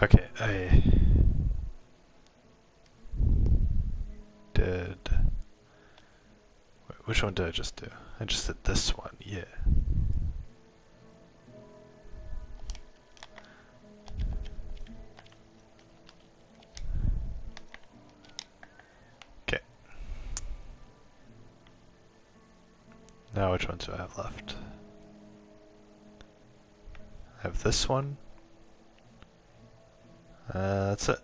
Okay, I did. Which one did I just do? I just did this one, yeah. Okay. Now which ones do I have left? I have this one. That's it.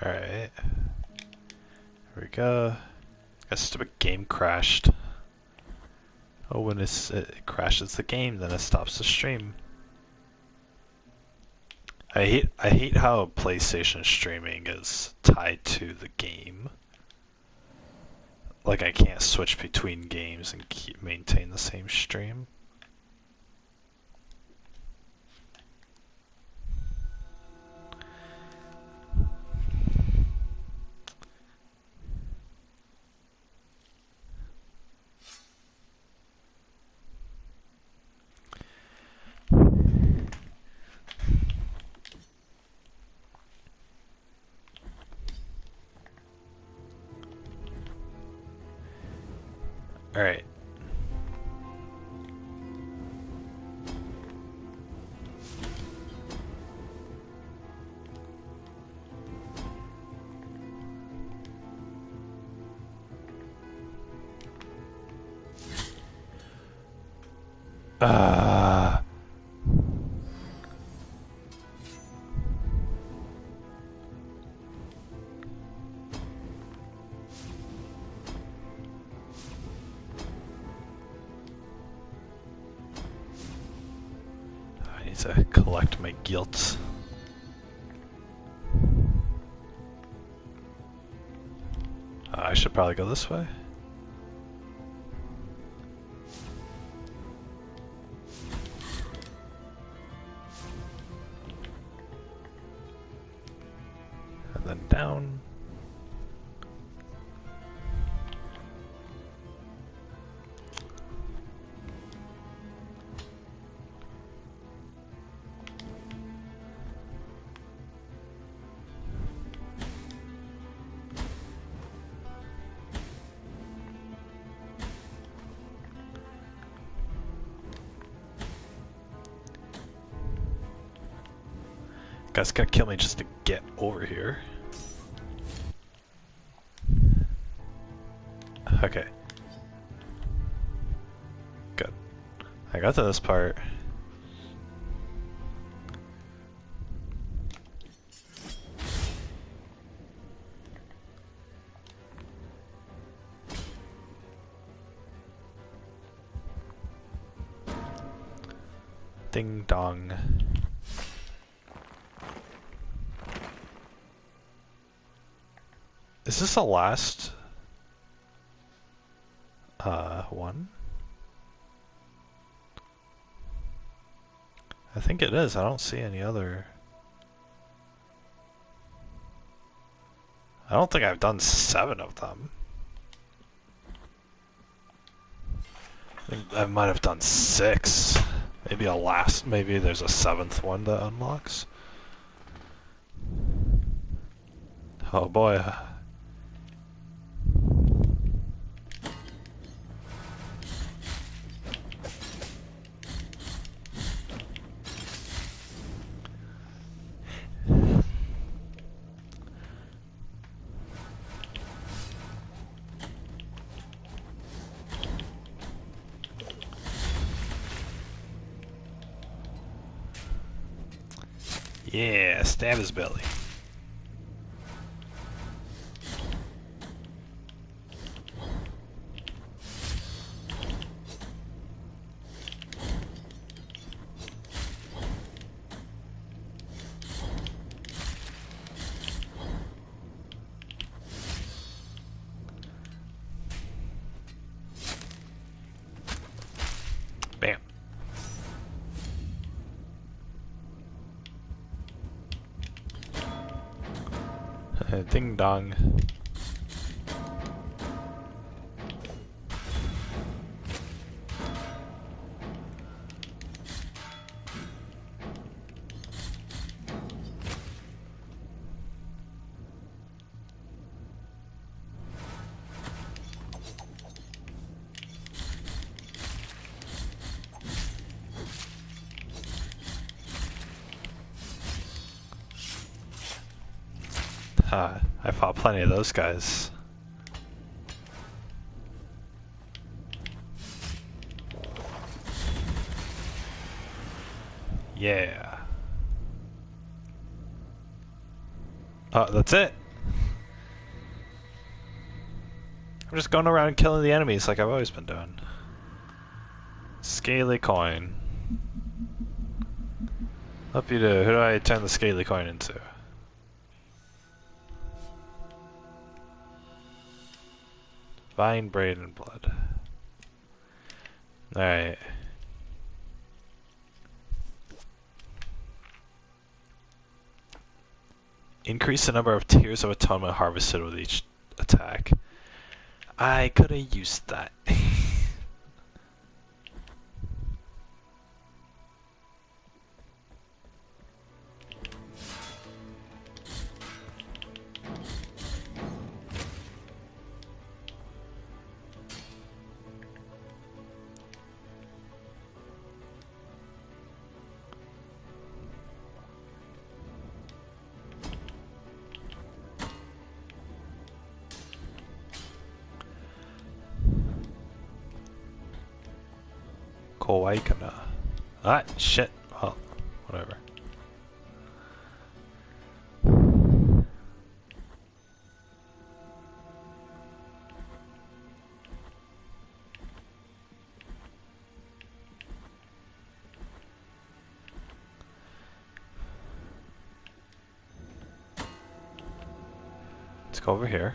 Alright. Here we go. A stupid game crashed. Oh, when it crashes the game, then it stops the stream. I hate how PlayStation streaming is tied to the game. Like I can't switch between games and maintain the same stream. Alright. I need to collect my guilt. I should probably go this way. And then down. Guys gotta kill me just to get over here. Okay. Good. I got to this part. Ding dong. Is this the last one? I think it is. I don't see any other. I don't think I've done 7 of them. I think I might have done 6. Maybe maybe there's a 7th one that unlocks. Oh boy. Yeah, stab his belly. Ding dong. I fought plenty of those guys. Yeah. Oh, that's it. I'm just going around killing the enemies like I've always been doing. Scaly coin. Up you do. Who do I turn the scaly coin into? Vine, braid, and blood. Alright. Increase the number of tears of atonement harvested with each attack. I could have used that. Kowaikana. Ah, shit. Well, whatever. Let's go over here.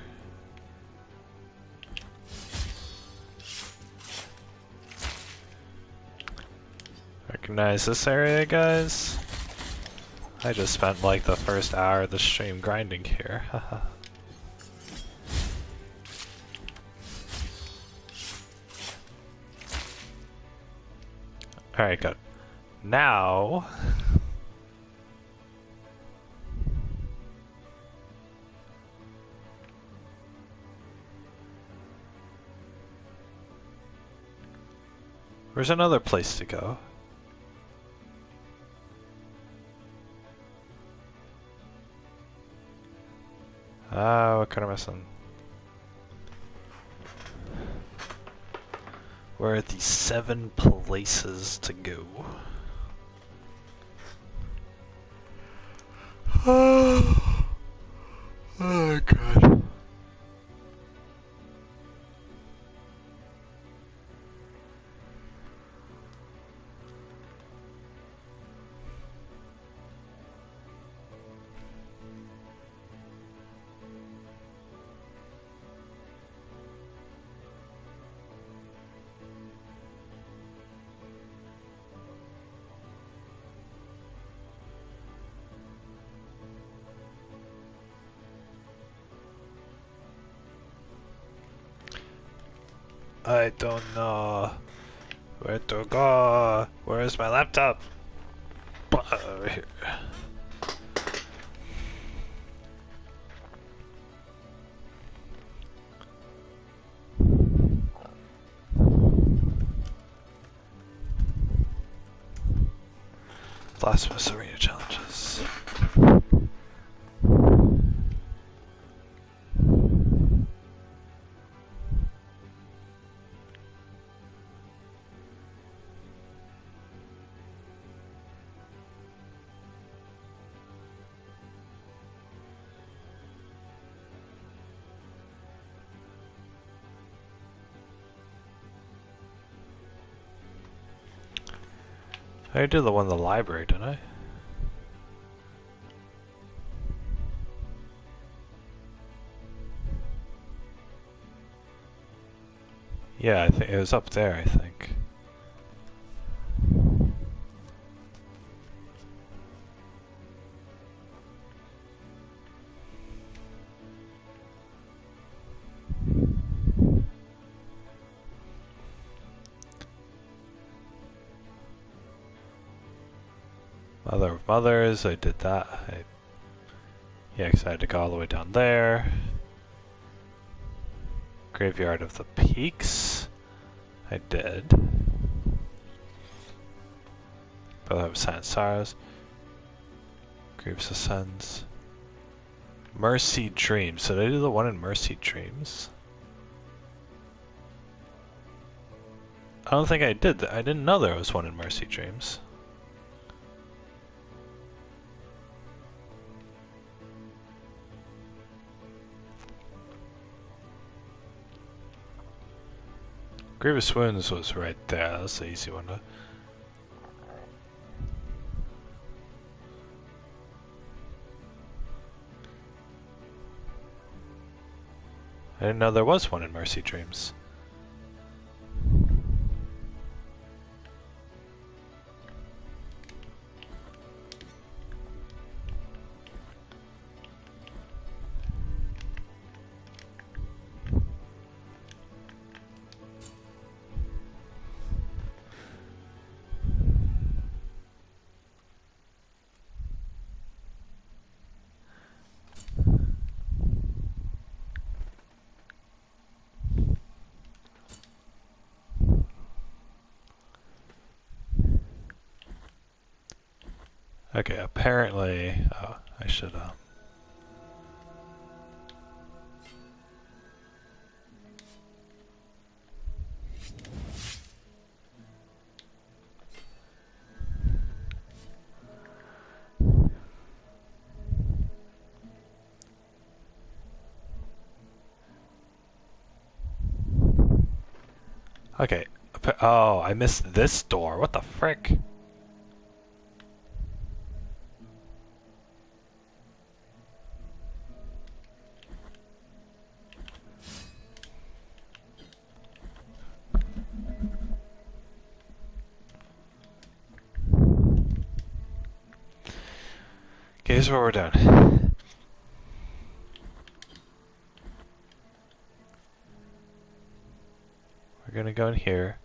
Recognize this area, guys? I just spent like the first hour of the stream grinding here. Haha. Alright, good. Now... Where's another place to go? Ah, what kind of missing? Where are the 7 places to go? Oh, God. I don't know where to go. Where's my laptop? Over here. Blasphemous arena challenges. I did the one in the library, didn't I? Yeah, I think it was up there, I think. Mother of Mothers, I did that. Yeah, because I had to go all the way down there. Graveyard of the Peaks, I did. Brother of Silent Sorrows. Graves of Sons. Mercy Dreams. Did I do the one in Mercy Dreams? I don't think I did. I didn't know there was one in Mercy Dreams. Grievous Wounds was right there. That's the easy one to... I didn't know there was one in Mercy Dreams. Okay, apparently... Oh, I should... Okay. Oh, I missed this door. What the frick? Okay, here's what we're doing. We're gonna go in here.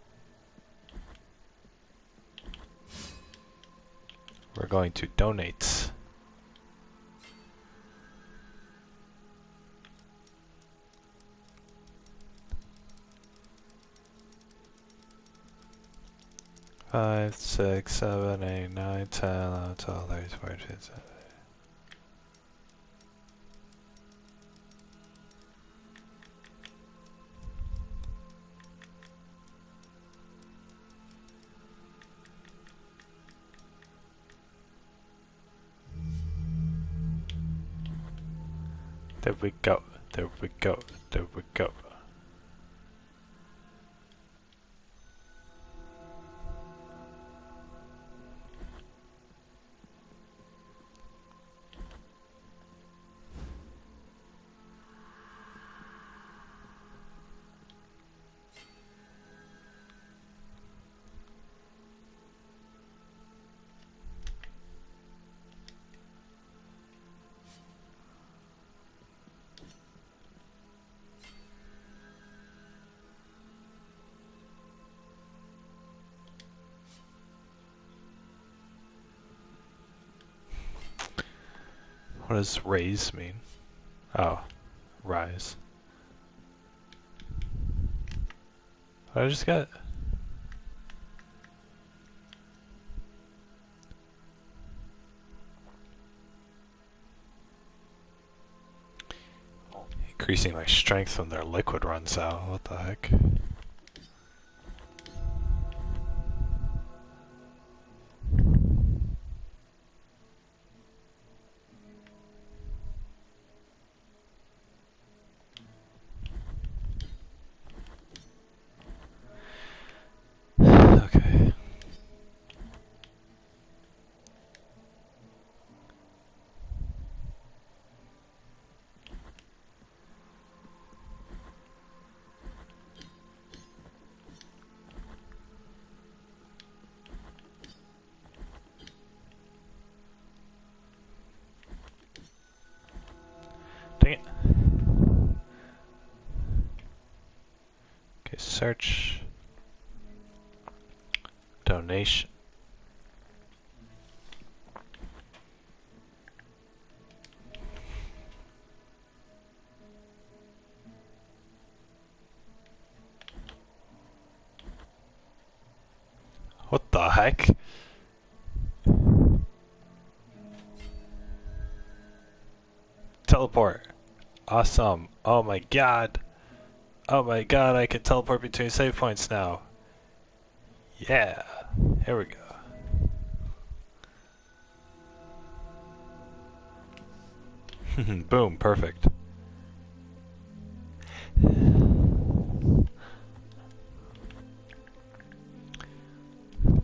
We're going to donate. Five, 6, 7, 8, 9, 10, 11, 12, 13, 14, 15. There we go. There we go. There we go. What does raise mean? Oh, rise. What did I just get? Increasing my strength when their liquid runs out. What the heck? Okay. Dang it. Okay, search. Donation. heck? Teleport. Awesome. Oh my god. Oh my god, I can teleport between save points now. Yeah. Here we go. Boom, perfect.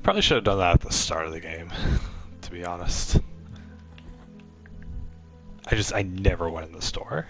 Probably should have done that at the start of the game, to be honest. I never went in the store.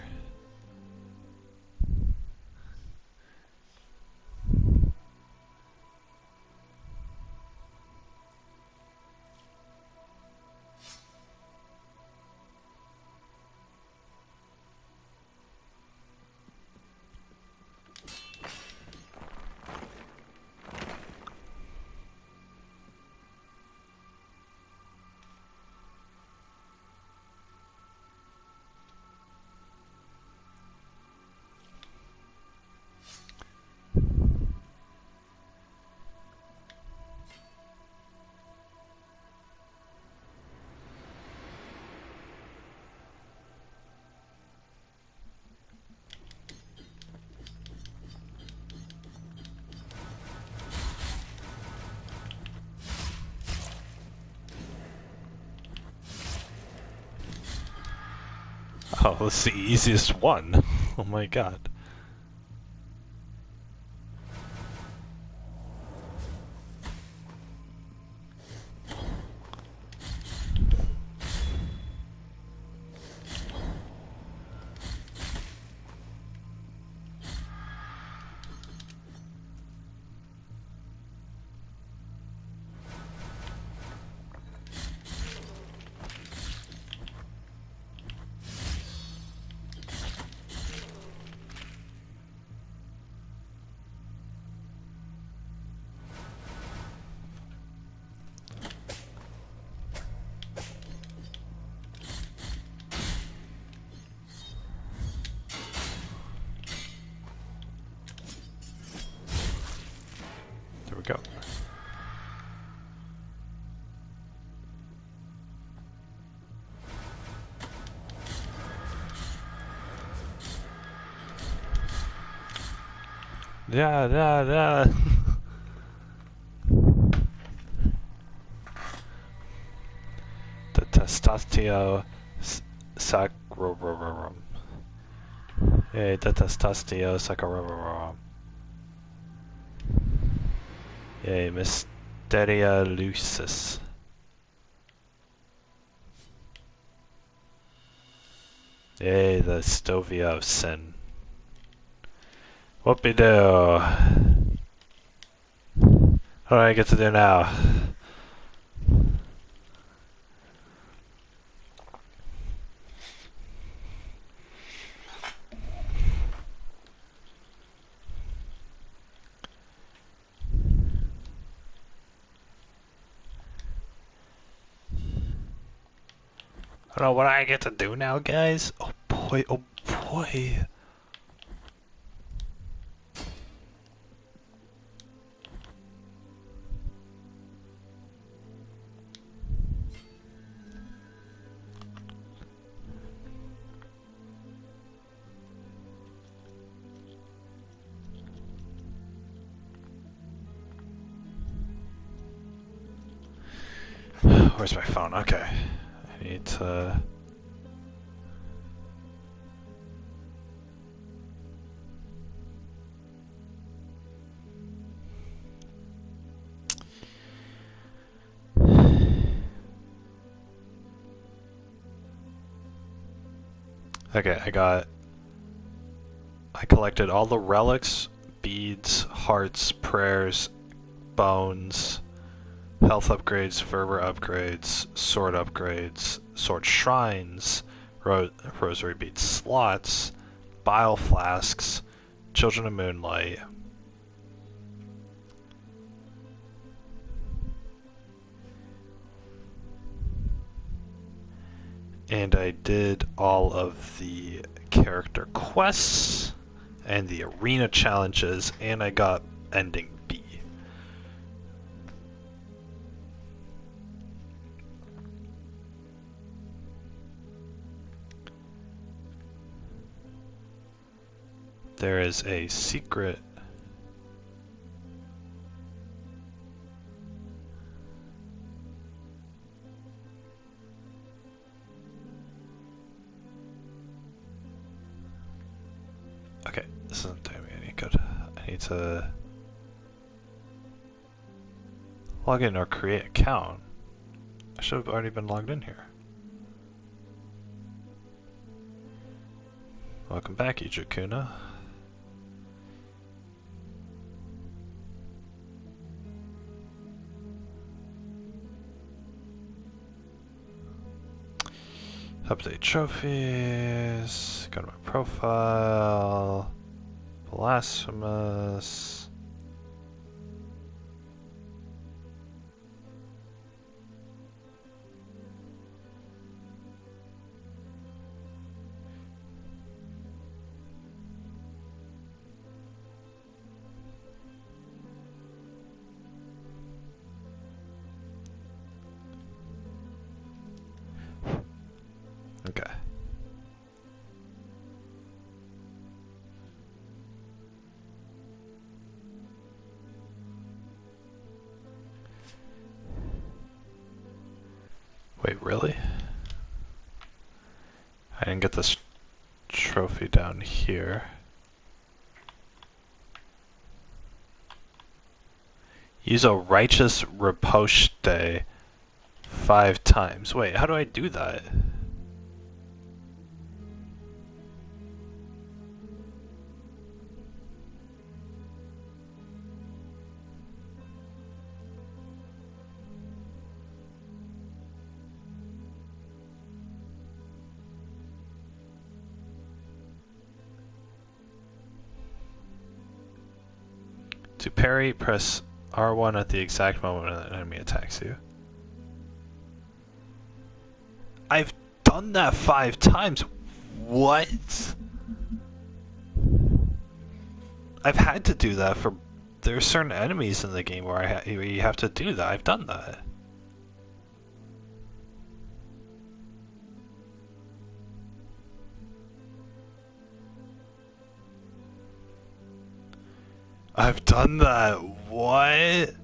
Oh, that's the easiest one. Oh my god. There we go. Yeah, yeah, yeah. The testosterone saccharum. Yay, the testosterone saccharum. Yay, Mysteria Lucis. Yay, the Stovia of Sin. Whoopie-doo. What do I get to do now? I don't know what I get to do now, guys. Oh boy, oh boy. Where's my phone? Okay. I need to... Okay, I collected all the relics, beads, hearts, prayers, bones, health upgrades, fervor upgrades, sword shrines, rosary bead slots, bile flasks, children of moonlight. And I did all of the character quests and the arena challenges, and I got ending B. there is a secret. Okay, this isn't doing me any good. I need to log in or create account. I should have already been logged in here. Welcome back, Ijakuna. Update trophies. Go to my profile. Blasphemous. Okay. Wait, really? I didn't get this trophy down here. Use a righteous riposte 5 times. Wait, how do I do that? To parry, press R1 at the exact moment an enemy attacks you. I've done that 5 times. What? I've had to do that for... There are certain enemies in the game where where you have to do that. I've done that. I've done that. What?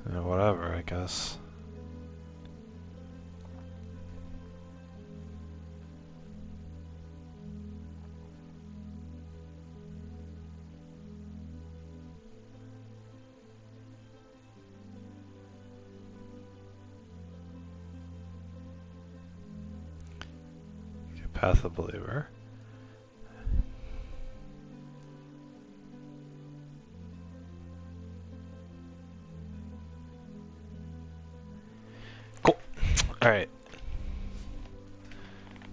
Yeah, whatever, I guess. Path of Believer. Cool. Alright.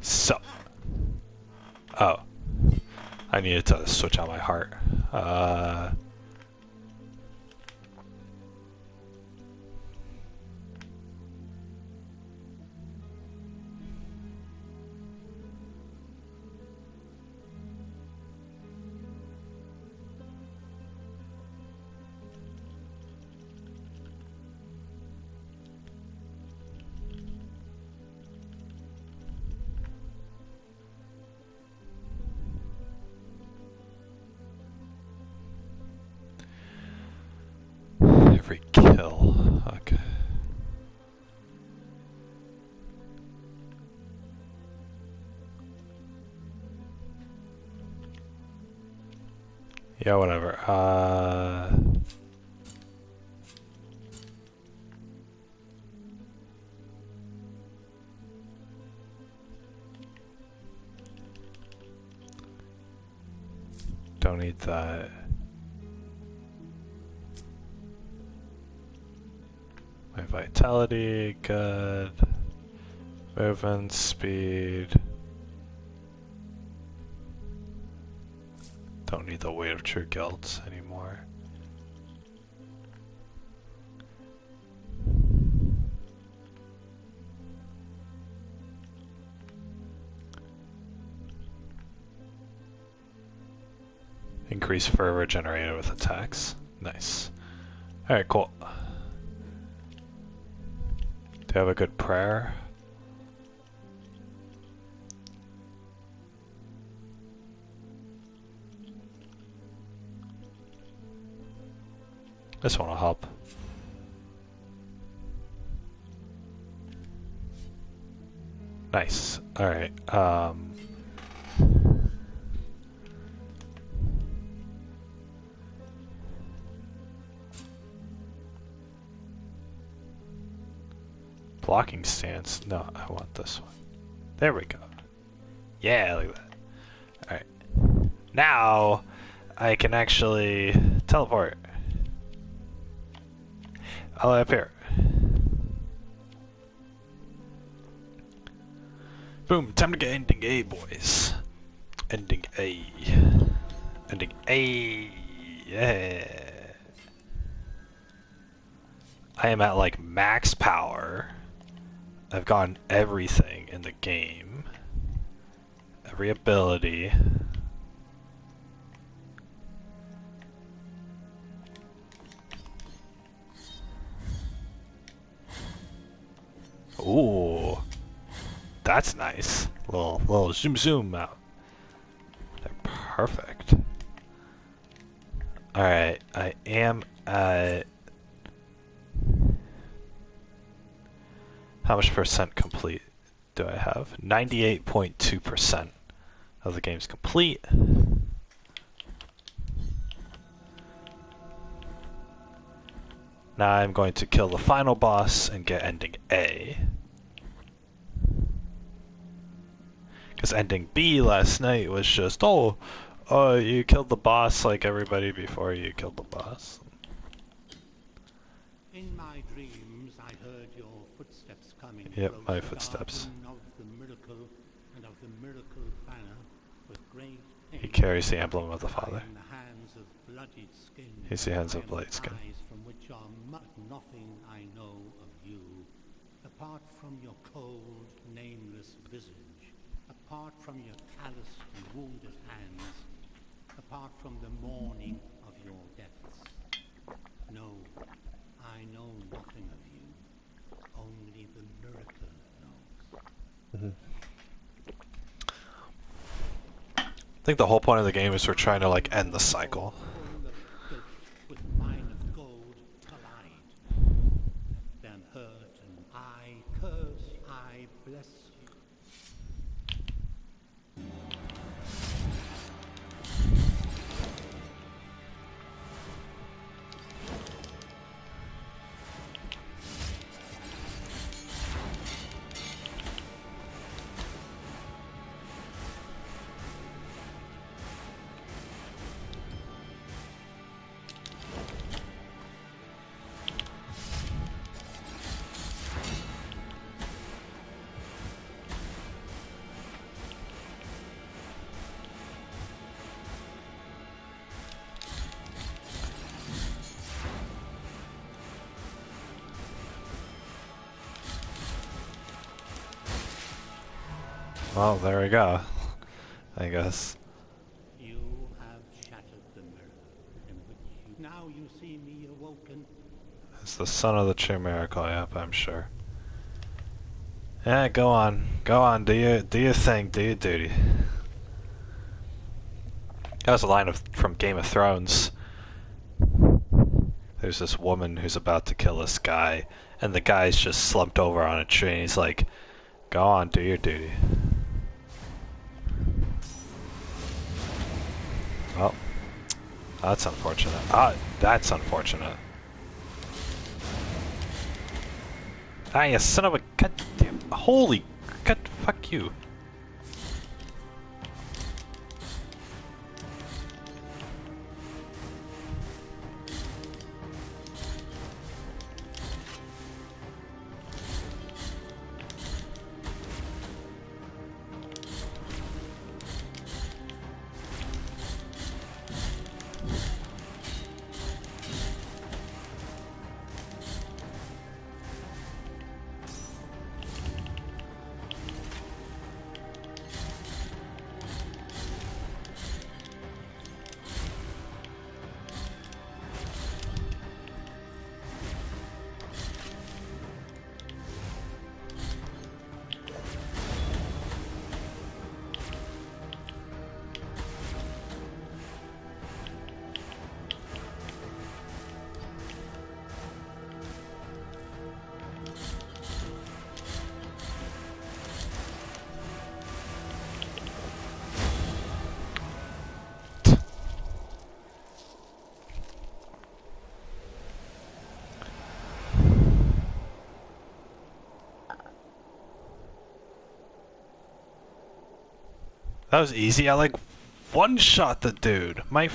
So. Oh. I needed to switch out my heart. Every kill. Okay. Yeah, whatever. Don't need that. My vitality, good. Movement, speed. Don't need the weight of true guilds anymore. Increase fervor generated with attacks. Nice. Alright, cool. Do you have a good prayer? Just want to hop. Nice. Alright, blocking stance. No, I want this one. There we go. Yeah, look at that. Alright. Now, I can actually teleport. All the way up here. Boom, time to get ending A, boys. Ending A. Ending A. Yeah. I am at like max power. I've gotten everything in the game. Every ability. Ooh. That's nice. Little zoom out. They're perfect. Alright, I am at... How much percent complete do I have? 98.2% of the game's complete. Now I'm going to kill the final boss and get ending A. Because ending B last night was just, oh, you killed the boss like everybody before you killed the boss. In my dreams, I heard your footsteps coming. Yep, my footsteps. Of the miracle and of the miracle banner with great pain. He carries the emblem of the Father. In the hands of bloodied skin. He's the hands of bloodied skin. Eyes from which are nothing I know of you, apart from your cold, nameless visage, apart from your calloused and wounded hands, apart from the mourning of your deaths. No, I know nothing of you. Only the miracle knows. I think the whole point of the game is we're trying to like end the cycle. Full of guilt with mine of gold collide. Then hurt and I curse, I bless you. Well, there we go. I guess. You have shattered the mirror in which you... Now you see me awoken. It's the son of the true miracle, yep, I'm sure. Yeah, go on, do your thing, do your duty. That was a line from Game of Thrones. There's this woman who's about to kill this guy, and the guy's just slumped over on a tree, and he's like, go on, do your duty. Well, that's unfortunate. That's unfortunate. Ah, you son of a goddamn... Holy... God, fuck you. That was easy. I like one-shot the dude. My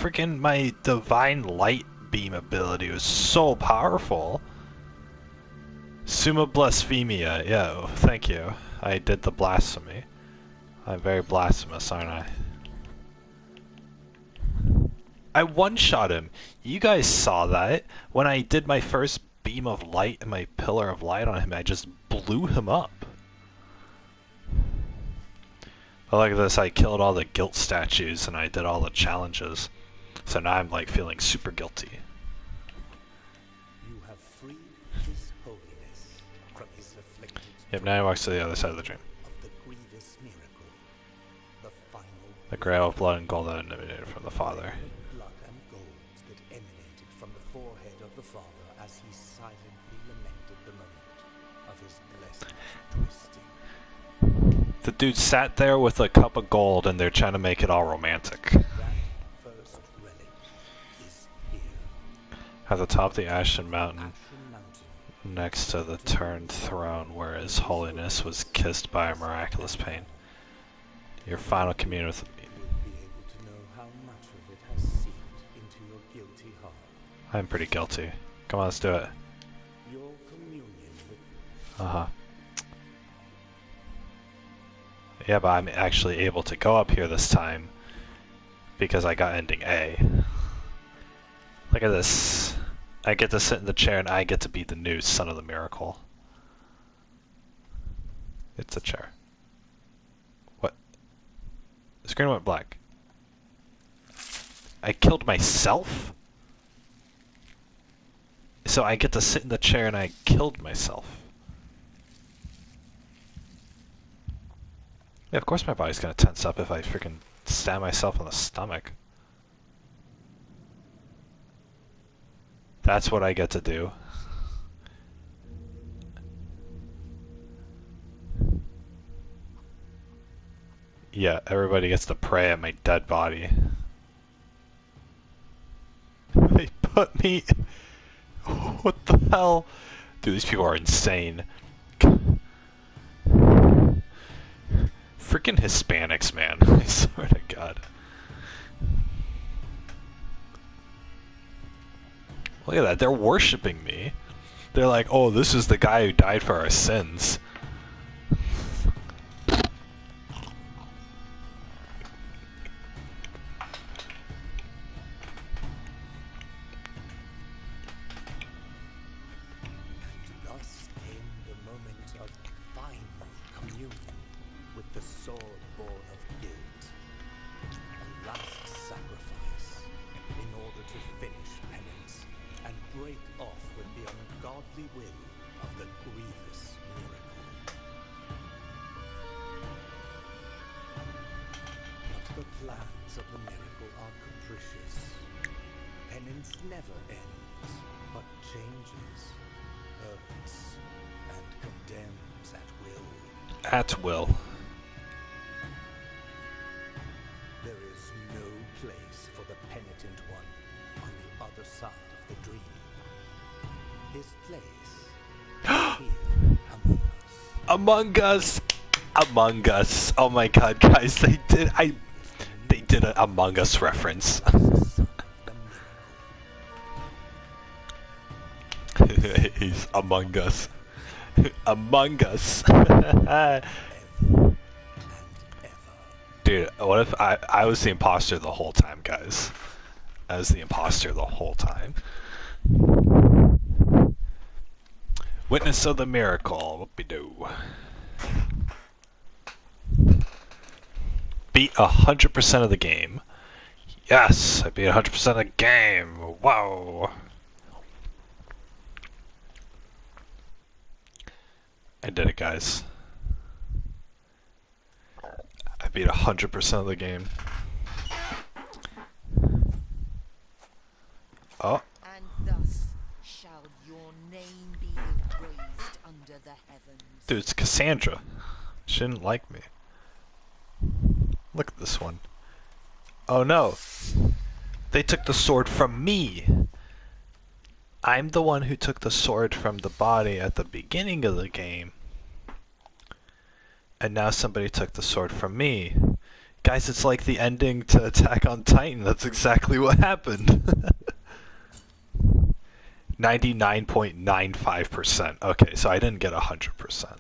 divine light beam ability was so powerful. Summa blasphemia. Yeah, thank you. I did the blasphemy. I'm very blasphemous, aren't I? I one-shot him. You guys saw that. When I did my first beam of light and my pillar of light on him, I just blew him up. But look at this, I killed all the guilt statues and I did all the challenges. So now I'm like feeling super guilty. You have freed his holiness from his afflicted Yep, now he walks to the other side of the dream. of the grievous miracle, the final The grail of blood and gold that emanated from the Father. blood and gold that emanated from the forehead of the Father as he silently lamented the moment of his blessed twisting. The dude sat there with a cup of gold and they're trying to make it all romantic. That first relic is here. At the top of the Ashen Mountain, Ashen Mountain. next to the turned throne where His Holiness was kissed by a miraculous pain. Your final communion with me. You'll be able to know how much of it has seeped into your guilty heart. I'm pretty guilty. Come on, let's do it. Your communion with Uh-huh. Yeah, but I'm actually able to go up here this time because I got ending A. Look at this. I get to sit in the chair and I get to be the new son of the miracle. It's a chair. What? The screen went black. I killed myself? So I get to sit in the chair and I killed myself. Yeah, of course my body's gonna tense up if I freaking stab myself in the stomach. That's what I get to do. Yeah, everybody gets to pray at my dead body. They put me... What the hell? Dude, these people are insane. Freaking Hispanics, man. I swear to God. Look at that, they're worshipping me. They're like, oh, this is the guy who died for our sins. thus came the moment of final communion with the sword born of guilt. A last sacrifice in order to finish penance and break off with the ungodly will of the grievous miracle. But the plans of the miracle are capricious. Penance never ends, but changes, hurts, and condemns at will. At will. There is no place for the penitent one on the other side of the dream. His place is here among us. Among Us! Among Us. Oh my god, guys, they did an Among Us reference. He's Among Us. Among Us. Dude, what if I was the imposter the whole time, guys? I was the imposter the whole time. Witness of the miracle. Whoopie-doo. Beat 100% of the game. Yes, I beat 100% of the game. Wow. I did it, guys. I beat 100% of the game. Oh. And thus shall your name be erased under the heavens. Dude, it's Cassandra. She didn't like me. Look at this one. Oh no. They took the sword from me. I'm the one who took the sword from the body at the beginning of the game. And now somebody took the sword from me. Guys, it's like the ending to Attack on Titan. That's exactly what happened. 99.95%. Okay, so I didn't get 100%.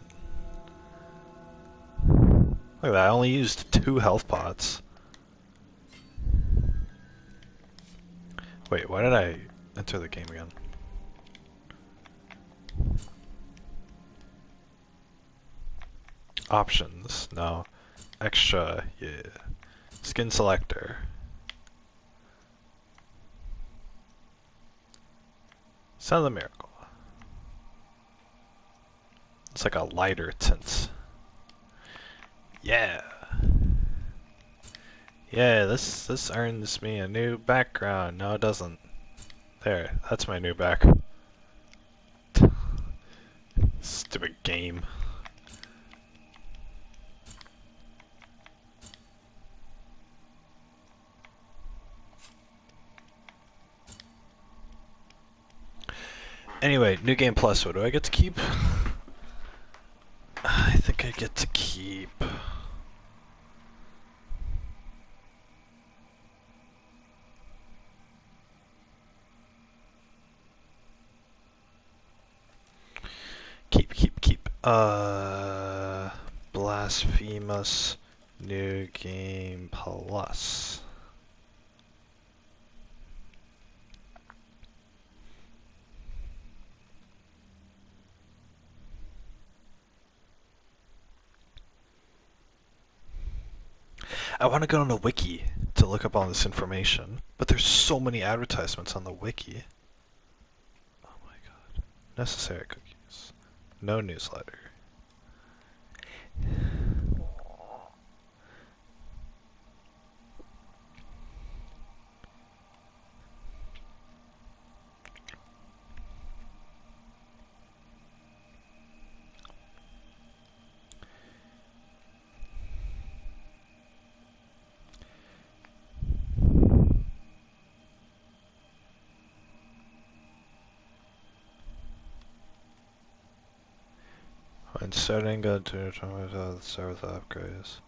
Look at that, I only used 2 health pots. Wait, why did I enter the game again? Options, no. Extra, yeah. Skin selector. Sound of the Miracle. It's like a lighter tint. Yeah. Yeah, this earns me a new background. No, it doesn't. There, that's my new back. Stupid game. Anyway, New Game Plus, what do I get to keep? I think I get to keep... Keep. Blasphemous New Game Plus. I want to go on the wiki to look up all this information, but there's so many advertisements on the wiki. Oh my god. Necessary cookies. No newsletter. When starting, go to start with the upgrades.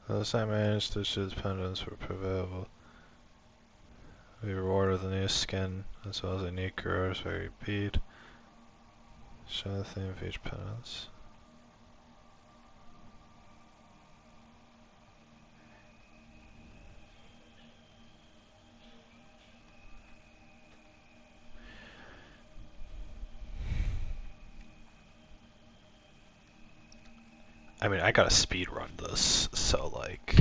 Those I managed to choose pendants were available. We rewarded with a new skin, as well as a new garage for repeat. Show the theme of each pendants. I mean, I gotta speed run this, so like...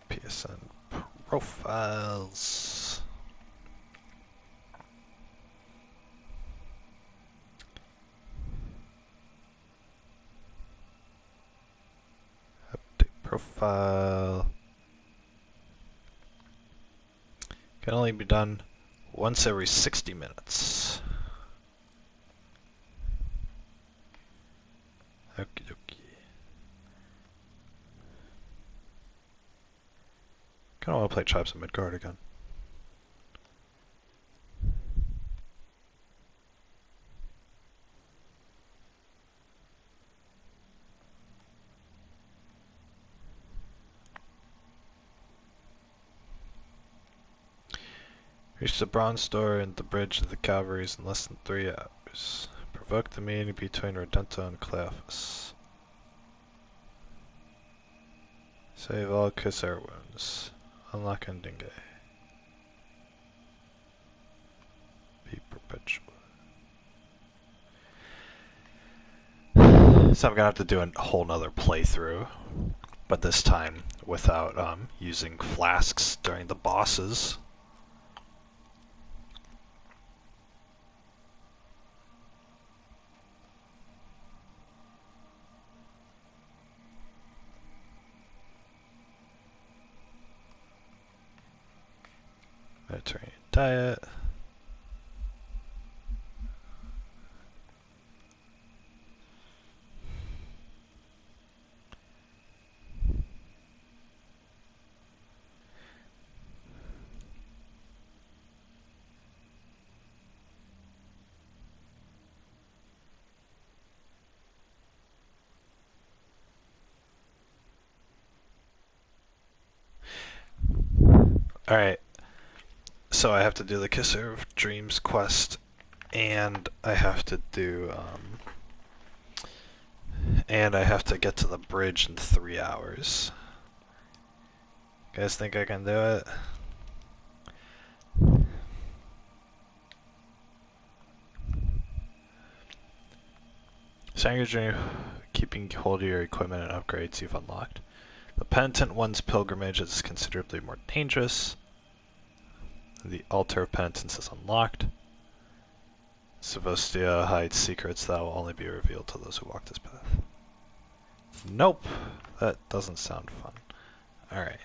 PSN profiles... Update profile... Can only be done once every 60 minutes. Okie dokie. Kinda wanna play Tribes of Midgard again. Reach the bronze door and the bridge of the cavalries in less than 3 hours. Provoke the meeting between Redento and Cleophas. Save all kiss our wounds. Blasphemous. Unlock ending day. Be perpetual. So I'm gonna have to do a whole nother playthrough, but this time without using flasks during the bosses. Mediterranean diet. Alright, so I have to do the Kisser of Dreams quest, and I have to do, and I have to get to the bridge in 3 hours. You guys think I can do it? Starting your journey, keeping hold of your equipment and upgrades you've unlocked. The Penitent One's pilgrimage is considerably more dangerous. The Altar of Penitence is unlocked. Savostia hides secrets that will only be revealed to those who walk this path. Nope! That doesn't sound fun. Alright.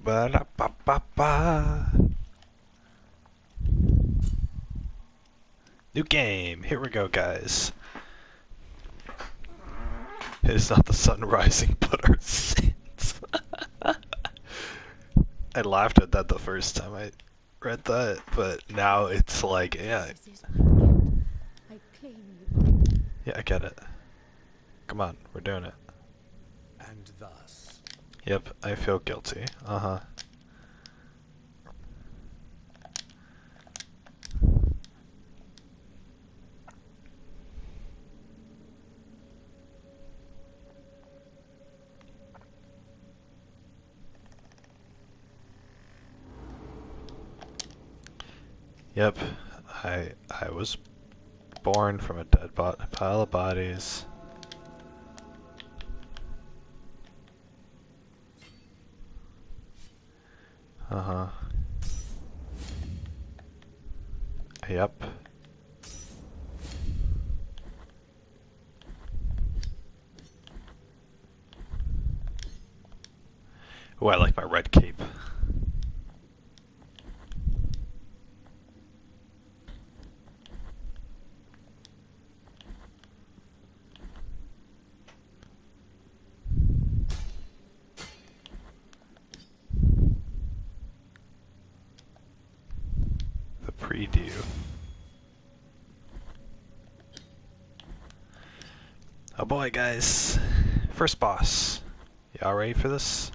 Ba-da-ba-ba-ba. New game! Here we go, guys. It is not the sun rising, but our sins. I laughed at that the first time I read that, but now it's like, yeah. Yeah, I get it. Come on, we're doing it. And thus, Yep, I feel guilty. Uh-huh. Yep, I was born from a dead pile of bodies. Uh-huh. Yep. Oh, I like my red cape. The preview. Oh boy, guys. First boss. Y'all ready for this?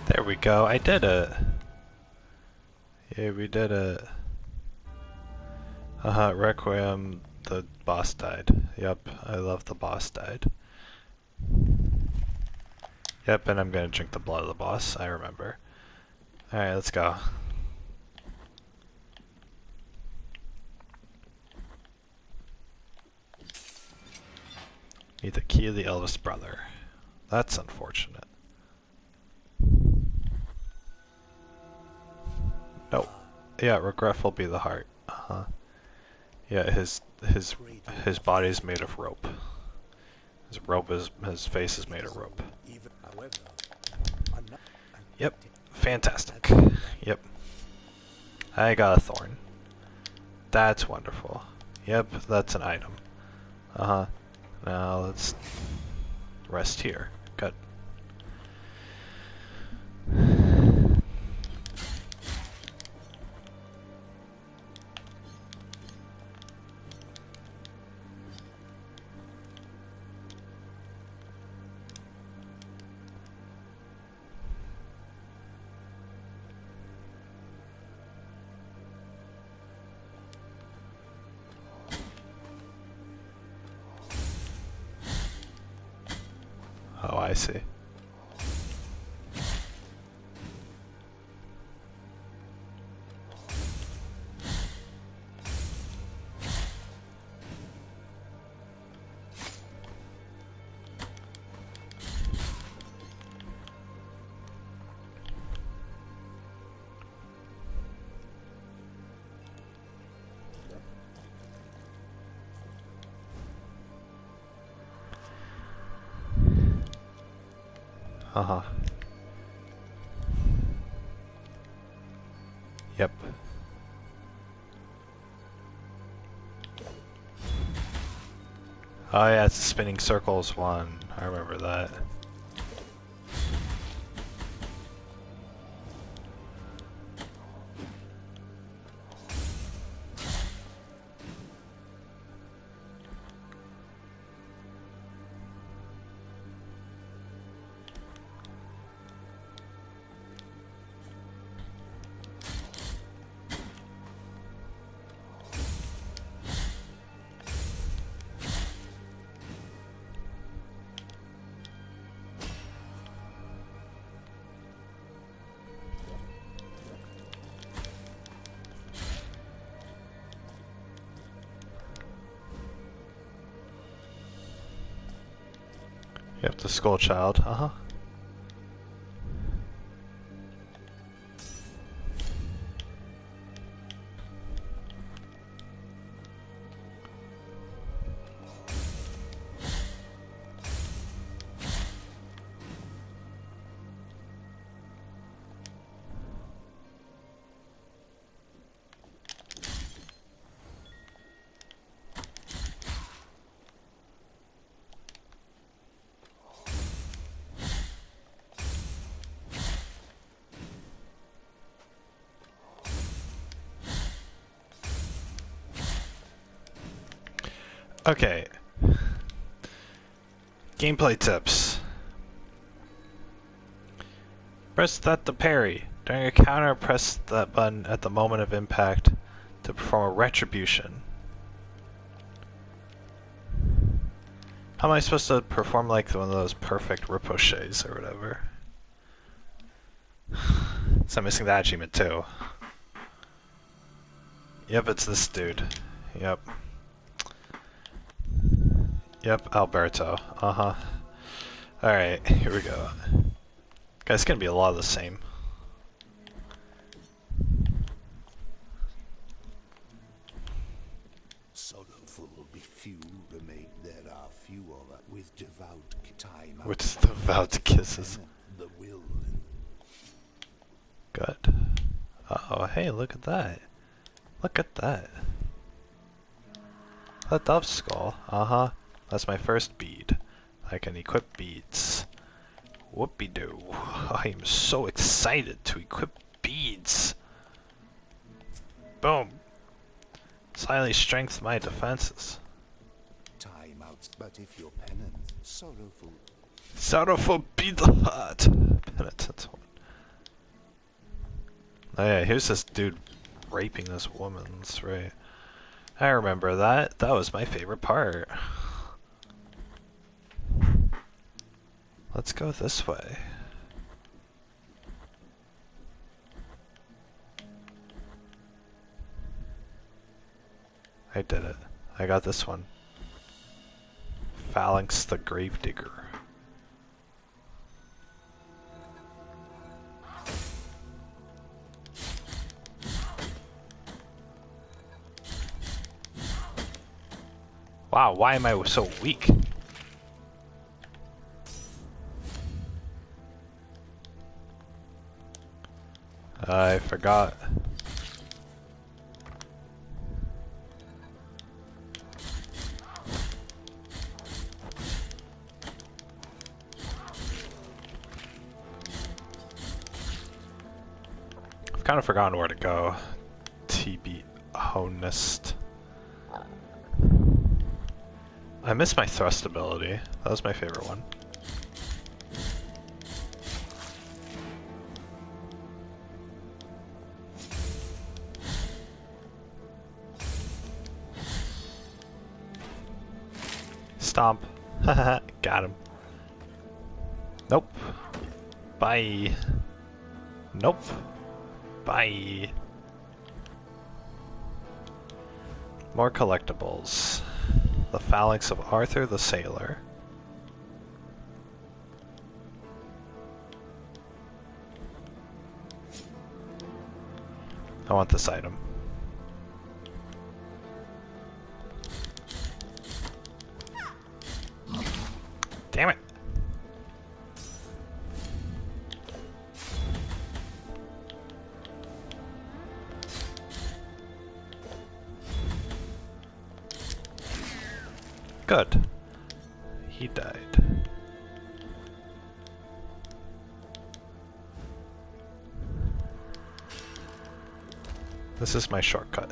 There we go, I did it! Yeah, we did it. Requiem, the boss died. Yep, I love the boss died. Yep, and I'm gonna drink the blood of the boss, I remember. Alright, let's go. Need the key of the eldest brother. That's unfortunate. No. Yeah, regretful be the heart. Yeah, his body's made of rope. His face is made of rope. Yep. Fantastic. Yep. I got a thorn. That's wonderful. Yep, that's an item. Now let's rest here. Good. Oh, I see. Yep. Oh yeah, it's the spinning circles one. I remember that. Yep, the skull child. Okay. Gameplay tips. Press that to parry. During a counter, press that button at the moment of impact to perform a retribution. How am I supposed to perform like one of those perfect ripochets or whatever? So I'm missing that achievement too. Yep, it's this dude. Yep. Yep, Alberto. Alright, here we go. Guys, it's gonna be a lot of the same. Sorrowful be few remain, there are few of us with devout time. With devout kisses. The will. Good. Uh-oh, hey, look at that. Look at that. A dove skull. That's my first bead. I can equip beads. Whoopie-doo. I am so excited to equip beads. Boom. Slightly strengthens my defenses. Time out, but if your penance, sorrowful. Sorrowful be the heart. Penitence one. Oh yeah, here's this dude raping this woman, that's right. I remember that. That was my favorite part. Let's go this way. I did it. I got this one. Phalanx the Gravedigger. Wow, why am I so weak? I forgot. I've kind of forgotten where to go. TB Honest. I miss my thrust ability. That was my favorite one. Stomp. Haha, got him. Nope. Bye. Nope. Bye. More collectibles. The Phalanx of Arthur the Sailor. I want this item. Damn it! Good. He died. This is my shortcut.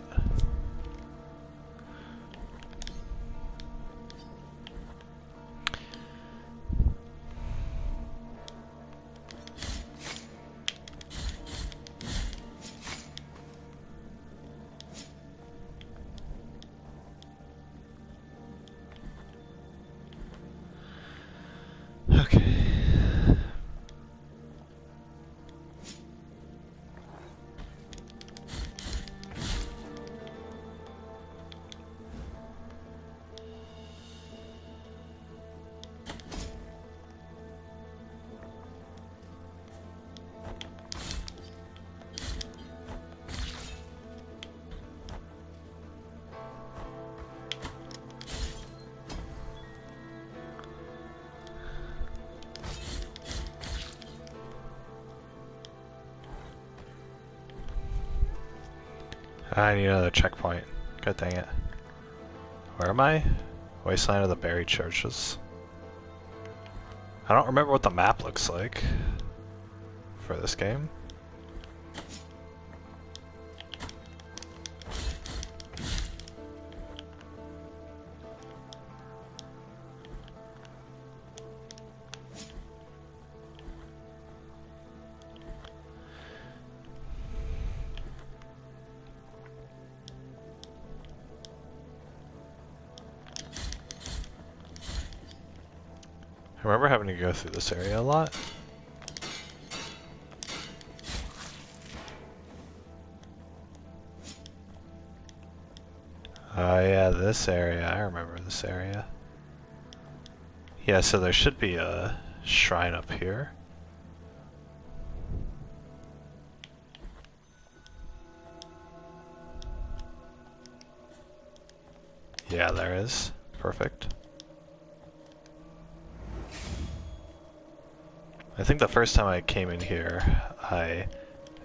Okay. I need another checkpoint. God dang it. Where am I? Wasteland of the Buried Churches. I don't remember what the map looks like for this game. I remember having to go through this area a lot. Oh yeah, this area. I remember this area. Yeah, so there should be a shrine up here. Yeah, there is. Perfect. I think the first time I came in here, I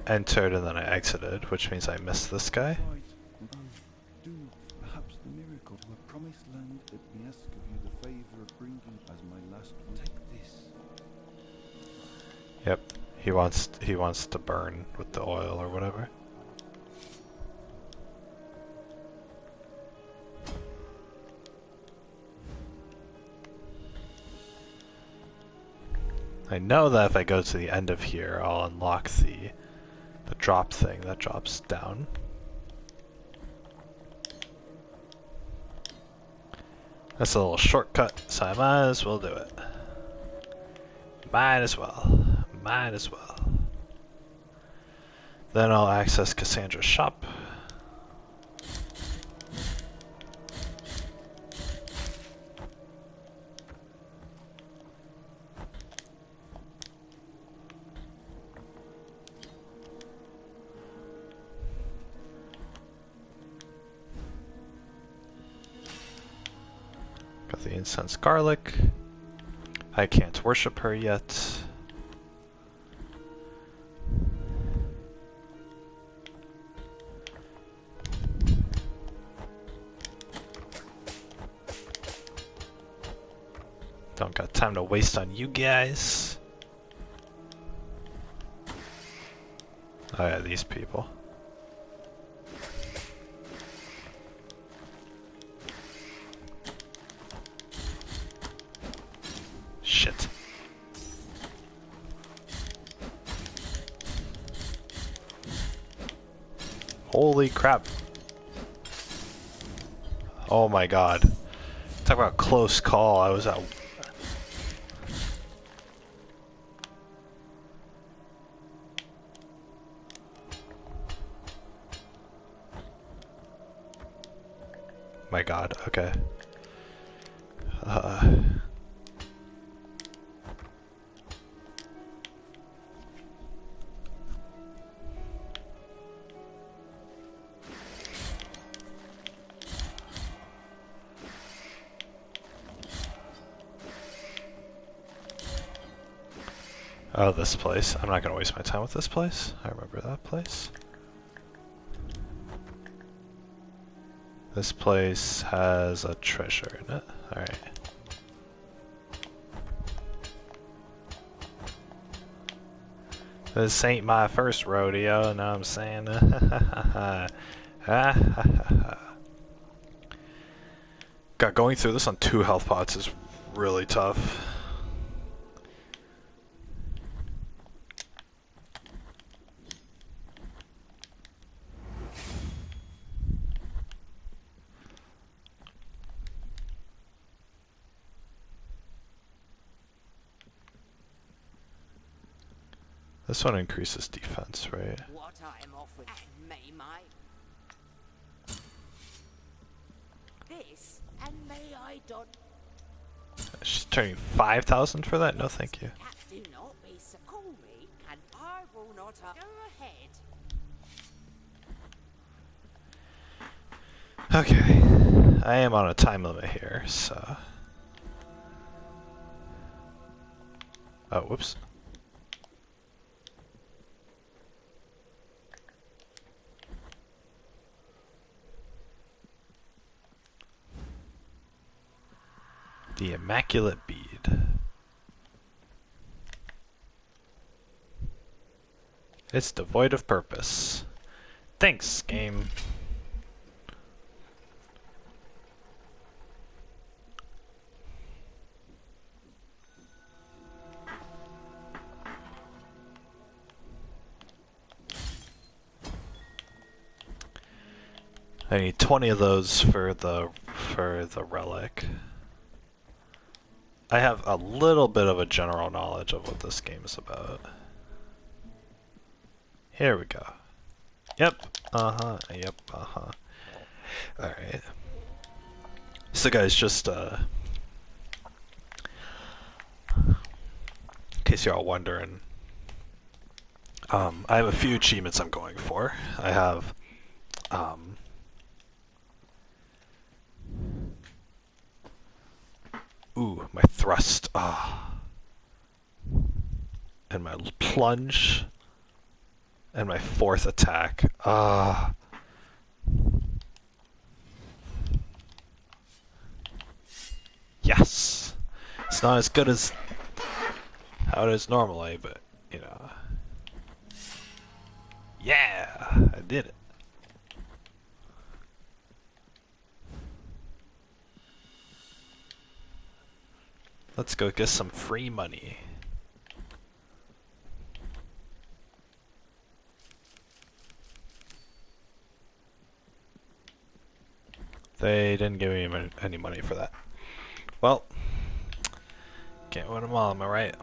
entered and then I exited, which means I missed this guy. Do not, perhaps the miracle to a promised land. Let me ask of you the favor of bringing as my last one. Take this. Yep, he wants to burn with the oil or whatever. I know that if I go to the end of here, I'll unlock the drop thing that drops down. That's a little shortcut, so I might as well do it. Might as well. Might as well. Then I'll access Cassandra's shop. Got the incense garlic. I can't worship her yet. Don't got time to waste on you guys. Oh yeah, these people. Shit. Holy crap. Oh my god. Talk about close call. I was at... My god, okay. Oh, this place. I'm not gonna waste my time with this place. I remember that place. This place has a treasure in it. Alright. This ain't my first rodeo, know what I'm saying? God, going through this on 2 health pots is really tough. This one increases defense, right? What I'm offering, and may my this, and may I dot. She's turning 5,000 for that? No, thank you. Cat do not be so call me, and I will not go ahead. Okay. I am on a time limit here, so... Oh, whoops. The Immaculate Bead. It's devoid of purpose. Thanks, game. I need 20 of those for the relic. I have a little bit of a general knowledge of what this game is about. Here we go. Yep. Yep. Alright. So guys, just in case you're all wondering, I have a few achievements I'm going for. I have ooh, my thrust. And my plunge. And my 4th attack. Yes! It's not as good as how it is normally, but, you know. Yeah! I did it. Let's go get some free money. They didn't give me any money for that. Well, can't win them all, am I right?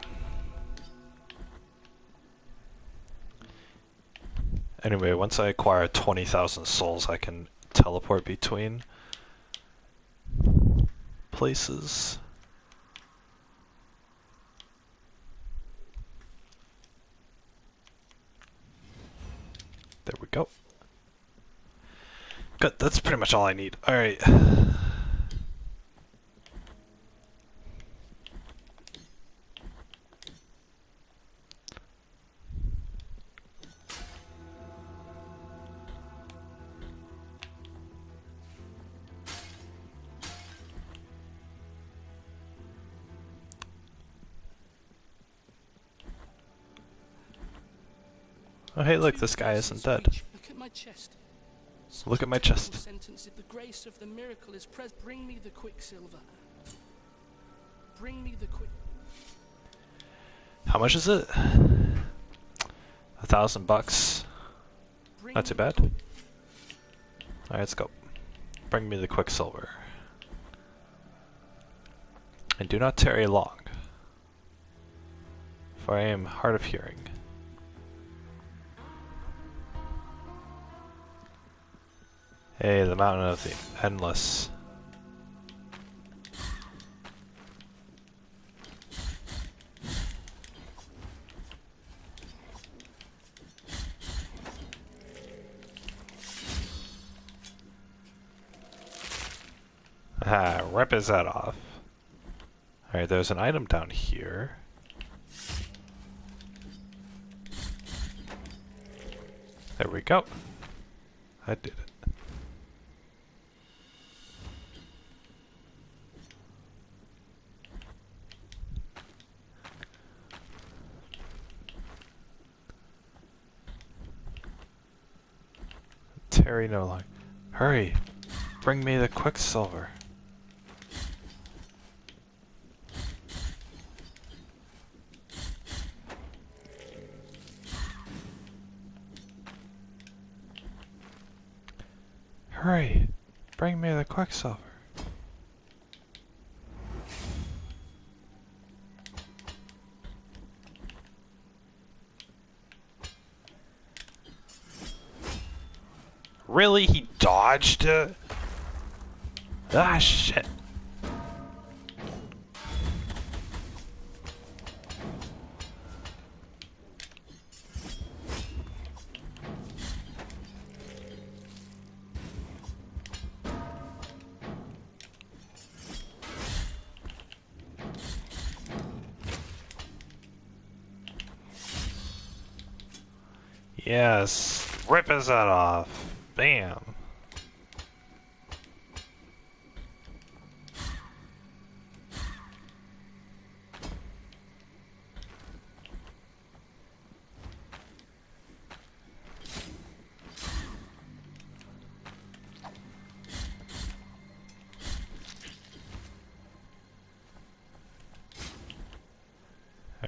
Anyway, once I acquire 20,000 souls, I can teleport between places. There we go. Good, that's pretty much all I need. Alright. Oh hey, look, this guy isn't dead. Look at my chest. Look at my chest. Sentence, if the grace of the miracle is bring me the quicksilver. Bring me the quick. How much is it? $1,000. Not too bad. Alright, let's go. Bring me the quicksilver. And do not tarry long, for I am hard of hearing. Hey, the mountain of the endless. Ah, rip his head off. Alright, there's an item down here. There we go. I did it. Tarry no longer. Hurry! Bring me the quicksilver. Hurry! Bring me the quicksilver. Really? He dodged it? Ah, shit. Yes. Rip his head off. Bam.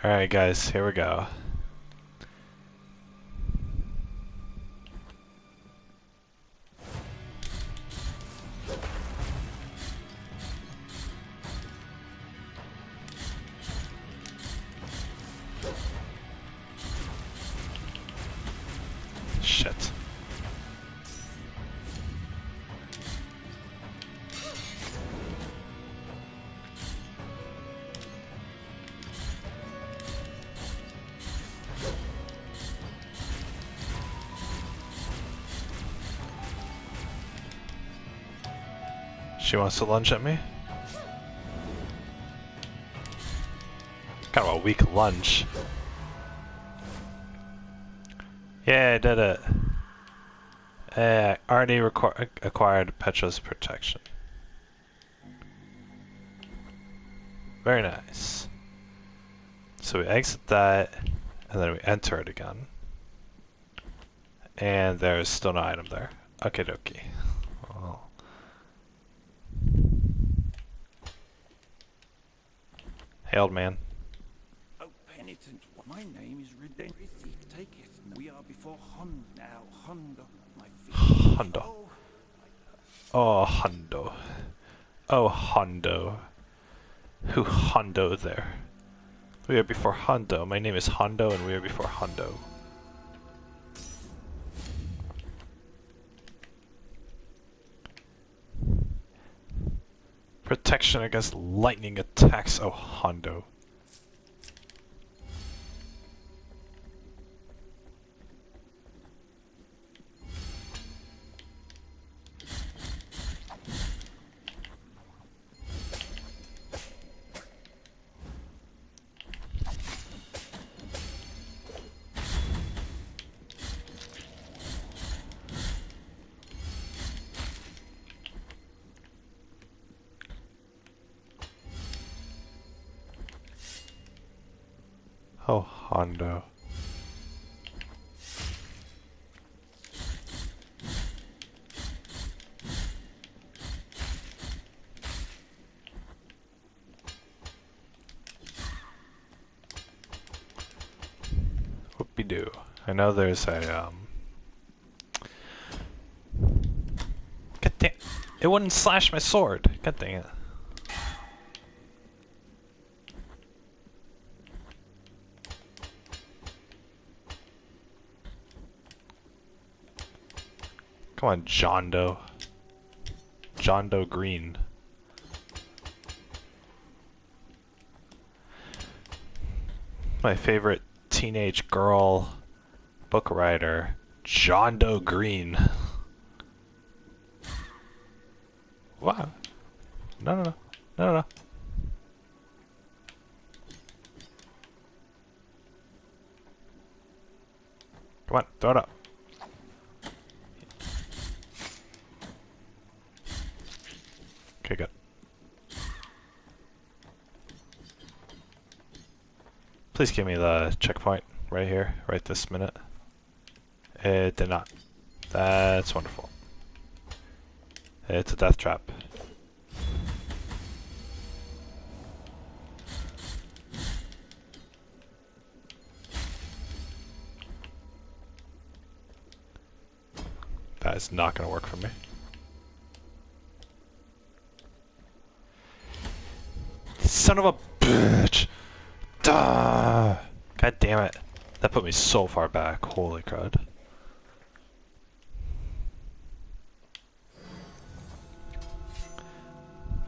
Alright guys, here we go. Shit. She wants to lunge at me? Kind of a weak lunge. Yeah, I did it. Already acquired Petra's protection. Very nice. So we exit that, and then we enter it again. And there's still no item there. Okie dokie. Oh. Hey, old man. Oh, penitent, my name is Redemption. Taketh. We are before Hund now. Hundo, my feet. Hundo. Oh, Hundo. Oh, Hundo. Who Hondo there? We are before Hondo. My name is Hondo and we are before Hondo. Protection against lightning attacks, oh Hondo. Oh, Hondo. Whoopie-doo. I know there's a, God damn. It wouldn't slash my sword. God dang it. Come on, John Doe. John Doe Green. My favorite teenage girl book writer, John Doe Green. Wow. No, no, no. No, no, no. Come on, throw it up. Okay, good. Please give me the checkpoint right here, right this minute. It did not. That's wonderful. It's a death trap. That is not going to work for me. Son of a bitch! Duh! God damn it. That put me so far back. Holy crud.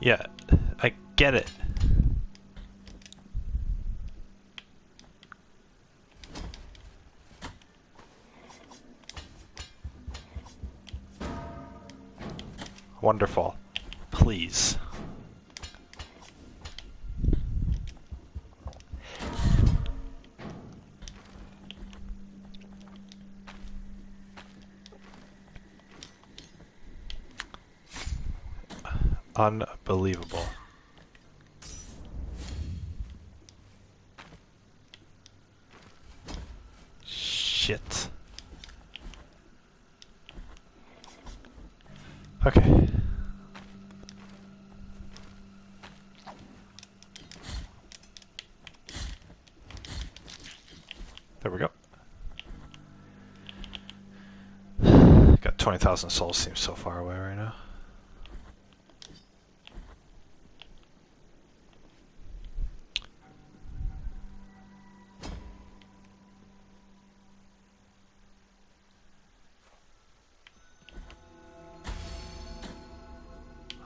Yeah, I get it. Wonderful. Please. Unbelievable. Shit. Okay. There we go. Got 20,000 souls, seems so far away right now.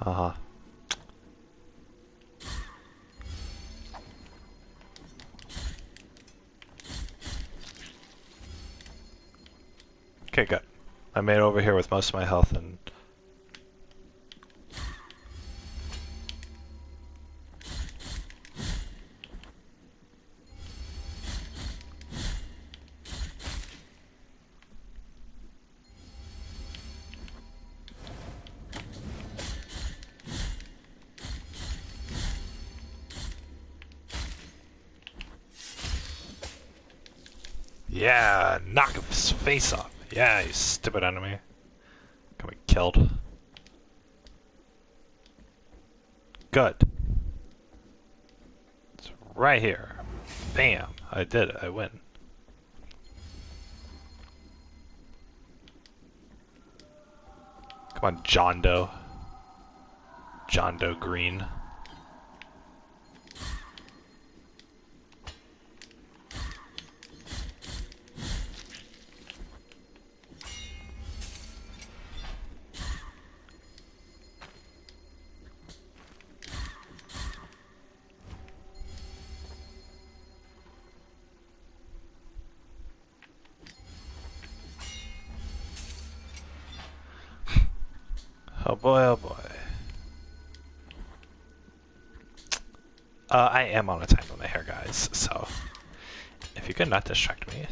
Uh-huh. Okay, good. I made it over here with most of my health and... Yeah, knock his face off. Yeah, you stupid enemy. Got me killed. Good. It's right here. Bam! I did it. I win. Come on, John Doe. John Doe Green. Oh boy, oh boy. I am on a time limit here, guys, so if you could not distract me,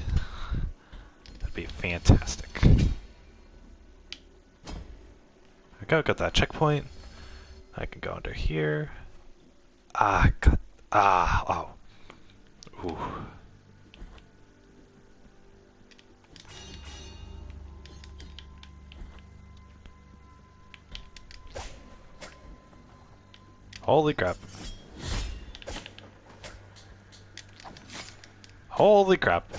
that'd be fantastic. There we go, got that checkpoint. I can go under here. Ah, God. Ah, oh. Ooh. Holy crap. Holy crap.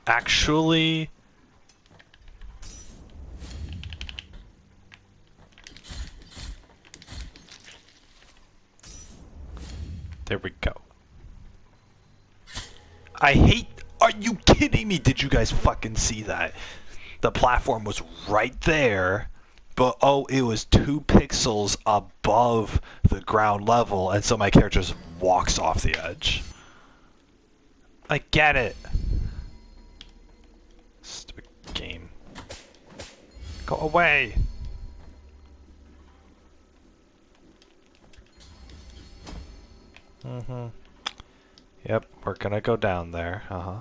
Actually, there we go. I hate. Are you kidding me? Did you guys fucking see that? The platform was right there, but oh, it was 2 pixels above the ground level, and so my character just walks off the edge. I get it. Stupid game. Go away. Mm-hmm. Yep, we're gonna go down there. Uh-huh.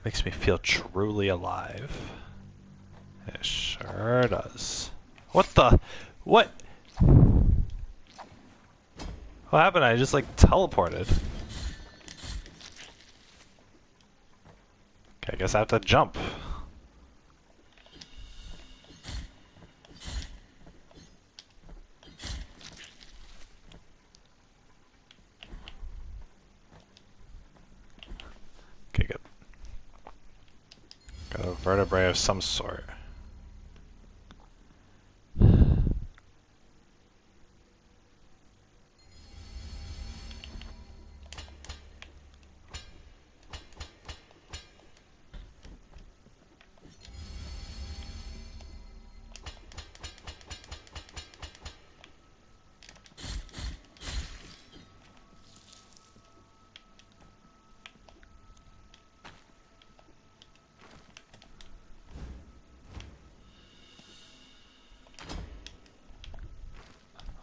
Makes me feel truly alive. It sure does. What the? What? What happened? I just like teleported. Okay, I guess I have to jump. Okay, good. Got a vertebrae of some sort.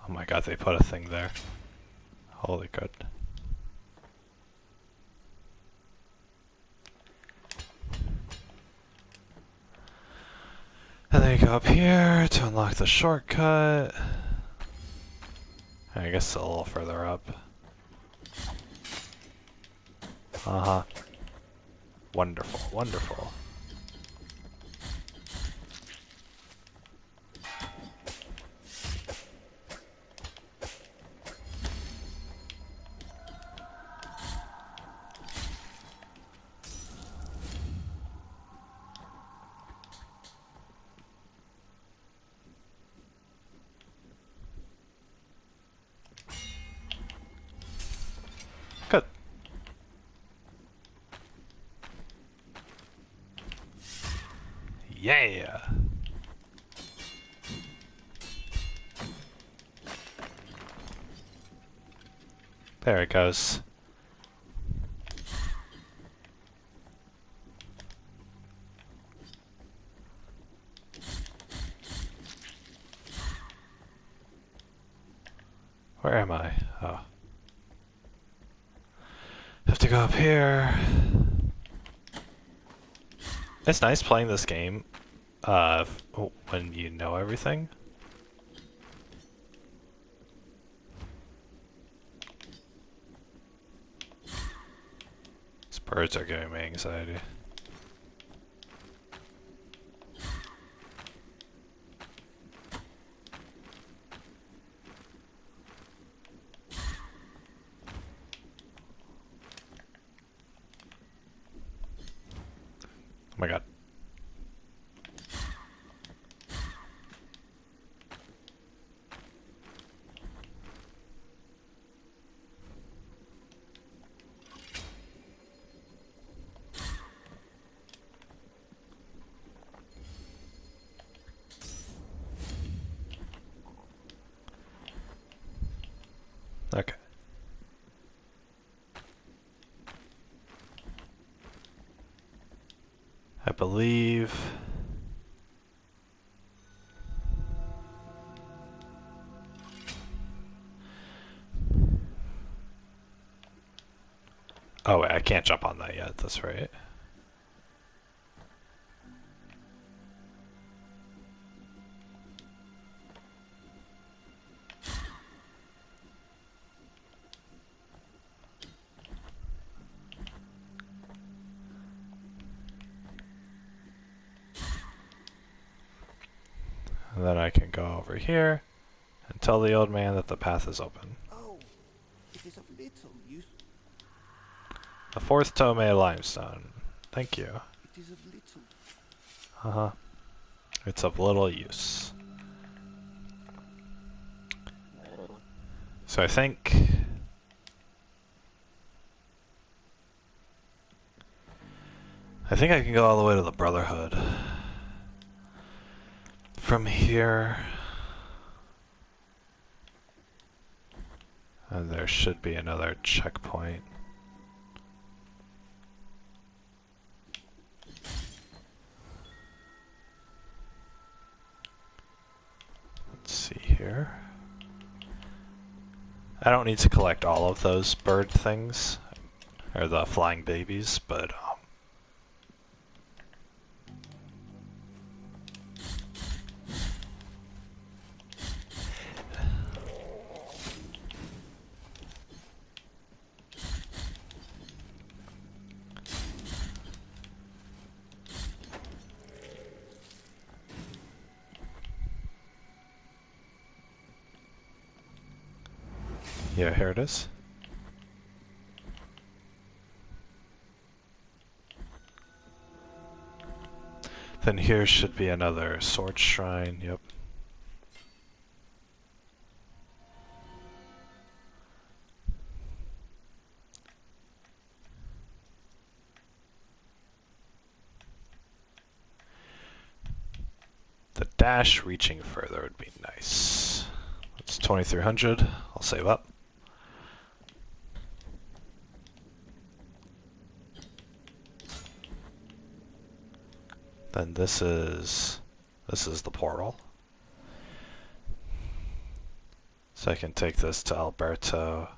Oh my god, they put a thing there. Holy good. And then you go up here to unlock the shortcut. I guess a little further up. Uh-huh. Wonderful, wonderful. Good. Yeah! There it goes. Where am I? Oh. Have to go up here. It's nice playing this game when you know everything. These birds are giving me anxiety. my god. Okay. I believe... Oh wait, I can't jump on that yet, that's right. And then I can go over here and tell the old man that the path is open. Oh, it is of little use. The fourth Tome limestone. Thank you. It is of little. Uh-huh. It's of little use. So I think... I can go all the way to the Brotherhood. From here... And there should be another checkpoint. Let's see here. I don't need to collect all of those bird things, or the flying babies, but yeah, here it is. Then here should be another sword shrine, yep. The dash reaching further would be nice. It's 2300, I'll save up. Then this is the portal. So I can take this to Alberto,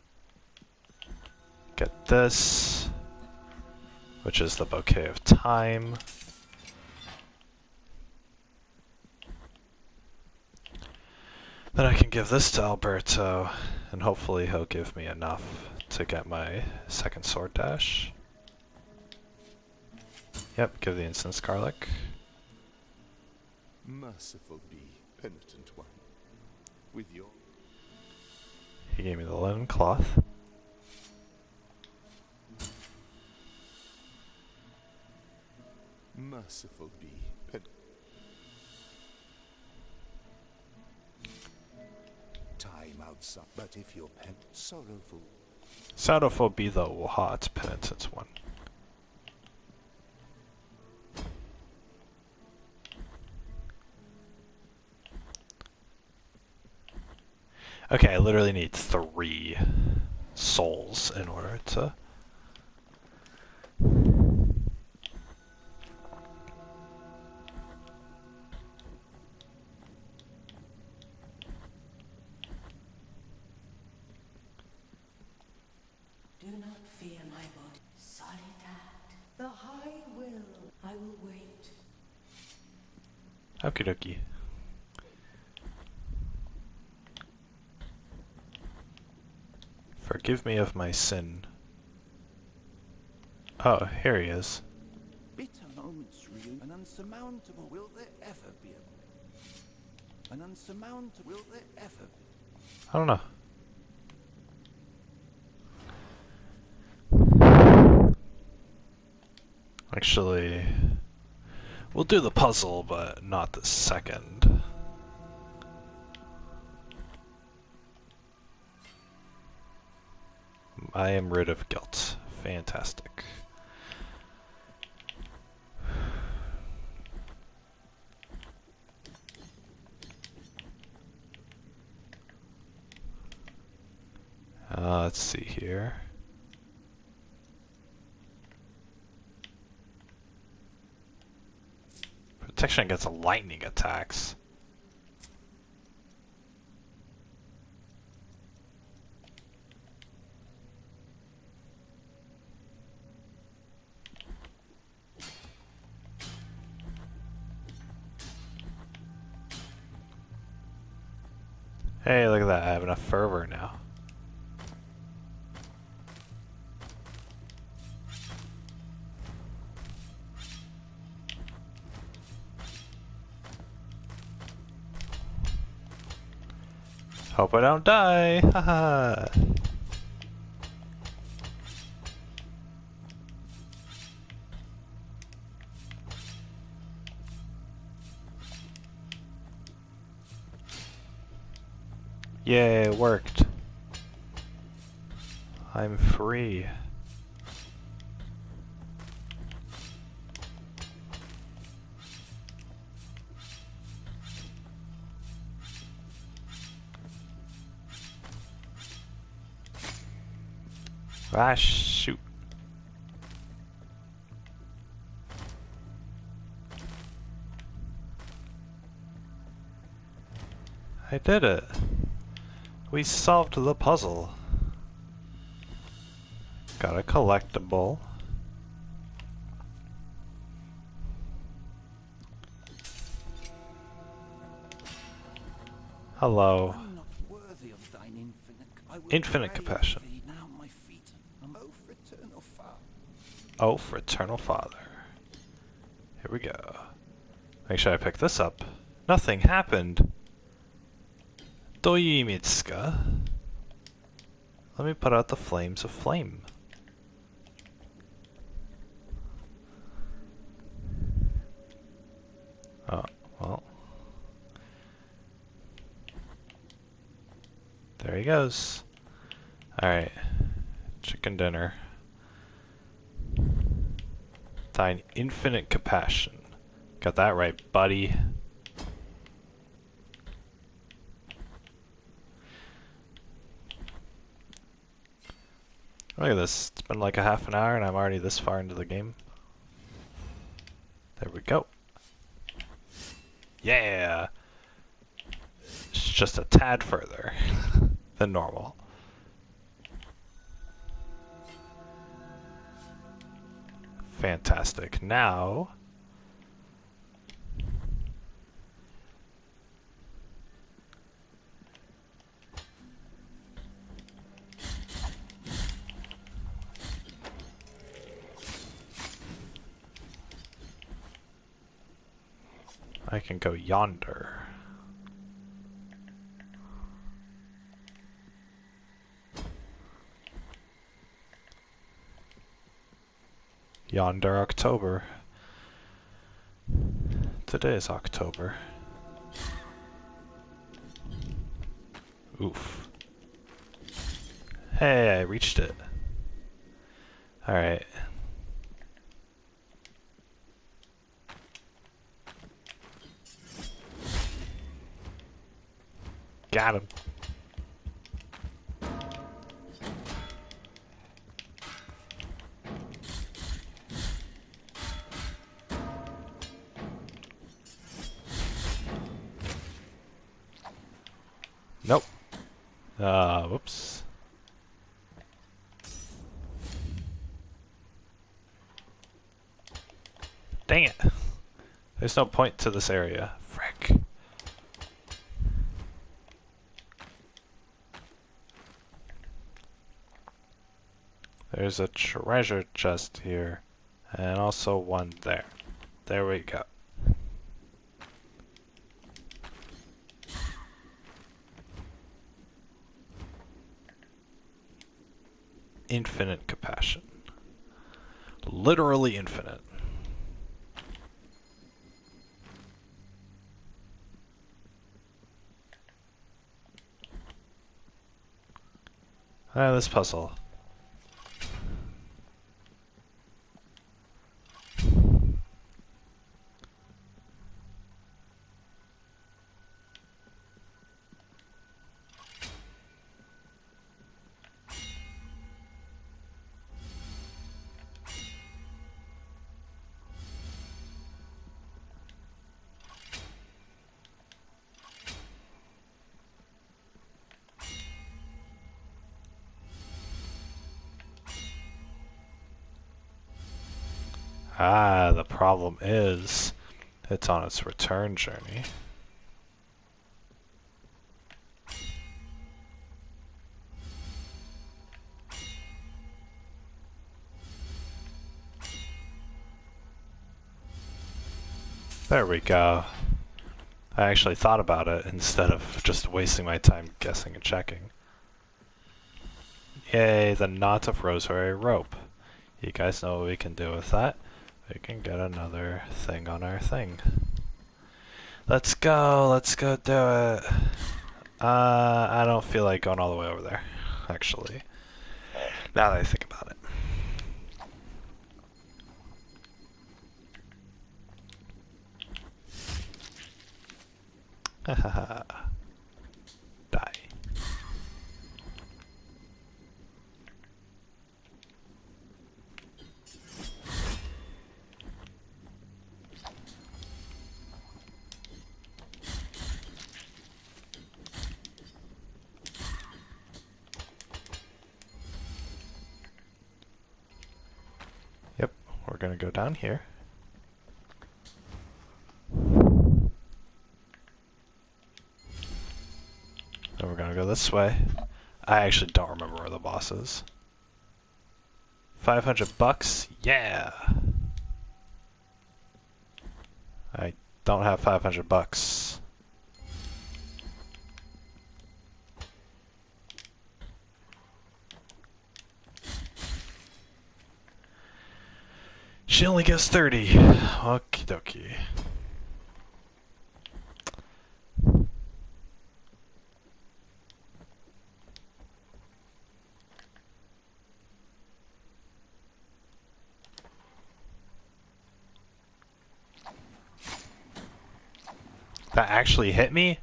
get this, which is the Bouquet of Time. Then I can give this to Alberto, and hopefully he'll give me enough to get my second sword dash. Yep, give the instance garlic. Merciful be, penitent one. With your... He gave me the linen cloth. Merciful be, time outside, but if you're sorrowful... Sorrowful be the hot penitent one. Okay, I literally need 3 souls in order to... Do not fear my body. Solitat. The high will. I will wait. Okie dokie. Forgive me of my sin. Oh, here he is. Bitter moments, Ryu. An unsurmountable. Will there ever be a... An unsurmountable. Will there ever be... I don't know. Actually, We'll do the puzzle, but not the second. I am rid of guilt. Fantastic. Let's see here. Protection against lightning attacks. Hey, look at that. I have enough fervor now. Hope I don't die. Haha. Yay, it worked. I'm free. Ah, shoot. I did it. We solved the puzzle. Got a collectible. Hello. I'm not worthy of thine I will Infinite pray compassion. thee now, my feet. O fraternal Father. Oh, fraternal father. Here we go. Make sure I pick this up. Nothing happened. Doimitska. Let me put out the flames of flame. Oh, well. There he goes. Alright. Chicken dinner. Thine infinite compassion. Got that right, buddy. Look at this. It's been like a half an hour and I'm already this far into the game. There we go. Yeah! It's just a tad further than normal. Fantastic. Now... I can go yonder. Yonder October. Today is October. Oof. Hey, I reached it. Alright. Got him. Nope. Whoops. Dang it. There's no point to this area. Frick. There's a treasure chest here. And also one there. There we go. Infinite compassion. Literally infinite. This puzzle. Ah, the problem is, it's on its return journey. There we go. I actually thought about it instead of just wasting my time guessing and checking. Yay, the knot of rosary rope. You guys know what we can do with that. We can get another thing on our thing. Let's go do it. I don't feel like going all the way over there, actually. Now that I think about it. Hahaha. Die. Yep, we're gonna go down here. Then we're gonna go this way. I actually don't remember where the boss is. 500 bucks? Yeah! I don't have 500 bucks. She only gives 30. Okie dokie. That actually hit me?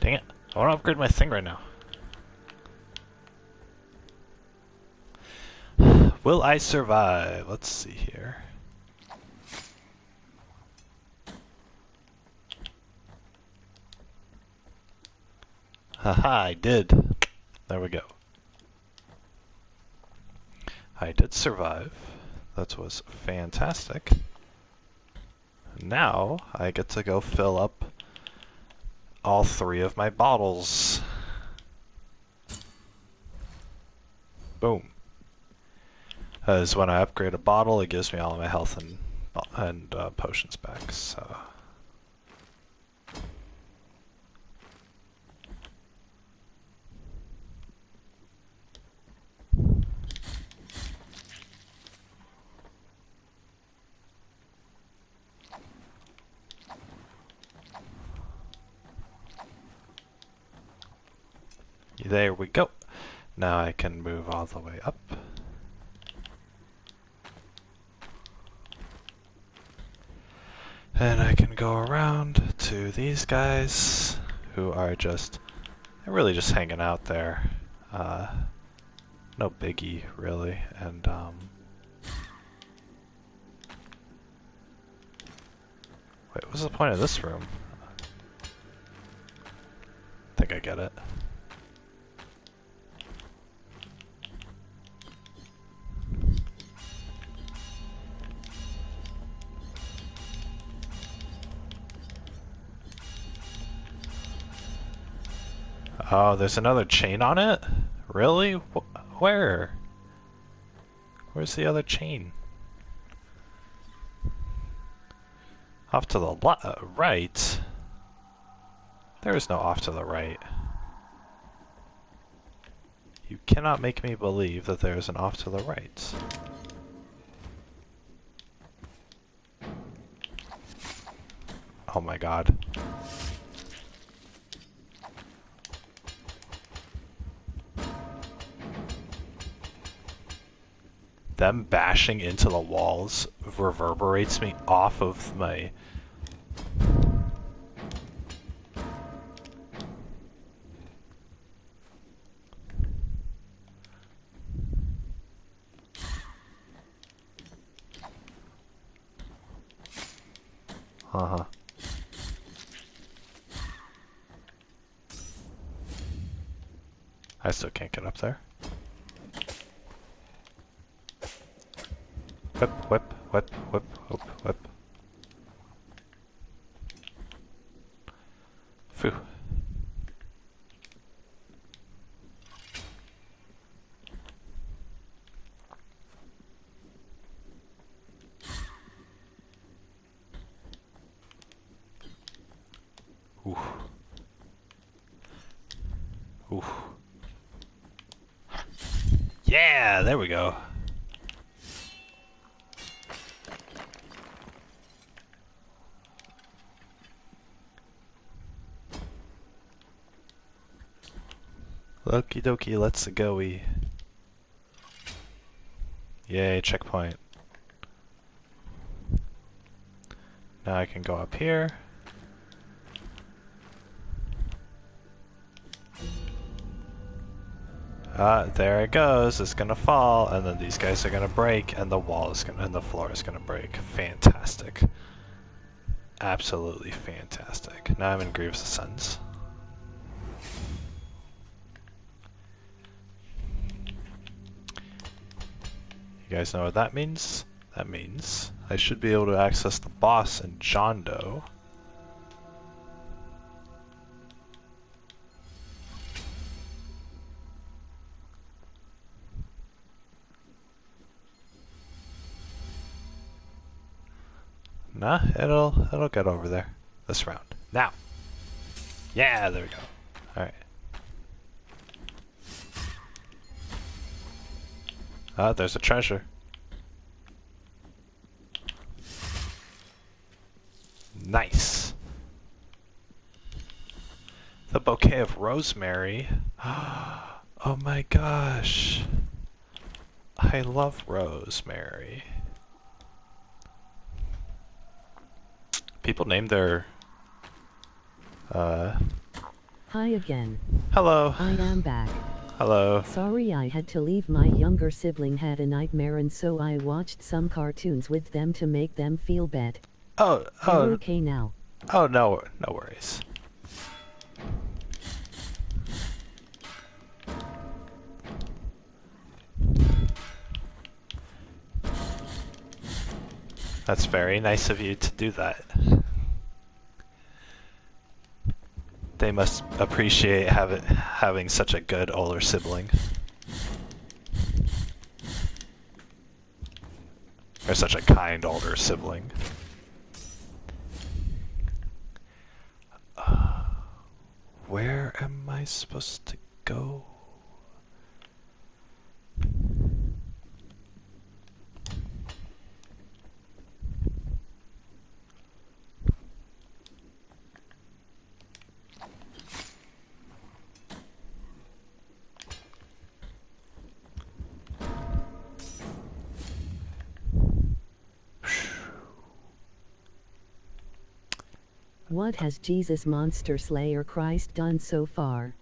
Dang it. I want to upgrade my thing right now. Will I survive? Let's see here. Haha, I did. There we go. I did survive. That was fantastic. Now I get to go fill up all 3 of my bottles. Boom. As when I upgrade a bottle, it gives me all of my health and potions back. So. There we go. Now I can move all the way up. And I can go around to these guys who are they're really just hanging out there. No biggie, really. And, wait, what's the point of this room? I think I get it. Oh, there's another chain on it? Really? Where? Where's the other chain? Off to the right? There is no off to the right. You cannot make me believe that there is an off to the right. Oh my god. Them bashing into the walls reverberates me off of my... Uh-huh. I still can't get up there. Whip, whip, whip, whip, whip, whip. Phew. Oof. Oof. Yeah, there we go. Okie dokie, let's go-y. Yay, checkpoint. Now I can go up here. There it goes. It's gonna fall, and then these guys are gonna break, and the wall is gonna, and the floor is gonna break. Fantastic. Absolutely fantastic. Now I'm in Grievous Ascends. You guys know what that means? That means I should be able to access the boss in John Doe. Nah, it'll get over there this round. Now. Yeah, there we go. Alright. There's a treasure. Nice. The bouquet of rosemary. Oh my gosh. I love rosemary. People name their... Hi again. Hello. I am back. Hello. Sorry I had to leave. My younger sibling had a nightmare and so I watched some cartoons with them to make them feel bad. Oh, They're okay now. Oh, no worries. That's very nice of you to do that. They must appreciate having such a good older sibling. Or such a kind older sibling. Where am I supposed to go? What has Jesus Monster Slayer Christ done so far?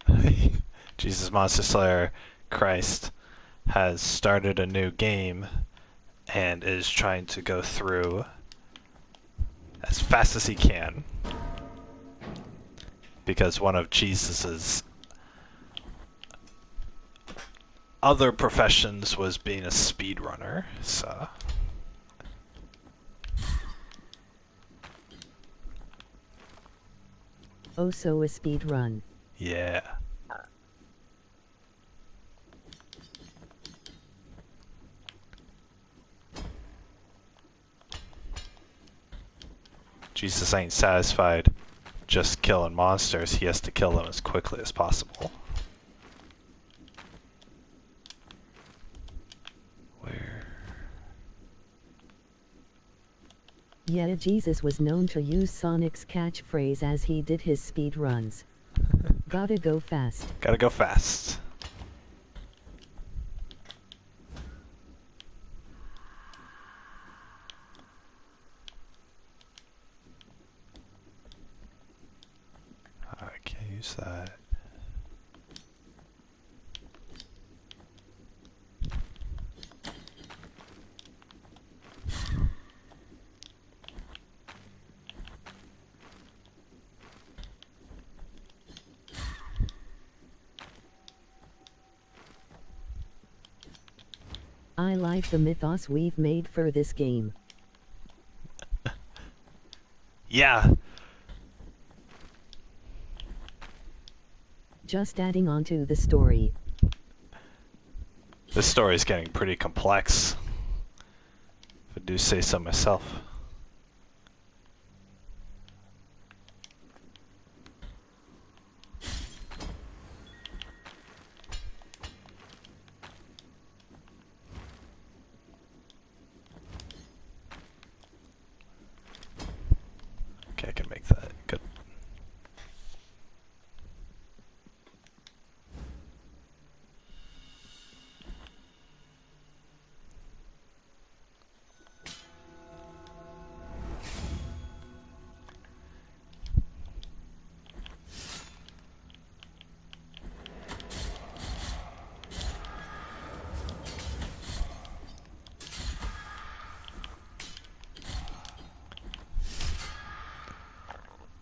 Jesus Monster Slayer Christ has started a new game and is trying to go through as fast as he can because one of Jesus's other professions was being a speedrunner, so... Oh, so a speed run. Yeah. Jesus ain't satisfied just killing monsters. He has to kill them as quickly as possible. Where? Yeah, Jesus was known to use Sonic's catchphrase as he did his speed runs. Gotta go fast. Gotta go fast. I can't use that. I like the mythos we've made for this game. Yeah. Just adding on to the story. This story is getting pretty complex, if I do say so myself. Okay, I can make that. Good.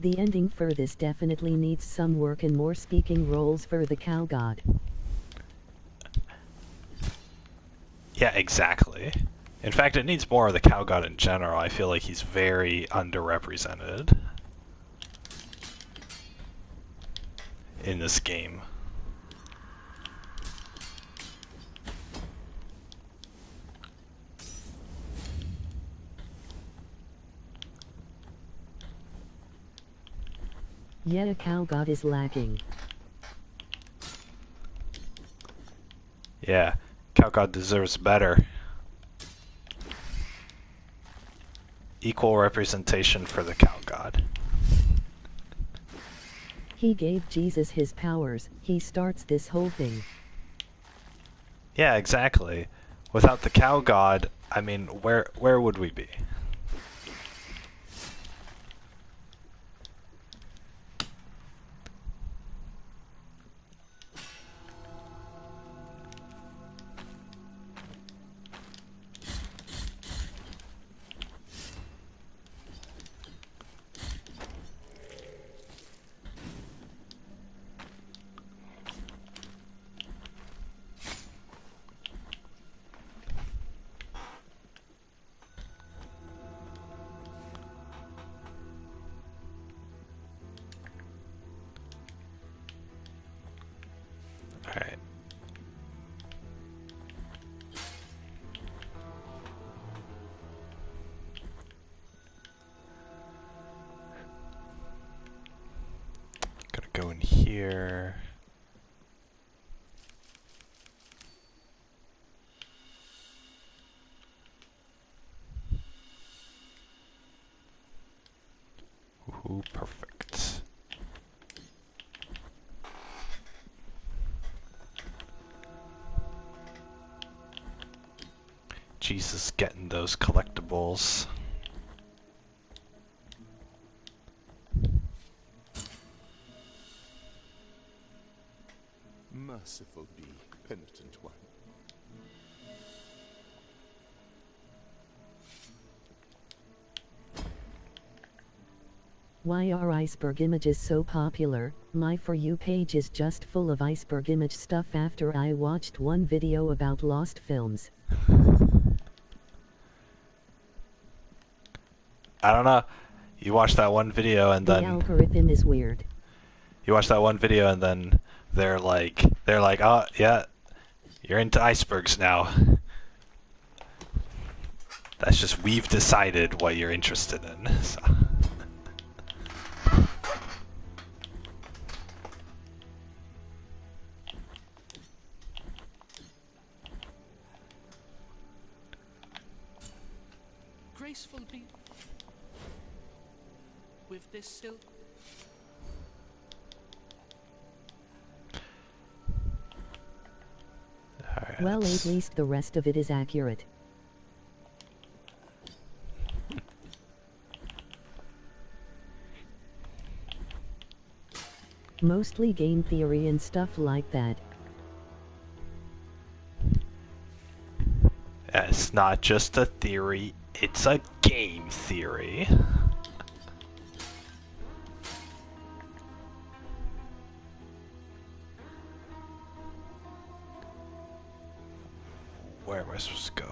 The ending for this definitely needs some work and more speaking roles for the cow god. Yeah, exactly. In fact, it needs more of the cow god in general. I feel like he's very underrepresented in this game. Yet a cow god is lacking. Yeah, cow god deserves better. Equal representation for the cow god. He gave Jesus his powers, he starts this whole thing. Yeah, exactly. Without the cow god, I mean, where would we be? Alright. Gotta go in here. Ooh, perfect. Jesus getting those collectibles. Merciful be, penitent one. Why are iceberg images so popular? My For You page is just full of iceberg image stuff after I watched one video about lost films. I don't know. You watch that one video and The then algorithm is weird. you watch that one video and then they're like, oh yeah, you're into icebergs now. That's just, we've decided what you're interested in. So. graceful be with this silk? Alright, Well, at least the rest of it is accurate. Mostly game theory and stuff like that. it's not just a theory, it's a game theory. Where am I supposed to go?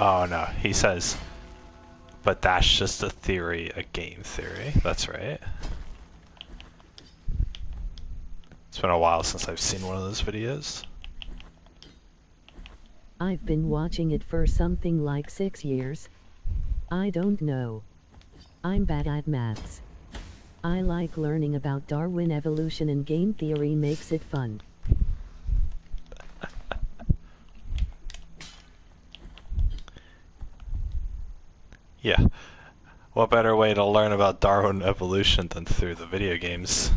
Oh no, he says, but that's just a theory, a game theory. That's right. It's been a while since I've seen one of those videos. I've been watching it for something like 6 years. I don't know. I'm bad at maths. I like learning about Darwin evolution, and game theory makes it fun. Yeah. What better way to learn about Darwin evolution than through the video games?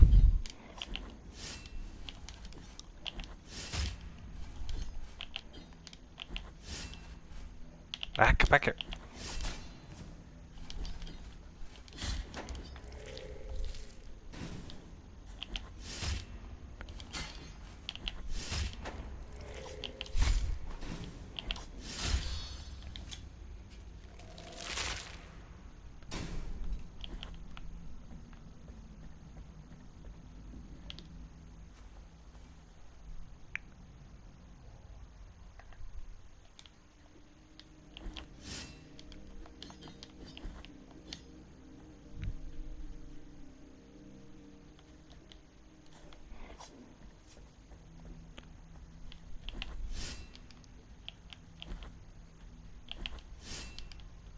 Back here.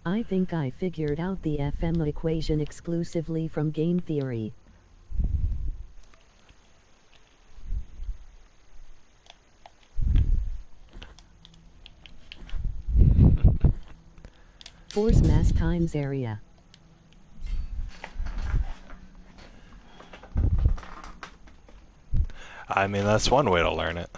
I think I figured out the FM equation exclusively from game theory. Force mass times area. I mean, that's one way to learn it.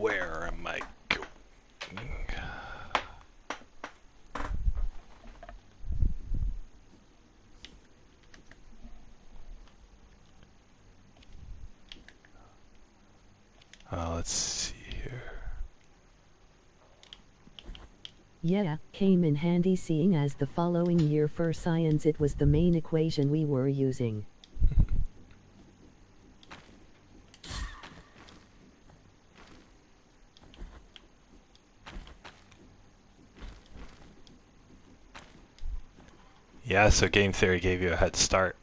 Where am I going? Let's see here. Yeah, came in handy seeing as the following year for science it was the main equation we were using. Yeah, so game theory gave you a head start.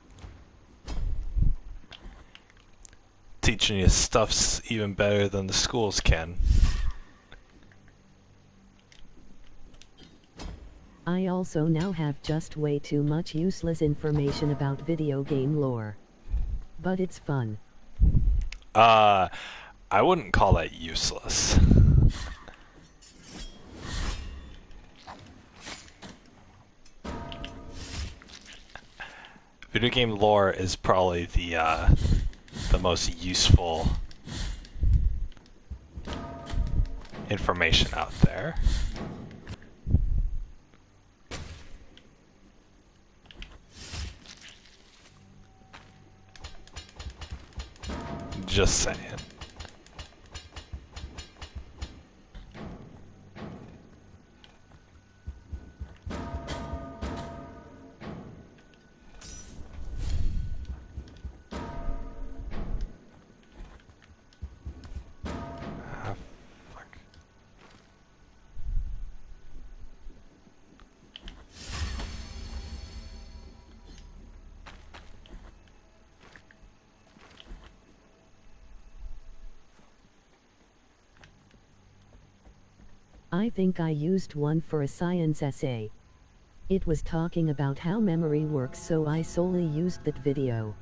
Teaching you stuff's even better than the schools can. I also now have just way too much useless information about video game lore. But it's fun. I wouldn't call that useless. Video game lore is probably the most useful information out there. Just saying. Ah, fuck. I think I used one for a science essay. It was talking about how memory works, so I solely used that video.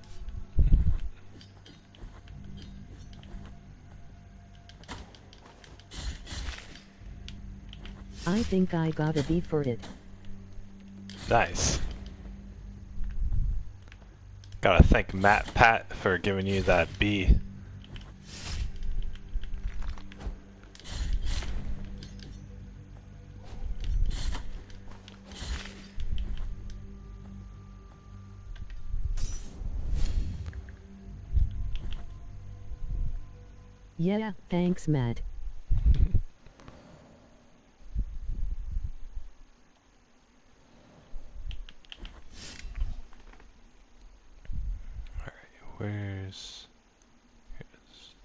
I think I got a B for it. Nice. Gotta thank Matt Pat for giving you that B. Yeah, thanks, Matt. Alright, where's... Here's...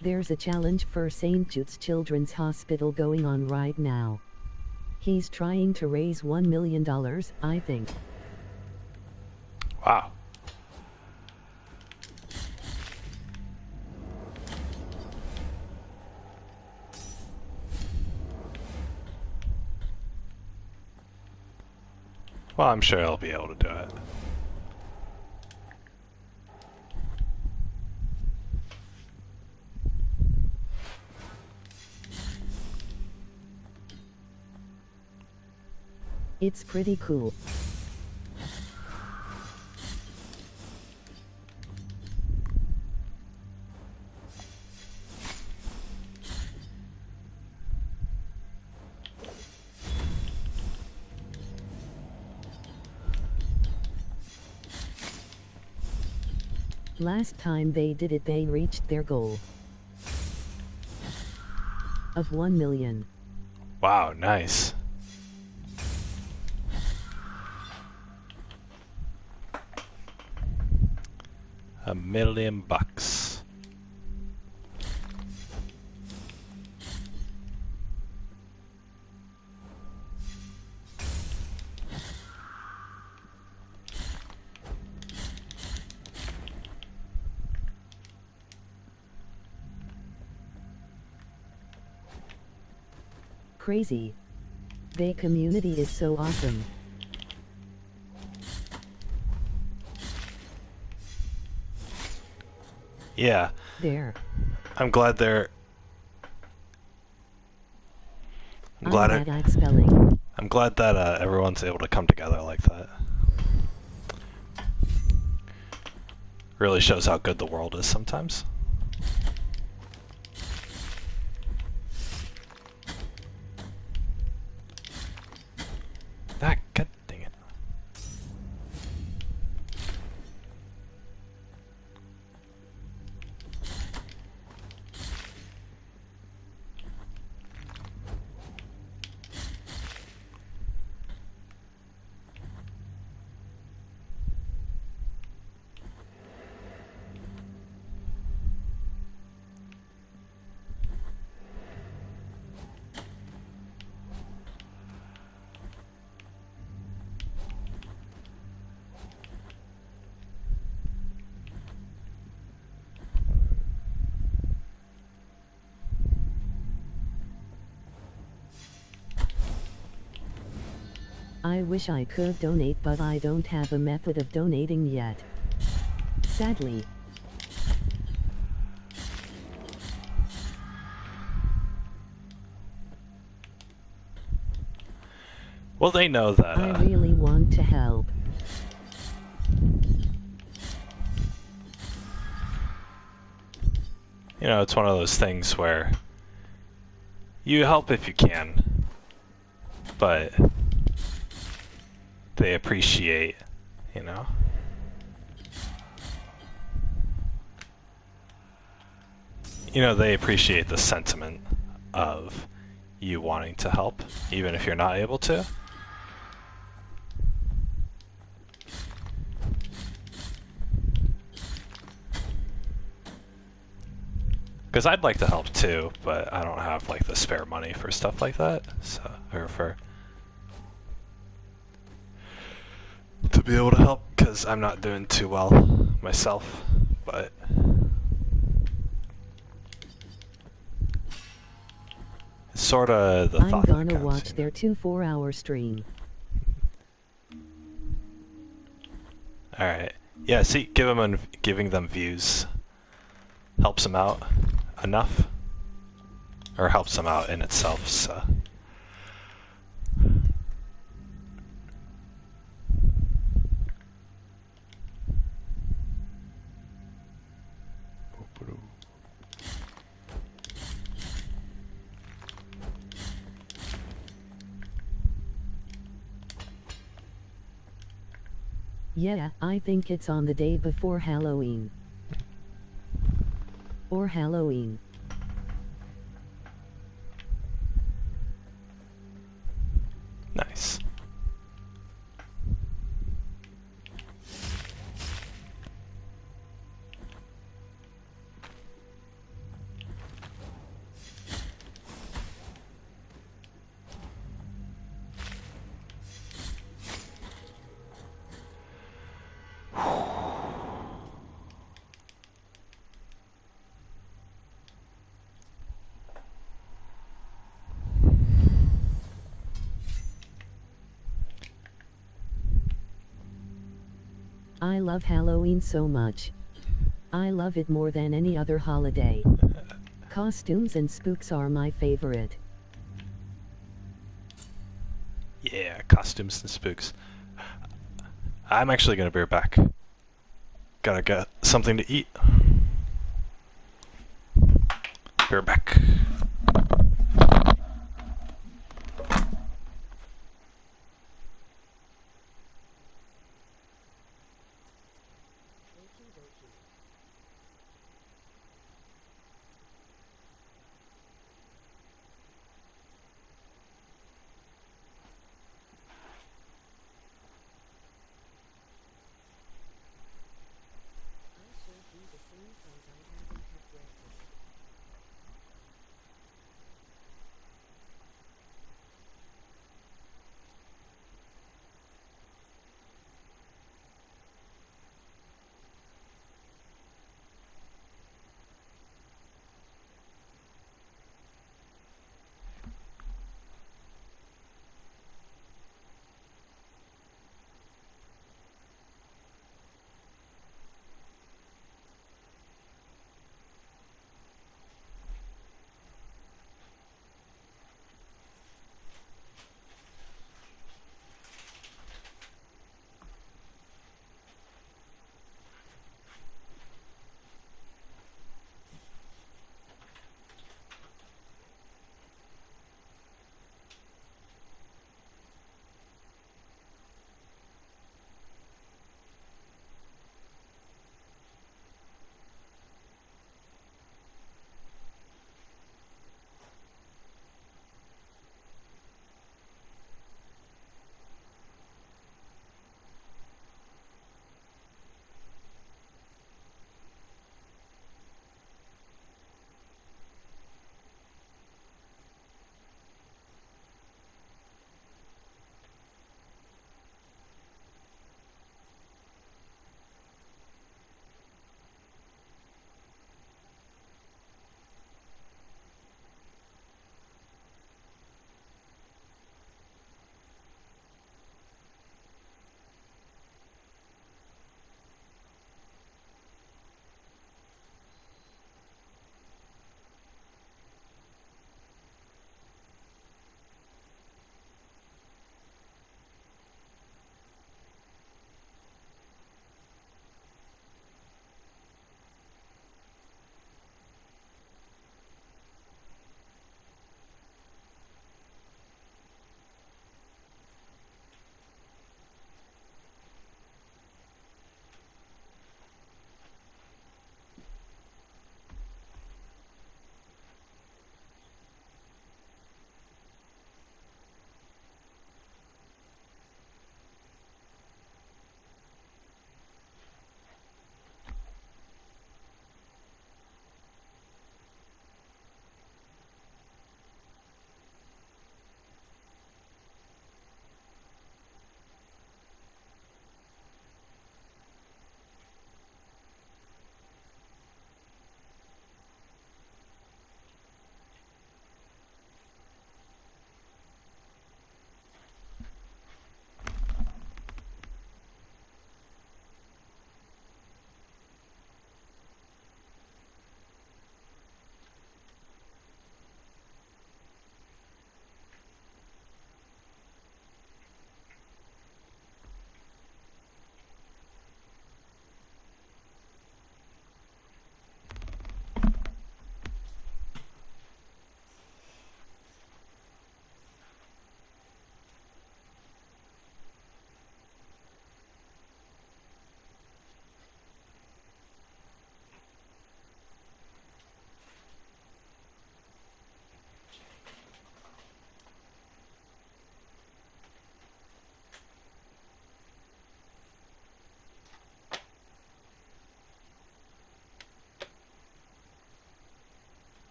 There's a challenge for St. Jude's Children's Hospital going on right now. He's trying to raise $1 million, I think. Wow. Well, I'm sure I'll be able to do it. It's pretty cool. Last time they did it, they reached their goal of 1 million. Wow, nice. $1 million. Crazy. The community is so awesome. Yeah. There. I'm glad they're... I'm bad at spelling. I'm glad that everyone's able to come together like that. Really shows how good the world is sometimes. Ah, god dang it. I wish I could donate, but I don't have a method of donating yet. Sadly. Well, they know that. I really want to help. You know, it's one of those things where you help if you can, but they appreciate, you know. You know, they appreciate the sentiment of you wanting to help, even if you're not able to. Because I'd like to help too, but I don't have like the spare money for stuff like that, so or for to be able to help, because I'm not doing too well myself. But it's sort of the I'm thought that gonna counts, watch you know? their 2 4-hour stream. All right, yeah. See, giving them views helps them out enough, or helps them out in itself. So. Yeah, I think it's on the day before Halloween. Or Halloween. Nice. I love Halloween so much. I love it more than any other holiday. Costumes and spooks are my favorite. Yeah, costumes and spooks. I'm actually gonna be right back. Gotta get something to eat. Be right back.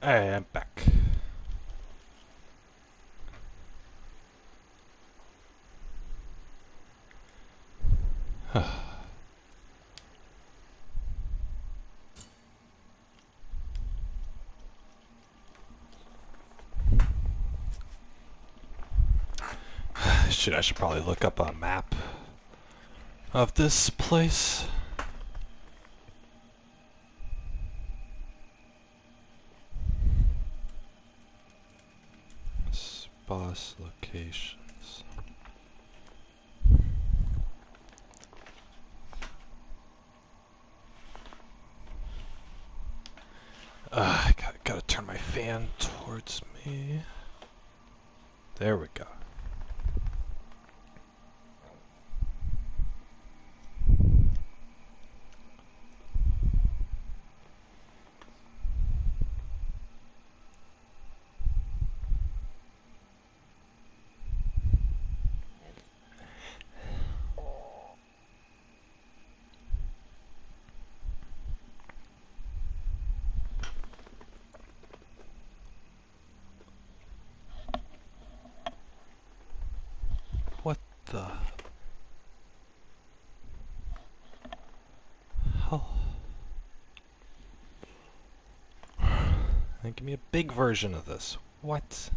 Alright, I'm back. Shit, I should probably look up a map of this place. Boss locations. I gotta turn my fan towards me. There we go. What the hell? Give me a big version of this. What?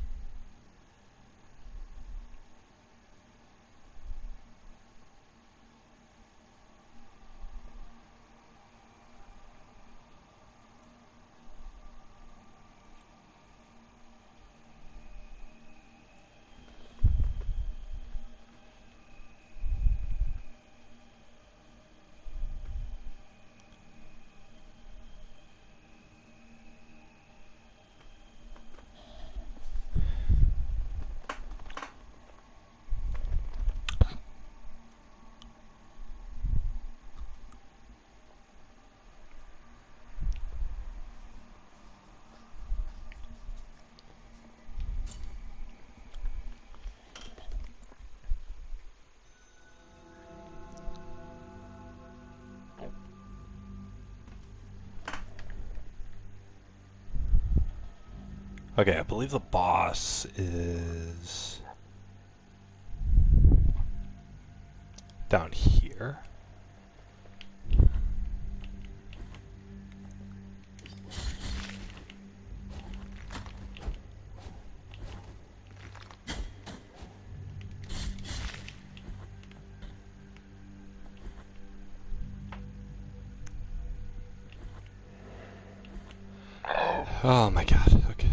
Okay, I believe the boss is down here. Oh my god, okay.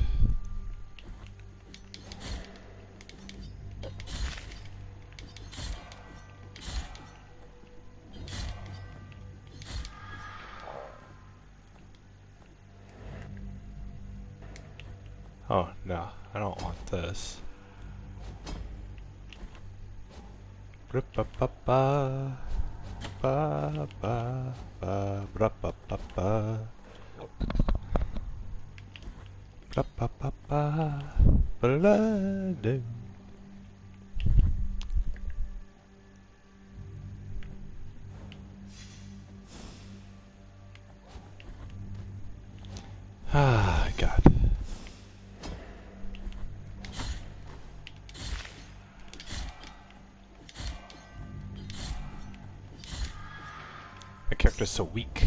Oh no, I don't want this. Ba ba ba ba ba ba ba ba ba ba ba. Ba ba ba ba ba. Ah, God. My character's so weak.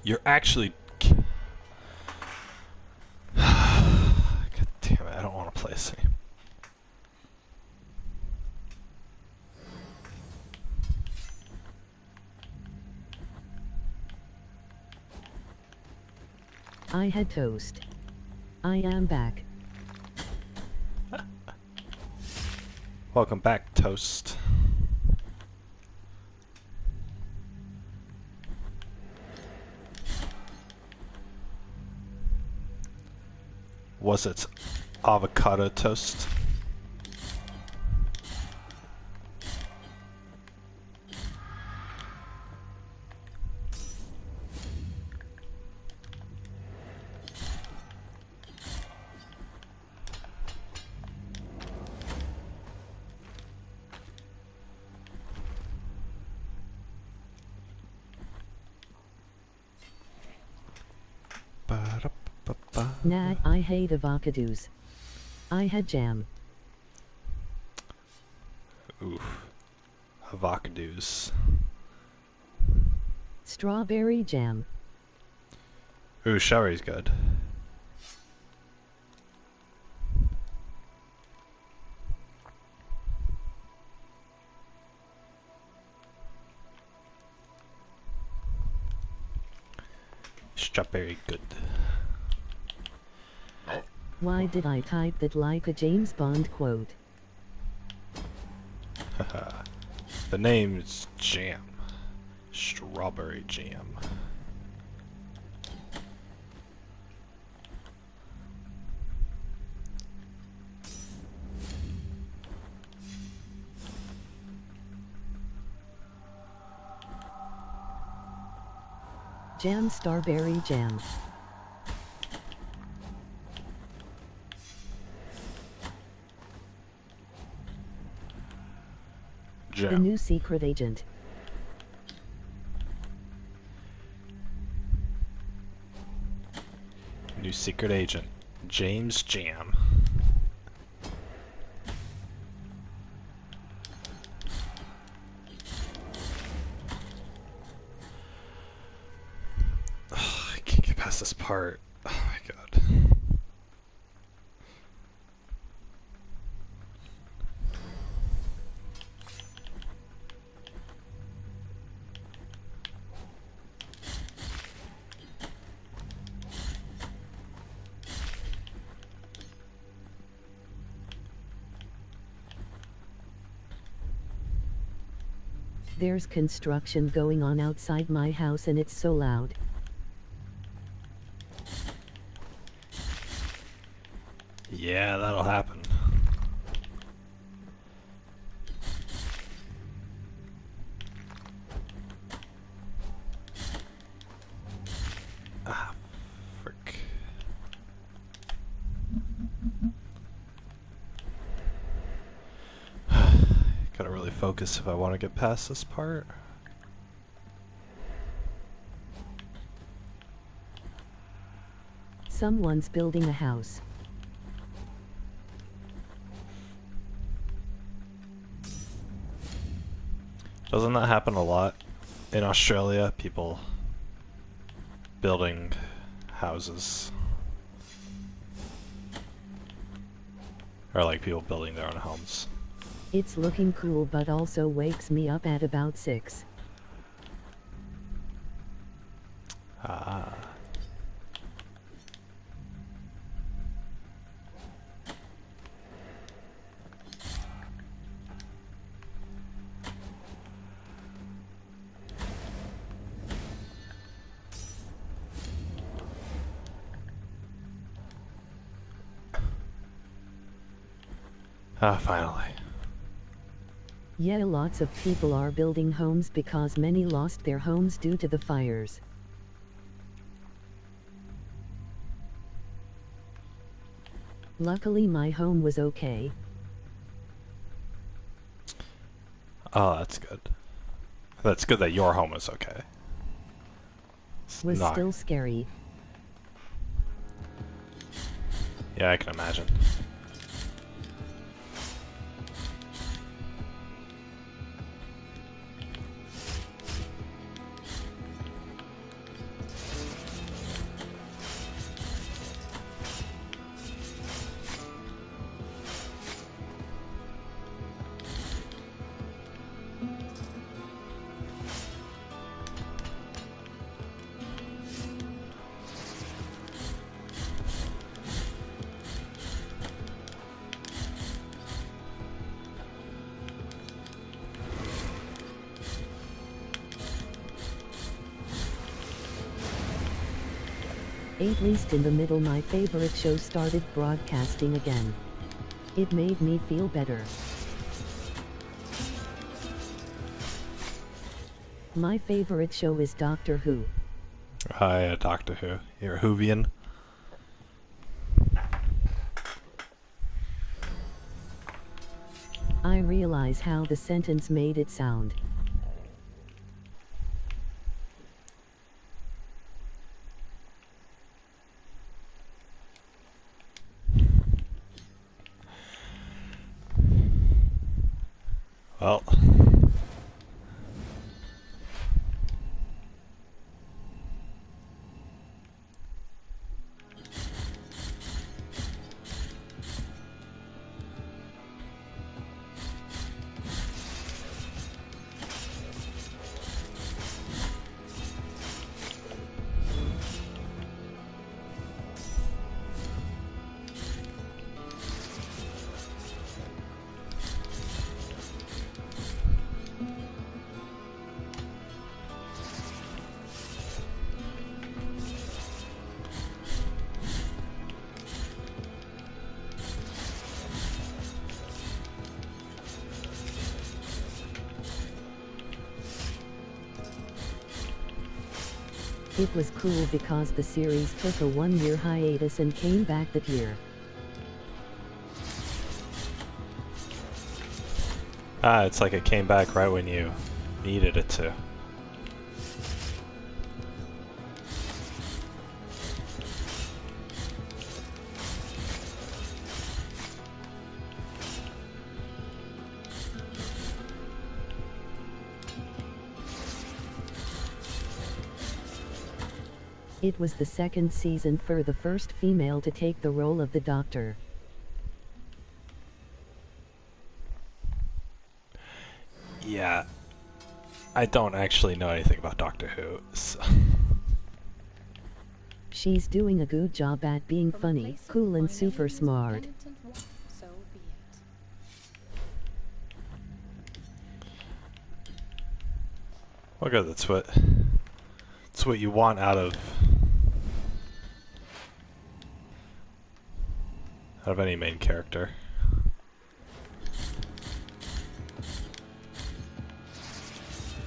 You're actually... God damn it, I don't want to play this game. I had toast. I am back. Welcome back, Toast. Was it avocado toast? Nah, I hate avocados. I had jam. Oof. Avocados. Strawberry jam. Ooh, strawberry's good. Strawberry good. Why did I type that like a James Bond quote? The name's Jam. Strawberry jam. Jam starberry jam. Jam. The new secret agent. New secret agent. James Jam. I can't get past this part. Oh my god. There's construction going on outside my house and it's so loud. Yeah, that'll happen. Ah, frick. Gotta really focus if I want to get past this part. Someone's building a house. Doesn't that happen a lot in Australia? People building houses. Or like people building their own homes. It's looking cool but also wakes me up at about 6. Ah. Ah, finally. Yeah, lots of people are building homes because many lost their homes due to the fires. Luckily my home was okay. Oh, that's good. That's good that your home is okay. It's Was not- still scary. Yeah, I can imagine. At least in the middle my favorite show started broadcasting again. It made me feel better. My favorite show is Doctor Who. Hi, Doctor Who. You're a Whovian. I realize how the sentence made it sound. Well. It was cool because the series took a one-year hiatus and came back that year. Ah, it's like it came back right when you needed it to. It was the second season for the first female to take the role of the Doctor. Yeah. I don't actually know anything about Doctor Who, so. She's doing a good job at being funny, cool and super smart. So be it. Well, good, that's what you want out of any main character.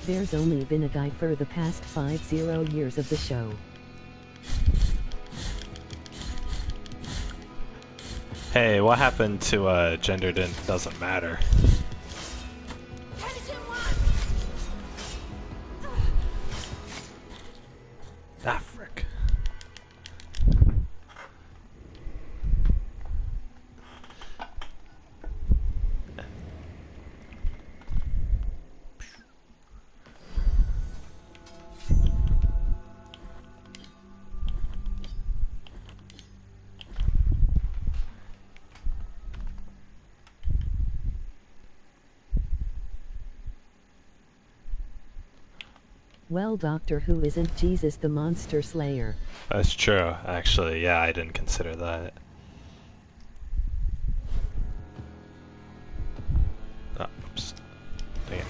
There's only been a guy for the past 50 years of the show. Hey, what happened to gender doesn't matter? Ah, frick. Well, Doctor Who isn't Jesus the Monster Slayer. That's true, actually. Yeah, I didn't consider that. Oh, oops. Dang it.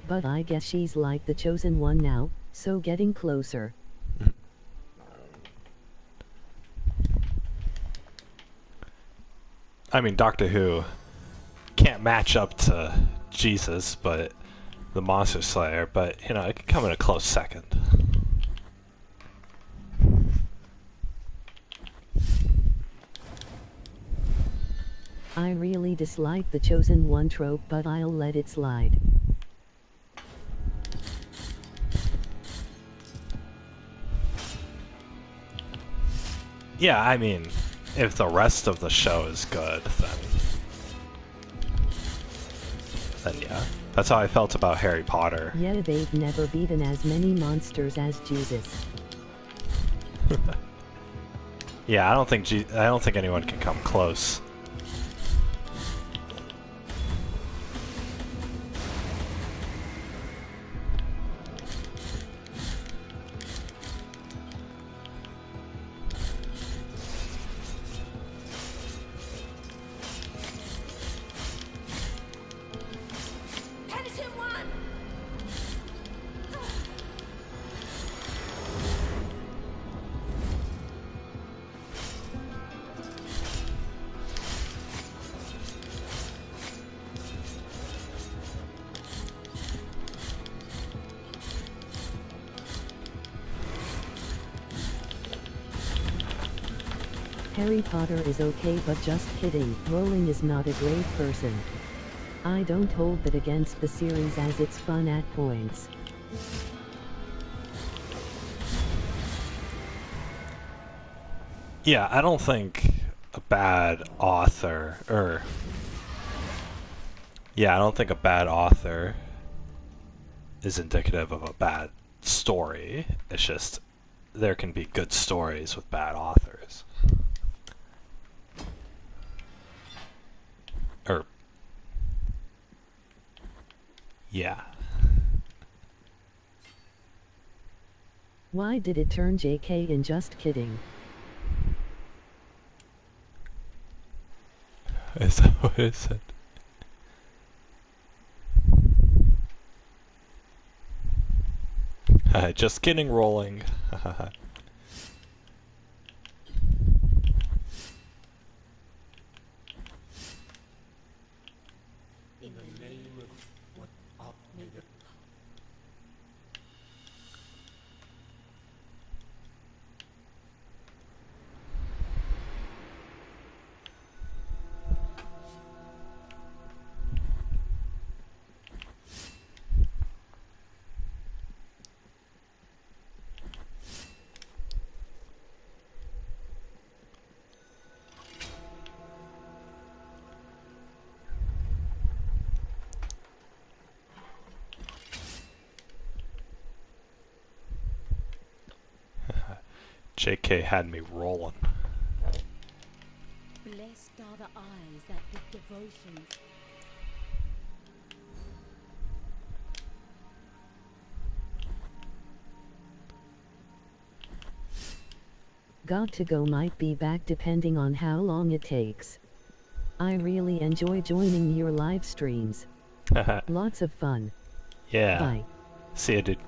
But I guess she's like the chosen one now, so getting closer. I mean, Doctor Who can't match up to Jesus, but the Monster Slayer, but, you know, it could come in a close second. I really dislike the chosen one trope, but I'll let it slide. Yeah, I mean, if the rest of the show is good, then yeah. That's how I felt about Harry Potter. Yeah, they've never beaten as many monsters as Jesus. Yeah, I don't think anyone can come close. Harry Potter is okay, but just kidding, Rowling is not a great person. I don't hold that against the series as it's fun at points. Yeah, I don't think a bad author, or yeah, I don't think a bad author is indicative of a bad story. It's just there can be good stories with bad authors. Or yeah. Why did it turn JK in Just Kidding? Is that what it said? Just kidding, rolling. In the name of what JK had me rolling. Blessed are the eyes that with devotion Got to Go might be back depending on how long it takes. I really enjoy joining your live streams. Lots of fun. Yeah. Bye. See ya, dude.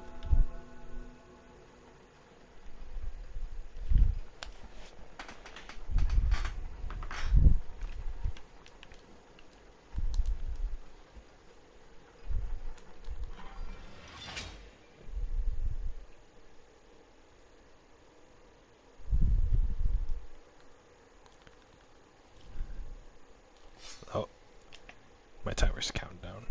Oh, my timer's counting down.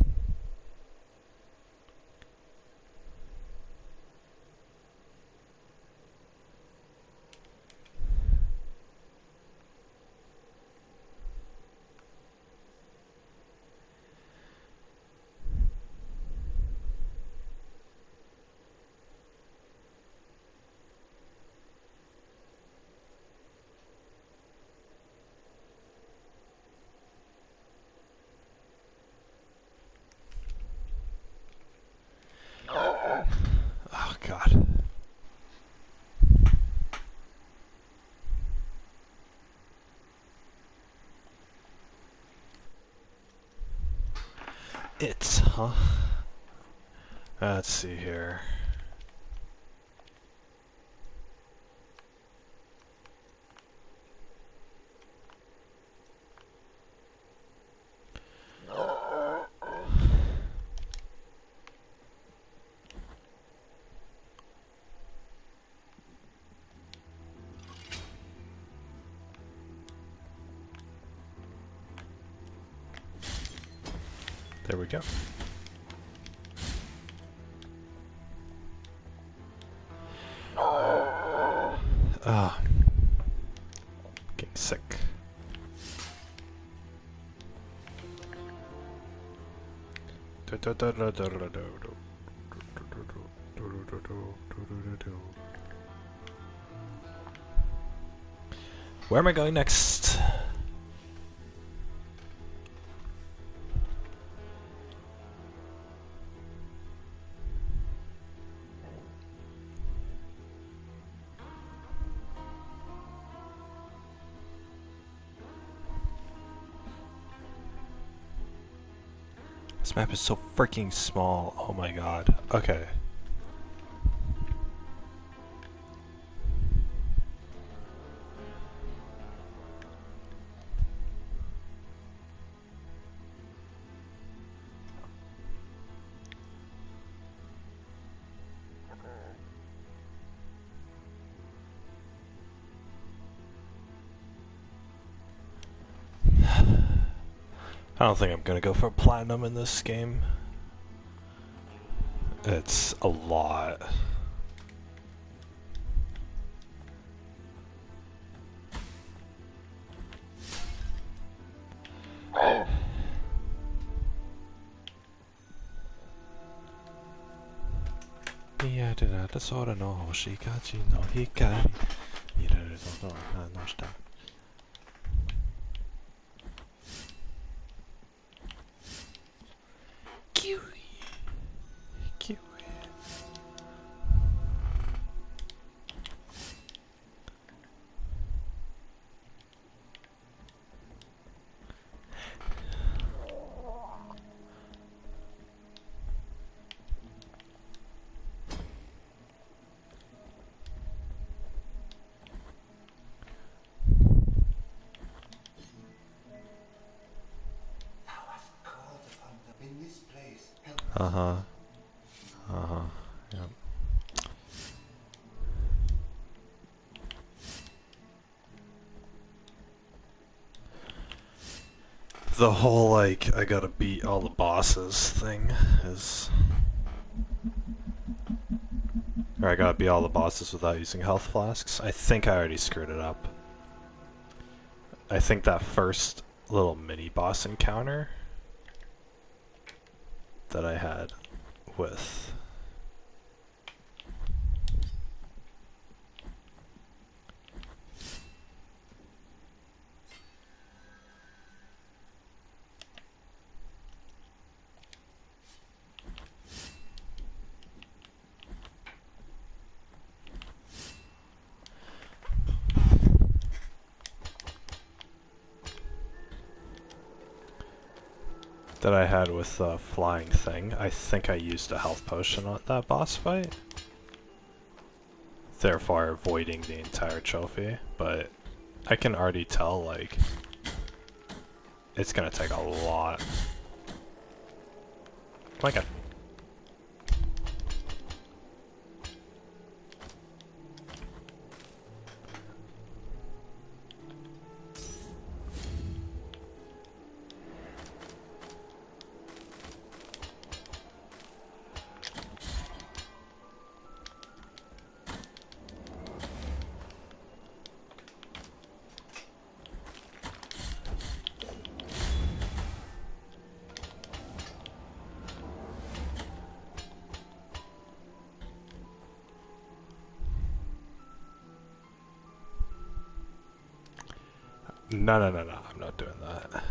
Oh god. Huh? Let's see here. There we go. Ah, getting sick. Where am I going next? This map is so freaking small. Oh my god. Okay. I don't think I'm gonna go for platinum in this game. It's a lot. Miyadera tesoro no hoshikachi no hikari. Mireru todo no shita. Kiwi. Kiwi. In this place, help us. Uh-huh. Uh-huh. Yep. The whole, like, I gotta beat all the bosses thing is... Or I gotta beat all the bosses without using health flasks. I think I already screwed it up. I think that first little mini boss encounter that I had with... that I had with the flying thing. I think I used a health potion on that boss fight. Therefore avoiding the entire trophy, but I can already tell, like, it's gonna take a lot. Oh my god. No, no, no, no, I'm not doing that.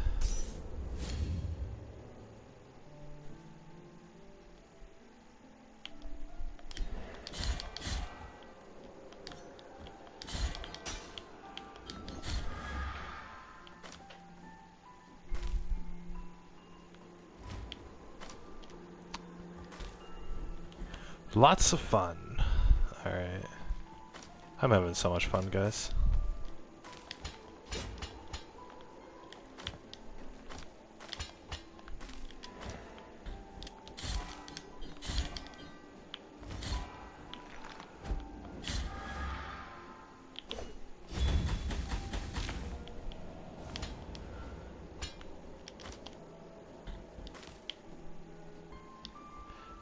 Lots of fun. Alright. I'm having so much fun, guys.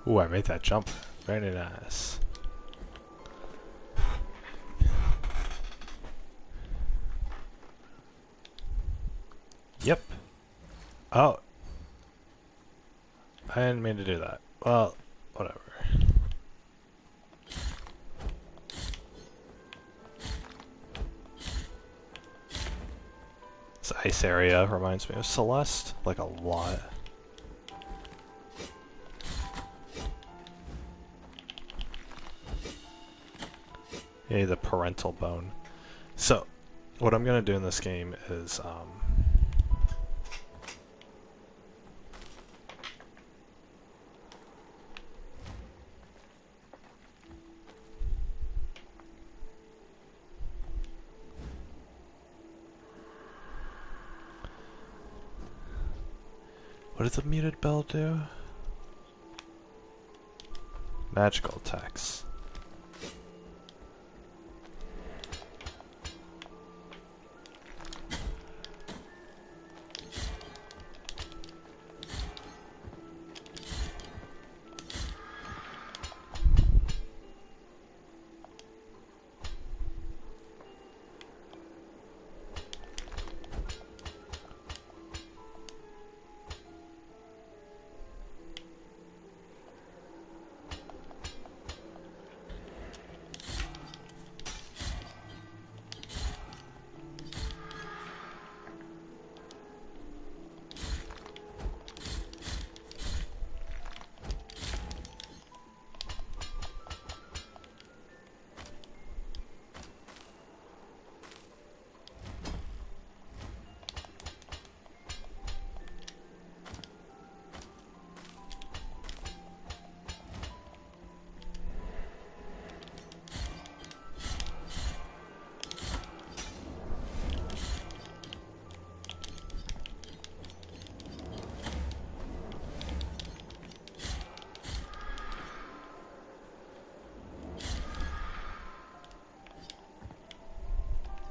Ooh, I made that jump. Very nice. Yep. Oh. I didn't mean to do that. Well, whatever. This ice area reminds me of Celeste, like a lot. Yay, the parental bone. So, what I'm gonna do in this game is, what does the muted bell do? Magical attacks.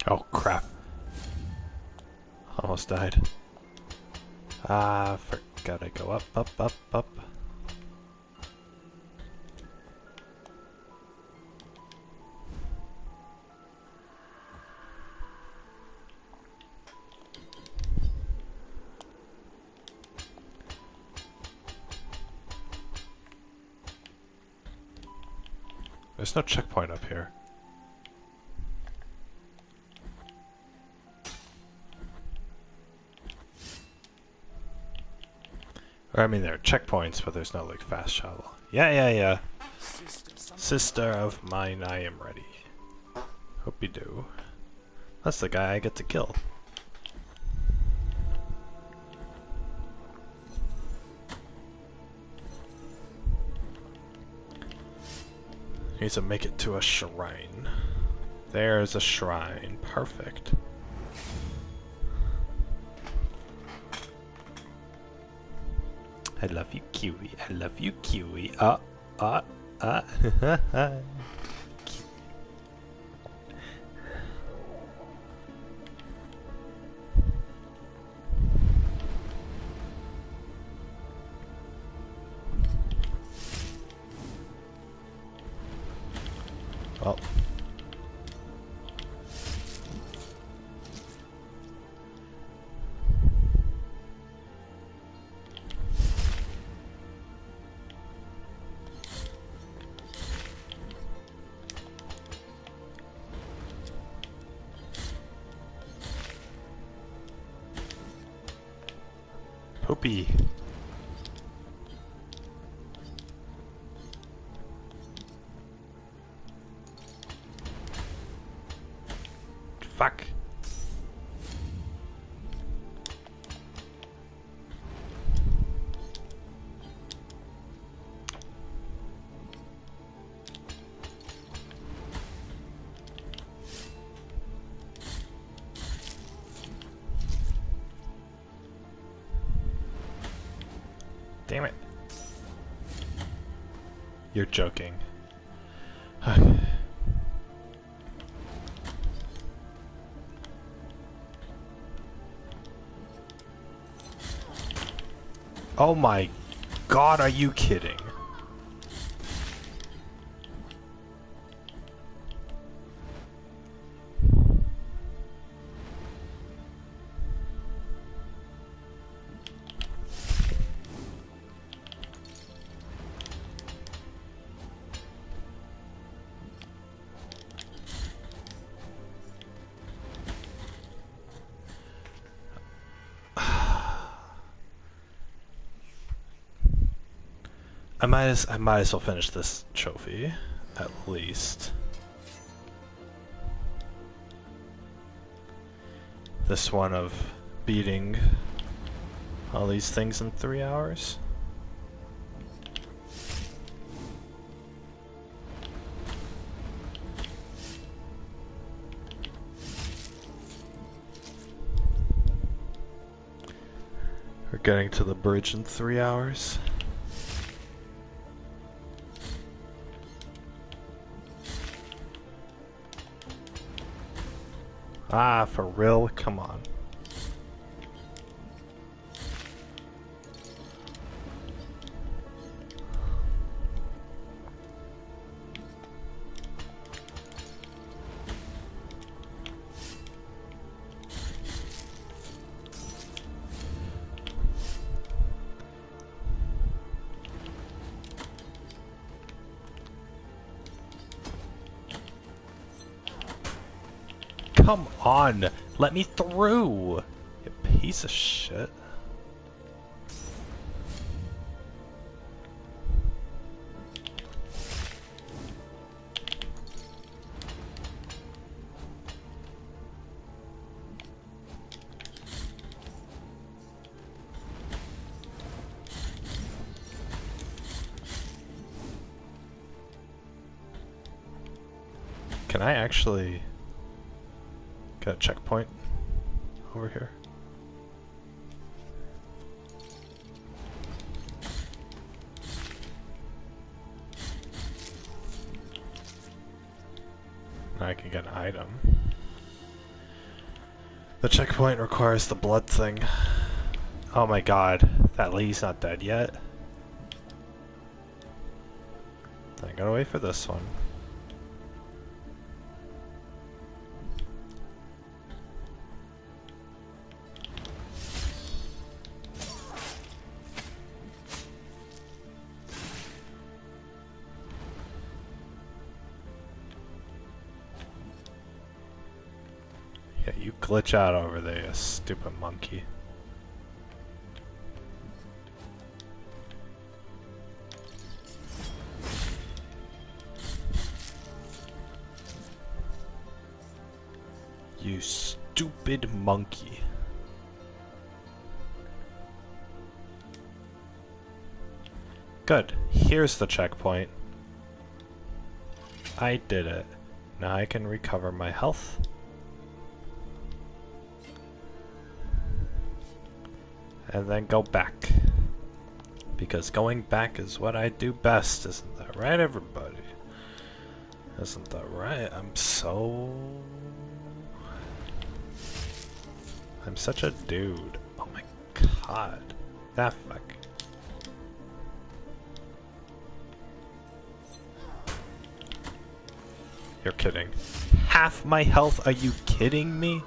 Oh crap. Almost died. Ah, forgot I go up, up, up, up. There's no checkpoint up here. Or I mean there are checkpoints, but there's no like fast travel. Yeah. Sister of mine, I am ready. Hope you do. That's the guy I get to kill. Need to make it to a shrine. There's a shrine. Perfect. I love you, Kiwi. I love you, Kiwi. Well. Poopy. Fuck. Damn it. You're joking. Oh my god, are you kidding? I might as well finish this trophy, at least. This one of beating all these things in 3 hours. We're getting to the bridge in 3 hours. Ah, for real? Come on. Come on! Let me through! You piece of shit. Can I actually get a checkpoint over here? I can get an item. The checkpoint requires the blood thing. Oh my god, that lady's not dead yet. I gotta wait for this one. Yeah, you glitch out over there, you stupid monkey. You stupid monkey. Good. Here's the checkpoint. I did it. Now I can recover my health. And then go back. Because going back is what I do best, isn't that right, everybody? Isn't that right? I'm such a dude. Oh my god. That fuck. You're kidding. Half my health? Are you kidding me?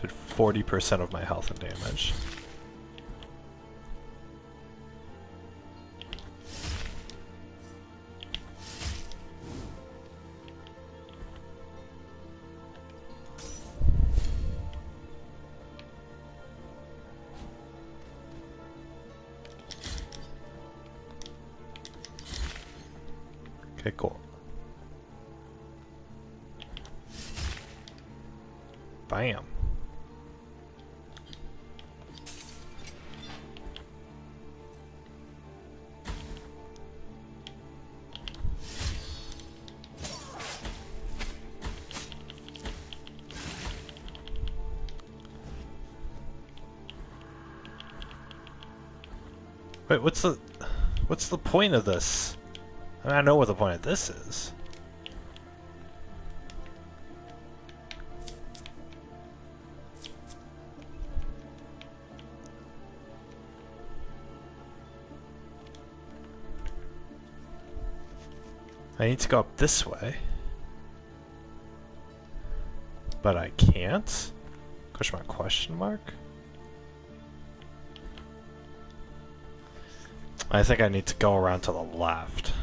Did 40% of my health and damage. Okay, cool. Bam. Wait, what's the point of this? I mean, I know what the point of this is. I need to go up this way. But I can't? Question mark, question mark? I think I need to go around to the left.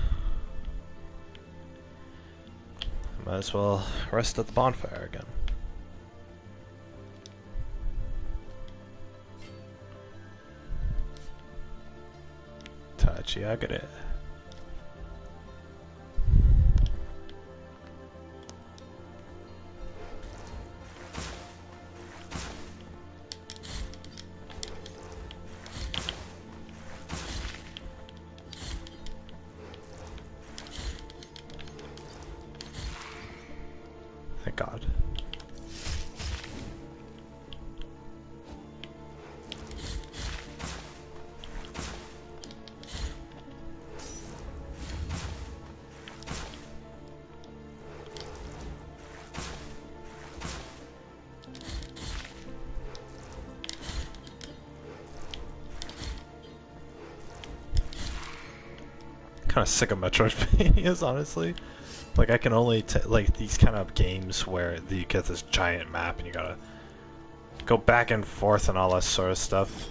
Might as well rest at the bonfire again. Tachiagare. Thank God. Kind of sick of Metroidvanias, honestly. Like, I can only like these kind of games where you get this giant map and you gotta go back and forth and all that sort of stuff.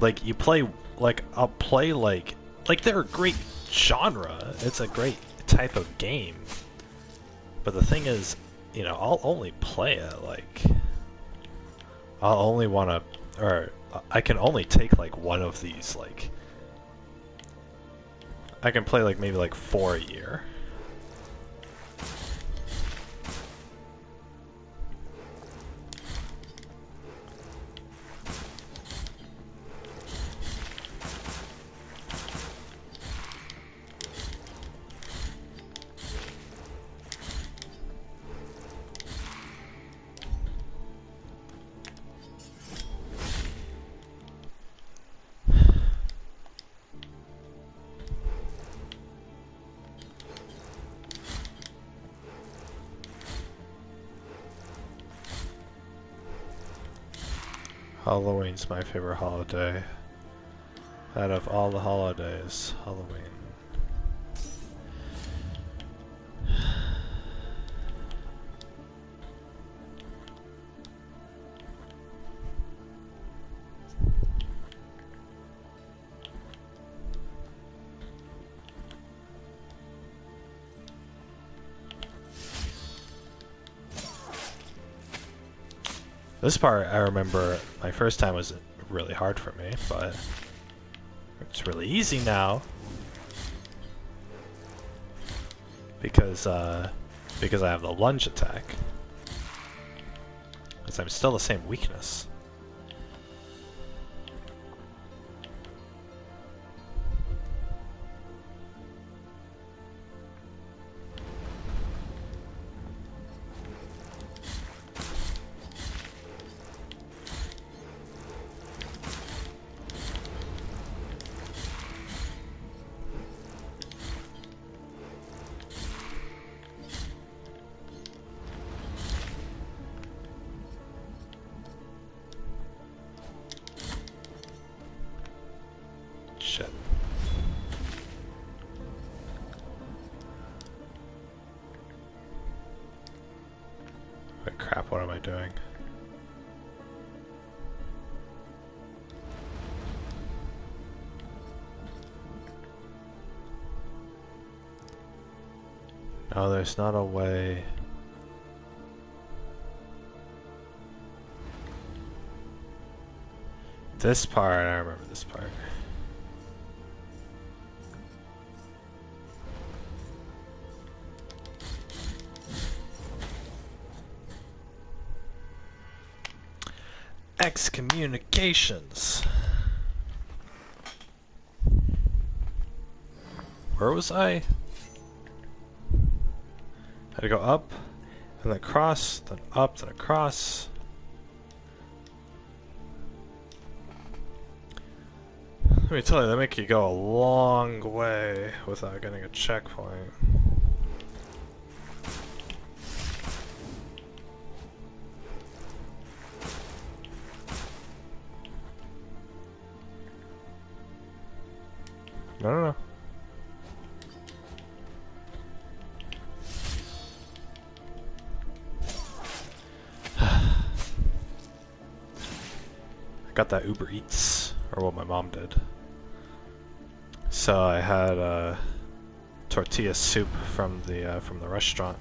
Like, you play, like, I'll play, like they're a great genre. It's a great type of game. But the thing is, you know, I'll only play it, like, I'll only wanna, or I can only take, like, one of these, like, I can play, like, maybe, like, 4 a year. Halloween's my favorite holiday. Out of all the holidays, Halloween. This part, I remember my first time was really hard for me, but it's really easy now. Because I have the lunge attack. Because I'm still the same weakness. Shit. Wait, crap, what am I doing? No, there's not a way. This part, I remember this part. Excommunications. Where was I? Had to go up, and then across, then up, then across. Let me tell you, that make you go a long way without getting a checkpoint. No. I got that Uber Eats, or what my mom did. So I had tortilla soup from the restaurant.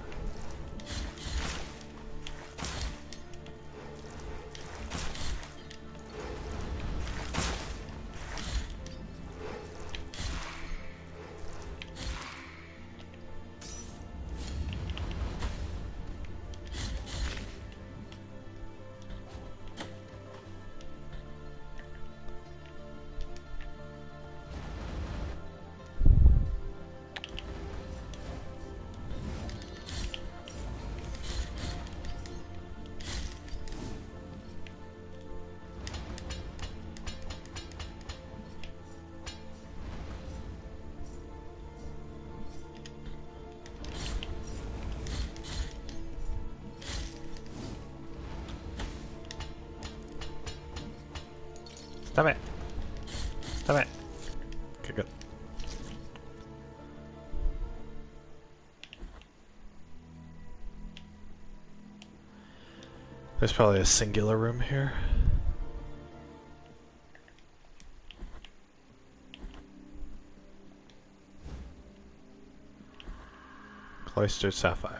Stop it! Stop it! Okay, good. There's probably a singular room here. Cloistered sapphire.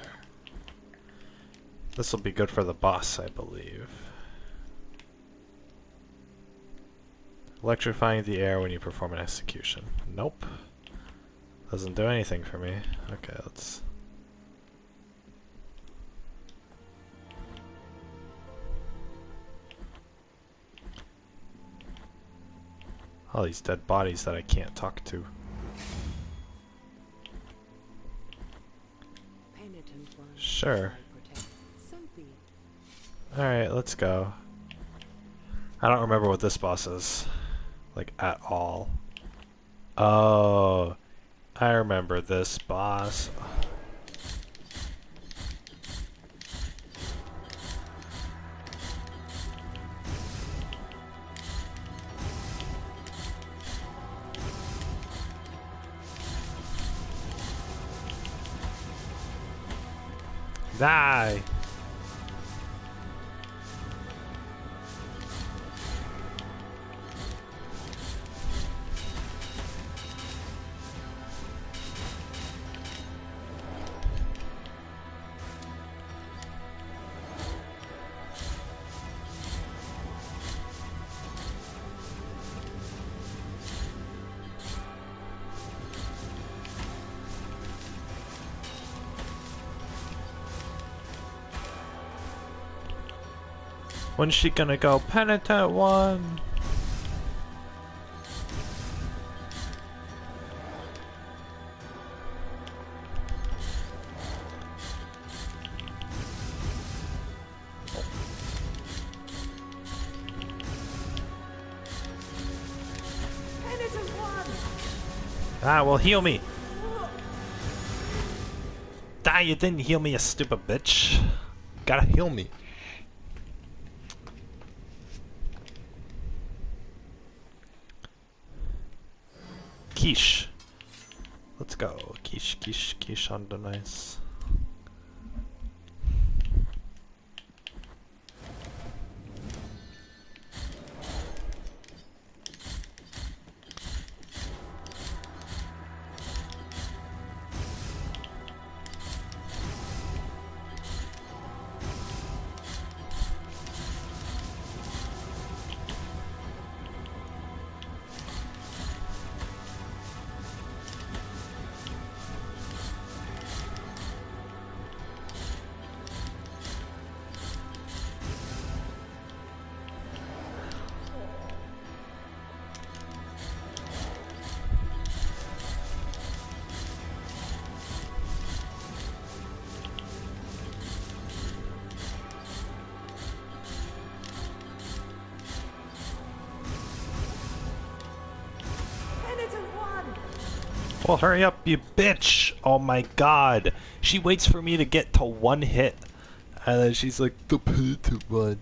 This will be good for the boss, I believe. Electrifying the air when you perform an execution. Nope. Doesn't do anything for me. Okay, let's... all these dead bodies that I can't talk to. Sure. Alright, let's go. I don't remember what this boss is. Like, at all. Oh, I remember this boss. Die! When's she gonna go penitent one? Ah, well, heal me. Die, you didn't heal me, you stupid bitch. Gotta heal me. Quiche. Let's go. Quiche, quiche, quiche on the nice. Well, hurry up, you bitch! Oh my god. She waits for me to get to one hit. And then she's like, the penitent one.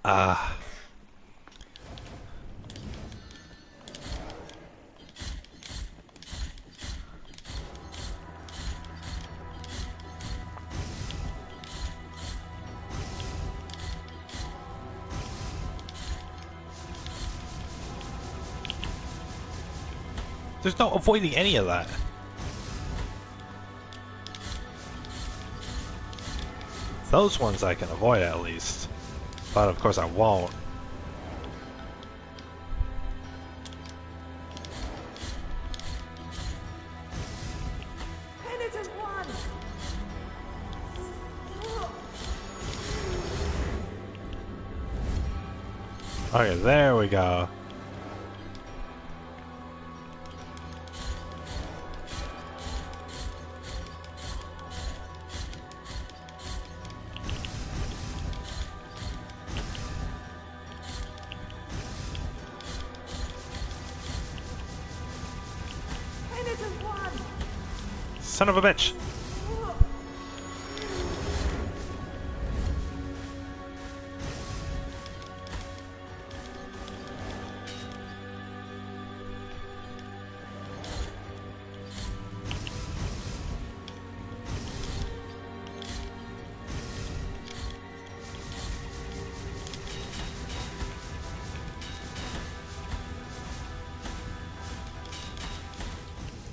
Ah. There's no avoiding any of that. Those ones I can avoid at least. But of course I won't. Okay, there we go. Son of a bitch!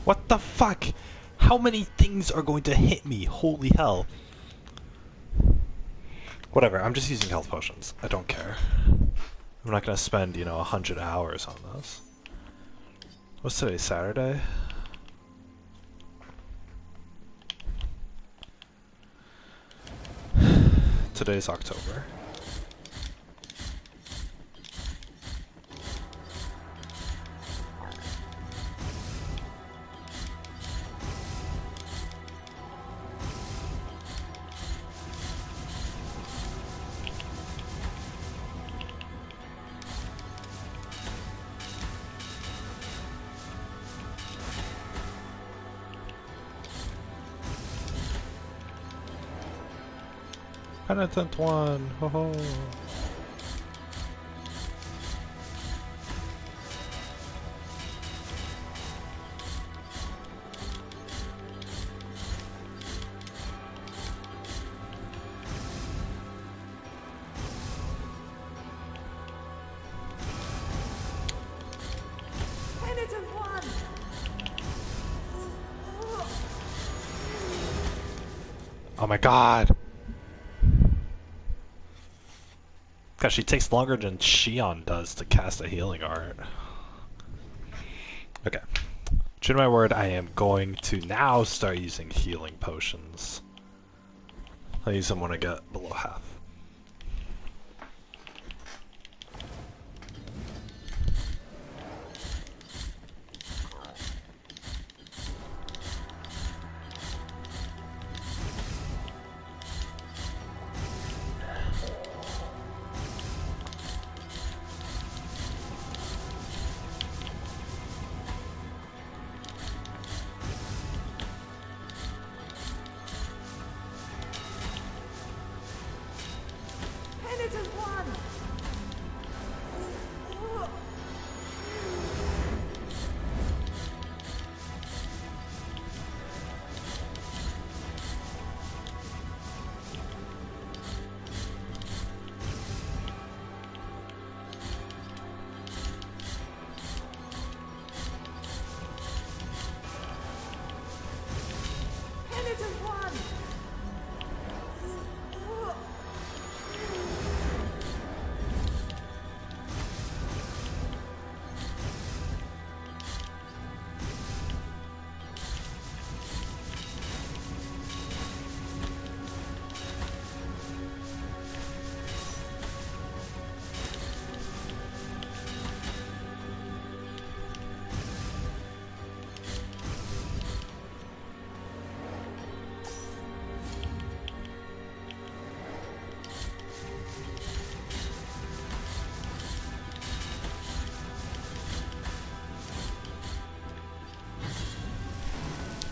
What the fuck? How many things are going to hit me? Holy hell. Whatever, I'm just using health potions. I don't care. I'm not gonna spend, 100 hours on this. What's today, Saturday? Today's October. Penitent one, ho ho. Oh my god! Gosh, she takes longer than Shion does to cast a healing art. Okay. True to my word, I am going to now start using healing potions. I'll use them when I get below half.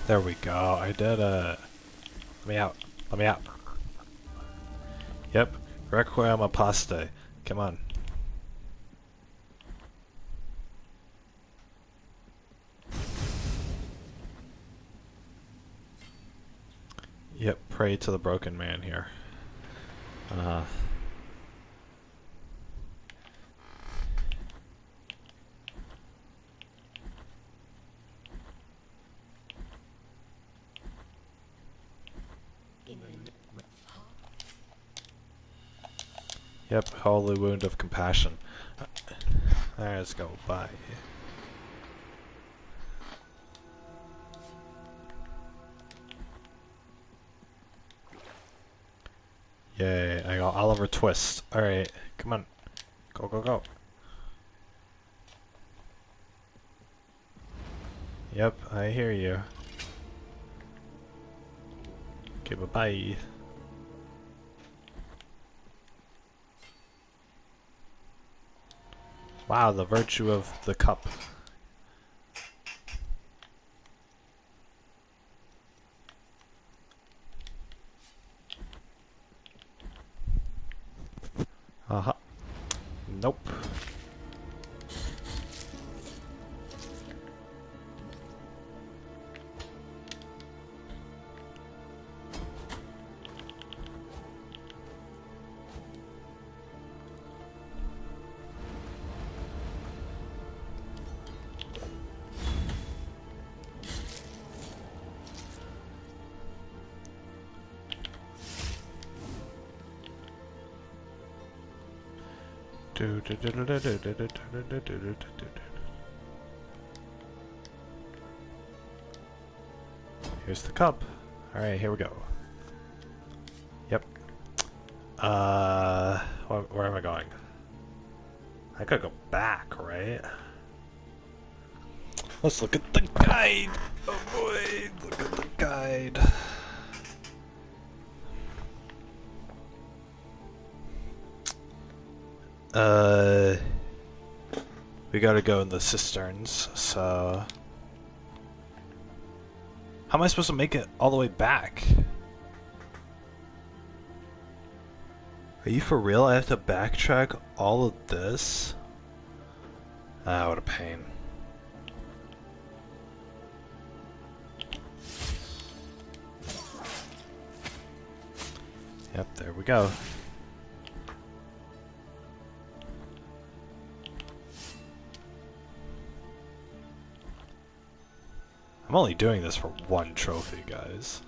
There we go, I did it. Let me out. Let me out. Yep. Requiem aposte. Come on. Yep, pray to the broken man here. Yep, holy wound of compassion. Alright, let's go. Bye. Yay, I got Oliver Twist. Alright, come on. Go, go, go. Yep, I hear you. Okay, bye-bye. Wow, the virtue of the cup. Uh-huh. Nope. Here's the cup. Alright, here we go. Yep. Where am I going? I gotta go back, right? Let's look at the guide! Oh boy, look at the guide. We gotta go in the cisterns, so... How am I supposed to make it all the way back? Are you for real? I have to backtrack all of this? Ah, what a pain. Yep, there we go. I'm only doing this for one trophy, guys.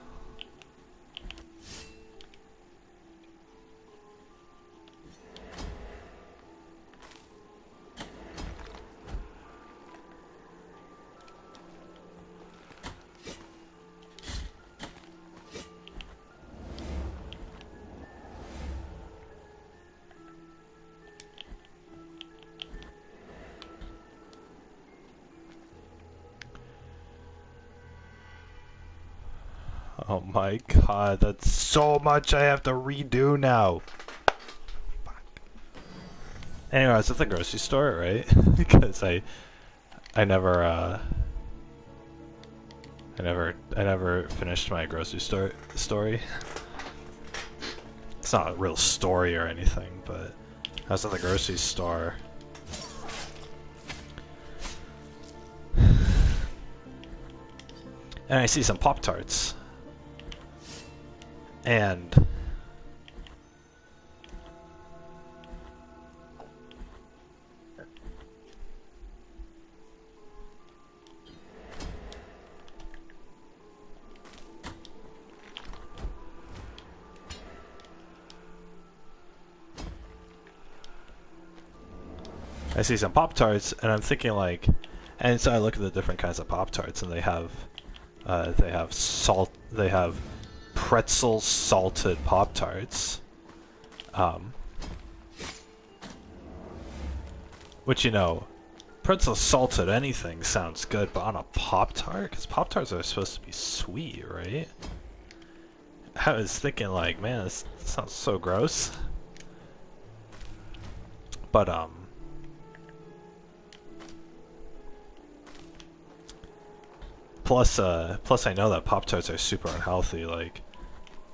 Oh my god, that's so much I have to redo now. Fuck. Anyway, I was at the grocery store, right? Because I never I never finished my grocery store story. It's not a real story or anything, but I was at the grocery store. And I see some Pop-Tarts. And I see some Pop-Tarts, and I'm thinking like, and so I look at the different kinds of Pop-Tarts, and they have pretzel salted Pop-Tarts, which, you know, pretzel salted anything sounds good, but on a Pop-Tart, because Pop-Tarts are supposed to be sweet, right? I was thinking like, man, this sounds so gross, but plus I know that Pop-Tarts are super unhealthy. Like,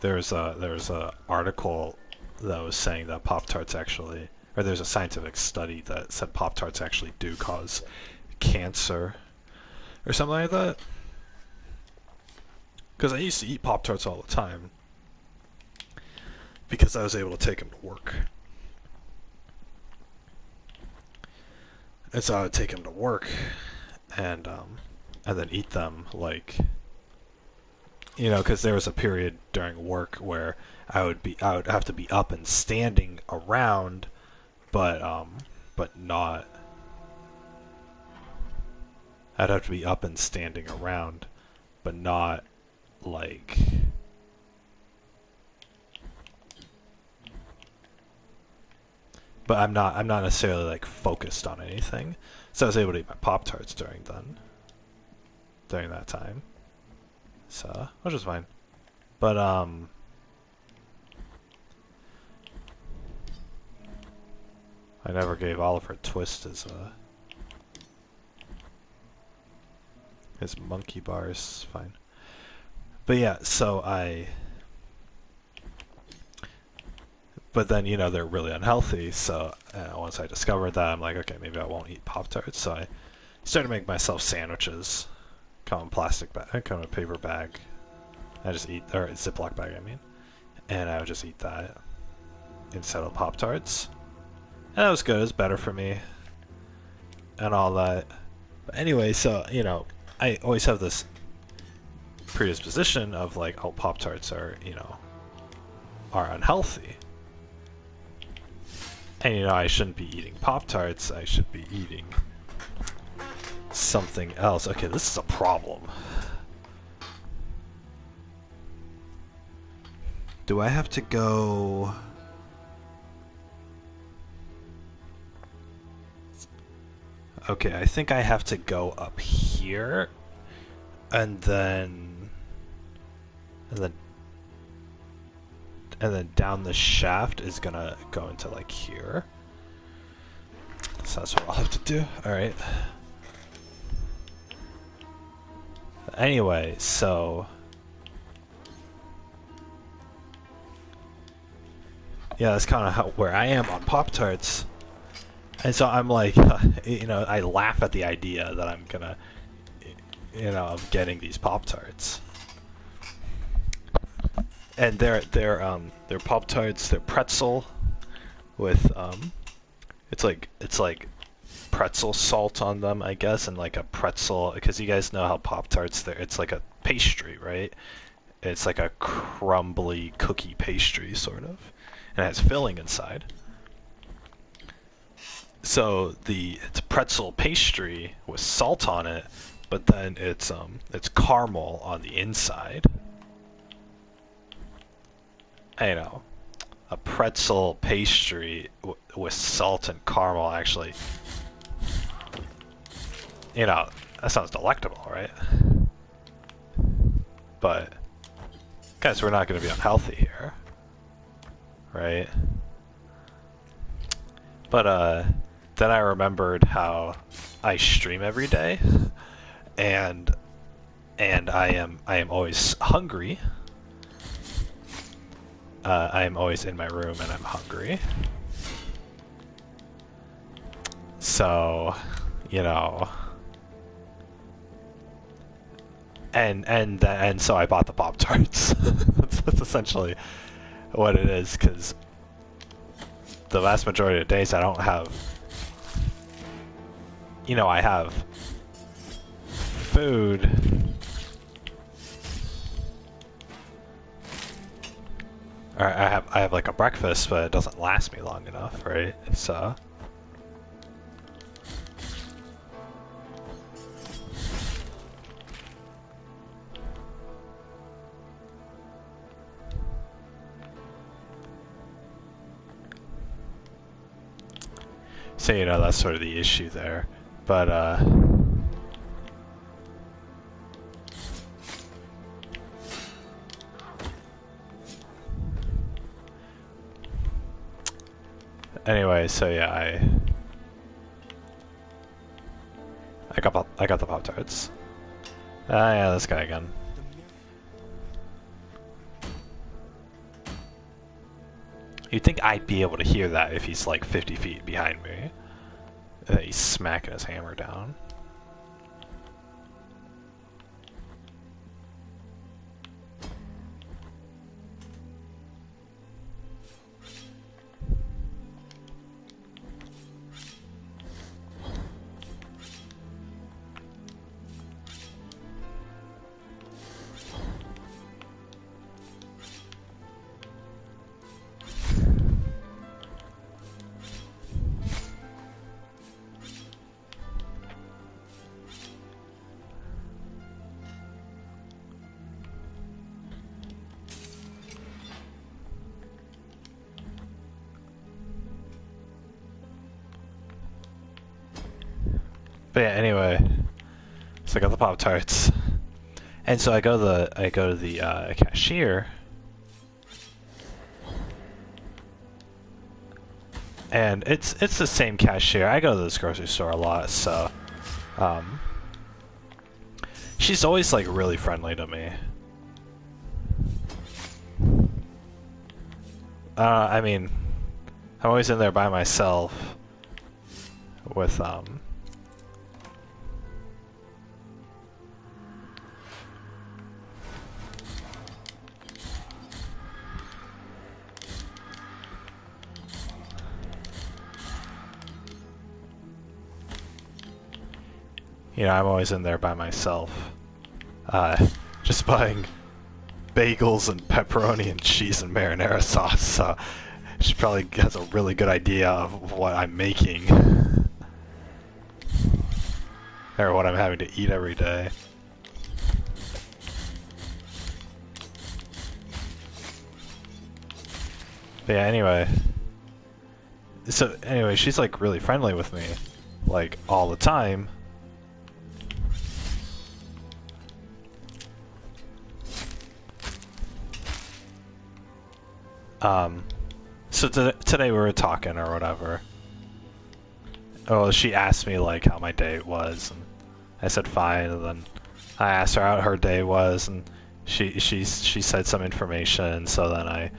there's a article that was saying that Pop-Tarts actually, or there's a scientific study that said Pop-Tarts actually do cause cancer, or something like that. Because I used to eat Pop-Tarts all the time, because I was able to take them to work. And so I would take them to work, and then eat them, like, you know, because there was a period during work where I would have to be up and standing around, but not. I'd have to be up and standing around, but not like. But I'm not necessarily like focused on anything, so I was able to eat my Pop-Tarts during that time, so which was fine. But I never gave Oliver Twist his monkey bars. Fine. But yeah, so but then, you know, they're really unhealthy, so once I discovered that, I'm like, okay, maybe I won't eat Pop-Tarts, so I started to make myself sandwiches. Come in a plastic bag, come in a paper bag. I just eat, or a Ziploc bag, I mean. And I would just eat that instead of Pop-Tarts. And that was good, it was better for me. And all that. But anyway, so, you know, I always have this predisposition of like, oh, Pop-Tarts are, you know, are unhealthy. And, you know, I shouldn't be eating Pop-Tarts, I should be eating something else. Okay, this is a problem. Do I have to go? Okay, I think I have to go up here, and then down the shaft is gonna go into like here. So that's what I'll have to do. All right. Anyway, so yeah, that's kind of where I am on Pop-Tarts. And so I'm like, you know, I laugh at the idea that I'm gonna, you know, of getting these Pop-Tarts. And they're Pop-Tarts, they're pretzel with it's like pretzel salt on them, I guess, and like a pretzel, because you guys know how Pop-Tarts, it's like a pastry, right? It's like a crumbly cookie pastry, sort of, and it has filling inside. So it's pretzel pastry with salt on it, but then it's caramel on the inside. You know, a pretzel pastry with salt and caramel, actually. You know, that sounds delectable, right? But Guys, we're not going to be unhealthy here, right? But then I remembered how I stream every day, and I am always hungry. I am always in my room and I'm hungry. So, you know, and so I bought the Pop-Tarts. That's essentially what it is, because the vast majority of days I don't have, you know, I have food. Or I have like a breakfast, but it doesn't last me long enough, right? So you know, that's sort of the issue there. But anyway, so yeah, I got the Pop-Tarts. Ah, yeah, this guy again. You'd think I'd be able to hear that if he's like 50 feet behind me. He's smacking his hammer down. But yeah, anyway, so I got the Pop-Tarts, and so I go to the cashier, and it's the same cashier. I go to this grocery store a lot, so she's always like really friendly to me. I mean, I'm always in there by myself with you know, I'm always in there by myself, just buying bagels and pepperoni and cheese and marinara sauce, so she probably has a really good idea of what I'm making. Or what I'm having to eat every day. But yeah, anyway. So, anyway, she's like really friendly with me, like, all the time. So today we were talking or whatever. Oh, she asked me like how my day was, and I said fine, and then I asked her how her day was, and she said some information, so then I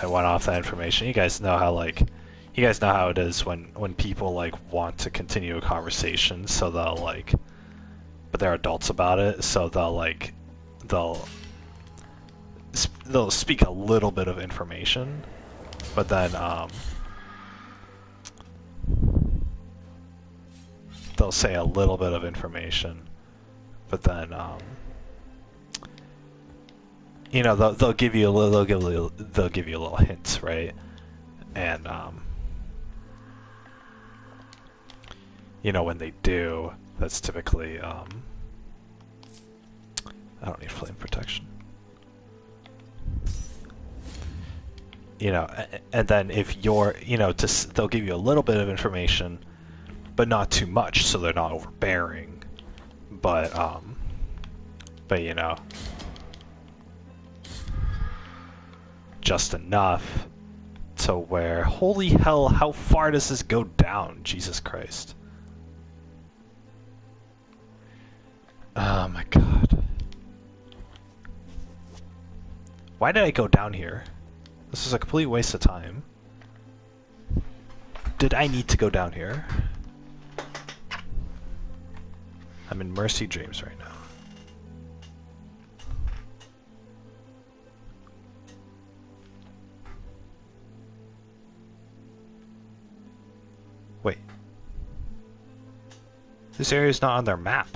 went off that information. You guys know how it is when people like want to continue a conversation, so they'll like, but they're adults about it, so they'll speak a little bit of information, but then they'll say a little bit of information, but then you know, they'll give you a little, they'll give you a little hints, right? And you know, when they do, that's typically I don't need flame protection. You know, and then if you're, you know, they'll give you a little bit of information, but not too much, so they're not overbearing. But you know, just enough to where, holy hell, how far does this go down? Jesus Christ. Oh my god. Why did I go down here? This is a complete waste of time. Did I need to go down here? I'm in Mercy Dreams right now. Wait. This area is not on their map.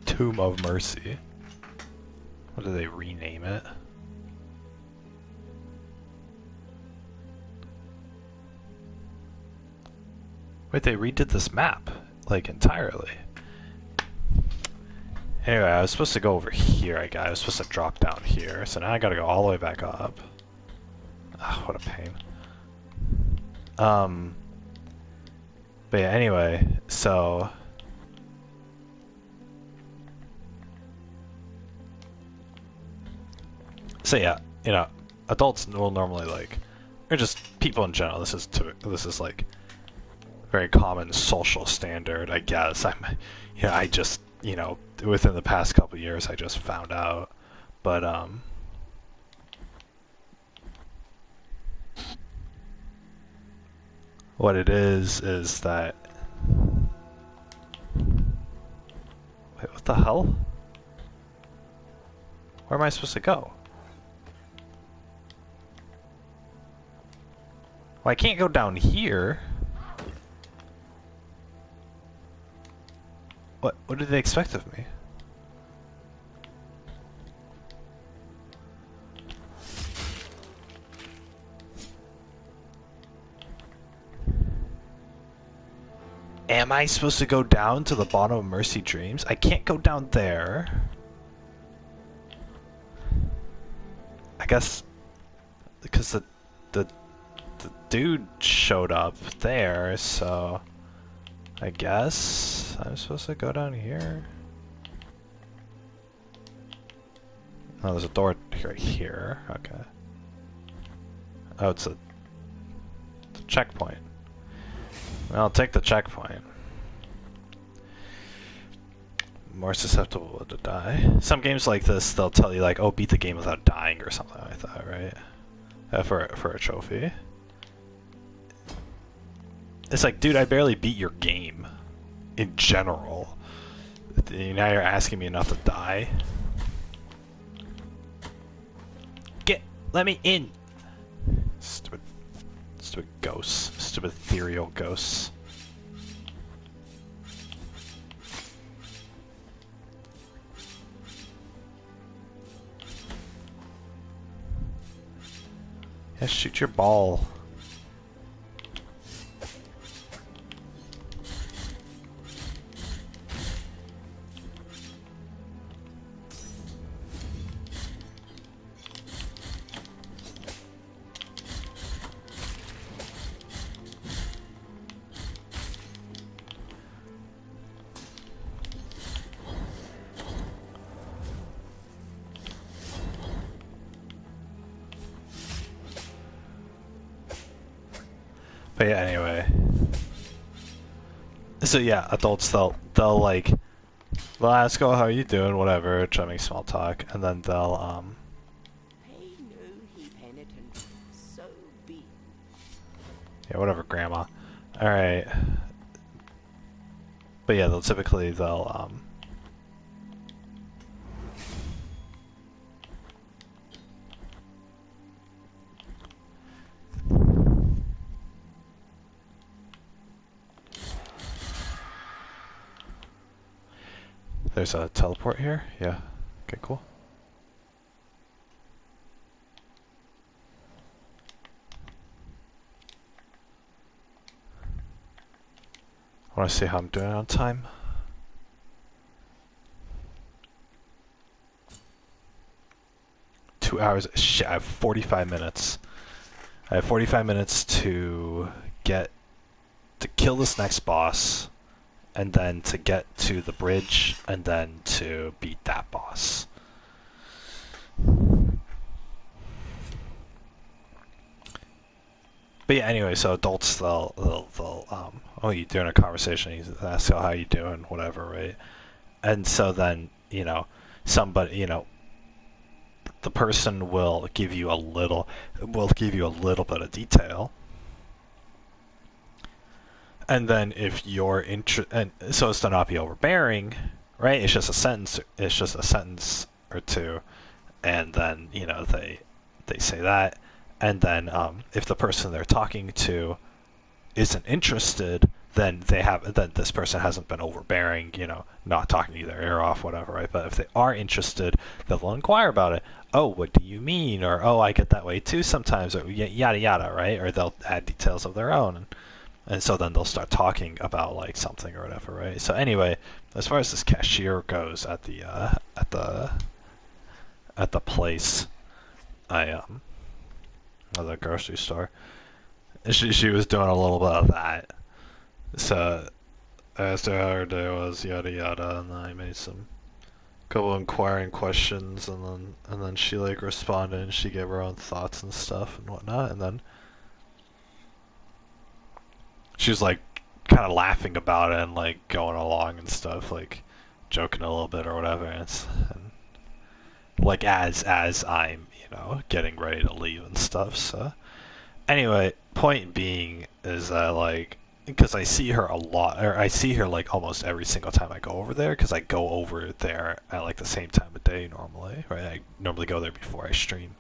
Tomb of Mercy. What did they rename it? Wait, they redid this map, like, entirely. Anyway, I was supposed to go over here, I was supposed to drop down here, so now I gotta go all the way back up. Ugh, what a pain. But yeah, anyway, so... So yeah, you know, adults will normally, like, or just people in general, this is like very common social standard, I guess. You know, I just, you know, within the past couple of years I just found out. But what it is that, wait, what the hell? Where am I supposed to go? Well, I can't go down here. What did they expect of me? Am I supposed to go down to the bottom of Mercy Dreams? I can't go down there. I guess because the dude showed up there, so I guess I'm supposed to go down here. Oh, there's a door right here. Okay. Oh, it's a checkpoint. Well, I'll take the checkpoint. More susceptible to die. Some games like this, they'll tell you like, "Oh, beat the game without dying" or something like that, right? For a trophy. It's like, dude, I barely beat your game. In general. Now you're asking me not to die? Let me in! Stupid ghosts. Stupid ethereal ghosts. Yeah, shoot your ball. But yeah, anyway. So yeah, adults, they'll like, they'll ask, "Oh, how are you doing?" Whatever, try to make small talk, and then they'll Pay no heed, penitent, so be. yeah, whatever, grandma. All right. But yeah, they'll typically There's a teleport here? Yeah. Okay, cool. I want to see how I'm doing on time. Hours. Shit, I have 45 minutes. I have 45 minutes to kill this next boss and then to get to the bridge, and then to beat that boss. But yeah, anyway, so adults, they'll oh, you doing a conversation, you ask, oh, how you doing, whatever, right? And so then, you know, somebody, you know, the person will give you a little bit of detail. And then if you're and so as to not be overbearing, right? It's just a sentence or two, and then, you know, they say that, and then if the person they're talking to isn't interested, then this person hasn't been overbearing, you know, not talking to their ear off, whatever, right? But if they are interested, they'll inquire about it. Oh, what do you mean? Or, oh, I get that way too sometimes, or yada yada, right? Or they'll add details of their own, and so then they'll start talking about like something or whatever, right? So anyway, as far as this cashier goes at the place, at the grocery store, she was doing a little bit of that. So I asked her how her day was, yada yada, and then I made some couple inquiring questions, and then she like responded, and she gave her own thoughts and stuff and whatnot, and then she was like kind of laughing about it and like going along and stuff, like joking a little bit or whatever, and like as I'm, you know, getting ready to leave and stuff. So anyway, point being is that like, because I see her a lot, or I see her like almost every single time I go over there, because I go over there at like the same time of day normally, right? I normally go there before I stream.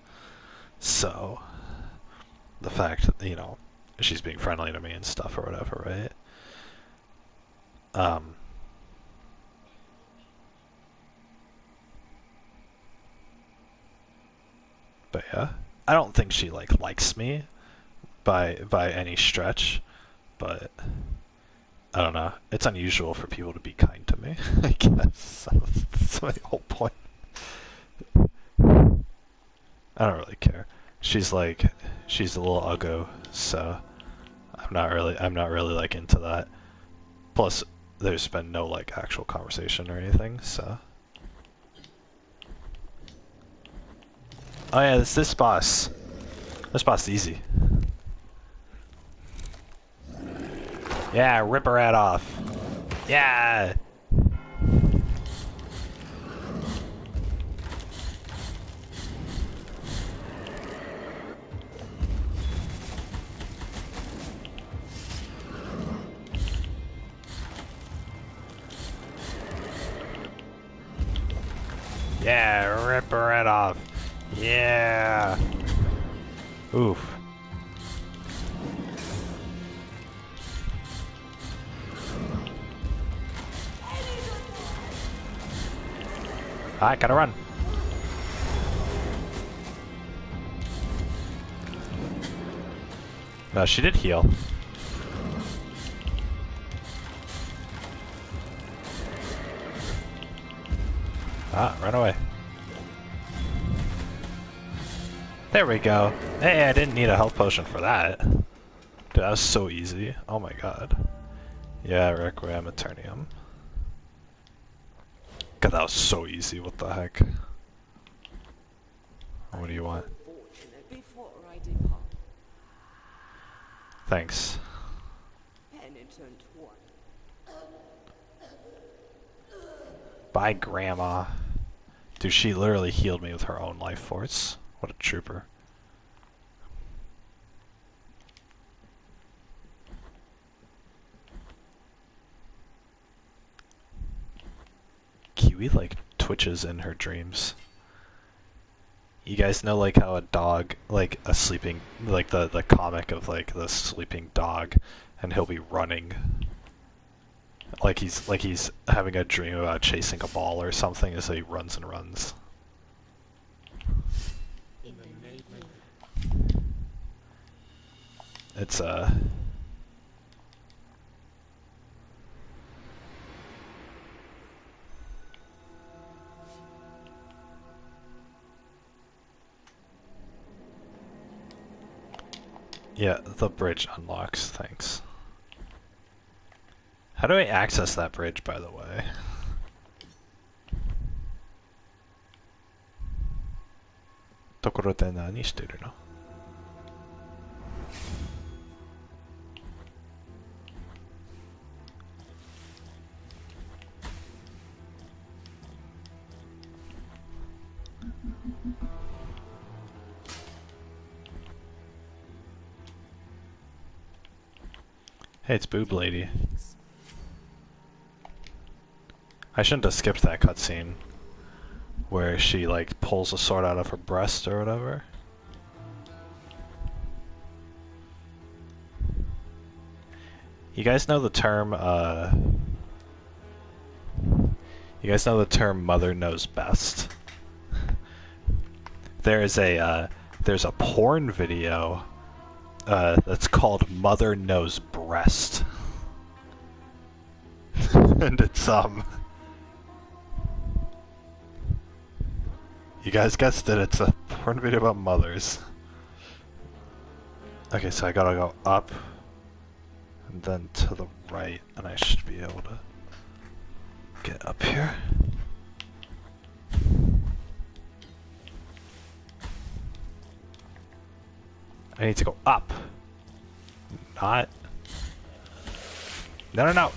So the fact that, you know, she's being friendly to me and stuff or whatever, right? But yeah, I don't think she like likes me by any stretch, but I don't know. It's unusual for people to be kind to me, I guess. That's my whole point. I don't really care. She's a little uggo, so I'm not really like into that. Plus, there's been no like actual conversation or anything, so. Oh yeah, this boss. This boss is easy. Yeah, rip her head off. Yeah! Yeah, rip her head off. Yeah! Oof. I gotta run. No, she did heal. Ah, run away. There we go. Hey, I didn't need a health potion for that. Dude, that was so easy. Oh my god. Yeah, Requiem Eternium. God, that was so easy. What the heck? What do you want? Before I depart, Thanks. penitent one. Bye, Grandma. Dude, she literally healed me with her own life force. What a trooper. Kiwi like twitches in her dreams. You guys know like how a dog, like a sleeping, like the comic of like the sleeping dog, and he'll be running. Like he's having a dream about chasing a ball or something as he runs and runs. It's yeah, the bridge unlocks, thanks. How do I access that bridge, by the way? Tokoro de nani shiteru no? Hey, it's Boob Lady. I shouldn't have skipped that cutscene where she like pulls a sword out of her breast or whatever. You guys know the term mother knows best? There's a porn video that's called Mother Knows Breast. And it's you guys guessed it, it's a porn video about mothers. Okay, so I gotta go up and then to the right, and I should be able to get up here. I need to go up. Not. No, no, no.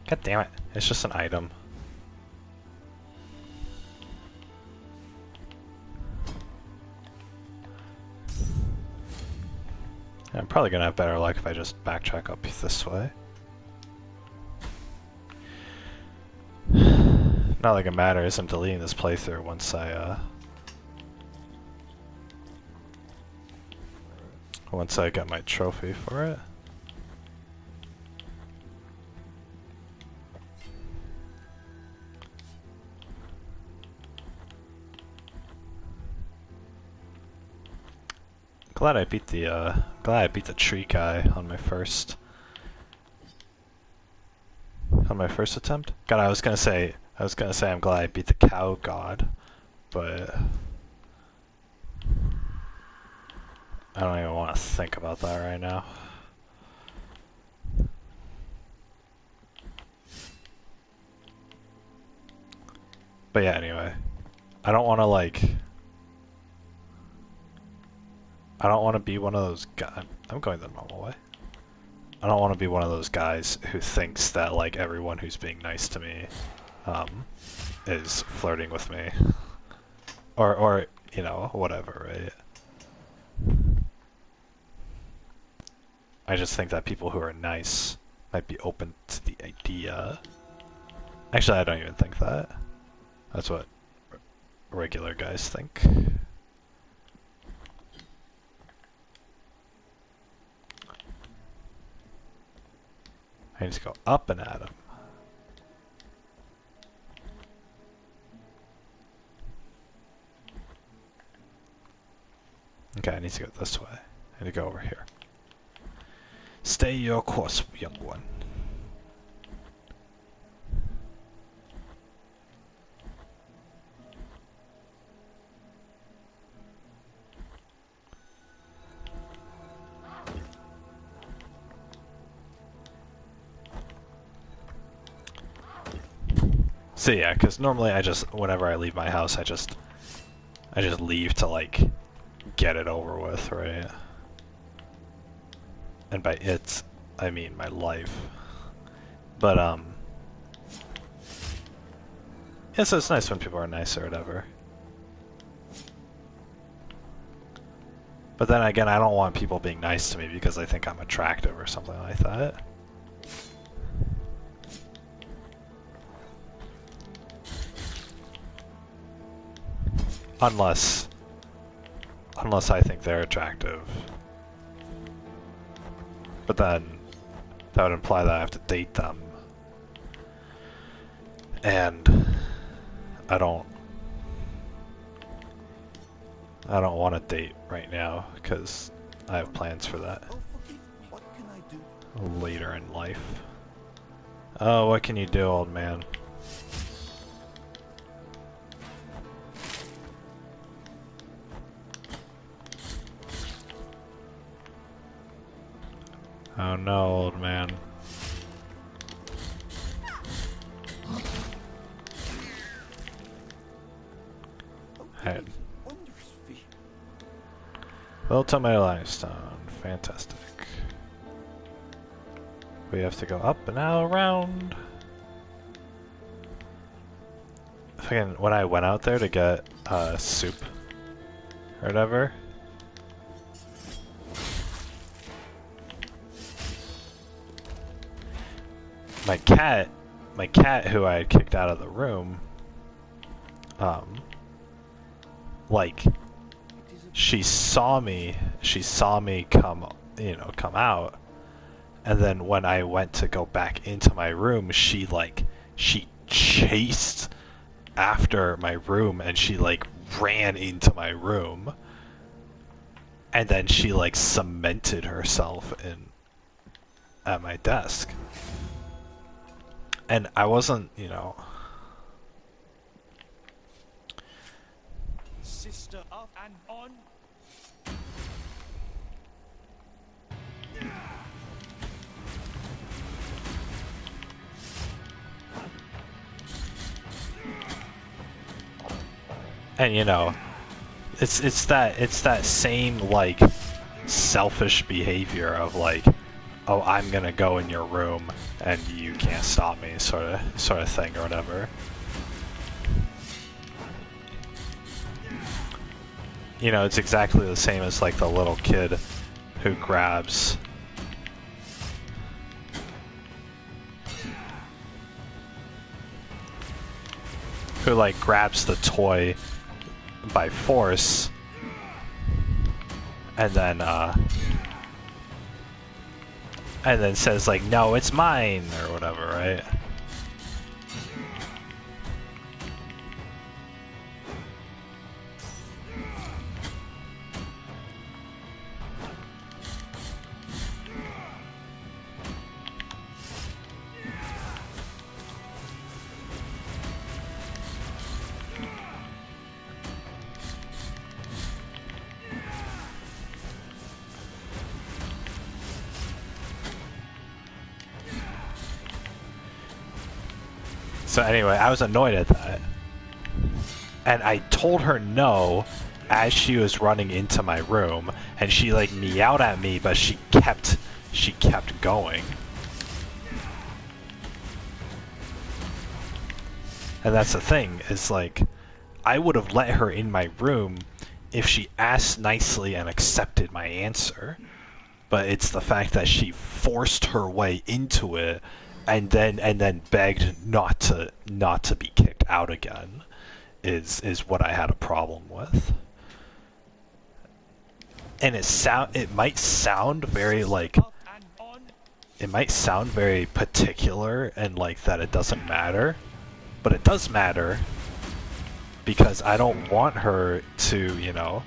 God damn it. It's just an item. I'm probably gonna have better luck if I just backtrack up this way. Not like it matters, I'm deleting this playthrough once I get my trophy for it. Glad I beat the tree guy on my first attempt. God, I was gonna say I'm glad I beat the cow god, but I don't even want to think about that right now. But yeah, anyway, I don't want to be one of those guys. I'm going the normal way. I don't want to be one of those guys who thinks that like everyone who's being nice to me is flirting with me. Or you know, whatever, right? I just think that people who are nice might be open to the idea. Actually, I don't even think that. That's what regular guys think. I need to go up and at him. Okay, I need to go this way. I need to go over here. Stay your course, young one. So yeah, because normally whenever I leave my house, I just leave to like get it over with, right? And by it, I mean my life. But yeah, so it's nice when people are nice or whatever. But then again, I don't want people being nice to me because they think I'm attractive or something like that. Unless I think they're attractive. But then that would imply that I have to date them. And I don't want to date right now because I have plans for that What can I do? later in life. Oh, what can you do, old man? Oh no, old man. Head. Wondrous feat. Little tomato limestone. Fantastic. We have to go up and now around. Fucking, when I went out there to get soup or whatever, my cat who I had kicked out of the room, like, she saw me come, come out, and then when I went to go back into my room, she chased after my room, and she like ran into my room, and then she like cemented herself in at my desk. And I wasn't, Sister of and on. and it's that same like selfish behavior of like, oh, I'm gonna go in your room and you can't stop me, sort of thing or whatever. It's exactly the same as like the little kid who grabs the toy by force and then says like, no, it's mine, or whatever, right? So anyway, I was annoyed at that. And I told her no as she was running into my room, and she like meowed at me, but she kept going. And that's the thing, is like, I would have let her in my room if she asked nicely and accepted my answer. But it's the fact that she forced her way into it and then begged not to be kicked out again is what I had a problem with. And it might sound very like, it might sound very particular and like that it doesn't matter, but it does matter, because I don't want her to,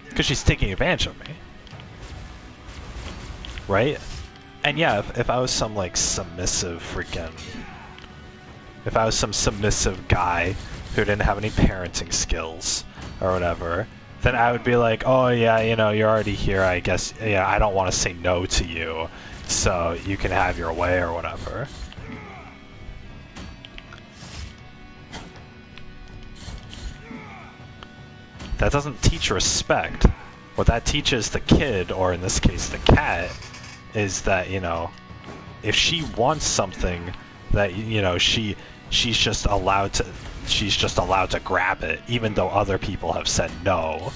because she's taking advantage of me, right? And yeah, if I was some like submissive if I was some submissive guy who didn't have any parenting skills or whatever, then I would be like, oh yeah, you're already here, I guess, yeah, I don't want to say no to you, so you can have your way or whatever. That doesn't teach respect. What that teaches the kid, or in this case the cat, is that, if she wants something, that, she's just allowed to grab it, even though other people have said no.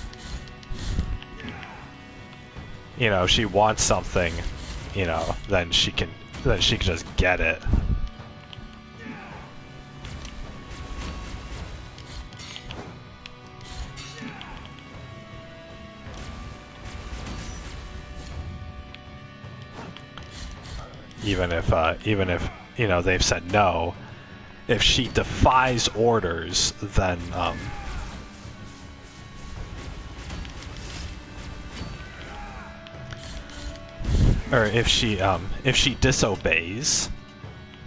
If she wants something, then she can just get it. Even if they've said no, if she defies orders, then or if she disobeys,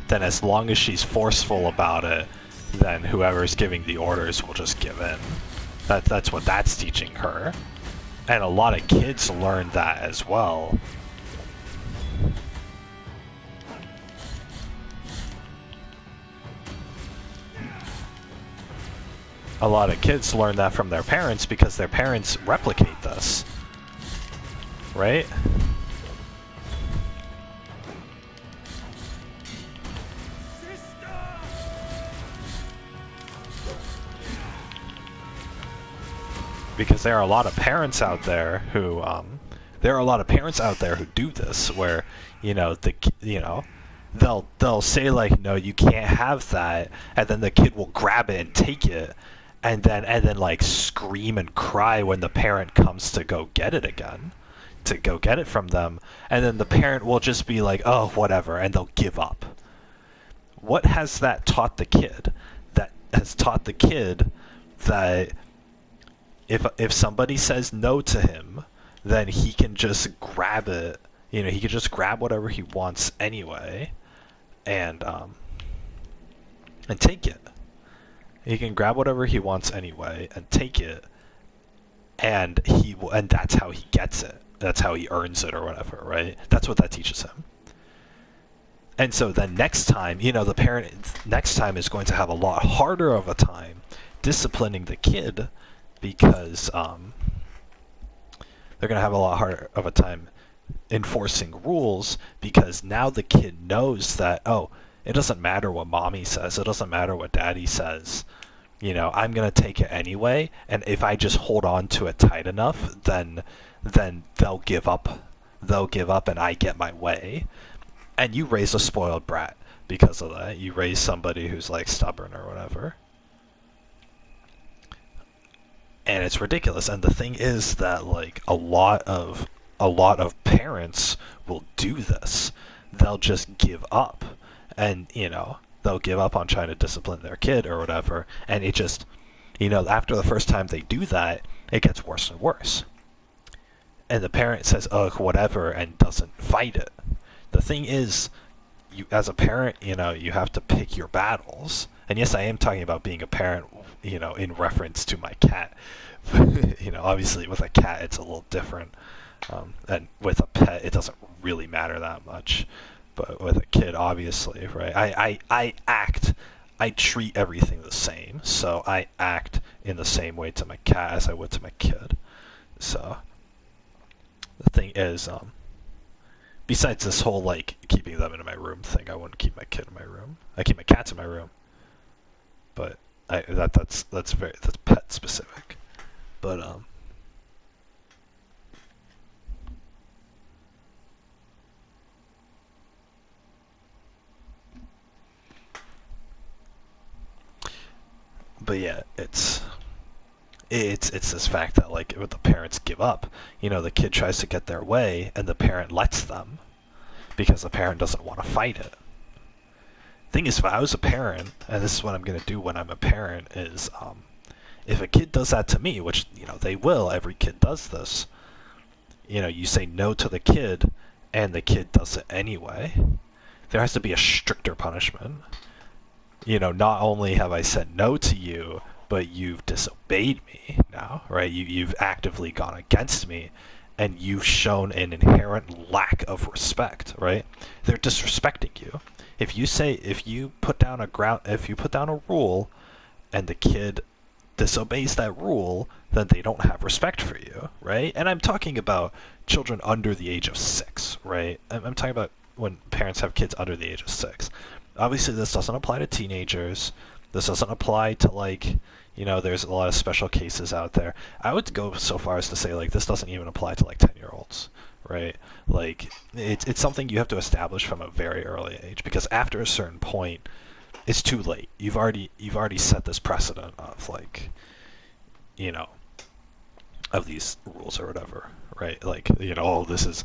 then as long as she's forceful about it, then whoever's giving the orders will just give in. That's what that's teaching her, and a lot of kids learn that as well. a lot of kids learn that from their parents because their parents replicate this, right? Because there are a lot of parents out there who do this, where they'll say like, no, you can't have that, and then the kid will grab it and take it, and then like scream and cry when the parent comes to go get it again, to go get it from them, and then the parent will just be like, oh, whatever, and they'll give up. What has that taught the kid? That has taught the kid that if somebody says no to him, then he can just grab it. He can just grab whatever he wants anyway, and take it. He can grab whatever he wants anyway and take it, and that's how he gets it. That's how he earns it or whatever, right? That's what that teaches him. And so then next time, the parent next time is going to have a lot harder of a time disciplining the kid, because they're going to have a lot harder of a time enforcing rules, because now the kid knows that, oh, it doesn't matter what mommy says, it doesn't matter what daddy says, I'm going to take it anyway, and if I just hold on to it tight enough, then they'll give up and I get my way. And you raise a spoiled brat because of that. You raise somebody who's like stubborn or whatever. And it's ridiculous. And the thing is that like a lot of parents will do this. They'll just give up, and they'll give up on trying to discipline their kid or whatever. And it just, after the first time they do that, it gets worse and worse. And the parent says, "Ugh, whatever," and doesn't fight it. The thing is, you as a parent, you have to pick your battles. And yes, I am talking about being a parent, in reference to my cat. Obviously with a cat it's a little different, and with a pet it doesn't really matter that much. But with a kid, obviously, right? I treat everything the same, so I act in the same way to my cat as I would to my kid. So the thing is, besides this whole like keeping them in my room thing, I wouldn't keep my kid in my room. I keep my cats in my room, but that's pet specific. But yeah, it's this fact that like if the parents give up, the kid tries to get their way and the parent lets them because the parent doesn't want to fight it. Thing is, if I was a parent, and this is what I'm going to do when I'm a parent, is if a kid does that to me, which they will, every kid does this, you say no to the kid and the kid does it anyway, there has to be a stricter punishment. Not only have I said no to you, but you've disobeyed me now, right? You've actively gone against me, and you've shown an inherent lack of respect, right? They're disrespecting you. If you put down a rule, and the kid disobeys that rule, then they don't have respect for you, right? And I'm talking about children under the age of 6, right? I'm talking about when parents have kids under the age of 6. Obviously, this doesn't apply to teenagers. This doesn't apply to, like, there's a lot of special cases out there. I would go so far as to say, like, this doesn't even apply to, like, 10-year-olds, right? Like, it's something you have to establish from a very early age, because after a certain point, it's too late. You've already set this precedent of, like, of these rules or whatever, right? Like, oh, this is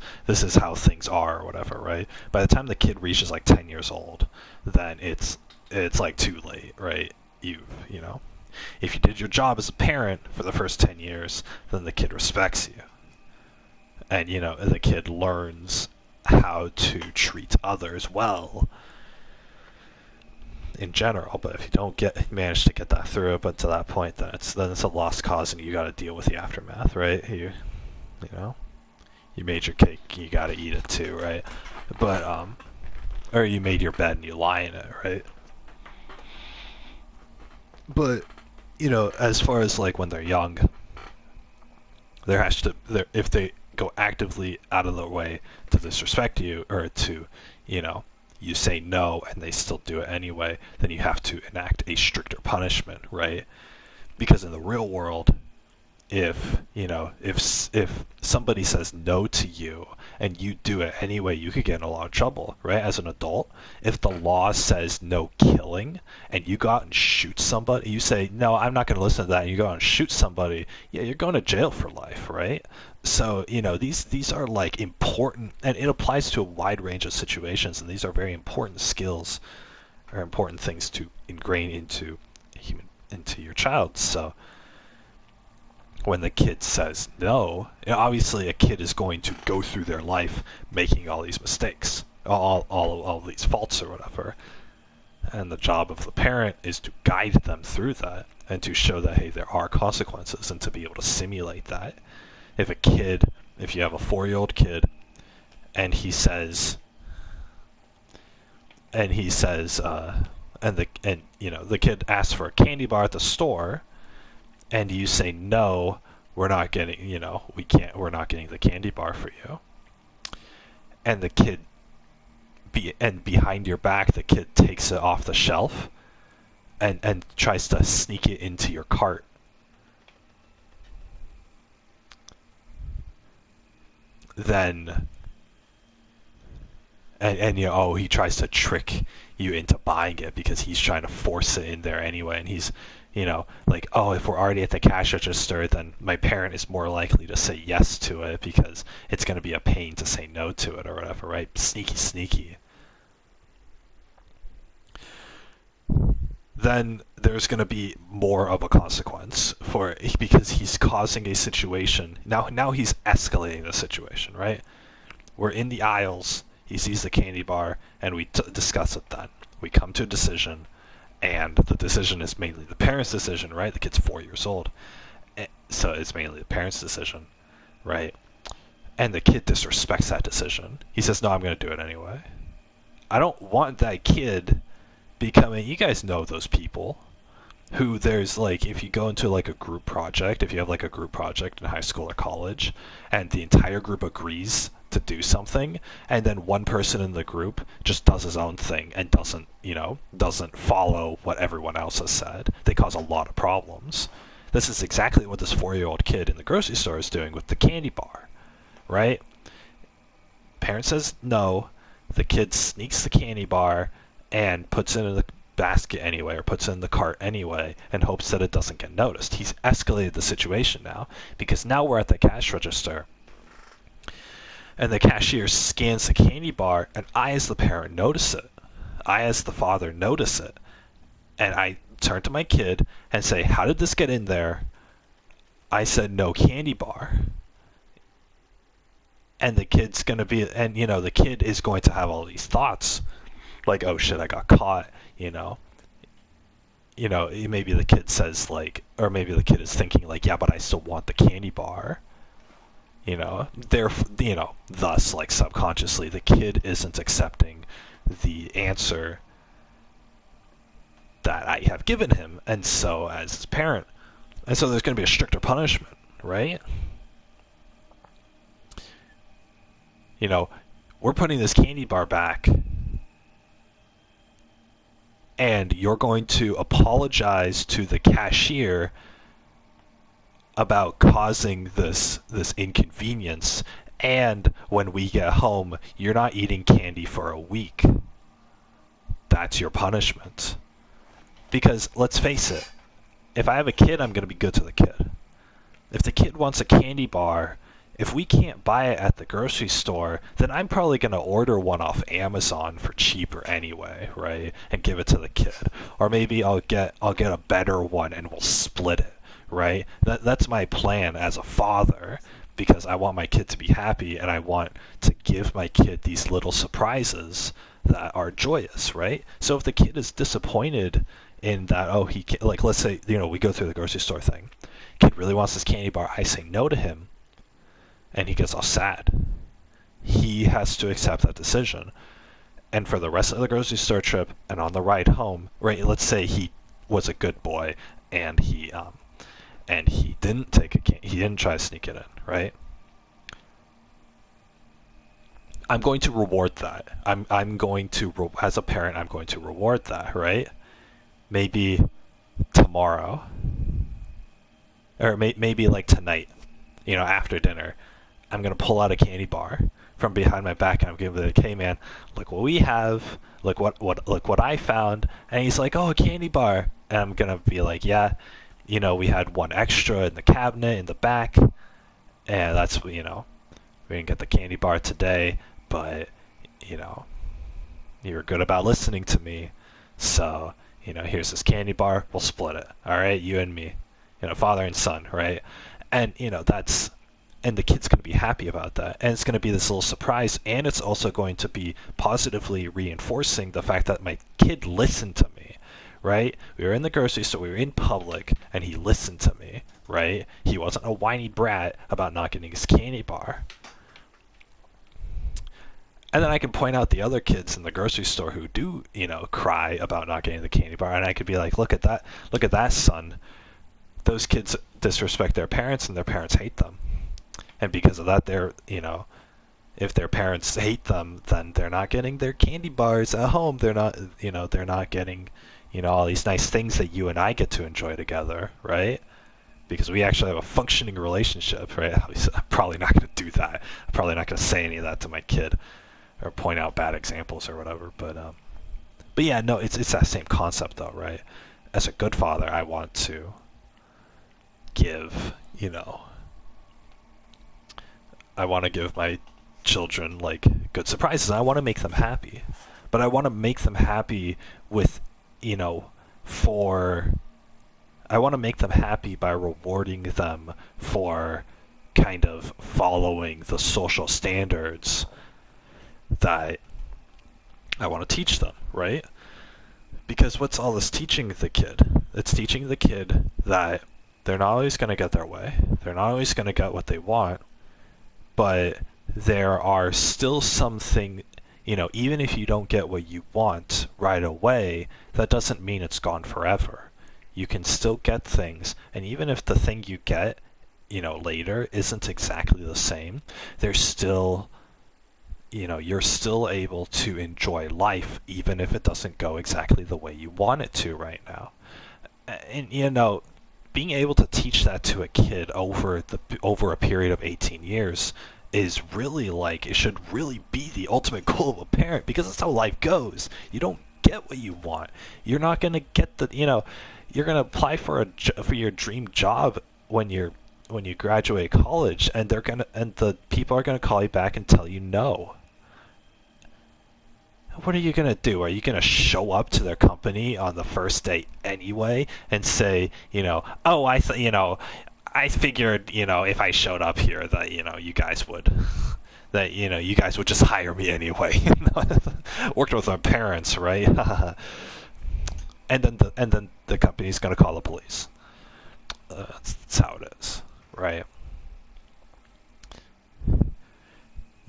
how things are or whatever, right? By the time the kid reaches like 10 years old, then it's like too late, right? If you did your job as a parent for the first 10 years, then the kid respects you. And the kid learns how to treat others well in general. But if you don't manage to get that through, but to that point, then it's a lost cause, and you got to deal with the aftermath, right? You made your cake, you got to eat it too, right? But or you made your bed and you lie in it, right? But as far as like when they're young, if they go actively out of their way to disrespect you or to, you know, you say no and they still do it anyway, then you have to enact a stricter punishment, right? Because in the real world, if somebody says no to you and you do it anyway, you could get in a lot of trouble, right? As an adult, if the law says no killing and you go out and shoot somebody, you say, no, I'm not going to listen to that, and you go out and shoot somebody, yeah, you're going to jail for life, right? So, these are like important, and it applies to a wide range of situations, and these are very important skills or important things to ingrain into your child. So when the kid says no, obviously a kid is going to go through their life making all these mistakes, all these faults or whatever. And the job of the parent is to guide them through that and to show that, hey, there are consequences, and to be able to simulate that. If you have a 4-year-old kid and he says, the kid asks for a candy bar at the store, and you say no, we're not getting the candy bar for you. And the kid behind your back, the kid takes it off the shelf and tries to sneak it into your cart. Then he tries to trick you into buying it because he's trying to force it in there anyway, and he's like, oh, if we're already at the cash register, then my parent is more likely to say yes to it because it's going to be a pain to say no to it or whatever, right? Sneaky. Then there's going to be more of a consequence because he's causing a situation. Now he's escalating the situation, right? We're in the aisles, he sees the candy bar, and we discuss it then. We come to a decision, and the decision is mainly the parent's decision, right? The kid's 4 years old, so it's mainly the parent's decision, right? And the kid disrespects that decision. He says, no, I'm going to do it anyway. I don't want that kid becoming, you guys know those people, who there's like, if you go into like a group project, if you have like a group project in high school or college, and the entire group agrees to do something, and then one person in the group just does his own thing and doesn't follow what everyone else has said, they cause a lot of problems. This is exactly what this 4-year-old kid in the grocery store is doing with the candy bar, right? Parent says no, the kid sneaks the candy bar and puts it in the basket anyway, or puts it in the cart anyway, and hopes that it doesn't get noticed. He's escalated the situation now, because now we're at the cash register, and the cashier scans the candy bar, and I as the parent notice it. I as the father notice it. And I turn to my kid and say, how did this get in there? I said no candy bar. And the kid's going to be, and the kid is going to have all these thoughts, like, oh shit, I got caught, maybe the kid says like, or maybe the kid is thinking like, yeah, but I still want the candy bar. Thus, like, subconsciously, the kid isn't accepting the answer that I have given him, and so as his parent, and so there's going to be a stricter punishment, right? We're putting this candy bar back, and you're going to apologize to the cashier about causing this inconvenience, and when we get home, you're not eating candy for a week. That's your punishment. Because, let's face it, if I have a kid, I'm going to be good to the kid. If the kid wants a candy bar, if we can't buy it at the grocery store, then I'm probably going to order one off Amazon for cheaper anyway, right? And give it to the kid. Or maybe I'll get a better one and we'll split it, right? That's my plan as a father, because I want my kid to be happy, and I want to give my kid these little surprises that are joyous, right? So if the kid is disappointed in that, oh, he can't, like, let's say, we go through the grocery store thing. Kid really wants this candy bar. I say no to him, and he gets all sad. He has to accept that decision. And for the rest of the grocery store trip and on the ride home, right, let's say he was a good boy and he didn't he didn't try to sneak it in, right? I'm going to reward that. I'm going to as a parent, I'm going to reward that, right? Maybe tomorrow, or maybe like tonight, after dinner, I'm gonna pull out a candy bar from behind my back and I'm gonna be like, "Hey man, look what we have. Look what I found." And he's like, "Oh, a candy bar." And I'm gonna be like, "Yeah, we had one extra in the cabinet in the back, and that's we didn't get the candy bar today, but you were good about listening to me, so here's this candy bar. We'll split it. All right, you and me, father and son, right?" And and the kid's going to be happy about that, and it's going to be this little surprise, and it's also going to be positively reinforcing the fact that my kid listened to me, right? We were in the grocery store, we were in public, and he listened to me, right? He wasn't a whiny brat about not getting his candy bar. And then I can point out the other kids in the grocery store who do, cry about not getting the candy bar, and I could be like, look at that, son. Those kids disrespect their parents, and their parents hate them. And because of that, they're, if their parents hate them, then they're not getting their candy bars at home. They're not getting, all these nice things that you and I get to enjoy together, right? Because we actually have a functioning relationship, right? I'm probably not going to do that. I'm probably not going to say any of that to my kid or point out bad examples or whatever. But yeah, no, it's that same concept though, right? As a good father, I want to give, I want to give my children like good surprises. I want to make them happy, but I want to make them happy with, I want to make them happy by rewarding them for kind of following the social standards that I want to teach them, right? Because what's all this teaching the kid? It's teaching the kid that they're not always going to get their way. They're not always going to get what they want. But there are still something, even if you don't get what you want right away, that doesn't mean it's gone forever. You can still get things, and even if the thing you get, later isn't exactly the same, there's still, you're still able to enjoy life, even if it doesn't go exactly the way you want it to right now. And, being able to teach that to a kid over a period of 18 years is really it should really be the ultimate goal of a parent, because that's how life goes. You don't get what you want. You're not going to get you're going to apply for your dream job when you graduate college, and the people are going to call you back and tell you no. What are you going to do? Are you going to show up to their company on the first day anyway and say, "Oh, I figured, if I showed up here that, you guys would, you guys would just hire me anyway." Worked with my parents, right? and then the company's going to call the police. That's how it is, right?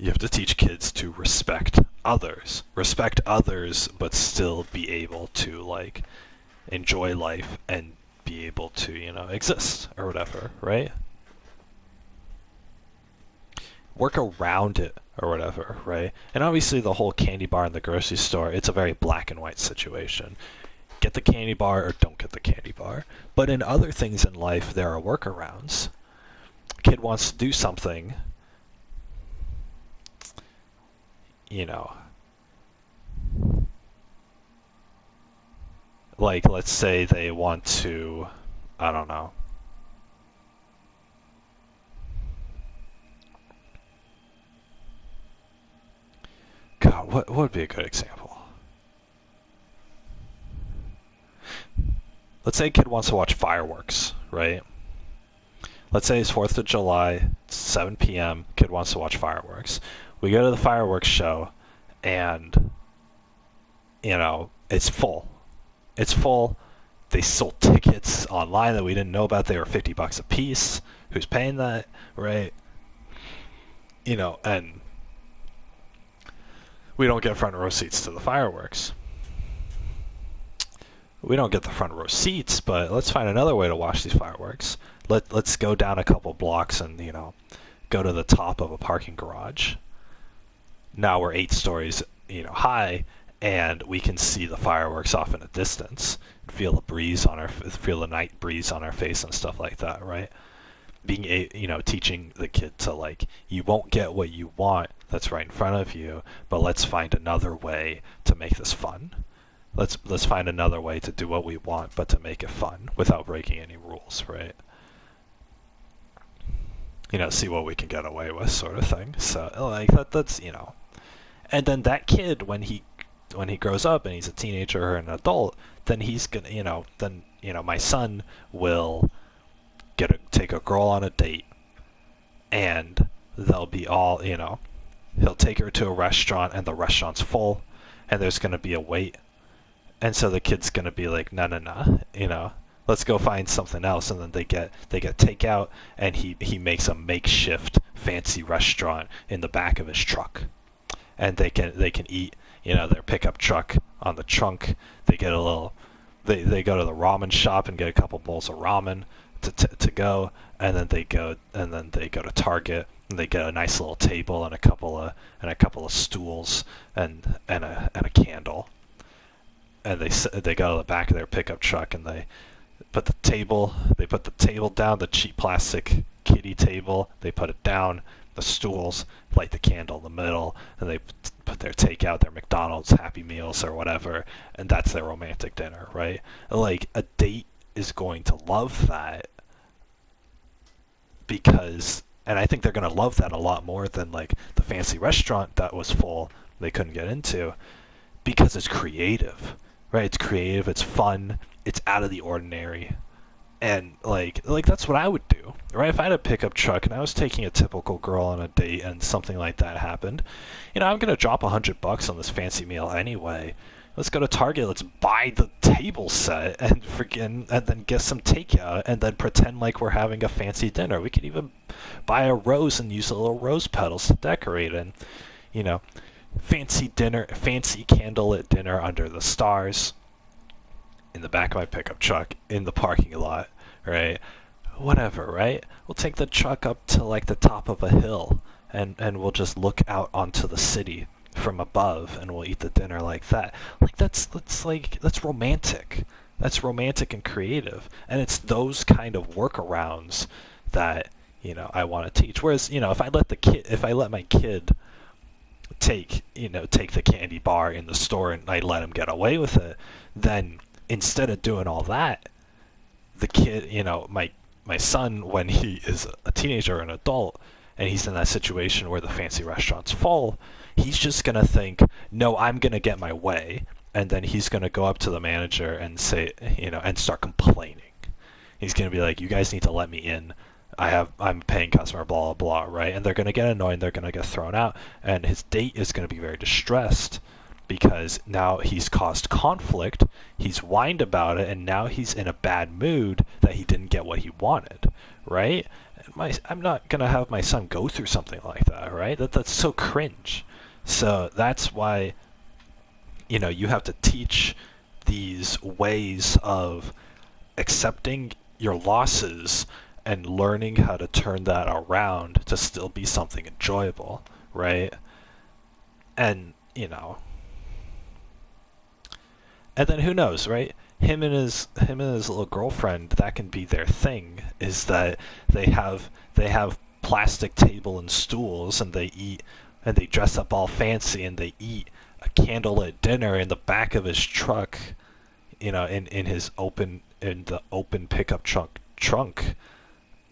You have to teach kids to respect others, but still be able to enjoy life and be able to exist or whatever, right? Work around it or whatever, right? And obviously the whole candy bar in the grocery store, it's a very black and white situation. Get the candy bar or don't get the candy bar. But in other things in life, there are workarounds. A kid wants to do something, let's say they want to, I don't know. God, what would be a good example? Let's say a kid wants to watch fireworks, right? Let's say it's 4th of July, 7 p.m., kid wants to watch fireworks. We go to the fireworks show, and, it's full. It's full. They sold tickets online that we didn't know about. They were $50 a piece. Who's paying that, right? And we don't get front row seats to the fireworks. we don't get the front row seats, but let's find another way to watch these fireworks. Let's go down a couple blocks and, you know, go to the top of a parking garage. Now we're 8 stories, you know, high, and we can see the fireworks off in the distance. Feel the night breeze on our face and stuff like that, right? Teaching the kid to, like, you won't get what you want that's right in front of you, but let's find another way to make this fun. Let's find another way to do what we want, but to make it fun without breaking any rules, right? You know, see what we can get away with, sort of thing. So, like, that's, you know. And then that kid, when he grows up and he's a teenager or an adult, then he's gonna, my son will take a girl on a date, and they'll be all, you know, he'll take her to a restaurant and the restaurant's full, and there's gonna be a wait, and so the kid's gonna be like, no, you know, let's go find something else, and then they get takeout, and he makes a makeshift fancy restaurant in the back of his truck, and they can eat, you know, their pickup truck on the trunk. They get a little, they go to the ramen shop and get a couple bowls of ramen to go, and then they go to Target and they get a nice little table and a couple of stools and a candle, and they go to the back of their pickup truck and they put the table down, the cheap plastic kiddie table, they put it down, the stools, light the candle in the middle, and they put their takeout, their McDonald's Happy Meals or whatever, and that's their romantic dinner, right? Like, a date is going to love that, because, and I think they're going to love that a lot more than, like, the fancy restaurant that was full they couldn't get into, because it's creative, right? It's creative, it's fun, it's out of the ordinary, and like that's what I would do, right? If I had a pickup truck and I was taking a typical girl on a date and something like that happened, you know, I'm gonna drop $100 on this fancy meal anyway. Let's go to Target, let's buy the table set and then get some takeout and then pretend like we're having a fancy dinner. We could even buy a rose and use the little rose petals to decorate, and, you know, fancy candlelit dinner under the stars in the back of my pickup truck in the parking lot, right? Whatever, right? We'll take the truck up to, like, the top of a hill and we'll just look out onto the city from above, and we'll eat the dinner like that. Like, that's romantic. That's romantic and creative, and it's those kind of workarounds that, you know, I want to teach. Whereas, you know, if I let my kid take the candy bar in the store and I let him get away with it, then instead of doing all that, the kid, you know, my son, when he is a teenager or an adult and he's in that situation where the fancy restaurant's full, he's just going to think, no, I'm going to get my way. And then he's going to go up to the manager and say, you know, and start complaining. He's going to be like, you guys need to let me in. I'm a paying customer, blah, blah, blah, right? And they're going to get annoyed, they're going to get thrown out. And his date is going to be very distressed because now he's caused conflict, he's whined about it, and now he's in a bad mood that he didn't get what he wanted, right? I'm not going to have my son go through something like that, right? That's so cringe. So that's why, you know, you have to teach these ways of accepting your losses and learning how to turn that around to still be something enjoyable, right? And, you know, and then who knows, right? Him and his little girlfriend, that can be their thing, is that they have plastic table and stools, and they eat, and they dress up all fancy, and they eat a candlelit dinner in the back of his truck, you know, in the open pickup trunk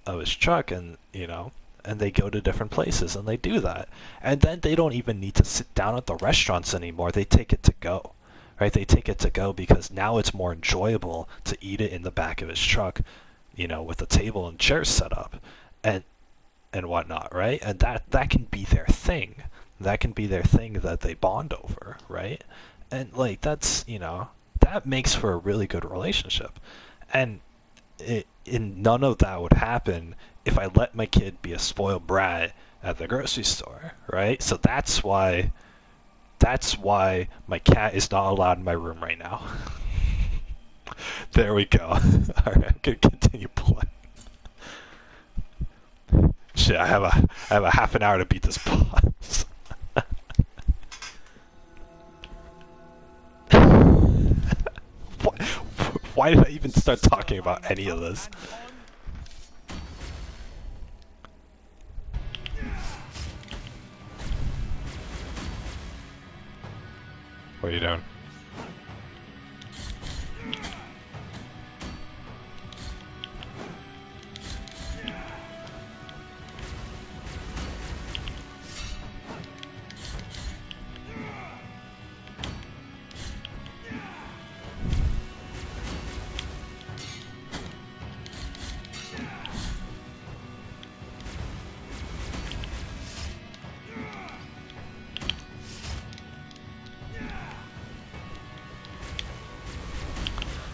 of his truck, and, you know, and they go to different places and they do that, and then they don't even need to sit down at the restaurants anymore. They take it to go, right? They take it to go because now it's more enjoyable to eat it in the back of his truck, you know, with a table and chairs set up and whatnot, right? And that can be their thing. That can be their thing that they bond over, right? And, like, that's, you know, that makes for a really good relationship. And none of that would happen if I let my kid be a spoiled brat at the grocery store, right? So that's why my cat is not allowed in my room right now. There we go. Alright, I'm gonna continue playing. Shit, I have a half an hour to beat this boss. Why did I even start talking about any of this? What are you doing?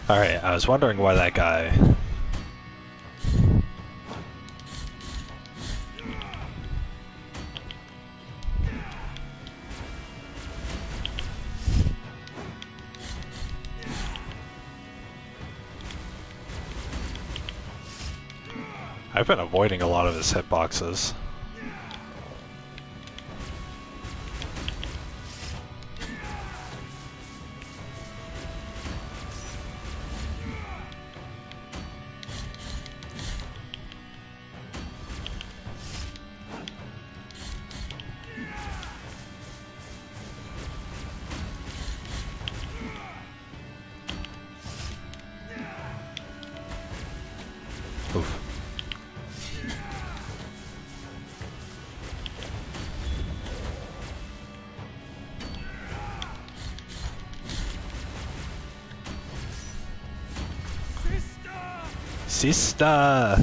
Alright, I was wondering why that guy... I've been avoiding a lot of his hitboxes. Oof. Sister!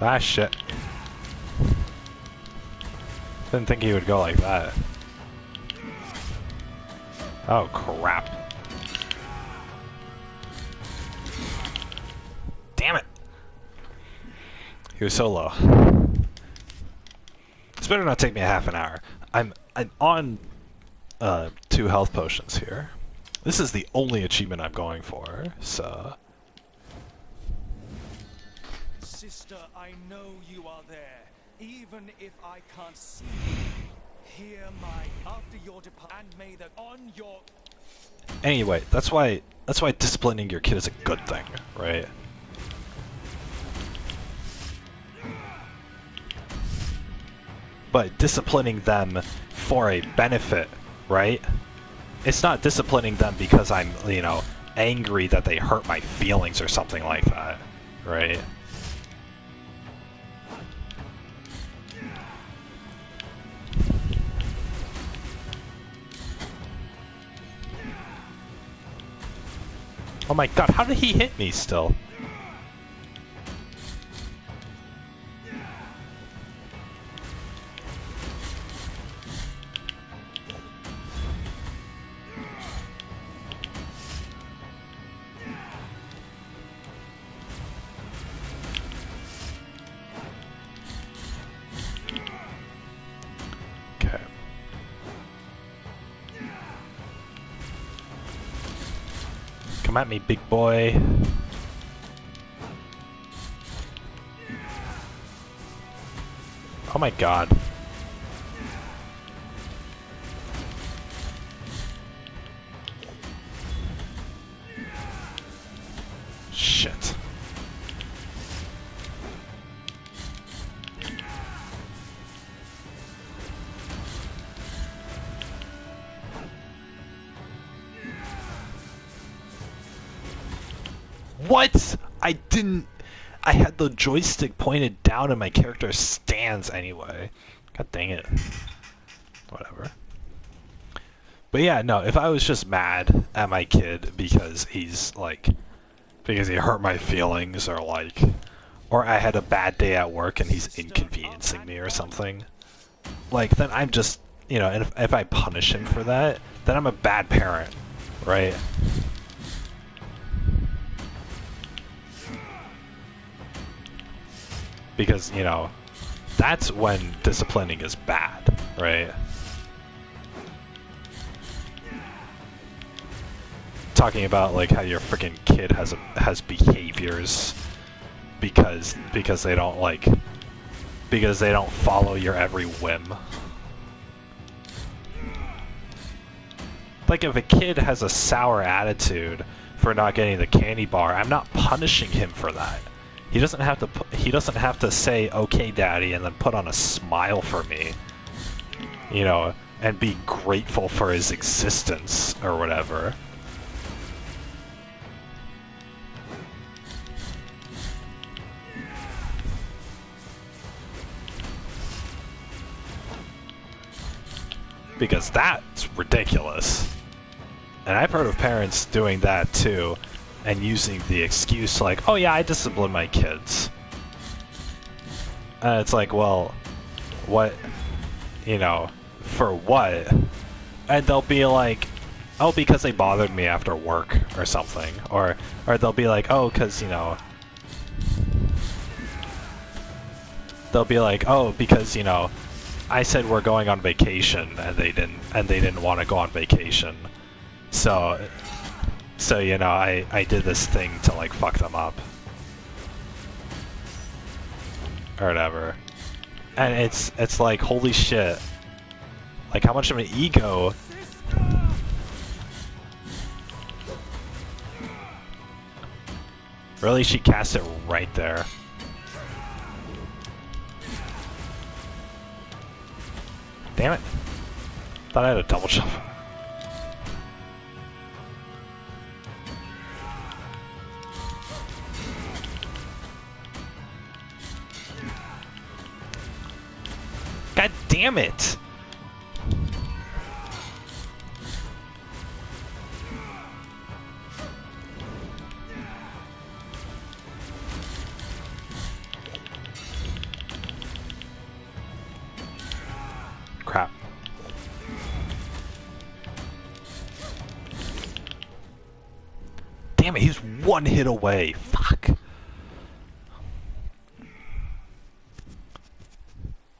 Ah, shit. Didn't think he would go like that. Oh, crap. Damn it! He was so low. This better not take me a half an hour. I'm on 2 health potions here. This is the only achievement I'm going for, so... Sister, I know you are there, even if I can't see you. Hear my after your departure, and may the on your... Anyway, that's why disciplining your kid is a good thing, right? But disciplining them for a benefit, right? It's not disciplining them because I'm, you know, angry that they hurt my feelings or something like that, right? Oh my god, how did he hit me still? Okay. Come at me, big boy. Oh my god. Shit. What? I didn't... I had the joystick pointed down and my character stands anyway. God dang it. Whatever. But yeah, no, if I was just mad at my kid because he's, like... because he hurt my feelings, or, like... or I had a bad day at work and he's inconveniencing me or something, like, then I'm just... you know, and if I punish him for that, then I'm a bad parent, right? Because, you know, that's when disciplining is bad, right? Talking about like how your freaking kid has behaviors because they don't follow your every whim. Like if a kid has a sour attitude for not getting the candy bar, I'm not punishing him for that. He doesn't have to say okay daddy and then put on a smile for me, you know, and be grateful for his existence or whatever. Because that's ridiculous. And I've heard of parents doing that too, and using the excuse like, oh yeah, I discipline my kids. And it's like, well, what, you know, for what? And they'll be like, oh, because they bothered me after work or something. Or they'll be like, oh, because, you know, they'll be like, oh, because, you know, I said we're going on vacation and they didn't want to go on vacation. So you know, I did this thing to like fuck them up. Or whatever. And it's like, holy shit. Like how much of an ego. Really, she cast it right there. Damn it. Thought I had a double jump. God damn it! Crap. Damn it, he's one hit away. Fuck.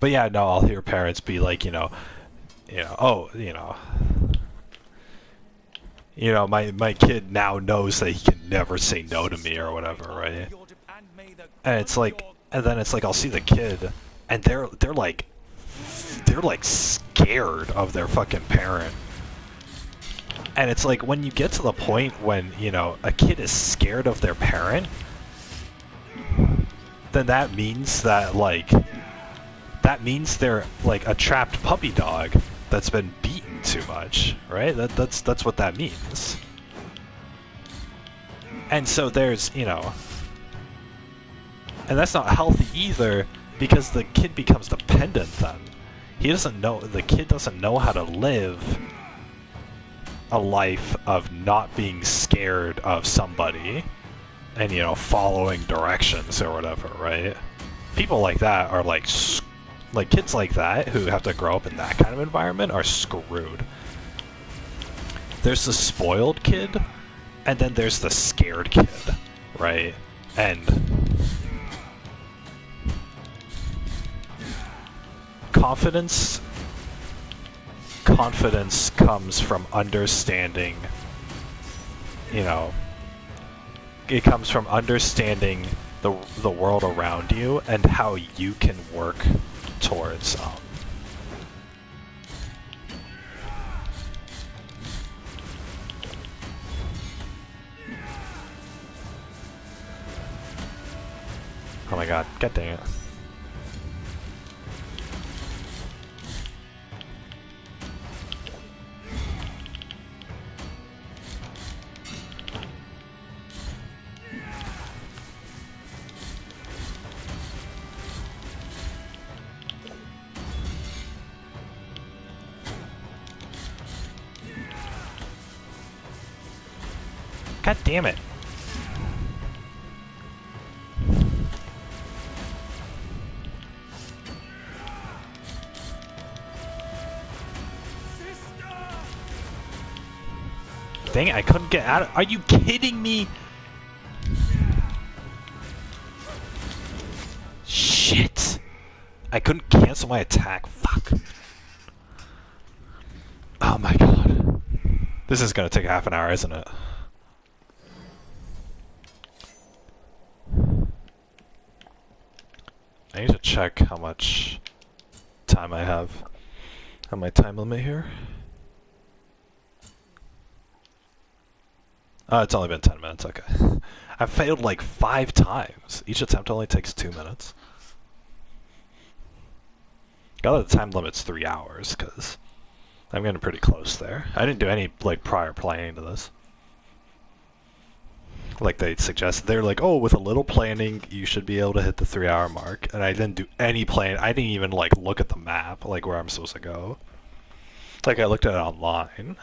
But yeah, no, I'll hear parents be like, you know, oh, my kid now knows that he can never say no to me or whatever, right? And it's like, and then it's like I'll see the kid, and they're like scared of their fucking parent. And it's like when you get to the point when, you know, a kid is scared of their parent, then that means that they're like a trapped puppy dog that's been beaten too much, right? That's what that means. And so there's, you know, and that's not healthy either, because the kid becomes dependent then. The kid doesn't know how to live a life of not being scared of somebody and, you know, following directions or whatever, right? People like that are like kids like that who have to grow up in that kind of environment are screwed. There's the spoiled kid, and then there's the scared kid, right? And confidence comes from understanding, you know, it comes from understanding the world around you and how you can work towards oh my god, god dang it. God damn it. Dang it, I couldn't get out of— Are you kidding me? Shit. I couldn't cancel my attack. Fuck. Oh my god. This is gonna take half an hour, isn't it? I need to check how much time I have on my time limit here. Oh, it's only been 10 minutes, okay. I failed like 5 times. Each attempt only takes 2 minutes. Got the time limit's 3 hours, because I'm getting pretty close there. I didn't do any like prior planning to this. Like they suggest, they're like, oh, with a little planning, you should be able to hit the 3-hour mark. And I didn't do any planning. I didn't even like look at the map, like where I'm supposed to go. Like I looked at it online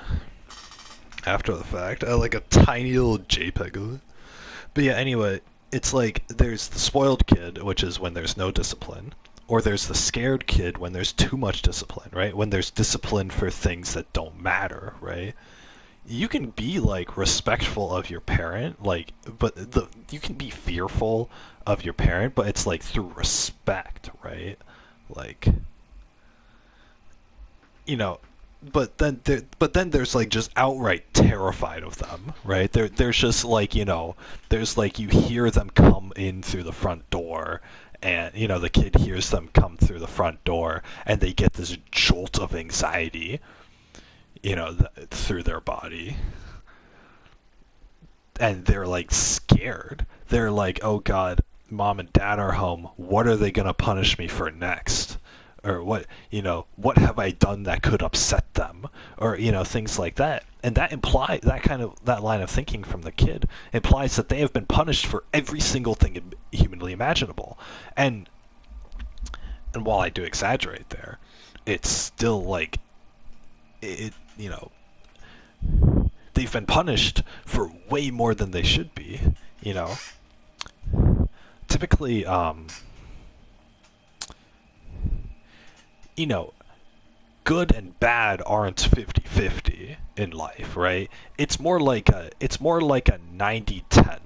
after the fact. I like a tiny little JPEG of it. But yeah, anyway, it's like there's the spoiled kid, which is when there's no discipline, or there's the scared kid when there's too much discipline, right? When there's discipline for things that don't matter, right? You can be like respectful of your parent, like, but you can be fearful of your parent, but it's like through respect, right? Like, you know, but then there's like just outright terrified of them, right? There's just like, you know, there's like you hear them come in through the front door, and you know the kid hears them come through the front door, and they get this jolt of anxiety, you know, through their body, and they're like scared. They're like, oh god, mom and dad are home. What are they gonna punish me for next? Or what, you know, what have I done that could upset them? Or, you know, things like that. And that that line of thinking from the kid implies that they have been punished for every single thing humanly imaginable. And while I do exaggerate there, it's still like, you know, they've been punished for way more than they should be, you know. Typically, you know, good and bad aren't 50-50 in life, right? It's more like a 90-10,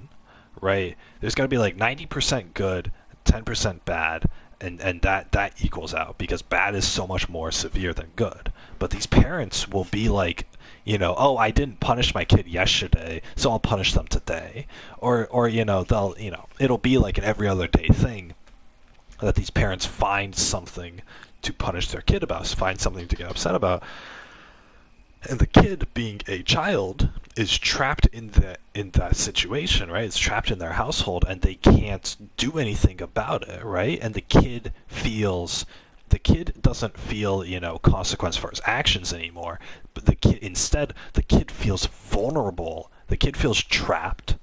right? There's got to be like 90% good, 10% bad, and that equals out, because bad is so much more severe than good. But these parents will be like, you know, oh, I didn't punish my kid yesterday, so I'll punish them today. Or you know, it'll be like an every other day thing that these parents find something to punish their kid about, find something to get upset about. And the kid, being a child, is trapped in that situation, right? It's trapped in their household, and they can't do anything about it, right? And the kid doesn't feel, you know, consequence for his actions anymore. But the kid feels vulnerable. The kid feels trapped,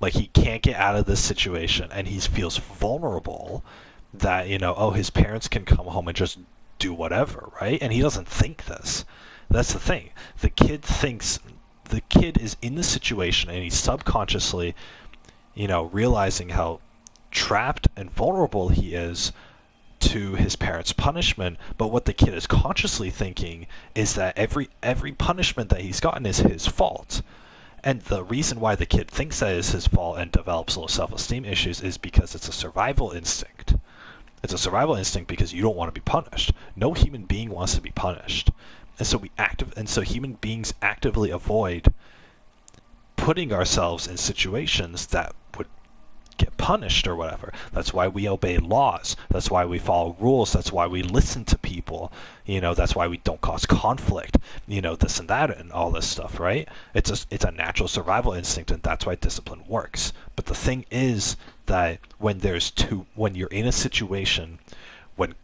like he can't get out of this situation, and he feels vulnerable. That, you know, oh, his parents can come home and just do whatever, right? And he doesn't think this. That's the thing. The kid is in the situation, and he's subconsciously, you know, realizing how trapped and vulnerable he is to his parents' punishment. But what the kid is consciously thinking is that every punishment that he's gotten is his fault. And the reason why the kid thinks that is his fault and develops low self-esteem issues is because it's a survival instinct. It's a survival instinct because you don't want to be punished. No human being wants to be punished. And so human beings actively avoid putting ourselves in situations that would get punished or whatever. That's why we obey laws. That's why we follow rules. That's why we listen to people. You know, that's why we don't cause conflict. You know, this and that and all this stuff, right? It's a natural survival instinct, and that's why discipline works. But the thing is that when you're in a situation where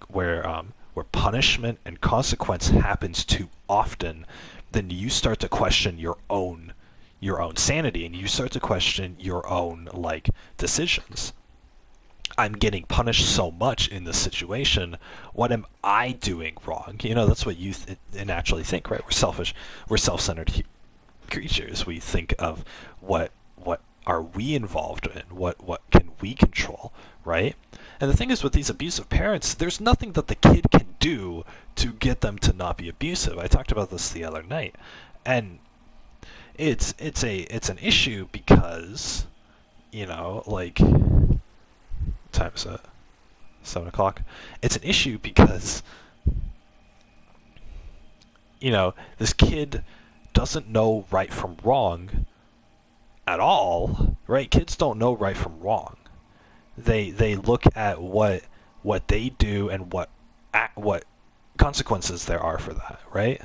punishment and consequence happens too often, then you start to question your own sanity, and you start to question your own like decisions. I'm getting punished so much in this situation. What am I doing wrong? You know, that's what you naturally think, right? We're selfish. We're self-centered creatures. We think of what are we involved in? What can we control, right? And the thing is, with these abusive parents, there's nothing that the kid can do to get them to not be abusive. I talked about this the other night, and it's an issue because, you know, like, what time is it? 7 o'clock. It's an issue because, this kid doesn't know right from wrong at all, right? Kids don't know right from wrong. They look at what they do and what consequences there are for that, right?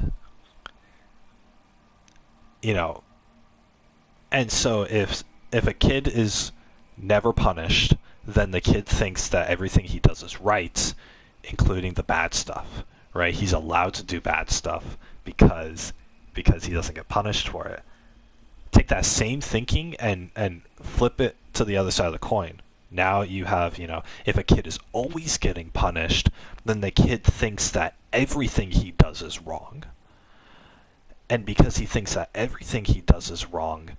And so if a kid is never punished, then the kid thinks that everything he does is right, including the bad stuff, right? He's allowed to do bad stuff because he doesn't get punished for it. Take that same thinking and flip it to the other side of the coin. Now you have, if a kid is always getting punished, then the kid thinks that everything he does is wrong. And because he thinks that everything he does is wrong,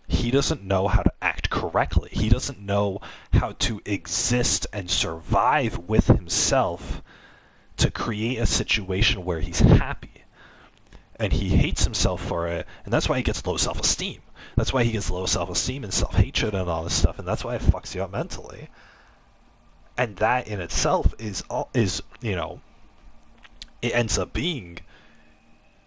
he doesn't know how to act correctly. He doesn't know how to exist and survive with himself to create a situation where he's happy. And he hates himself for it, and that's why he gets low self-esteem. That's why he gets low self-esteem and self-hatred and all this stuff, and that's why it fucks you up mentally. And that in itself is it ends up being,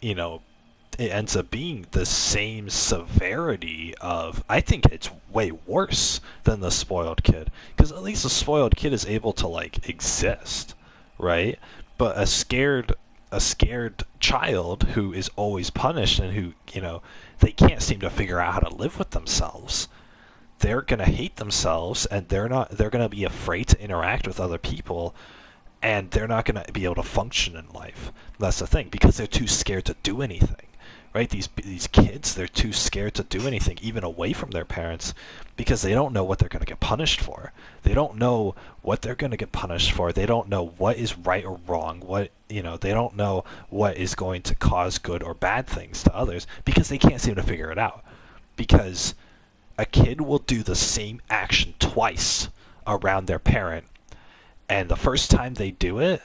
it ends up being the same severity of, I think it's way worse than the spoiled kid. Because at least the spoiled kid is able to, exist, right? But a scared child who is always punished and who, they can't seem to figure out how to live with themselves. They're going to hate themselves, and they're going to be afraid to interact with other people, and they're not going to be able to function in life. That's the thing, because they're too scared to do anything. Right? These kids, they're too scared to do anything, even away from their parents, because they don't know what they're going to get punished for. They don't know what they're going to get punished for. They don't know what is right or wrong. They don't know what is going to cause good or bad things to others, because they can't seem to figure it out. Because a kid will do the same action twice around their parent, and the first time they do it,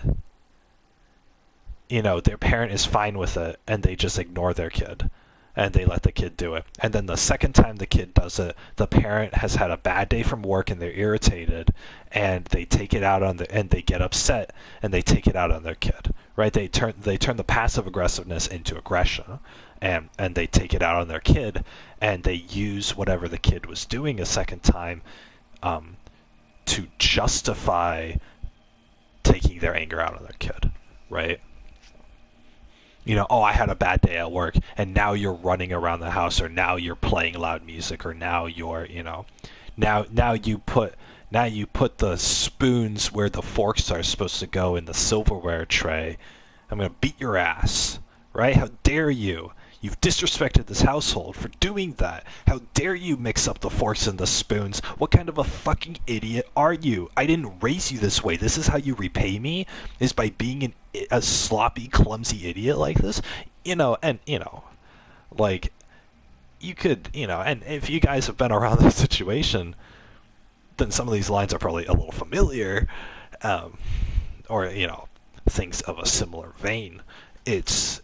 their parent is fine with it, and they just ignore their kid, and they let the kid do it. And then the second time the kid does it, the parent has had a bad day from work, and they're irritated, and they take it out on and they get upset, and they take it out on their kid, right? They turn the passive aggressiveness into aggression, and they take it out on their kid, and they use whatever the kid was doing a second time to justify taking their anger out on their kid, right? I had a bad day at work, and now you're running around the house, or now you're playing loud music, or now you're, now you put the spoons where the forks are supposed to go in the silverware tray. I'm going to beat your ass, right? How dare you? You've disrespected this household for doing that. How dare you mix up the forks and the spoons? What kind of a fucking idiot are you? I didn't raise you this way. This is how you repay me? Is by being a sloppy, clumsy idiot like this? You could, and if you guys have been around this situation, then some of these lines are probably a little familiar, or, things of a similar vein. It's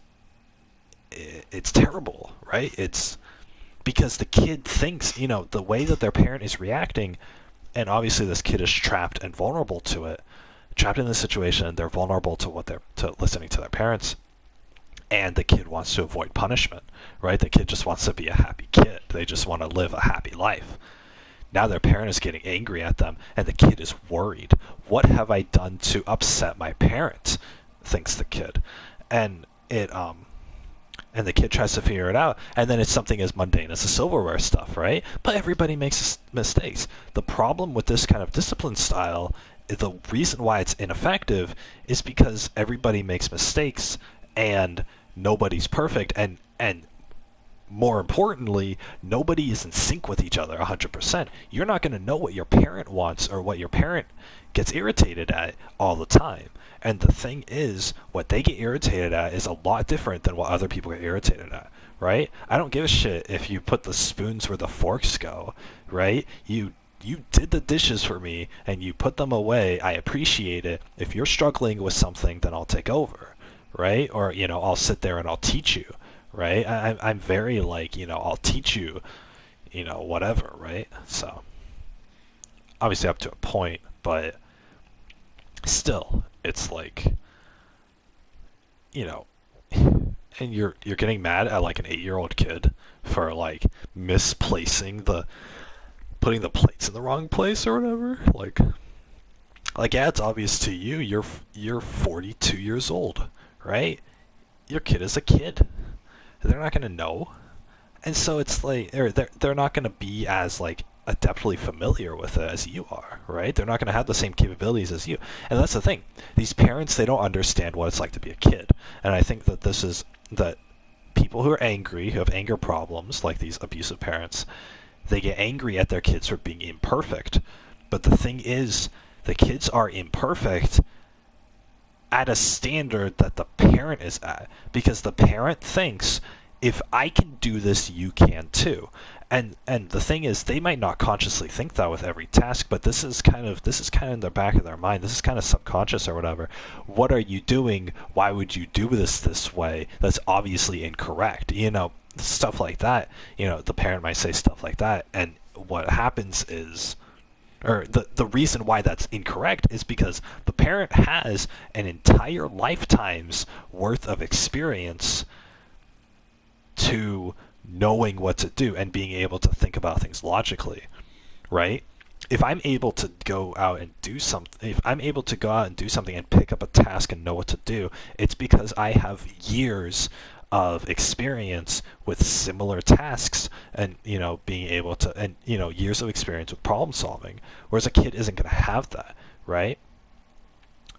terrible, right? It's because the kid thinks, the way that their parent is reacting, and obviously this kid is trapped and vulnerable to it, trapped in this situation, they're vulnerable to listening to their parents, and the kid wants to avoid punishment, right? The kid just wants to be a happy kid. They just want to live a happy life. Now their parent is getting angry at them, and the kid is worried. What have I done to upset my parent? Thinks the kid. And the kid tries to figure it out, and then it's something as mundane as the silverware stuff, right? But everybody makes mistakes. The problem with this kind of discipline style, the reason why it's ineffective, is because everybody makes mistakes, and nobody's perfect, and more importantly, nobody is in sync with each other 100%. You're not going to know what your parent wants or what your parent gets irritated at all the time. And the thing is, what they get irritated at is a lot different than what other people get irritated at, right? I don't give a shit if you put the spoons where the forks go, right? You did the dishes for me, and you put them away. I appreciate it. If you're struggling with something, then I'll take over, right? Or, I'll sit there and I'll teach you, right? I'm very I'll teach you, whatever, right? So, obviously up to a point, but still, it's like, you know, and you're getting mad at like an 8-year-old kid for like misplacing putting the plates in the wrong place or whatever. Like yeah, it's obvious to you. You're 42 years old, right? Your kid is a kid. They're not gonna know, and so it's like they're not gonna be as like adeptly familiar with it as you are, right? They're not gonna have the same capabilities as you, and that's the thing. These parents, they don't understand what it's like to be a kid, and I think that this is that people who are angry, who have anger problems, like these abusive parents, they get angry at their kids for being imperfect. But the thing is, the kids are imperfect at a standard that the parent is at, because the parent thinks, if I can do this, you can too. And the thing is, they might not consciously think that with every task, but this is kind of in the back of their mind. This is kind of subconscious or whatever. What are you doing? Why would you do this way? That's obviously incorrect. Stuff like that. The parent might say stuff like that, and what happens is, or the reason why that's incorrect is because the parent has an entire lifetime's worth of experience to knowing what to do and being able to think about things logically, right? If I'm able to go out and do something, and pick up a task and know what to do, it's because I have years of experience with similar tasks and, being able to, and, years of experience with problem solving. Whereas a kid isn't going to have that, right?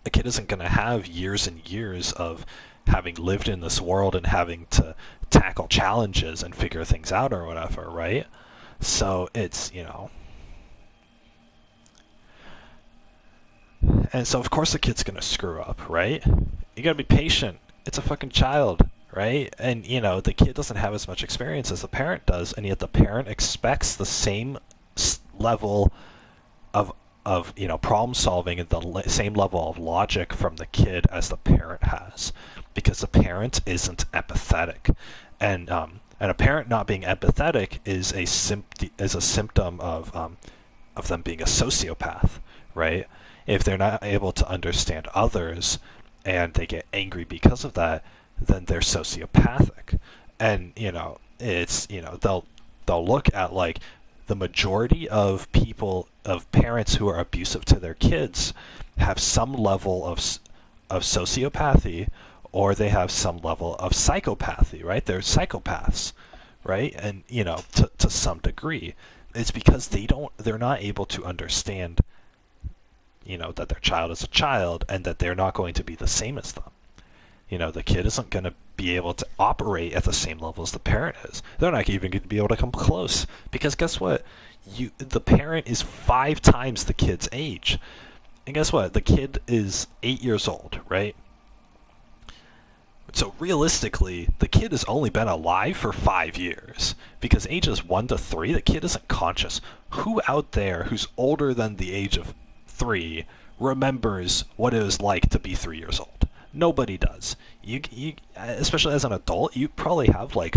A kid isn't going to have years and years of having lived in this world and having to tackle challenges and figure things out or whatever, right? So it's, and so of course the kid's gonna screw up, right? You gotta be patient. It's a fucking child, right? And the kid doesn't have as much experience as the parent does, and yet the parent expects the same level of problem solving and the same level of logic from the kid as the parent has, because the parent isn't empathetic, and a parent not being empathetic is a symptom of them being a sociopath, right? If they're not able to understand others and they get angry because of that, then they're sociopathic, and they'll look at like the majority of parents who are abusive to their kids have some level of sociopathy, or they have some level of psychopathy, right? They're psychopaths, right? And to some degree, it's because they're not able to understand that their child is a child and that they're not going to be the same as them. The kid isn't going to be able to operate at the same level as the parent is. They're not even going to be able to come close, because guess what? The parent is 5 times the kid's age. And guess what? The kid is 8 years old, right? So realistically, the kid has only been alive for 5 years, because ages 1 to 3, the kid isn't conscious. Who out there who's older than the age of 3 remembers what it was like to be 3 years old? Nobody does. You especially as an adult, you probably have like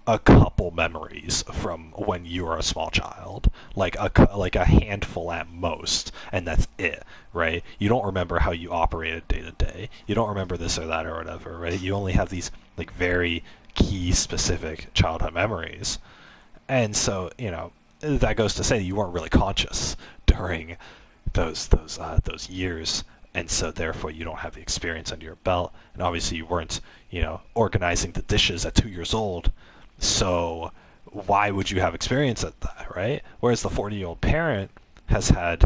a couple memories from when you were a small child, like a handful at most, and that's it, right? You don't remember how you operated day to day. You don't remember this or that or whatever, right? You only have these like very key specific childhood memories, and so that goes to say you weren't really conscious during those years. And so therefore you don't have the experience under your belt, and obviously you weren't organizing the dishes at 2 years old, so why would you have experience at that, right? Whereas the 40-year-old parent has had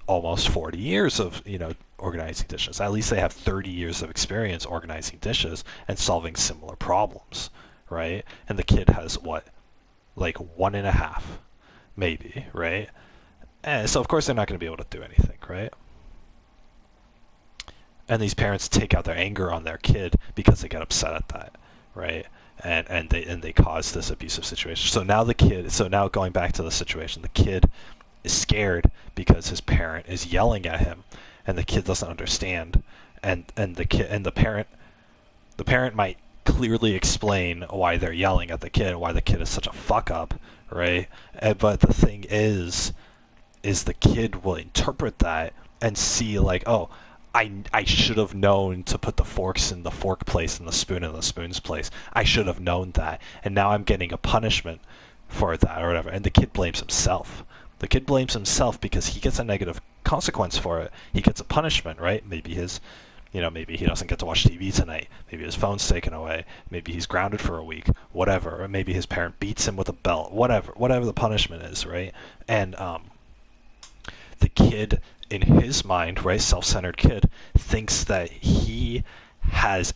almost 40 years of organizing dishes. At least they have 30 years of experience organizing dishes and solving similar problems, right? And the kid has what, like 1.5 maybe, right? And so of course they're not going to be able to do anything, right? And these parents take out their anger on their kid because they get upset at that, right? And they cause this abusive situation. So now going back to the situation, the kid is scared because his parent is yelling at him, and the kid doesn't understand. And the parent might clearly explain why they're yelling at the kid, why the kid is such a fuck up, right? But the thing is the kid will interpret that and see like, oh, I should have known to put the forks in the fork place and the spoon in the spoon's place. I should have known that, and now I'm getting a punishment for that or whatever. And the kid blames himself. The kid blames himself because he gets a negative consequence for it. He gets a punishment, right? Maybe maybe he doesn't get to watch TV tonight. Maybe his phone's taken away. Maybe he's grounded for a week. Whatever. Or maybe his parent beats him with a belt. Whatever the punishment is, right? And the kid, in his mind, right, self-centered kid, thinks that he has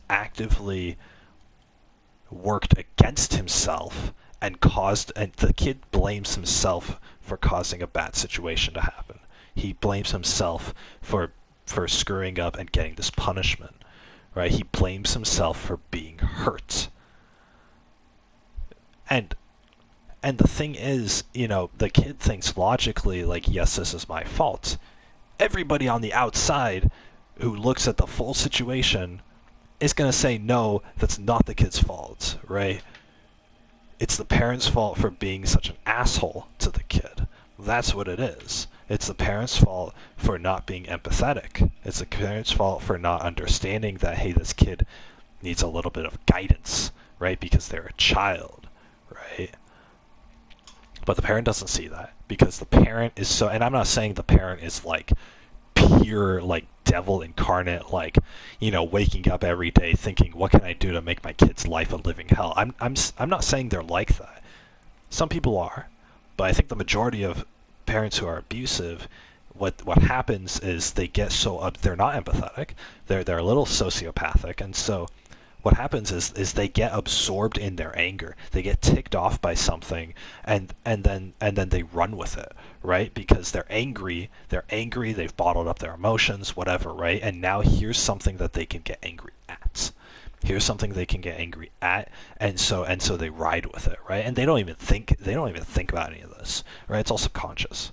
actively worked against himself and the kid blames himself for causing a bad situation to happen. He blames himself for screwing up and getting this punishment, right? He blames himself for being hurt. And the thing is, the kid thinks logically, like, yes, this is my fault. Everybody on the outside who looks at the full situation is going to say, no, that's not the kid's fault, right? It's the parent's fault for being such an asshole to the kid. That's what it is. It's the parent's fault for not being empathetic. It's the parent's fault for not understanding that, hey, this kid needs a little bit of guidance, right? Because they're a child, right? But the parent doesn't see that because the parent is so, and I'm not saying the parent is like pure, like devil incarnate, like, waking up every day thinking, what can I do to make my kid's life a living hell? I'm not saying they're like that. Some people are, but I think the majority of parents who are abusive, what happens is they get so they're not empathetic. They're a little sociopathic, and so what happens is they get absorbed in their anger. They get ticked off by something, and then they run with it, right? Because they're angry. They've bottled up their emotions, whatever, right? And now here's something that they can get angry at. Here's something they can get angry at, and so they ride with it, right? And they don't even think about any of this, right? It's all subconscious,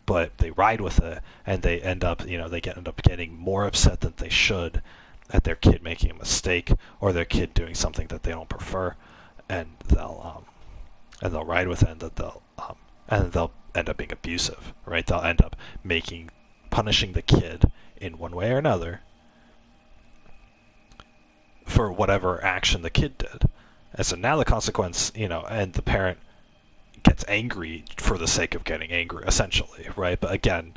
but they ride with it, and they end up getting more upset than they should at their kid making a mistake or their kid doing something that they don't prefer, and they'll ride with it, and they'll end up being abusive, right? They'll end up punishing the kid in one way or another for whatever action the kid did. And so now the consequence, and the parent gets angry for the sake of getting angry, essentially, right? But again,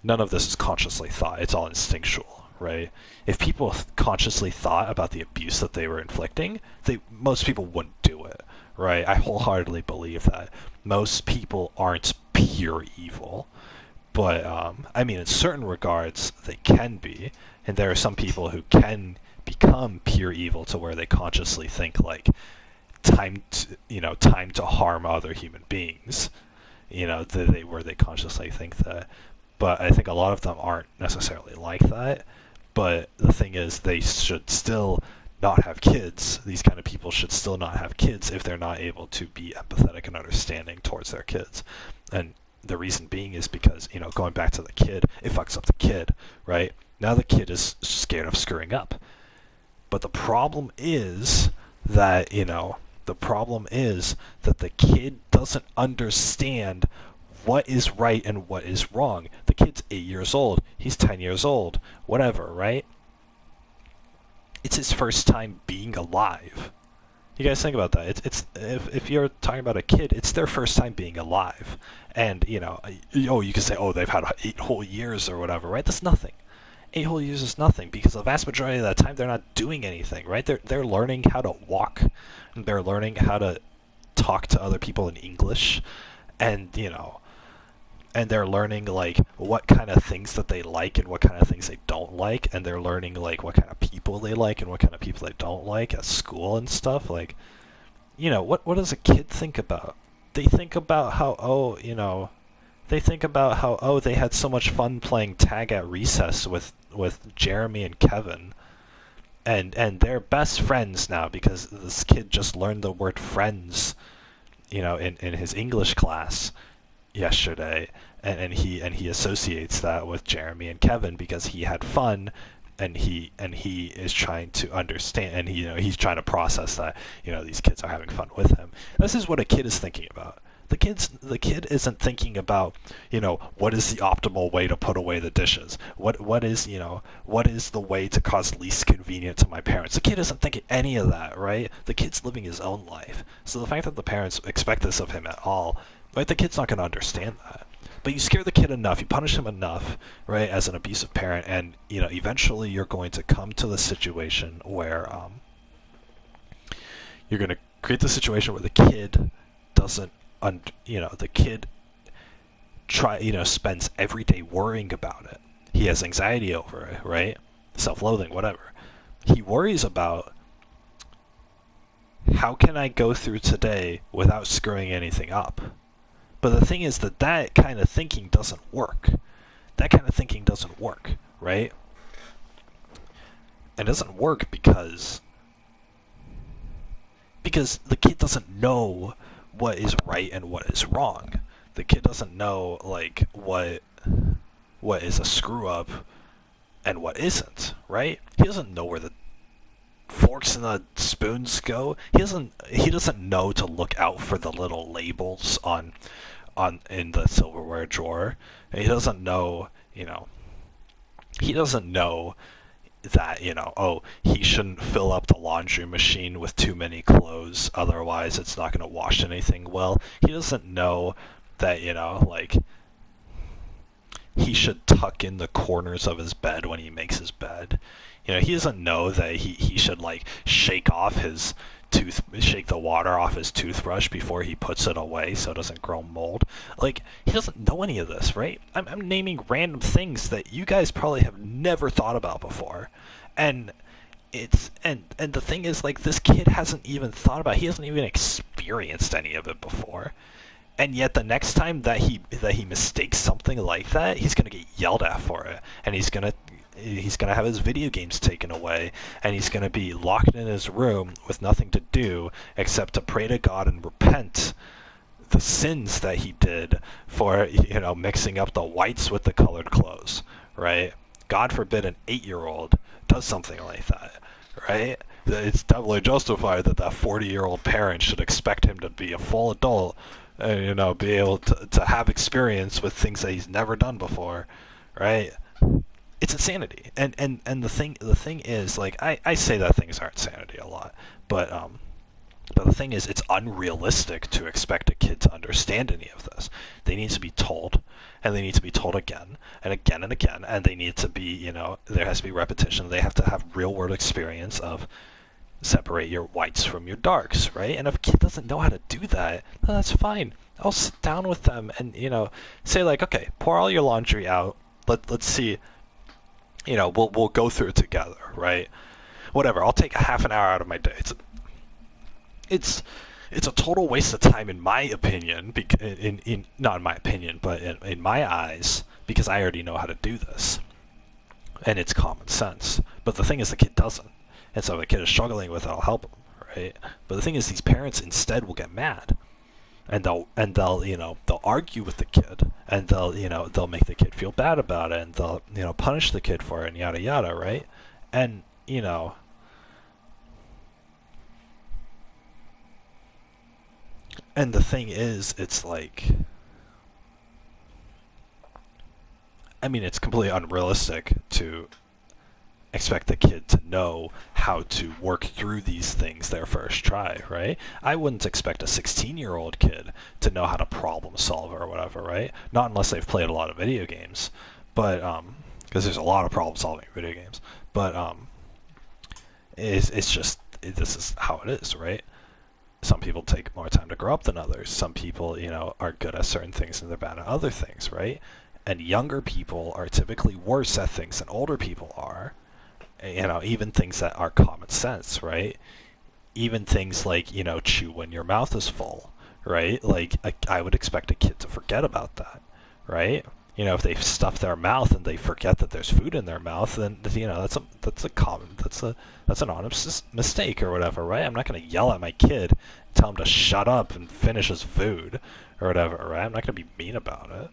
none of this is consciously thought. It's all instinctual, right? If people consciously thought about the abuse that they were inflicting, most people wouldn't do it, right? I wholeheartedly believe that. Most people aren't pure evil, but in certain regards, they can be, and there are some people who can become pure evil to where they consciously think like time to harm other human beings, where they consciously think that. But I think a lot of them aren't necessarily like that. But the thing is, they should still not have kids. These kind of people should still not have kids if they're not able to be empathetic and understanding towards their kids. And the reason being is because, going back to the kid, it fucks up the kid, right? Now the kid is scared of screwing up. But the problem is that, the kid doesn't understand what is right and what is wrong. The kid's 8 years old. He's 10 years old. Whatever, right? It's his first time being alive. You guys think about that. If you're talking about a kid, it's their first time being alive. And, you can say, oh, they've had 8 whole years or whatever, right? That's nothing. 8 whole years is nothing because the vast majority of that time they're not doing anything, right? They're learning how to walk, and they're learning how to talk to other people in English, and and they're learning like what kind of things that they like and what kind of things they don't like, and they're learning like what kind of people they like and what kind of people they don't like at school and stuff. Like, what does a kid think about? They think about how they had so much fun playing tag at recess with Jeremy and Kevin, and they're best friends now because this kid just learned the word friends, in his English class yesterday, and he associates that with Jeremy and Kevin because he had fun, and he is trying to understand, and he's trying to process that these kids are having fun with him. This is what a kid is thinking about. The kid isn't thinking about, what is the optimal way to put away the dishes? What is the way to cause least convenience to my parents? The kid isn't thinking any of that, right? The kid's living his own life. So the fact that the parents expect this of him at all, right, the kid's not going to understand that. But you scare the kid enough, you punish him enough, right, as an abusive parent, and eventually you're going to come to the situation where you're going to create the situation where the kid doesn't the kid spends every day worrying about it. He has anxiety over it, right? Self-loathing, whatever. He worries about, how can I go through today without screwing anything up? But the thing is that kind of thinking doesn't work. That kind of thinking doesn't work, right? It doesn't work because the kid doesn't know what is right and what is wrong. The kid doesn't know, like, what is a screw up and what isn't, right? He doesn't know where the forks and the spoons go. He doesn't know to look out for the little labels in the silverware drawer. And he doesn't know, he doesn't know that, he shouldn't fill up the laundry machine with too many clothes, otherwise it's not going to wash anything well. He doesn't know that, he should tuck in the corners of his bed when he makes his bed. He doesn't know that he should, shake the water off his toothbrush before he puts it away so it doesn't grow mold. He doesn't know any of this, right? I'm naming random things that you guys probably have never thought about before. And the thing is, this kid hasn't even thought about it. He hasn't even experienced any of it before. And yet the next time that he mistakes something like that, he's going to get yelled at for it. And he's going to have his video games taken away, and he's going to be locked in his room with nothing to do except to pray to God and repent the sins that he did for, mixing up the whites with the colored clothes, right? God forbid an 8-year-old does something like that, right? It's definitely justified that 40-year-old parent should expect him to be a full adult and, be able to have experience with things that he's never done before, right? It's insanity. And the thing is, I say that things aren't insanity a lot, but the thing is, it's unrealistic to expect a kid to understand any of this. They need to be told, and they need to be told again and again and again, and they need to be, there has to be repetition. They have to have real-world experience of separate your whites from your darks, right? And if a kid doesn't know how to do that, then that's fine. I'll sit down with them and, say, okay, pour all your laundry out. Let's see. We'll go through it together, right? Whatever. I'll take a half an hour out of my day. It's a total waste of time, in my opinion. Not in my opinion, but in my eyes, because I already know how to do this, and it's common sense. But the thing is, the kid doesn't, and so if the kid is struggling with it, I'll help him, right? But the thing is, these parents instead will get mad, and they'll argue with the kid, and they'll make the kid feel bad about it, and they'll punish the kid for it, and yada yada, right? And and the thing is, it's it's completely unrealistic to expect the kid to know how to work through these things their first try, right? I wouldn't expect a 16-year-old kid to know how to problem solve or whatever, right? Not unless they've played a lot of video games, but because there's a lot of problem solving in video games, but it's just, this is how it is, right? Some people take more time to grow up than others. Some people, are good at certain things and they're bad at other things, right? And younger people are typically worse at things than older people are. Even things that are common sense, right? Even things like, chew when your mouth is full, right? I would expect a kid to forget about that, right? If they stuff their mouth and they forget that there's food in their mouth, then, that's an honest mistake or whatever, right? I'm not going to yell at my kid and tell him to shut up and finish his food or whatever, right? I'm not going to be mean about it.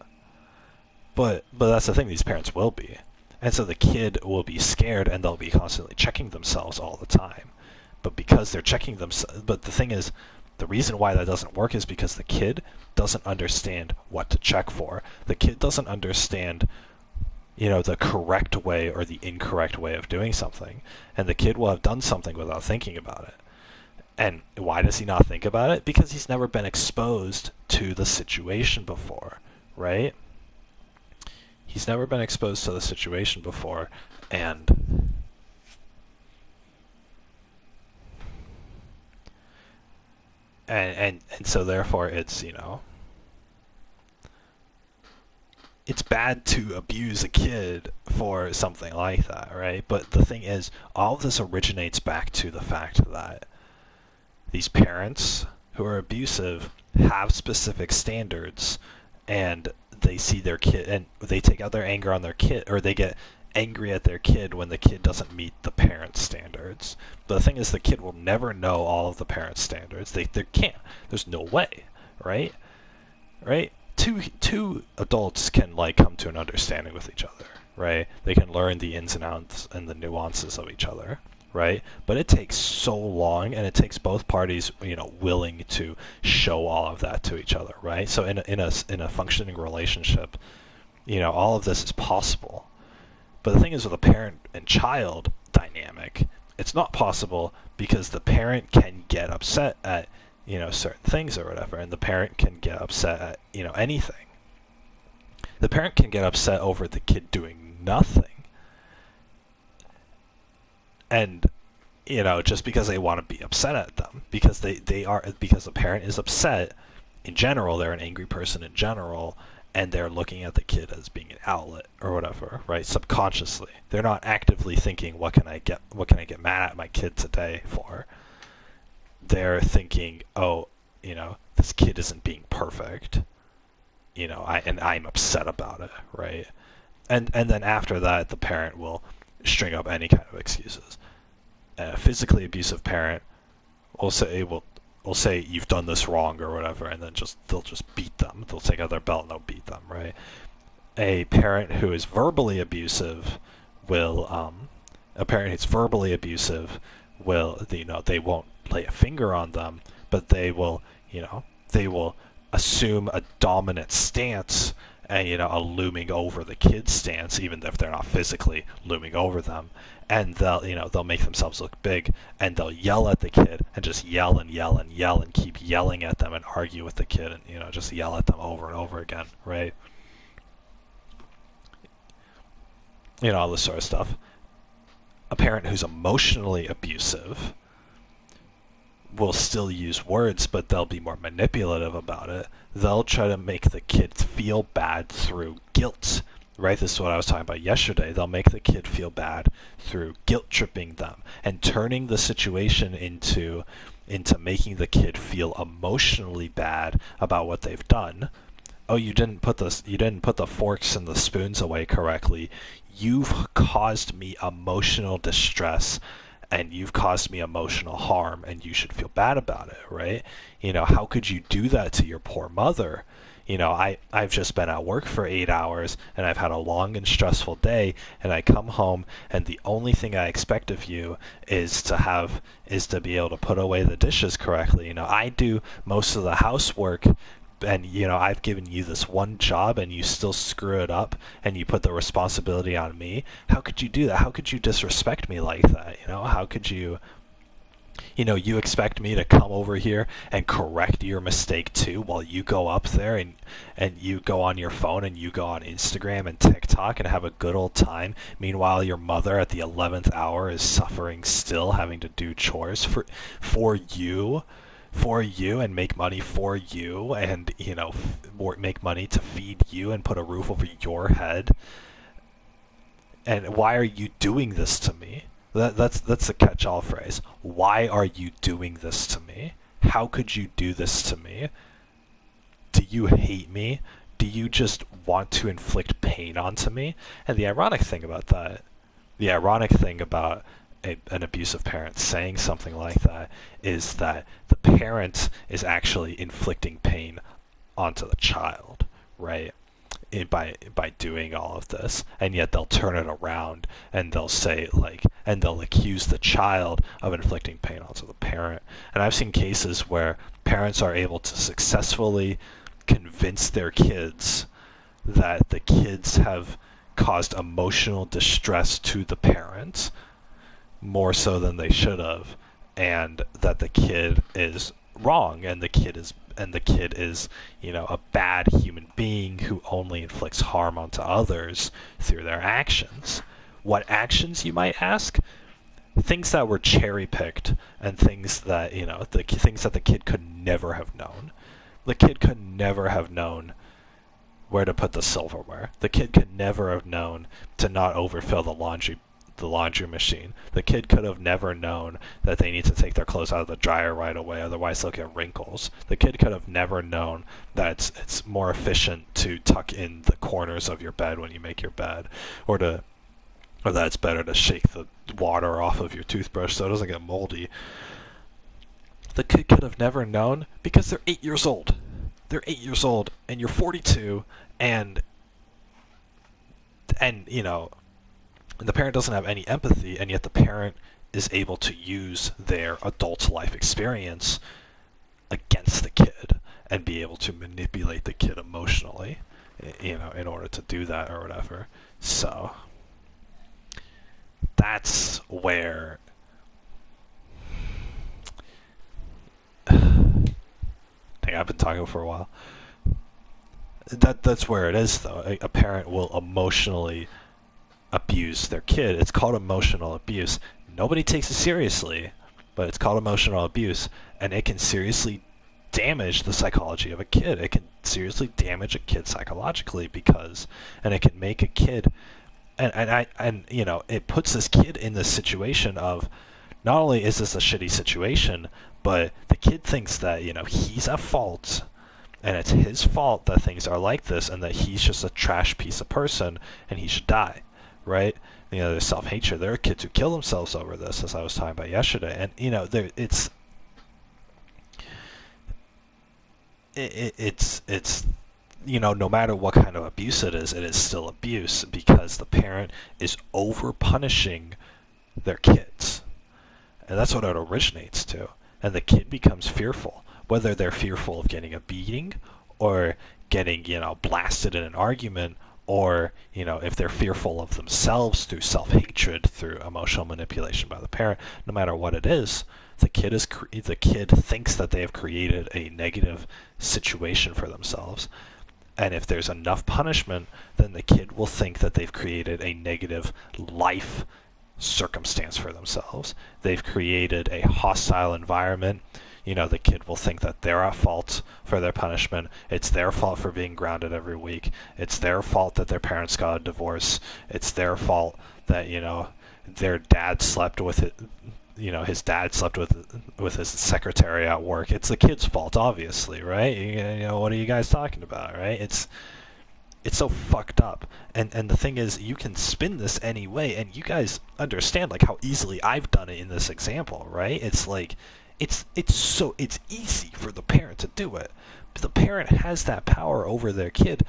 But that's the thing, these parents will be. And so the kid will be scared and they'll be constantly checking themselves all the time. But because they're checking themselves, but the thing is, The reason why that doesn't work is because the kid doesn't understand what to check for. The kid doesn't understand, the correct way or the incorrect way of doing something. And the kid will have done something without thinking about it. And why does he not think about it? Because he's never been exposed to the situation before, right? He's never been exposed to the situation before, and so therefore it's, it's bad to abuse a kid for something like that, right? But the thing is, all of this originates back to the fact that these parents who are abusive have specific standards, and they see their kid, and they take out their anger on their kid, or they get angry at their kid when the kid doesn't meet the parents' standards. But the thing is, the kid will never know all of the parents' standards. They can't. There's no way, right? Right? Two adults can come to an understanding with each other, right? They can learn the ins and outs and the nuances of each other, right? But it takes so long, and it takes both parties, willing to show all of that to each other, right? So in a functioning relationship, all of this is possible. But the thing is, with a parent and child dynamic, it's not possible because the parent can get upset at certain things or whatever, and the parent can get upset at anything. The parent can get upset over the kid doing nothing, and just because they want to be upset at them, because because the parent is upset in general, they're an angry person in general, and they're looking at the kid as being an outlet or whatever, right? Subconsciously, they're not actively thinking, what can I get mad at my kid today for? They're thinking, oh, this kid isn't being perfect, and I'm upset about it, right? And then after that, the parent will string up any kind of excuses. A physically abusive parent will say you've done this wrong or whatever, and then they'll just beat them. They'll take out their belt and they'll beat them, right? A parent who is verbally abusive will they won't lay a finger on them, but they will assume a dominant stance and a looming over the kid's stance, even if they're not physically looming over them, and they'll make themselves look big, and they'll yell at the kid and just yell and yell and yell and keep yelling at them and argue with the kid and just yell at them over and over again, right? All this sort of stuff. A parent who's emotionally abusive will still use words, but they'll be more manipulative about it. They'll try to make the kid feel bad through guilt, right? This is what I was talking about yesterday. They'll make the kid feel bad through guilt tripping them and turning the situation into making the kid feel emotionally bad about what they've done. Oh, you didn't put the forks and the spoons away correctly. You've caused me emotional distress, and you've caused me emotional harm, and you should feel bad about it, right? How could you do that to your poor mother? I've just been at work for 8 hours, and I've had a long and stressful day, and I come home, and the only thing I expect of you is to be able to put away the dishes correctly. I do most of the housework, and I've given you this one job, and you still screw it up, and you put the responsibility on me. How could you do that? How could you disrespect me like that? How could you you expect me to come over here and correct your mistake too, while you go up there and you go on your phone and you go on Instagram and TikTok and have a good old time. Meanwhile, your mother at the 11th hour is suffering still, having to do chores for you and make money for you, and make money to feed you and put a roof over your head. And why are you doing this to me? That's a catch-all phrase. Why are you doing this to me? How could you do this to me? Do you hate me? Do you just want to inflict pain onto me? And the ironic thing about an abusive parent saying something like that is that the parent is actually inflicting pain onto the child, right? By doing all of this, and yet they'll turn it around and they'll say and they'll accuse the child of inflicting pain onto the parent. And I've seen cases where parents are able to successfully convince their kids that the kids have caused emotional distress to the parents more so than they should have, and that the kid is wrong, and the kid is a bad human being who only inflicts harm onto others through their actions. What actions, you might ask? Things that were cherry picked, and things that things that the kid could never have known. The kid could never have known where to put the silverware. The kid could never have known to not overfill the laundry machine. The kid could have never known that they need to take their clothes out of the dryer right away, otherwise they'll get wrinkles. The kid could have never known that it's more efficient to tuck in the corners of your bed when you make your bed, or that it's better to shake the water off of your toothbrush so it doesn't get moldy. The kid could have never known because they're 8 years old. They're 8 years old, and you're 42, and the parent doesn't have any empathy, and yet the parent is able to use their adult life experience against the kid and be able to manipulate the kid emotionally, in order to do that or whatever. So that's where I've been talking for a while. That's where it is, though. A parent will emotionally abuse their kid. It's called emotional abuse. Nobody takes it seriously, but it's called emotional abuse, and it can seriously damage the psychology of a kid. It can seriously damage a kid psychologically and it can make a kid, it puts this kid in this situation of, not only is this a shitty situation, but the kid thinks that, he's at fault, and it's his fault that things are like this, and that he's just a trash piece of person, and he should die, right? There's self-hatred. There are kids who kill themselves over this, as I was talking about yesterday, and, it's no matter what kind of abuse it is still abuse, because the parent is over-punishing their kids. And that's what it originates to. And the kid becomes fearful, whether they're fearful of getting a beating, or getting, blasted in an argument, or, if they're fearful of themselves through self-hatred, through emotional manipulation by the parent. No matter what it is, the kid thinks that they have created a negative situation for themselves. And if there's enough punishment, then the kid will think that they've created a negative life circumstance for themselves. They've created a hostile environment. The kid will think that they're at fault for their punishment. It's their fault for being grounded every week. It's their fault that their parents got a divorce. It's their fault that, their dad slept with it. His dad slept with his secretary at work. It's the kid's fault, obviously, right? What are you guys talking about, right? It's so fucked up. And the thing is, you can spin this any way, and you guys understand how easily I've done it in this example, right? It's like it's easy for the parent to do it. But the parent has that power over their kid.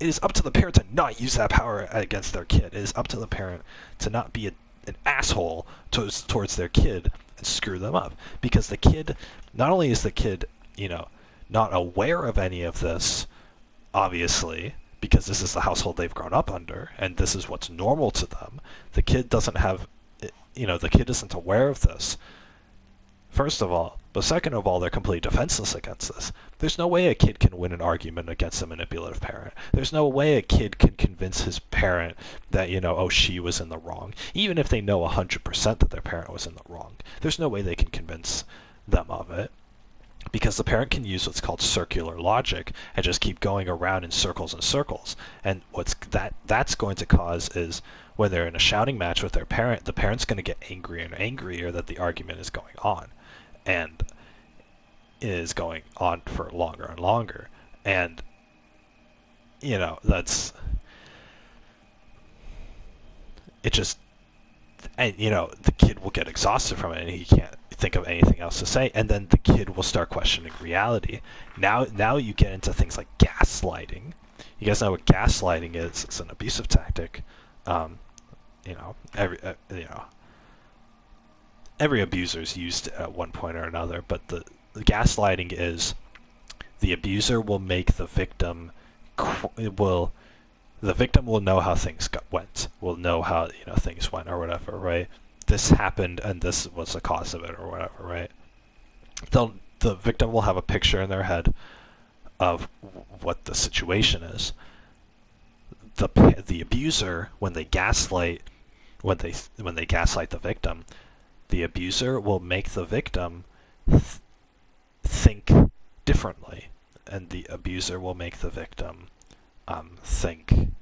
It is up to the parent to not use that power against their kid. It is up to the parent to not be an asshole towards their kid and screw them up. Because the kid, not only is the kid, not aware of any of this, obviously, because this is the household they've grown up under, and this is what's normal to them. The kid doesn't have, the kid isn't aware of this, first of all. But second of all, they're completely defenseless against this. There's no way a kid can win an argument against a manipulative parent. There's no way a kid can convince his parent that, she was in the wrong. Even if they know 100% that their parent was in the wrong. There's no way they can convince them of it. Because the parent can use what's called circular logic and just keep going around in circles and circles. And that's going to cause is, when they're in a shouting match with their parent, the parent's going to get angrier and angrier that the argument is going on. And is going on for longer and longer. And, that's... It just... And, the kid will get exhausted from it, and he can't think of anything else to say, and then the kid will start questioning reality. Now you get into things like gaslighting. You guys know what gaslighting is? It's an abusive tactic. Every abuser's used it at one point or another, but gaslighting is the abuser will make the victim the victim will know how things went, will know how things went or whatever, right? This happened and this was the cause of it or whatever, right? The victim will have a picture in their head of what the situation is. The abuser, when they gaslight the victim, the abuser will make the victim think differently, and the abuser will make the victim think.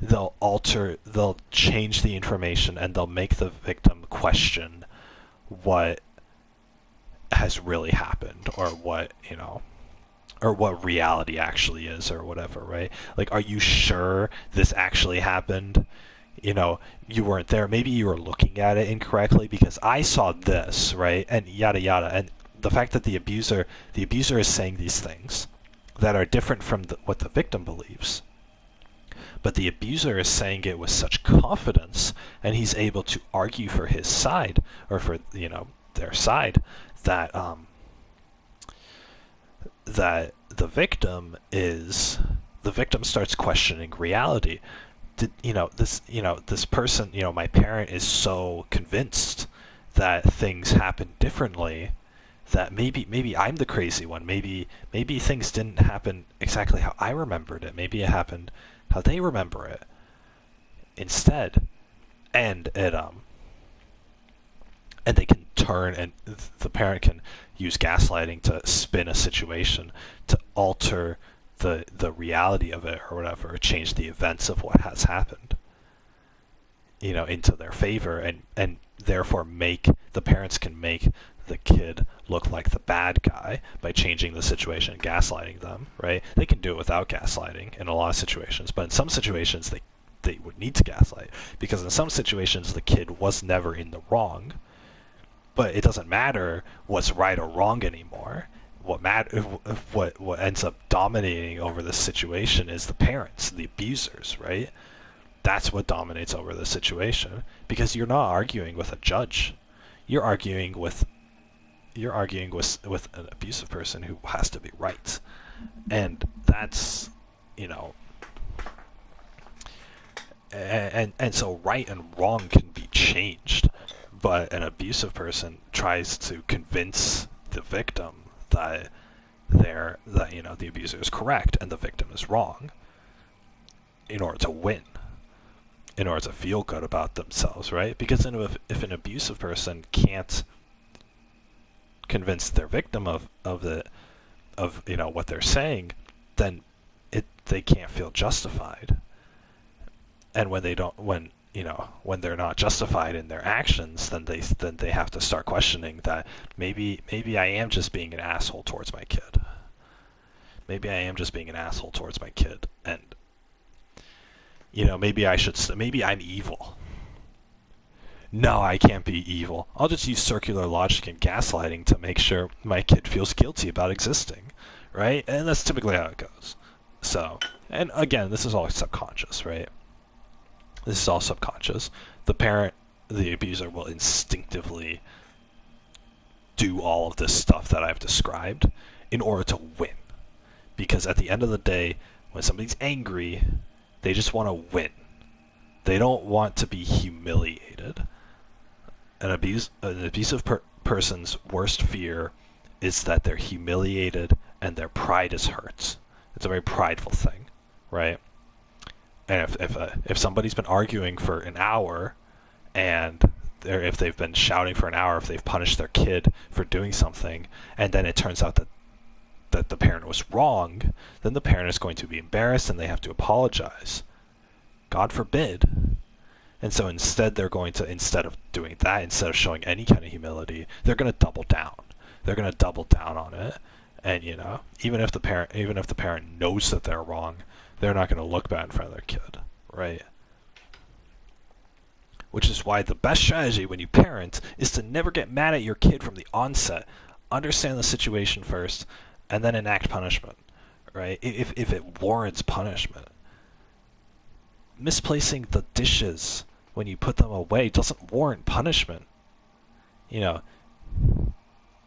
They'll change the information, and they'll make the victim question what has really happened, or what reality actually is, or whatever, right? Like, are you sure this actually happened? You weren't there. Maybe you were looking at it incorrectly because I saw this, right? And yada yada. And the fact that the abuser is saying these things that are different from what the victim believes, but the abuser is saying it with such confidence, and he's able to argue for his side, or for their side, that that the victim starts questioning reality. This person, my parent is so convinced that things happen differently, that maybe I'm the crazy one. Maybe things didn't happen exactly how I remembered it. Maybe it happened how they remember it instead. And they can turn, and the parent can use gaslighting to spin a situation to alter the reality of it, or whatever, change the events of what has happened, into their favor, and therefore the parents can make the kid look like the bad guy by changing the situation and gaslighting them, right? They can do it without gaslighting in a lot of situations, but in some situations they would need to gaslight, because in some situations the kid was never in the wrong, but it doesn't matter what's right or wrong anymore. What ends up dominating over the situation is the parents, the abusers, right? That's what dominates over the situation, because you're not arguing with a judge. You're arguing with an abusive person who has to be right. And that's, and so right and wrong can be changed, but an abusive person tries to convince the victim that the abuser is correct and the victim is wrong, in order to win, in order to feel good about themselves, right? Because if an abusive person can't convince their victim of what they're saying, then they can't feel justified. And when they're not justified in their actions, then they have to start questioning that maybe I am just being an asshole towards my kid. Maybe I am just being an asshole towards my kid, and maybe I'm evil. No, I can't be evil. I'll just use circular logic and gaslighting to make sure my kid feels guilty about existing, right? And that's typically how it goes. So, and again, this is all subconscious, right? This is all subconscious. The abuser will instinctively do all of this stuff that I've described in order to win. Because at the end of the day, when somebody's angry, they just want to win. They don't want to be humiliated. An abusive person's worst fear is that they're humiliated and their pride is hurt. It's a very prideful thing, right? And if somebody's been arguing for an hour, and if they've been shouting for an hour, if they've punished their kid for doing something, and then it turns out that the parent was wrong, then the parent is going to be embarrassed and they have to apologize. God forbid. And so instead of doing that, instead of showing any kind of humility, they're going to double down. They're going to double down on it. And even if the parent knows that they're wrong, they're not going to look bad in front of their kid, right? Which is why the best strategy when you parent is to never get mad at your kid from the onset. Understand the situation first, and then enact punishment, right? If it warrants punishment. Misplacing the dishes when you put them away doesn't warrant punishment.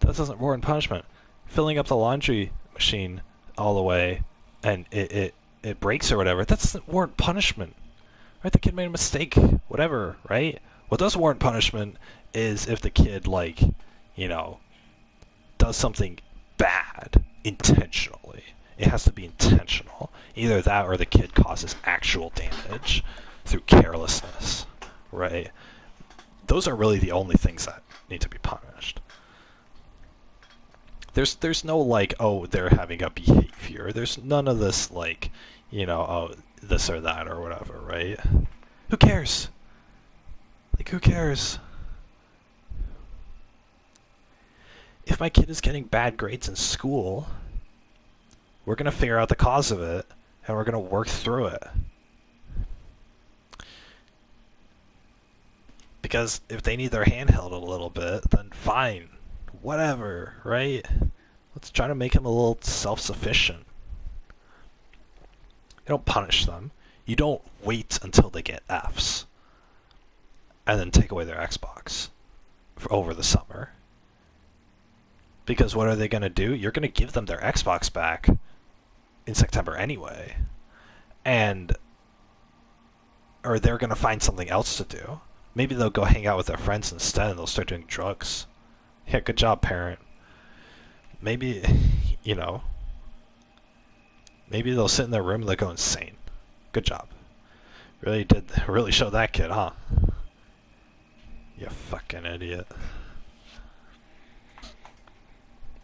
That doesn't warrant punishment. Filling up the laundry machine all the way and it breaks or whatever, that doesn't warrant punishment. Right? The kid made a mistake, whatever, right? What does warrant punishment is if the kid, like, you know, does something bad intentionally. It has to be intentional. Either that or the kid causes actual damage through carelessness, right? Those are really the only things that need to be punished. There's no, like, oh, they're having a behavior. There's none of this, like, you know, oh, this or that or whatever, right? Who cares? Like, who cares? If my kid is getting bad grades in school, we're going to figure out the cause of it, and we're going to work through it. Because if they need their hand held a little bit, then fine. Whatever, right? Let's try to make them a little self-sufficient. You don't punish them. You don't wait until they get Fs and then take away their Xbox for over the summer. Because what are they going to do? You're going to give them their Xbox back in September anyway. Or they're going to find something else to do. Maybe they'll go hang out with their friends instead and they'll start doing drugs. Yeah, good job, parent. Maybe, you know, maybe they'll sit in their room and they'll go insane. Good job. Really showed that kid, huh? You fucking idiot.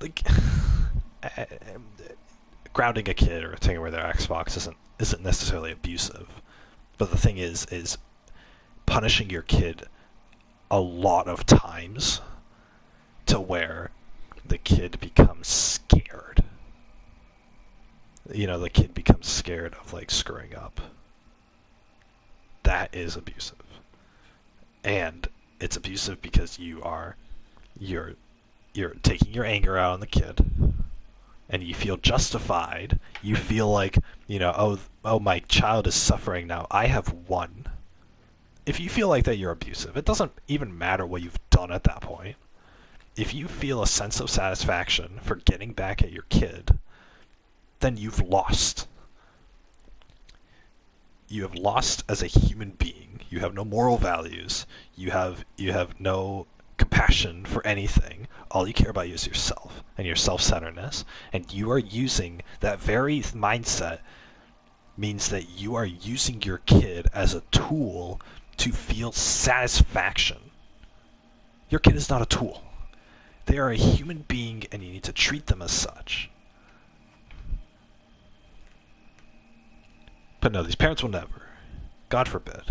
Like, grounding a kid or taking away their Xbox isn't necessarily abusive. But the thing is punishing your kid a lot of times to where the kid becomes scared. You know, the kid becomes scared of, like, screwing up. That is abusive. And it's abusive because you're taking your anger out on the kid, and you feel justified. You feel like, you know, oh, my child is suffering now. I have won. If you feel like that, you're abusive. It doesn't even matter what you've done at that point. If you feel a sense of satisfaction for getting back at your kid, then you've lost. You have lost as a human being. You have no moral values. You have no compassion for anything. All you care about is yourself and your self-centeredness. And you are using that very mindset means that you are using your kid as a tool to feel satisfaction. Your kid is not a tool. They are a human being, and you need to treat them as such. But no, these parents will never. God forbid.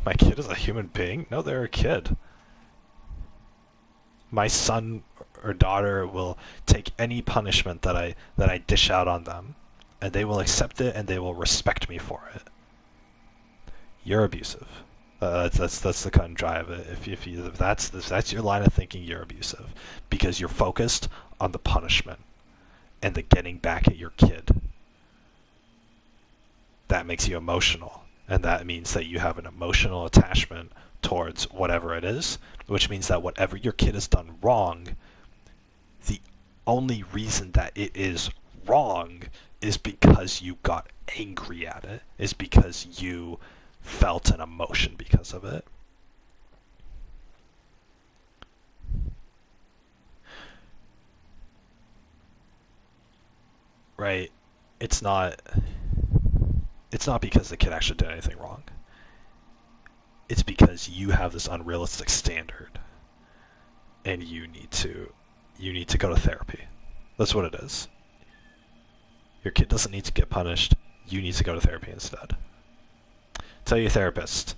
My kid is a human being? No, they're a kid. My son or daughter will take any punishment that I dish out on them, and they will accept it, and they will respect me for it. You're abusive. That's the cut and dry of it. If that's your line of thinking, you're abusive because you're focused on the punishment and the getting back at your kid. That makes you emotional, and that means that you have an emotional attachment towards whatever it is, which means that whatever your kid has done wrong, the only reason that it is wrong is because you got angry at it, is because you felt an emotion because of it. Right? It's not because the kid actually did anything wrong. It's because you have this unrealistic standard, and you need to go to therapy. That's what it is. Your kid doesn't need to get punished. You need to go to therapy instead. Tell your therapist,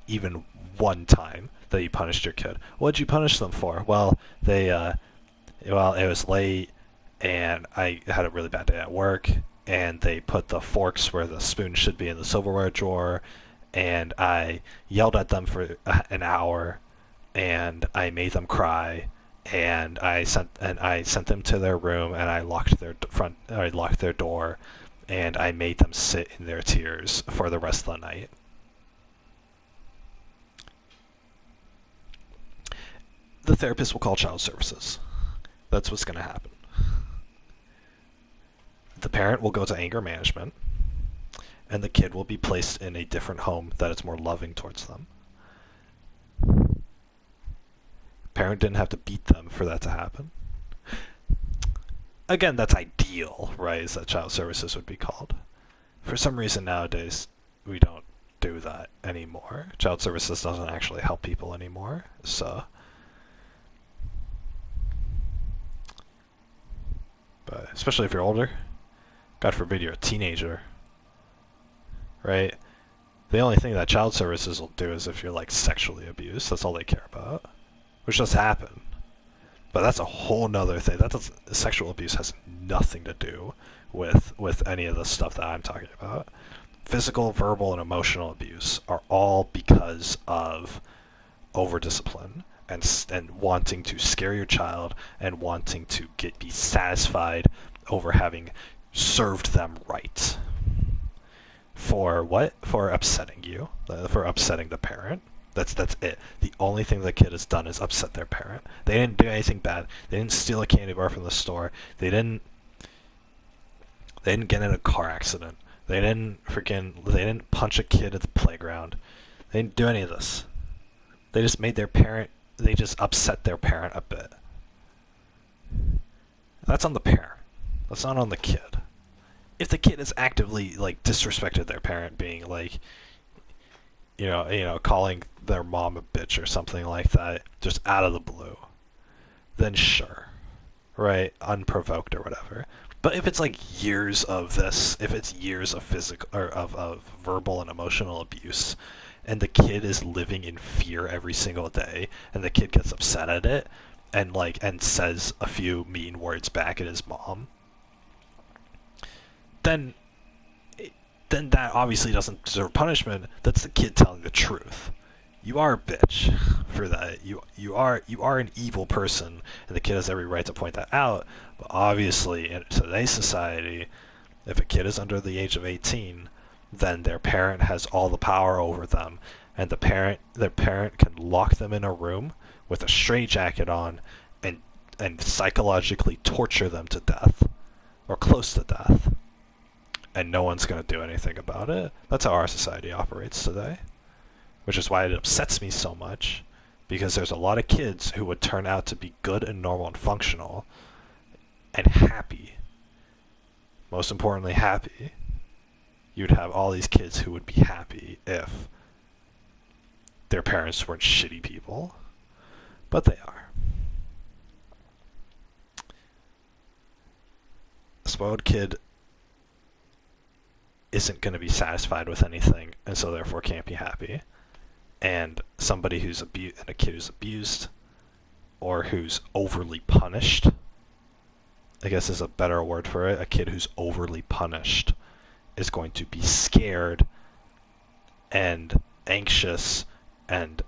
even one time, that you punished your kid. What'd you punish them for? Well, it was late, and I had a really bad day at work, and they put the forks where the spoon should be in the silverware drawer, and I yelled at them for an hour, and I made them cry, and I sent them to their room, and I locked their door, and I made them sit in their tears for the rest of the night. the therapist will call child services. That's what's going to happen. The parent will go to anger management, and the kid will be placed in a different home that is more loving towards them. Parent didn't have to beat them for that to happen. Again, that's ideal, right? Is that child services would be called. For some reason nowadays, we don't do that anymore. Child services doesn't actually help people anymore, so. But especially if you're older, God forbid you're a teenager, right? The only thing that child services will do is if you're like sexually abused. That's all they care about, which does happen. But that's a whole nother thing. Sexual abuse has nothing to do with any of the stuff that I'm talking about. Physical, verbal, and emotional abuse are all because of over-discipline and wanting to scare your child and wanting to be satisfied over having served them right. For what? For upsetting you. For upsetting the parent. That's it. The only thing the kid has done is upset their parent. They didn't do anything bad. They didn't steal a candy bar from the store. They didn't get in a car accident. They didn't punch a kid at the playground. They didn't do any of this. They just upset their parent a bit. That's on the parent. That's not on the kid. If the kid has actively like disrespected their parent, being like, calling their mom a bitch or something like that, just out of the blue, then sure, right? Unprovoked or whatever. But if it's like years of this, if it's years of physical or of verbal and emotional abuse, and the kid is living in fear every single day, and the kid gets upset at it, and says a few mean words back at his mom, then that obviously doesn't deserve punishment. That's the kid telling the truth. You are a bitch for that. You are an evil person, and the kid has every right to point that out. But obviously, in today's society, if a kid is under the age of 18, then their parent has all the power over them, and their parent can lock them in a room with a straitjacket on, and psychologically torture them to death, or close to death. And no one's going to do anything about it. That's how our society operates today. Which is why it upsets me so much, because there's a lot of kids who would turn out to be good and normal and functional and happy. Most importantly, happy. You'd have all these kids who would be happy if their parents weren't shitty people. But they are. A spoiled kid isn't going to be satisfied with anything, and so therefore can't be happy. And somebody and a kid who's abused, or who's overly punished, I guess is a better word for it, a kid who's overly punished is going to be scared and anxious and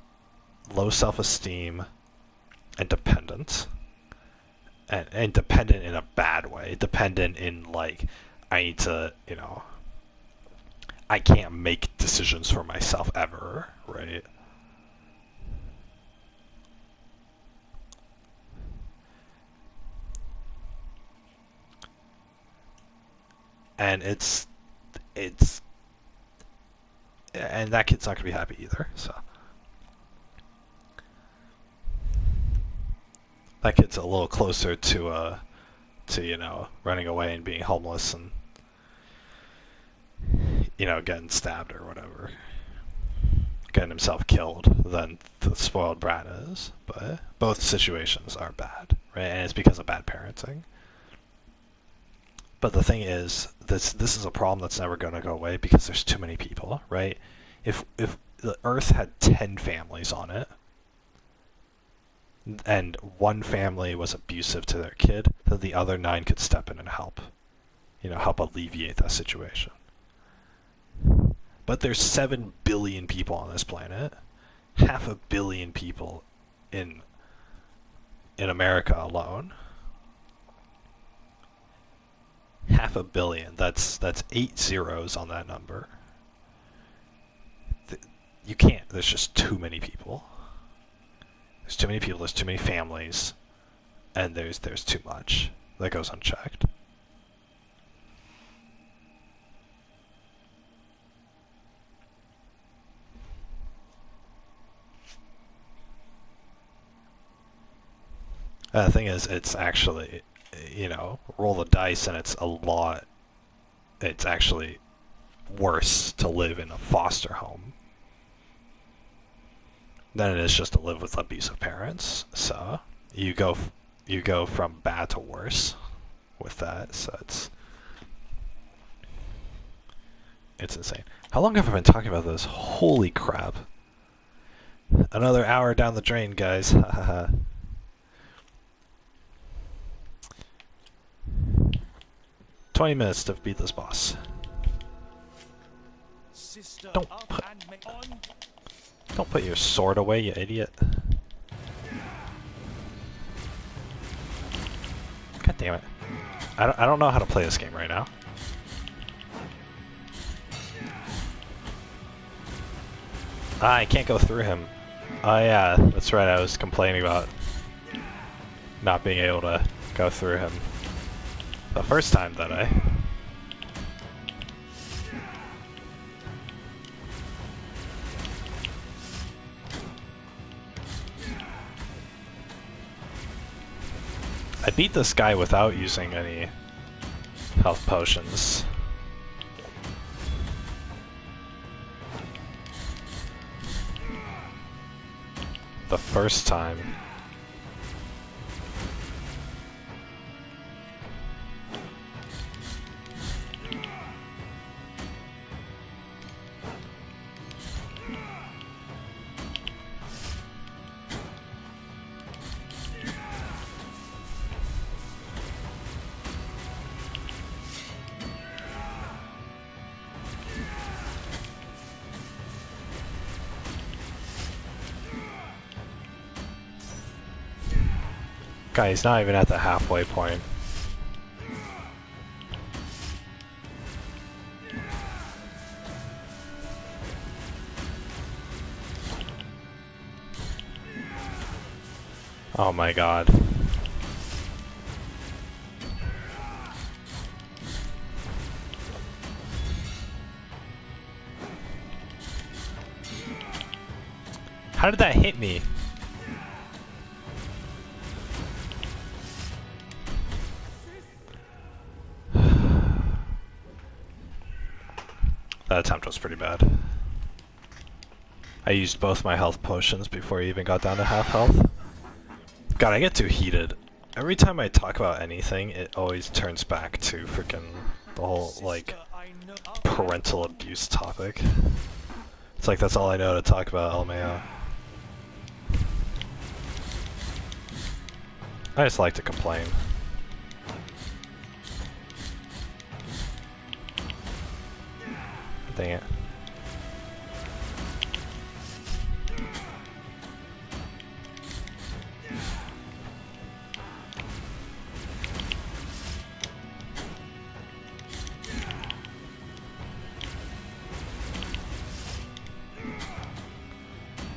low self-esteem and dependent. And dependent in a bad way. Dependent in like, I need to, I can't make decisions for myself ever, right? And and that kid's not gonna be happy either, so. That kid's a little closer to running away and being homeless and getting stabbed or whatever, getting himself killed, than the spoiled brat is. But both situations are bad, right? And it's because of bad parenting. But the thing is, this is a problem that's never going to go away because there's too many people, right? If the Earth had 10 families on it, and one family was abusive to their kid, then the other 9 could step in and help alleviate that situation. But there's 7 billion people on this planet. 500 million people in America alone. 500 million. That's 8 zeros on that number. You can't. There's just too many people. There's too many people, there's too many families, and there's too much that goes unchecked. The thing is, it's actually, you know, roll the dice and it's a lot, it's actually worse to live in a foster home than it is just to live with abusive parents. So you go from bad to worse with that. So it's insane. How long have I been talking about this? Holy crap! Another hour down the drain, guys. 20 minutes to beat this boss. Don't put your sword away, you idiot. God damn it. I don't know how to play this game right now. I can't go through him. Oh yeah, that's right, I was complaining about not being able to go through him the first time that I beat this guy without using any health potions. The first time. Guy, he's not even at the halfway point. Oh my god. How did that hit me? That attempt was pretty bad. I used both my health potions before I even got down to half health. God, I get too heated. Every time I talk about anything, it always turns back to freaking the whole, like, parental abuse topic. It's like that's all I know to talk about, LMAO. I just like to complain. Dang it.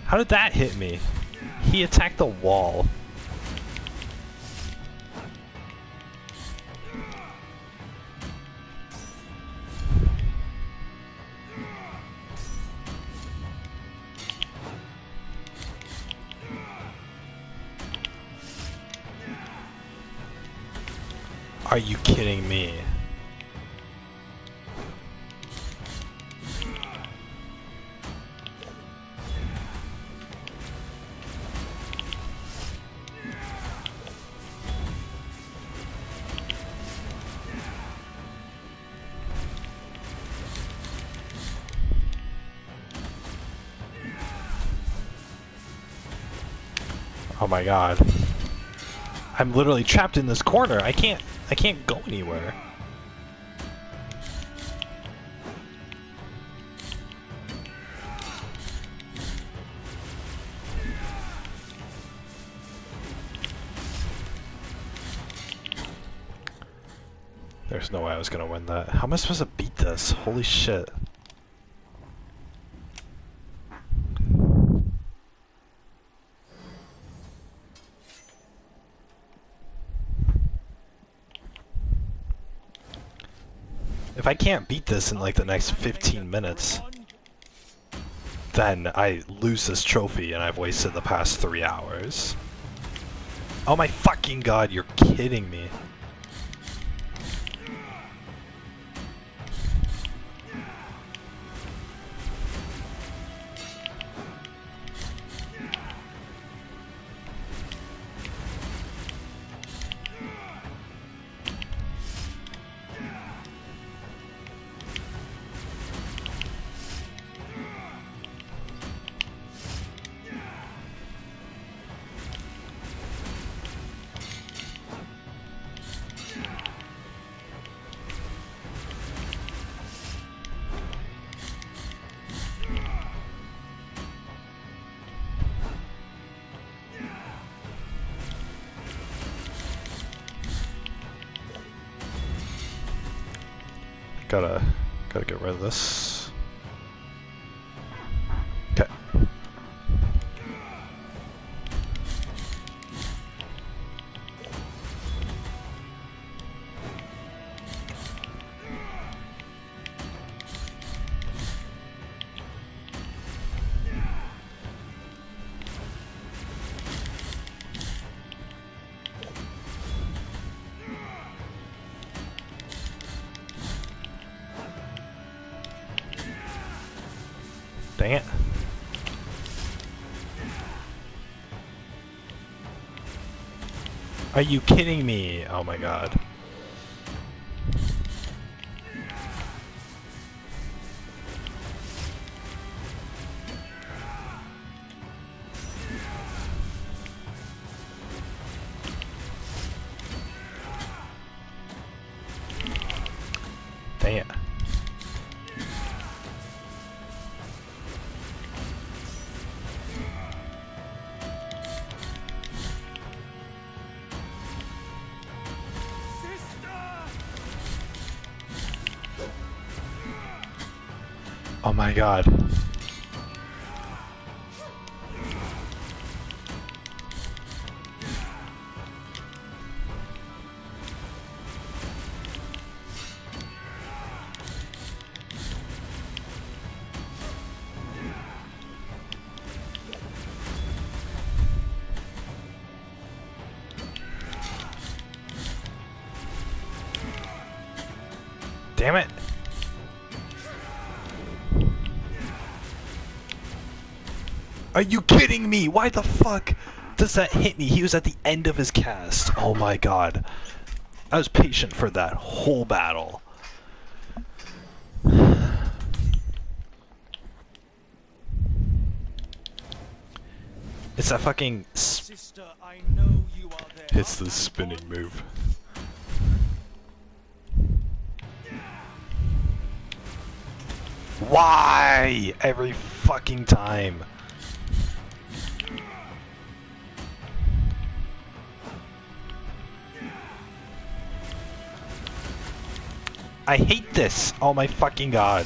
How did that hit me? He attacked the wall. Are you kidding me? Oh my god. I'm literally trapped in this corner. I can't go anywhere. There's no way I was gonna win that. How am I supposed to beat this? Holy shit. If I can't beat this in like the next 15 minutes, then I lose this trophy and I've wasted the past 3 hours. Oh my fucking god, you're kidding me. Gotta get rid of this. Okay. Dang it. Are you kidding me? Oh my god. Dang it. Oh my god. Damn it. Are you kidding me? Why the fuck does that hit me? He was at the end of his cast. Oh my god. I was patient for that whole battle. It's that fucking... Sister, I know you are there. It's the spinning move. Why? Every fucking time. I hate this! Oh my fucking god.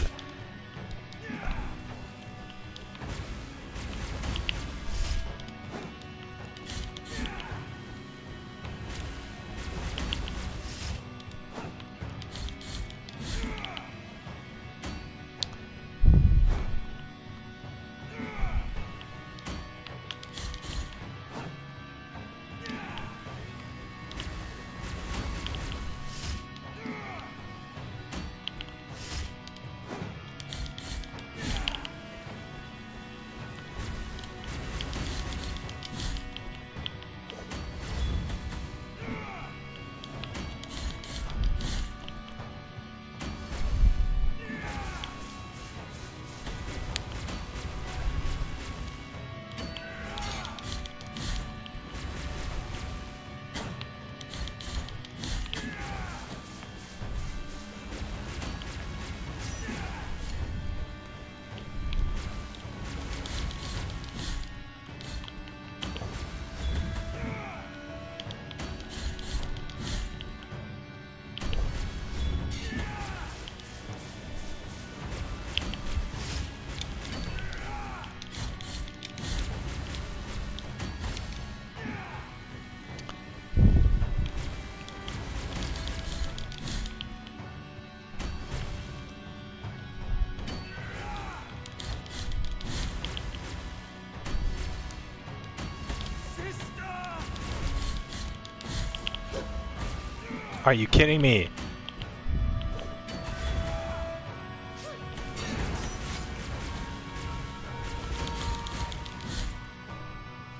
Are you kidding me?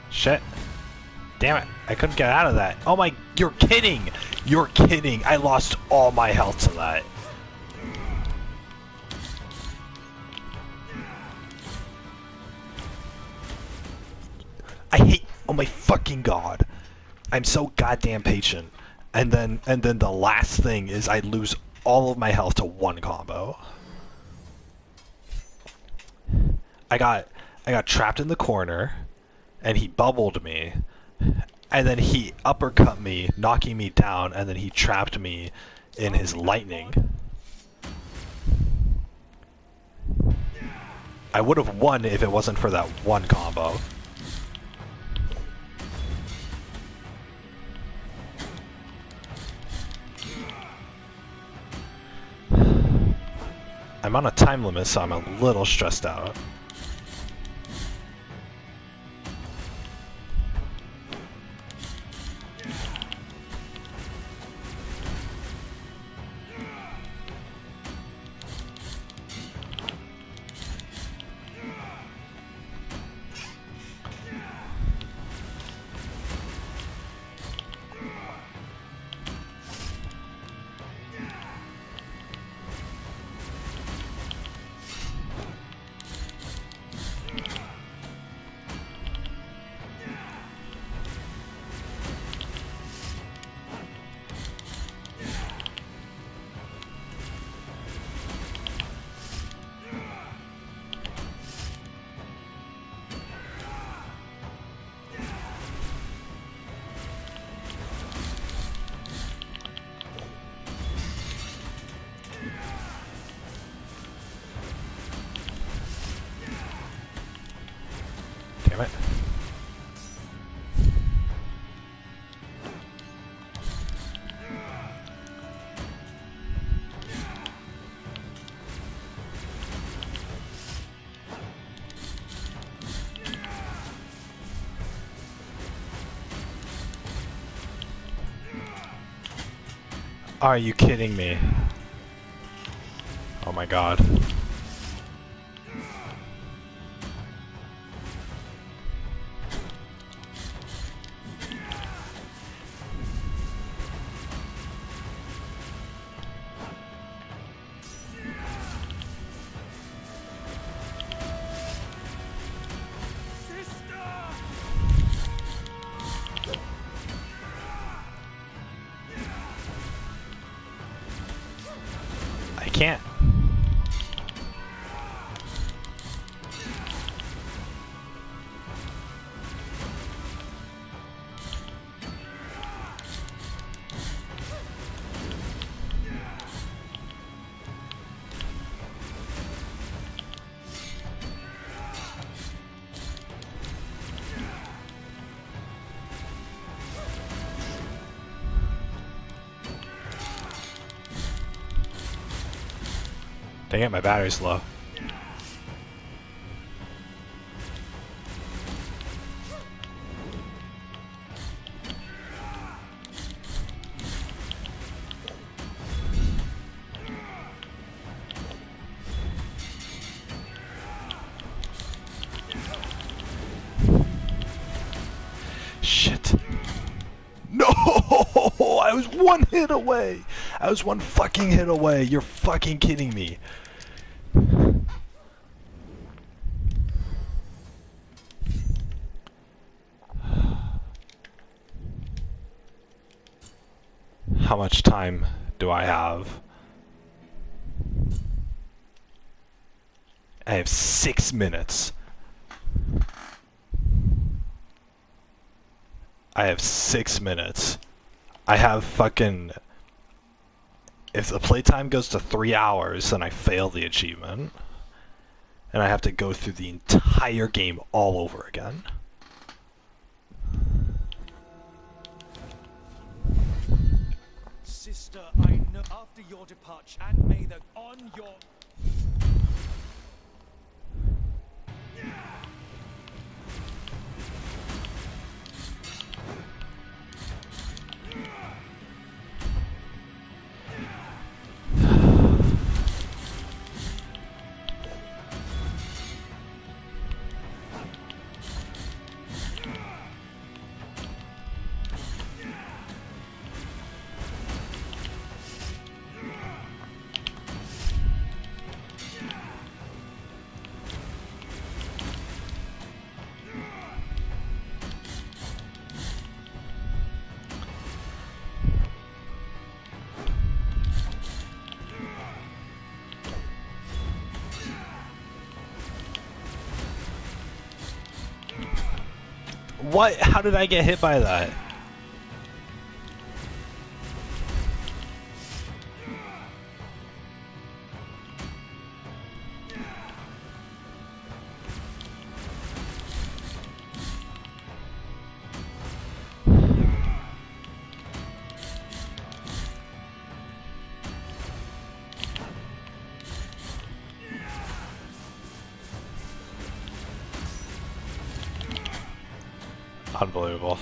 Shit. Damn it. I couldn't get out of that. Oh my... You're kidding! You're kidding! I lost all my health to that. I hate... Oh my fucking god. I'm so goddamn patient. And then the last thing is I lose all of my health to one combo. I got trapped in the corner, and he bubbled me, and then he uppercut me, knocking me down, and then he trapped me in his lightning. I would have won if it wasn't for that one combo. I'm on a time limit, so I'm a little stressed out. Damn it. Are you kidding me? Oh my god. I can't. Dang it, my battery's low. Shit. No! I was one hit away! I was one fucking hit away! You're fucking kidding me! How much time do I have? I have 6 minutes. I have 6 minutes. I have fucking... If the playtime goes to 3 hours, then I fail the achievement. And I have to go through the entire game all over again. Sister, I know after your departure, and may the on your... What? How did I get hit by that? Unbelievable.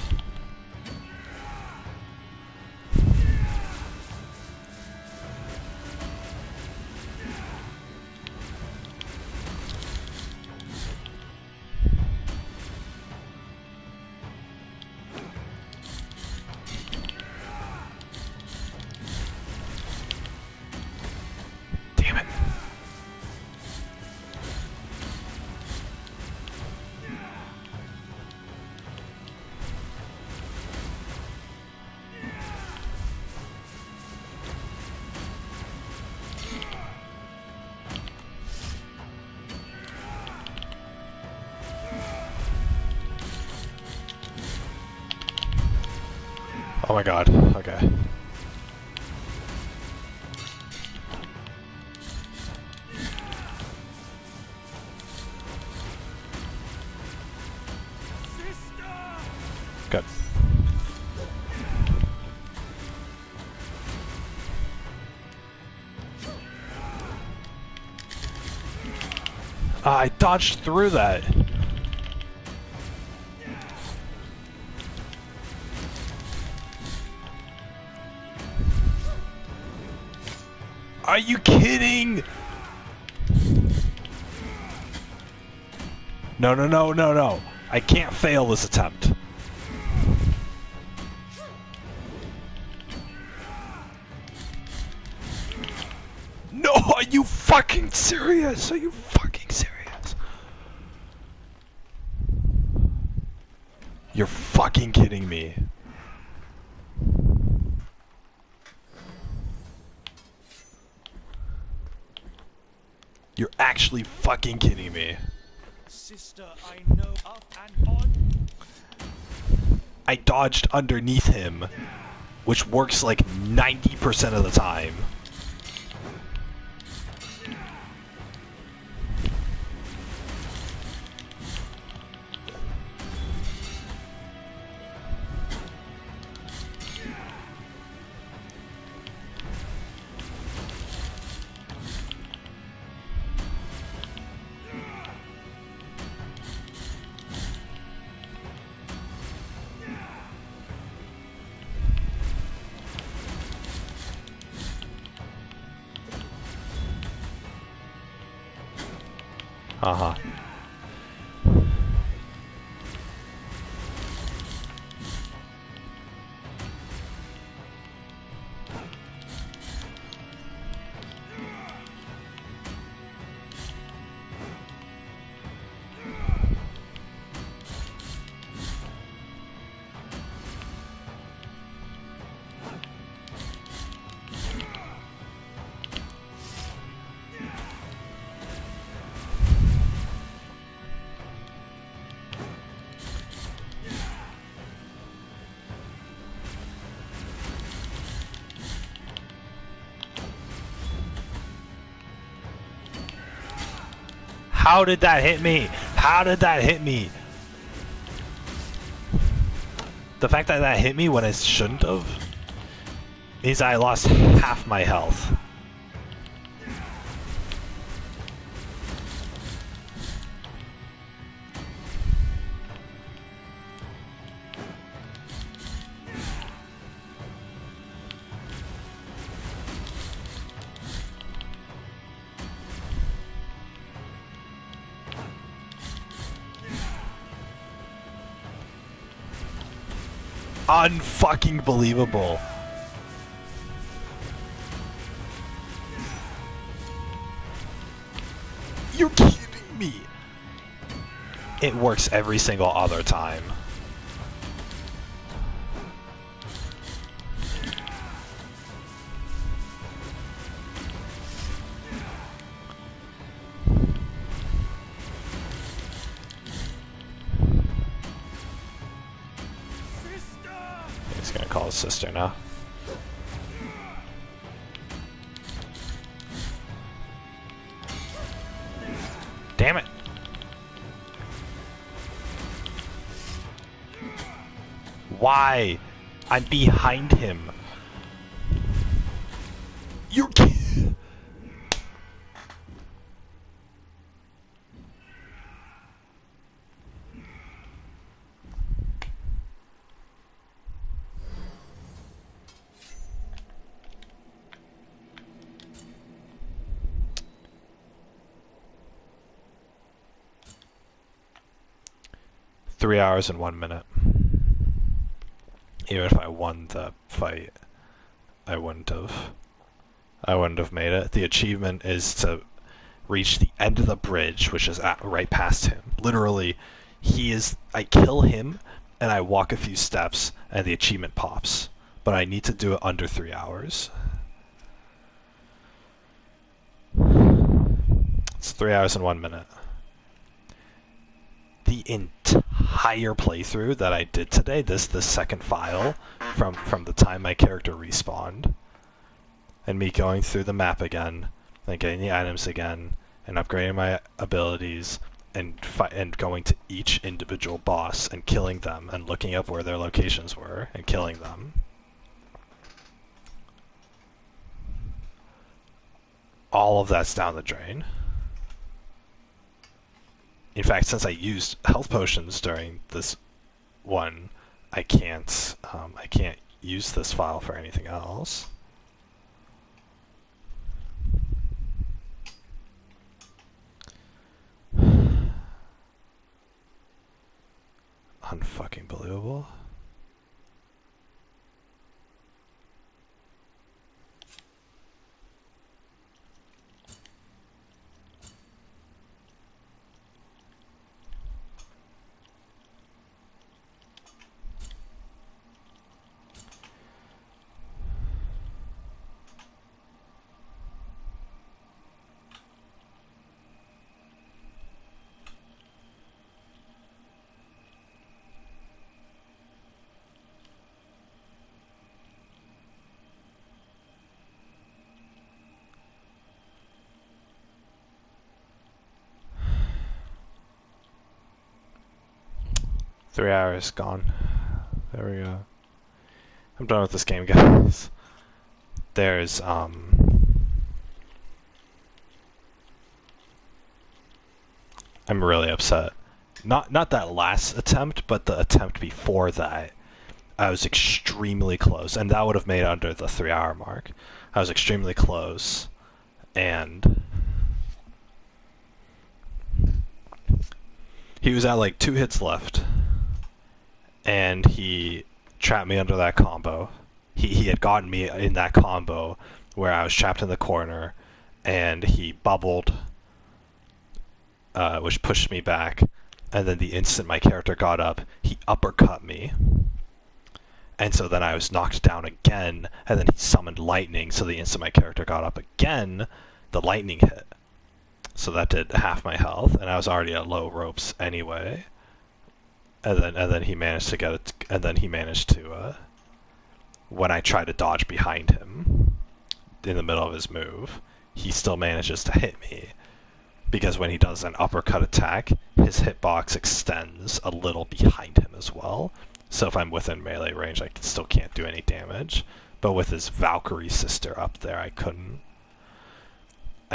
Damn it. Oh my god, okay. Good. I dodged through that. Are you kidding? No, no, no, no, no. I can't fail this attempt. No, are you fucking serious? Are you fucking serious? You're fucking kidding me. You're actually fucking kidding me. Sister, I know up and on. I dodged underneath him, which works like 90% of the time. Uh-huh. How did that hit me? How did that hit me? The fact that that hit me when it shouldn't have means I lost half my health. Unfucking believable. You're kidding me. It works every single other time. sister now. Damn it! Why? I'm behind him. You're kidding. Three hours and 1 minute. Even if I won the fight, I wouldn't have made it. The achievement is to reach the end of the bridge, which is right past him. Literally, I kill him, and I walk a few steps, and the achievement pops. But I need to do it under 3 hours. It's 3 hours and 1 minute. The entire playthrough that I did today, the second file, from the time my character respawned, and me going through the map again, and getting the items again, and upgrading my abilities, and going to each individual boss and killing them, and looking up where their locations were, and killing them. All of that's down the drain. In fact, since I used health potions during this one, I can't use this file for anything else. Unfucking believable. Three hours gone. There we go. I'm done with this game, guys. There's I'm really upset. Not that last attempt, but the attempt before that. I was extremely close, and that would have made it under the 3 hour mark. I was extremely close, and he was at like 2 hits left, and he trapped me under that combo. He had gotten me in that combo where I was trapped in the corner, and he bubbled, which pushed me back, and then the instant my character got up, he uppercut me. And so then I was knocked down again, and then he summoned lightning, so the instant my character got up again, the lightning hit. So that did half my health, and I was already at low ropes anyway. And then he managed to get it, and then he managed to, when I tried to dodge behind him, in the middle of his move, he still manages to hit me. Because when he does an uppercut attack, his hitbox extends a little behind him as well. So if I'm within melee range, I still can't do any damage. But with his Valkyrie sister up there, I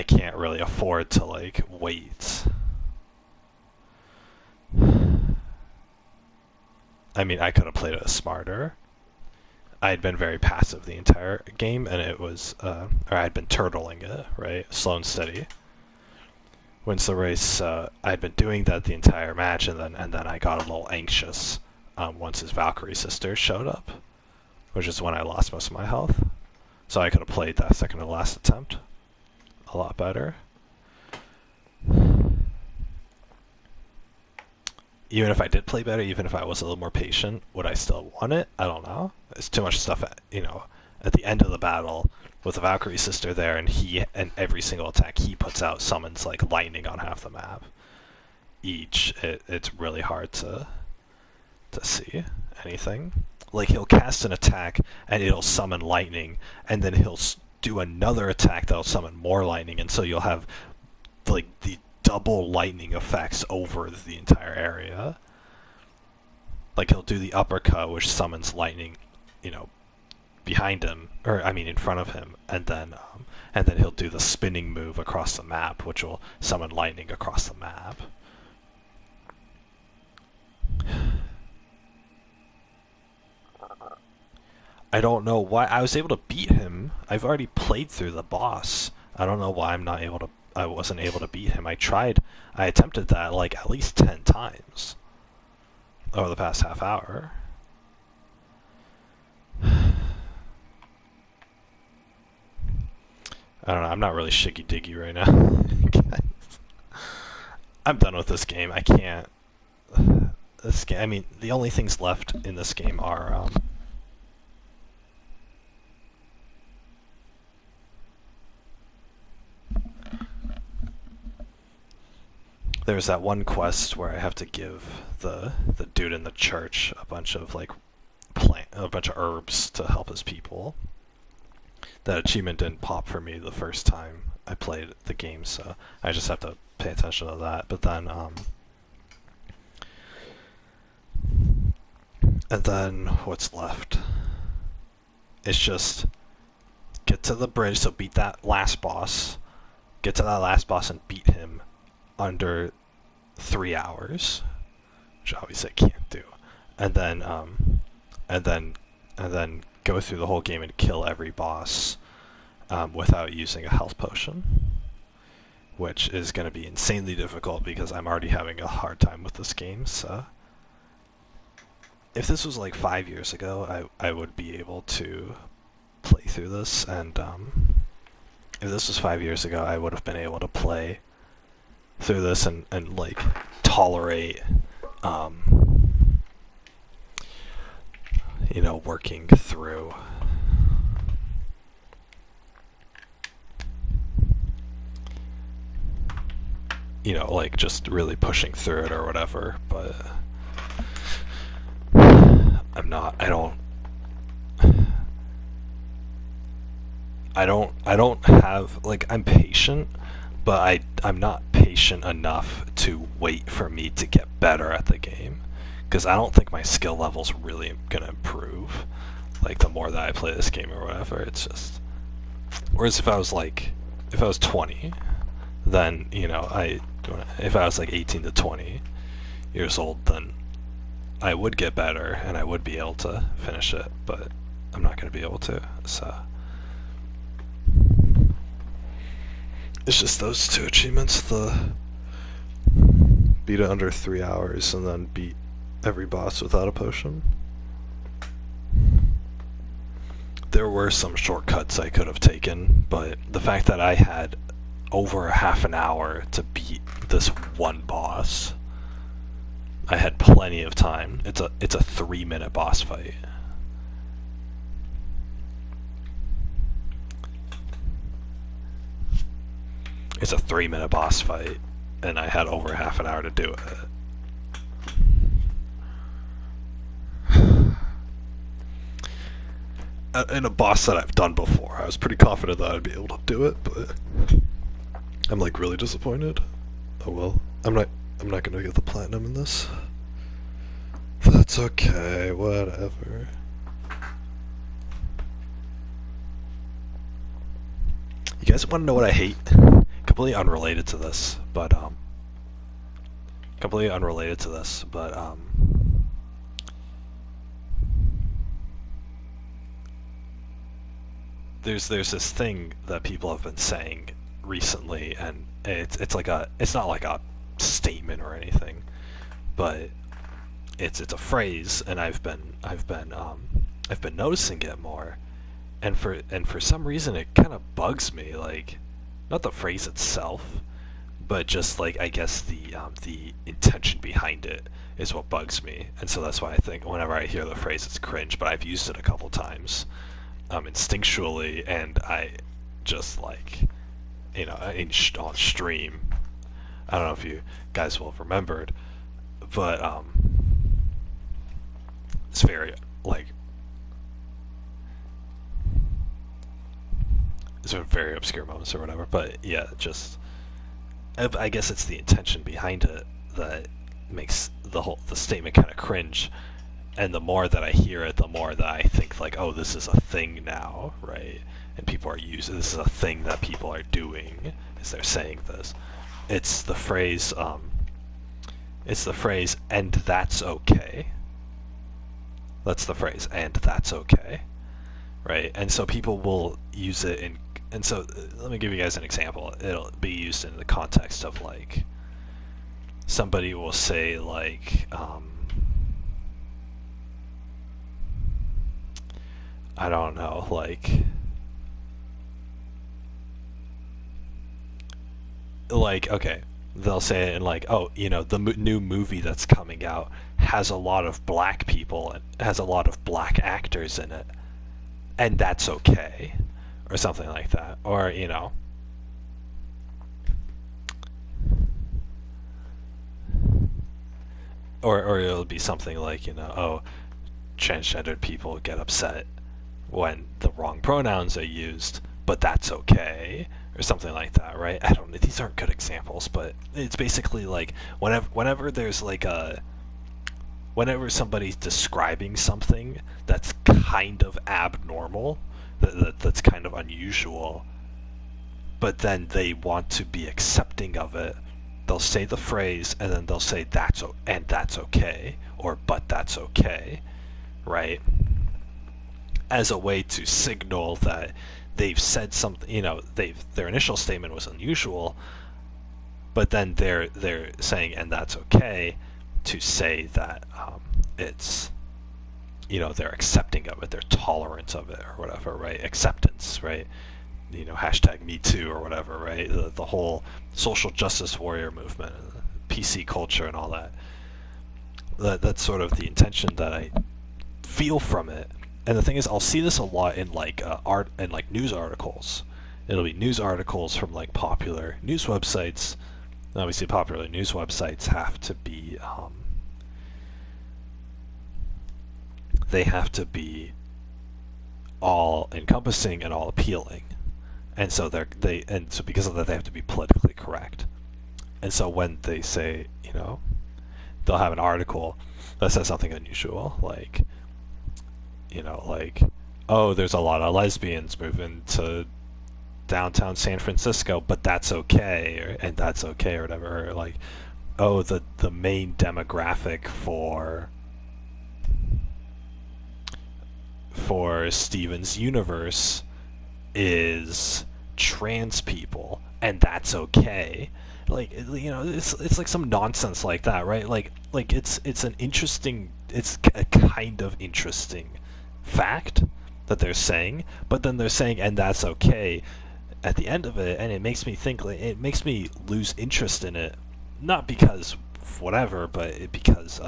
can't really afford to, like, wait. I mean, I could have played it smarter. I had been very passive the entire game, and it was, or I had been turtling it, right? Slow and steady. Wins the race, I'd been doing that the entire match, and then I got a little anxious once his Valkyrie sister showed up, which is when I lost most of my health. So I could have played that second to last attempt a lot better. Even if I did play better, even if I was a little more patient, would I still want it? I don't know. There's too much stuff, at the end of the battle with the Valkyrie sister there, and every single attack he puts out summons like lightning on half the map. It's really hard to see anything. like he'll cast an attack and it'll summon lightning, and then he'll do another attack that'll summon more lightning, and so you'll have like the double lightning effects over the entire area. Like he'll do the uppercut, which summons lightning, you know, behind him, or I mean in front of him, and then he'll do the spinning move across the map, which will summon lightning across the map. I don't know why I was able to beat him. I've already played through the boss. I don't know why I wasn't able to beat him. I attempted that like at least 10 times over the past half hour. I don't know, I'm not really shiggy diggy right now. I'm done with this game. I can't. This game, I mean, the only things left in this game are, there's that one quest where I have to give the dude in the church a bunch of, like, a bunch of herbs to help his people. That achievement didn't pop for me the first time I played the game, so I just have to pay attention to that. But then, and then what's left? It's just get to the bridge, so beat that last boss. Get to that last boss and beat him under 3 hours, which obviously I can't do. And then go through the whole game and kill every boss without using a health potion, which is going to be insanely difficult because I'm already having a hard time with this game. So if this was like 5 years ago, I would be able to play through this, and if this was 5 years ago, I would have been able to play through this and like tolerate you know, working through you know, like just really pushing through it or whatever, but I'm not. I don't have, like, I'm patient, but I'm not patient enough to wait for me to get better at the game, because I don't think my skill level's really gonna improve, like, the more that I play this game or whatever. It's just, whereas if I was 20, then, you know, if I was like 18 to 20 years old, then I would get better and I would be able to finish it, but I'm not gonna be able to, so it's just those two achievements, the beat it under 3 hours and then beat every boss without a potion. There were some shortcuts I could have taken, but the fact that I had over half an hour to beat this one boss, I had plenty of time. It's a 3-minute boss fight. It's a 3-minute boss fight, and I had over half an hour to do it. In a boss that I've done before, I was pretty confident that I'd be able to do it, but I'm like really disappointed. Oh well, I'm not gonna get the platinum in this. That's okay, whatever. You guys want to know what I hate? Completely unrelated to this, but there's this thing that people have been saying recently, and it's not like a statement or anything, but it's a phrase, and I've been noticing it more, and for some reason it kind of bugs me, like, not the phrase itself, but just, like, I guess the intention behind it is what bugs me, and so that's why I think whenever I hear the phrase it's cringe, but I've used it a couple times instinctually, and I just, like, you know, on stream, I don't know if you guys will have remembered, but it's very, like, sort of very obscure moments or whatever. But yeah, just I guess it's the intention behind it that makes the statement kind of cringe. And the more that I hear it, the more that I think like, oh, this is a thing now, right? And people are using this is a thing that people are doing as they're saying this. It's the phrase, and that's okay. That's the phrase, and that's okay, right? And so people will use it and so let me give you guys an example. It'll be used in the context of like, somebody will say like, I don't know, like okay, they'll say it in like, oh, you know, the new movie that's coming out has a lot of black people and has a lot of black actors in it, and that's okay, or something like that, or you know, or it'll be something like, you know, oh, transgendered people get upset when the wrong pronouns are used, but that's okay, or something like that, right? I don't know. These aren't good examples, but it's basically like whenever there's like whenever somebody's describing something that's kind of abnormal, that's kind of unusual, but then they want to be accepting of it, they'll say the phrase and then they'll say and that's okay, or but that's okay, right? As a way to signal that they've said something, you know, their initial statement was unusual, but then they're saying and that's okay to say that it's, you know, they're accepting of it, they're tolerant of it, or whatever, right? Acceptance, right? You know, hashtag Me Too or whatever, right? The whole social justice warrior movement, PC culture, and all that. That's sort of the intention that I feel from it. And the thing is, I'll see this a lot in like art and like news articles. It'll be news articles from like popular news websites. And obviously, popular news websites have to be they have to be all encompassing and all appealing, and so so because of that, they have to be politically correct. And so when they say, you know, they'll have an article that says something unusual, like, you know, like, oh, there's a lot of lesbians moving to downtown San Francisco, but that's okay, and that's okay, or whatever. Or like, oh, the main demographic for Steven's universe is trans people, and that's okay. Like, you know, it's like some nonsense like that, right? Like it's a kind of interesting fact that they're saying, but then they're saying and that's okay at the end of it, and it makes me think, like, it makes me lose interest in it, not because whatever, but because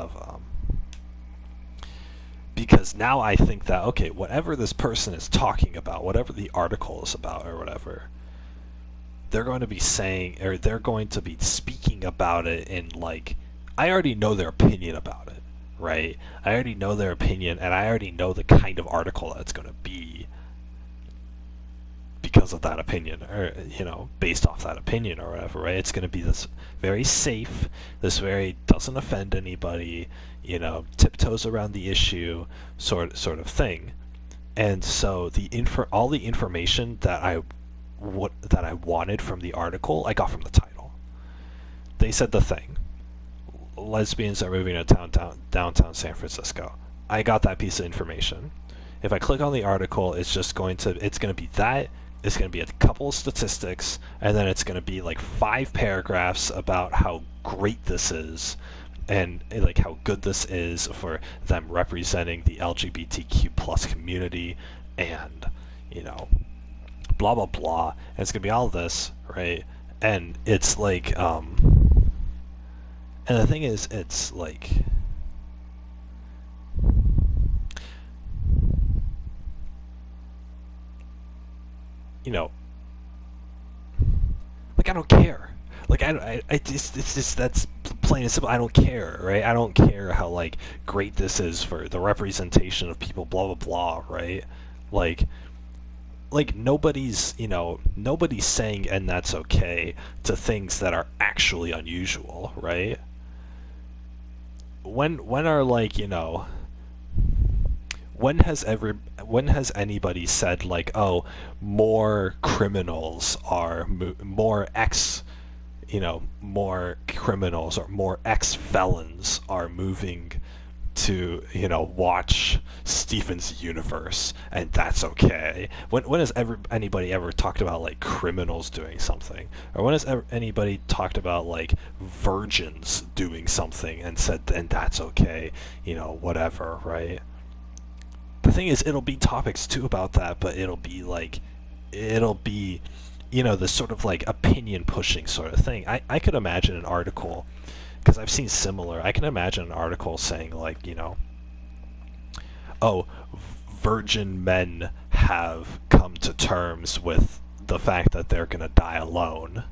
now I think that, okay, whatever this person is talking about, whatever the article is about or whatever, they're going to be saying, or they're going to be speaking about it in like, I already know their opinion about it, right? I already know their opinion, and I already know the kind of article that's going to be because of that opinion, or, you know, based off that opinion or whatever, right? It's going to be this very safe, this very doesn't offend anybody, you know, tiptoes around the issue sort of thing. And so all the information that I wanted from the article, I got from the title. They said the thing, lesbians are moving to downtown San Francisco. I got that piece of information. If I click on the article, it's going to be that. It's going to be a couple of statistics, and then it's going to be like 5 paragraphs about how great this is, and like how good this is for them representing the LGBTQ plus community, and, you know, blah blah blah. And it's going to be all this, right? And it's like, and the thing is, it's like, you know, like, I don't care. Like, it's just, that's plain and simple. I don't care, right? I don't care how, like, great this is for the representation of people, blah, blah, blah, right? Like, like nobody's saying and that's okay to things that are actually unusual, right? When are like, when has anybody said like, oh, more criminals are more criminals or more ex-felons are moving to, watch Steven's universe, and that's okay? When has anybody ever talked about like criminals doing something, or when has anybody talked about like virgins doing something and said, and that's okay, whatever, right? The thing is, it'll be topics too about that, but it'll be, this sort of like opinion pushing sort of thing. I could imagine an article, because I've seen similar. I can imagine an article saying like, oh, virgin men have come to terms with the fact that they're gonna die alone,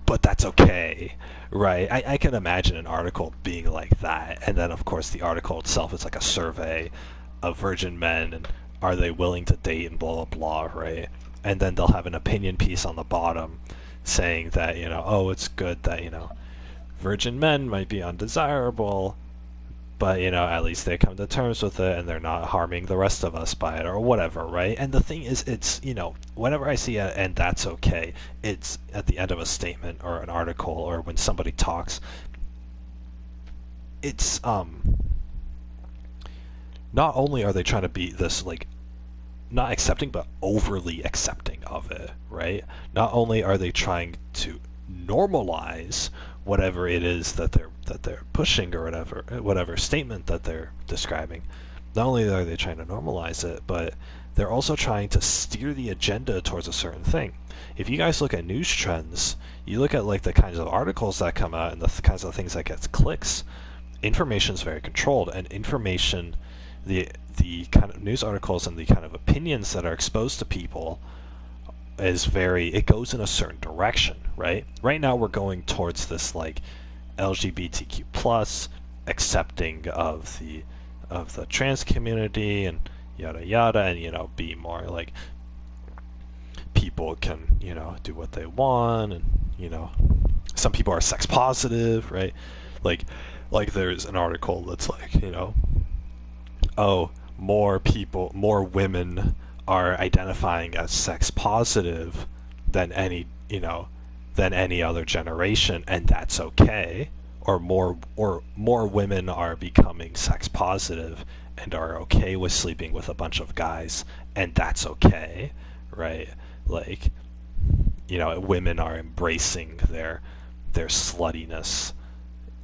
but that's okay, right? I can imagine an article being like that, and then of course the article itself is like a survey of virgin men and are they willing to date and blah blah blah, right? And then they'll have an opinion piece on the bottom saying that, oh, it's good that, virgin men might be undesirable, but at least they come to terms with it and they're not harming the rest of us by it or whatever, right? And the thing is, it's, whenever I see it and that's okay, it's at the end of a statement or an article or when somebody talks, it's not only are they trying to be this like not accepting but overly accepting of it, right? Not only are they trying to normalize whatever it is that they're pushing or whatever statement that they're describing. Not only are they trying to normalize it, but they're also trying to steer the agenda towards a certain thing. If you guys look at news trends, you look at like the kinds of articles that come out and the kinds of things that gets clicks, information is very controlled, and information, the kind of news articles and the kind of opinions that are exposed to people it goes in a certain direction, right? Right now we're going towards this like LGBTQ plus accepting of the trans community and yada yada, and be more like people can do what they want, and some people are sex positive, right? Like there's an article that's like, oh, more women are identifying as sex positive than any other generation, and that's okay. Or more women are becoming sex positive and are okay with sleeping with a bunch of guys, and that's okay, right? Like, women are embracing their sluttiness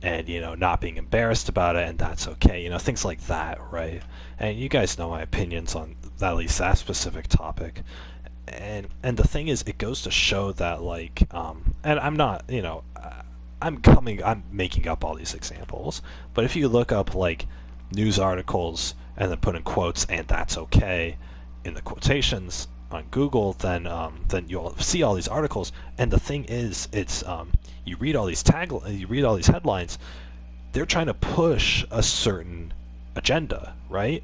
and not being embarrassed about it, and that's okay, things like that, right? And you guys know my opinions on at least that specific topic, and the thing is, it goes to show that like and I'm not, I'm making up all these examples, but if you look up like news articles and then put in quotes and that's okay in the quotations on Google, then you'll see all these articles. And the thing is, it's you read all these headlines, they're trying to push a certain agenda, right?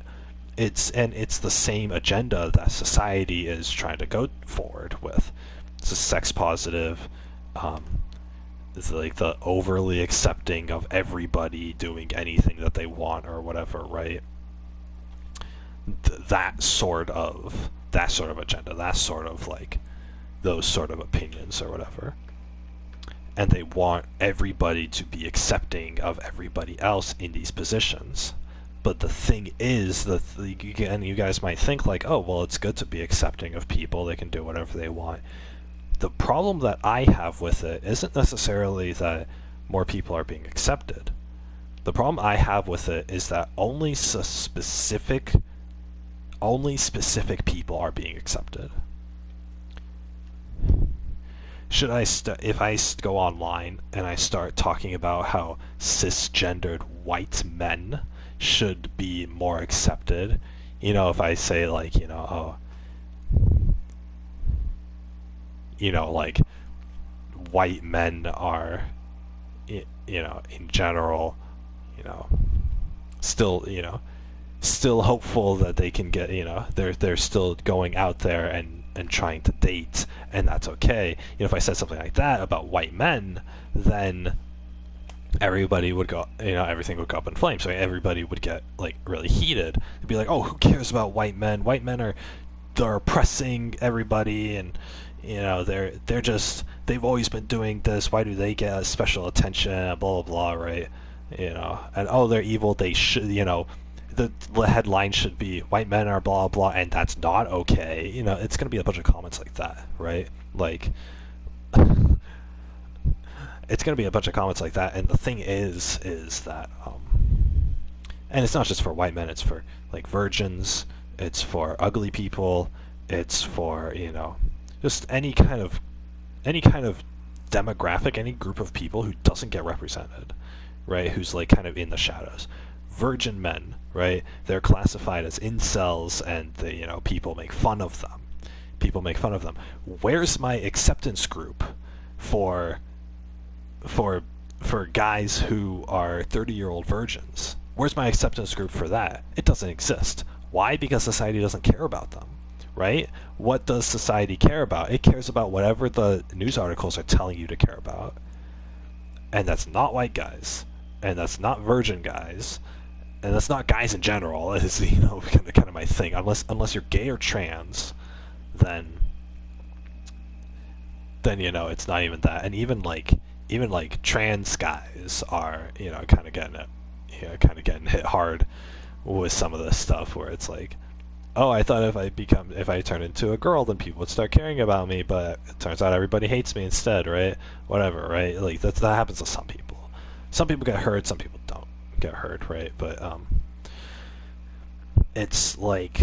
It's the same agenda that society is trying to go forward with. It's a sex positive, it's like the overly accepting of everybody doing anything that they want or whatever, right? That sort of agenda, that sort of like those sort of opinions or whatever. And they want everybody to be accepting of everybody else in these positions. But the thing is that and you guys might think like, oh, well, it's good to be accepting of people, they can do whatever they want. The problem that I have with it isn't necessarily that more people are being accepted. The problem I have with it is that only specific people are being accepted. If I go online and I start talking about how cisgendered white men should be more accepted, if I say like, like white men are, in general, still still hopeful that they can get, they're still going out there and trying to date, and that's okay. If I said something like that about white men, then everybody would go, everything would go up in flames. So everybody would get like really heated. They'd be like, "Oh, who cares about white men? White men they're oppressing everybody, and they've always been doing this. Why do they get special attention? Blah blah blah, right? And oh, they're evil. They should, the headline should be white men are blah blah, and that's not okay. It's gonna be a bunch of comments like that, right? Like, it's gonna be a bunch of comments like that. And the thing is that, and it's not just for white men. It's for like virgins. It's for ugly people. It's for just any kind of demographic, any group of people who doesn't get represented, right? Who's like kind of in the shadows. Virgin men, right? They're classified as incels, and people make fun of them. Where's my acceptance group for guys who are 30-year-old virgins? Where's my acceptance group for that? It doesn't exist. Why? Because society doesn't care about them, right? What does society care about? It cares about whatever the news articles are telling you to care about. And that's not white guys, and that's not virgin guys, and that's not guys in general. Is kind of my thing. Unless you're gay or trans, then it's not even that. And even like trans guys are kind of getting hit hard with some of this stuff, where it's like, oh, I thought if I turn into a girl, then people would start caring about me, but it turns out everybody hates me instead, right? Whatever, right? Like that happens to some people. Some people get hurt, some people don't get hurt, right? But it's like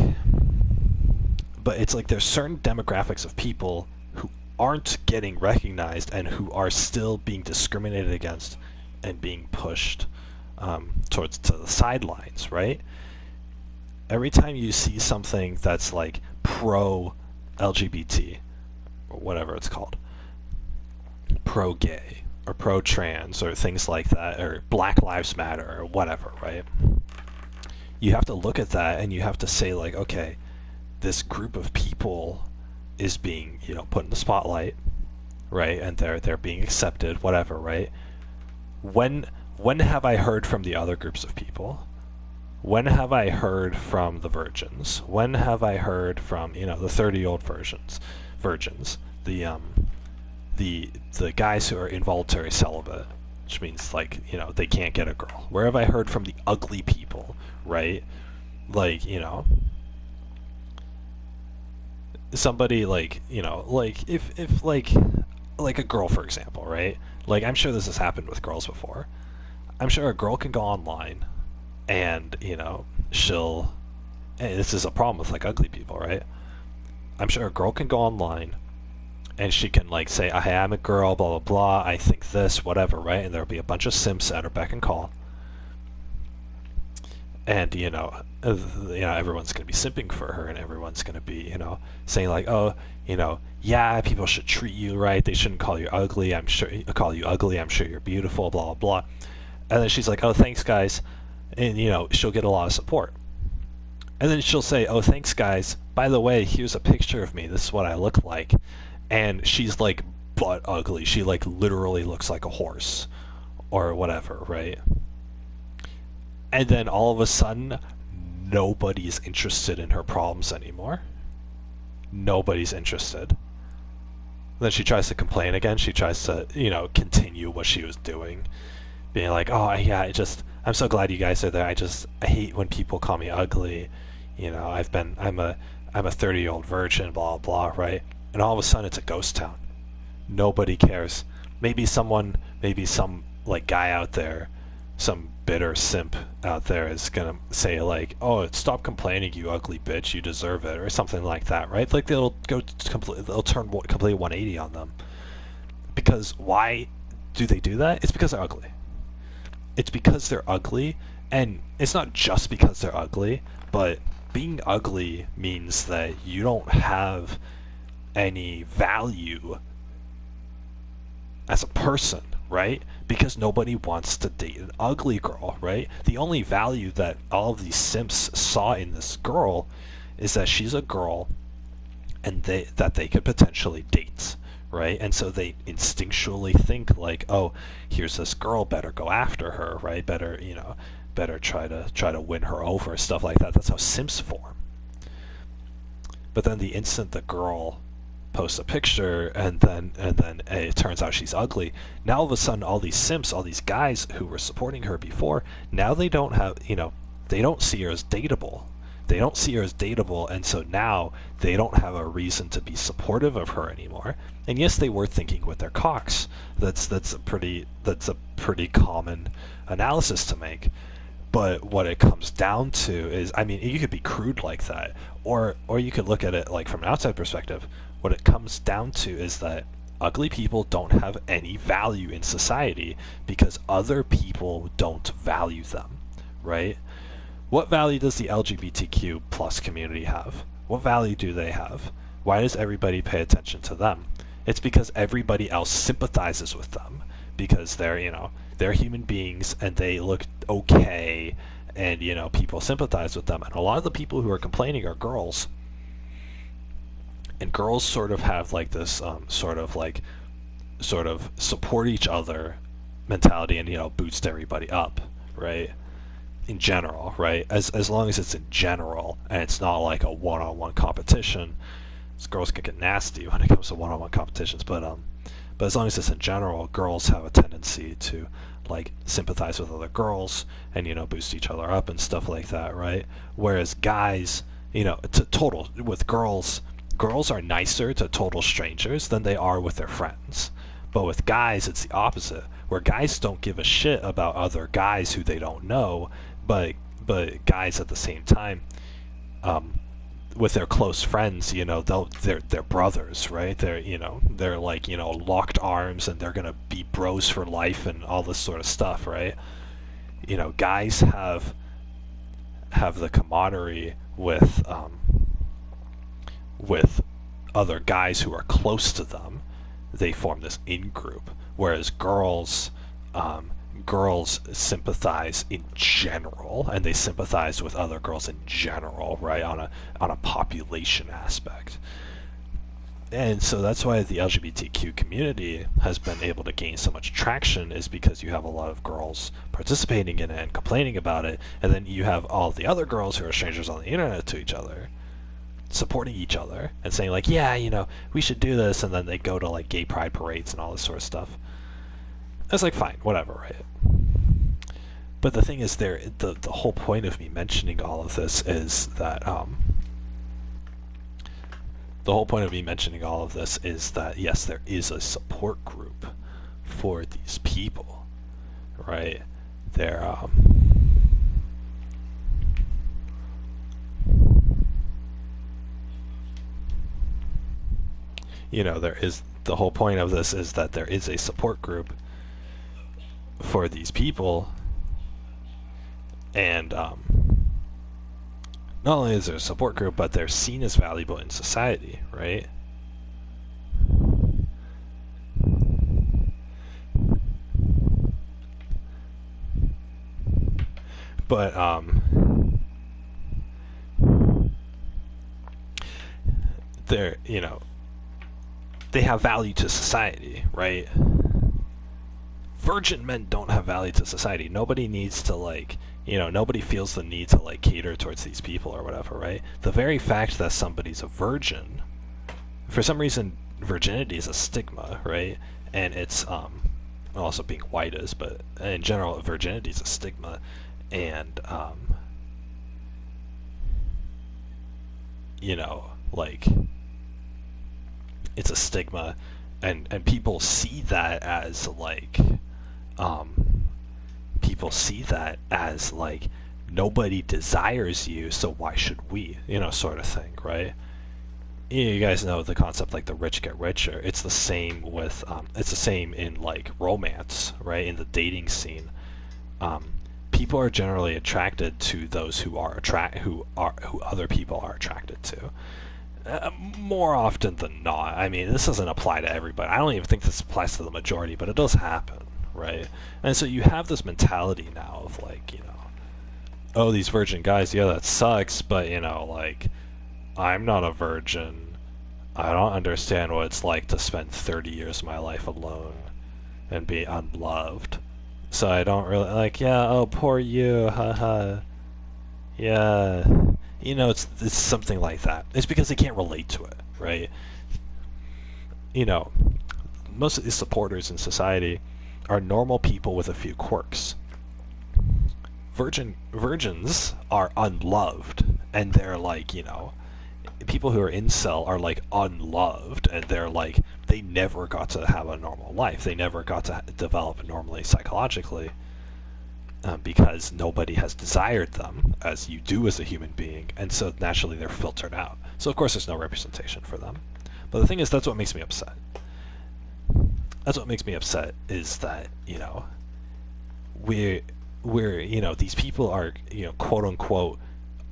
there's certain demographics of people who aren't getting recognized and who are still being discriminated against and being pushed to the sidelines, right? Every time you see something that's like pro LGBT or whatever it's called, pro gay or pro trans or things like that, or Black Lives Matter or whatever, right? You have to look at that and you have to say like, okay, this group of people is being put in the spotlight, right? And they're being accepted, whatever, right? When have I heard from the other groups of people? When have I heard from the virgins? When have I heard from the 30-year-old virgins, the guys who are involuntary celibate, which means like they can't get a girl? Where have I heard from the ugly people, right? Like somebody like if like a girl, for example, right? Like, I'm sure this has happened with girls before. I'm sure a girl can go online and she'll, and this is a problem with like ugly people, right? I'm sure a girl can go online and she can like say, hey, I'm a girl, blah blah blah, I think this, whatever, right? And there'll be a bunch of simps at her beck and call, and everyone's gonna be simping for her, and everyone's gonna be saying like, oh, yeah, people should treat you right, they shouldn't call you ugly, I'm sure you're beautiful, blah blah blah. And then she's like, oh, thanks guys, and she'll get a lot of support. And then she'll say, oh, thanks guys, by the way, here's a picture of me, this is what I look like. And she's like butt ugly, she like literally looks like a horse or whatever, right? And then all of a sudden nobody's interested in her problems anymore. Nobody's interested. Then she tries to complain again, she tries to continue what she was doing, being like, oh yeah, I'm so glad you guys are there, I hate when people call me ugly, I'm a 30-year-old virgin, blah blah, right? And all of a sudden it's a ghost town. Nobody cares. Maybe some like guy out there, some bitter simp out there is gonna say like, oh, stop complaining, you ugly bitch, you deserve it, or something like that, right? Like they'll turn completely 180 on them. Because why do they do that? It's because they're ugly. It's because they're ugly, and it's not just because they're ugly, but being ugly means that you don't have any value as a person, right? Because nobody wants to date an ugly girl, right? The only value that all of these simps saw in this girl is that she's a girl and that they could potentially date, right? And so they instinctually think like, oh, here's this girl, better go after her, right? Better, better try to win her over, stuff like that. That's how simps form. But then the instant the girl posts a picture and then it turns out she's ugly, now all of a sudden all these simps, all these guys who were supporting her before, now they don't have, they don't see her as dateable. They don't see her as dateable, and so now they don't have a reason to be supportive of her anymore. And yes, they were thinking with their cocks. That's a pretty common analysis to make. But what it comes down to is, I mean, you could be crude like that, or you could look at it like from an outside perspective. What it comes down to is that ugly people don't have any value in society because other people don't value them, right? What value does the LGBTQ plus community have? What value do they have? Why does everybody pay attention to them? It's because everybody else sympathizes with them because they're human beings and they look okay, and people sympathize with them. And a lot of the people who are complaining are girls. And girls sort of have like this sort of support each other mentality and boost everybody up, right? In general, right? As long as it's in general and it's not like a one-on-one competition. Girls can get nasty when it comes to one-on-one competitions, but as long as it's in general, girls have a tendency to like sympathize with other girls and boost each other up and stuff like that, right? Whereas guys, with girls are nicer to total strangers than they are with their friends. But with guys, it's the opposite, where guys don't give a shit about other guys who they don't know, but guys at the same time, with their close friends, they're brothers, right? They're like locked arms, and they're gonna be bros for life and all this sort of stuff, right? Guys have the camaraderie with other guys who are close to them. They form this in-group, whereas girls sympathize in general, and they sympathize with other girls in general, right, on a population aspect. And so that's why the LGBTQ community has been able to gain so much traction, is because you have a lot of girls participating in it and complaining about it, and then you have all the other girls who are strangers on the internet to each other supporting each other and saying like, yeah, we should do this, and then they go to like gay pride parades and all this sort of stuff. It's like, fine, whatever, right? But the thing is, the whole point of me mentioning all of this is that yes, there is a support group for these people, right? They're there is, the whole point of this is that there is a support group for these people, and not only is there a support group, but they're seen as valuable in society, right? But they're they have value to society, right? Virgin men don't have value to society. Nobody needs to nobody feels the need to cater towards these people or whatever, right? The very fact that somebody's a virgin, for some reason, virginity is a stigma, right? And it's also being white is, but in general, virginity is a stigma, and it's a stigma, and people see that as nobody desires you, so why should we, sort of thing, right? You guys know the concept the rich get richer. It's the same with it's the same in romance, right? In the dating scene, people are generally attracted to those who other people are attracted to. More often than not. I mean, this doesn't apply to everybody. I don't even think this applies to the majority, but it does happen, right? And so you have this mentality now of like, you know, oh, these virgin guys, yeah, that sucks, but you know, like, I'm not a virgin. I don't understand what it's like to spend 30 years of my life alone and be unloved. So I don't really like, yeah, oh, poor you, haha. Yeah. You know, it's something like that. It's because they can't relate to it, right? You know, most of these supporters in society are normal people with a few quirks. Virgins are unloved, and they're like, you know, people who are incel are like unloved, and they're like, they never got to have a normal life. They never got to develop normally psychologically, because nobody has desired them as you do as a human being, and so naturally they're filtered out. So of course there's no representation for them. But the thing is, that's what makes me upset. That's what makes me upset is that, you know, we're you know, these people are, you know, quote unquote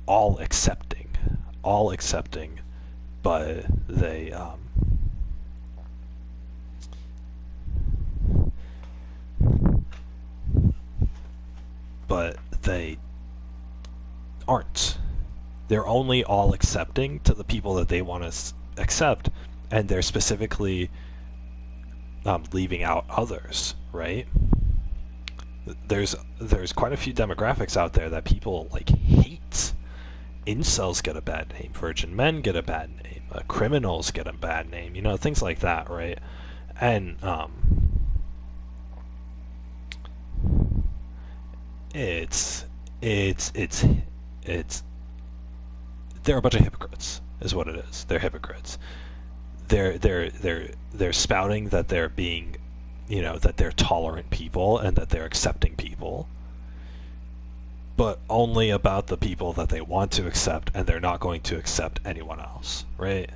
all accepting, but they but they aren't. They're only all accepting to the people that they want to accept, and they're specifically leaving out others, right? There's quite a few demographics out there that people like hate. Incels get a bad name, virgin men get a bad name, criminals get a bad name, you know, things like that, right? And it's they're a bunch of hypocrites, is what it is. They're hypocrites. They're spouting that they're being, you know, that they're tolerant people and that they're accepting people, but only about the people that they want to accept, and they're not going to accept anyone else, right?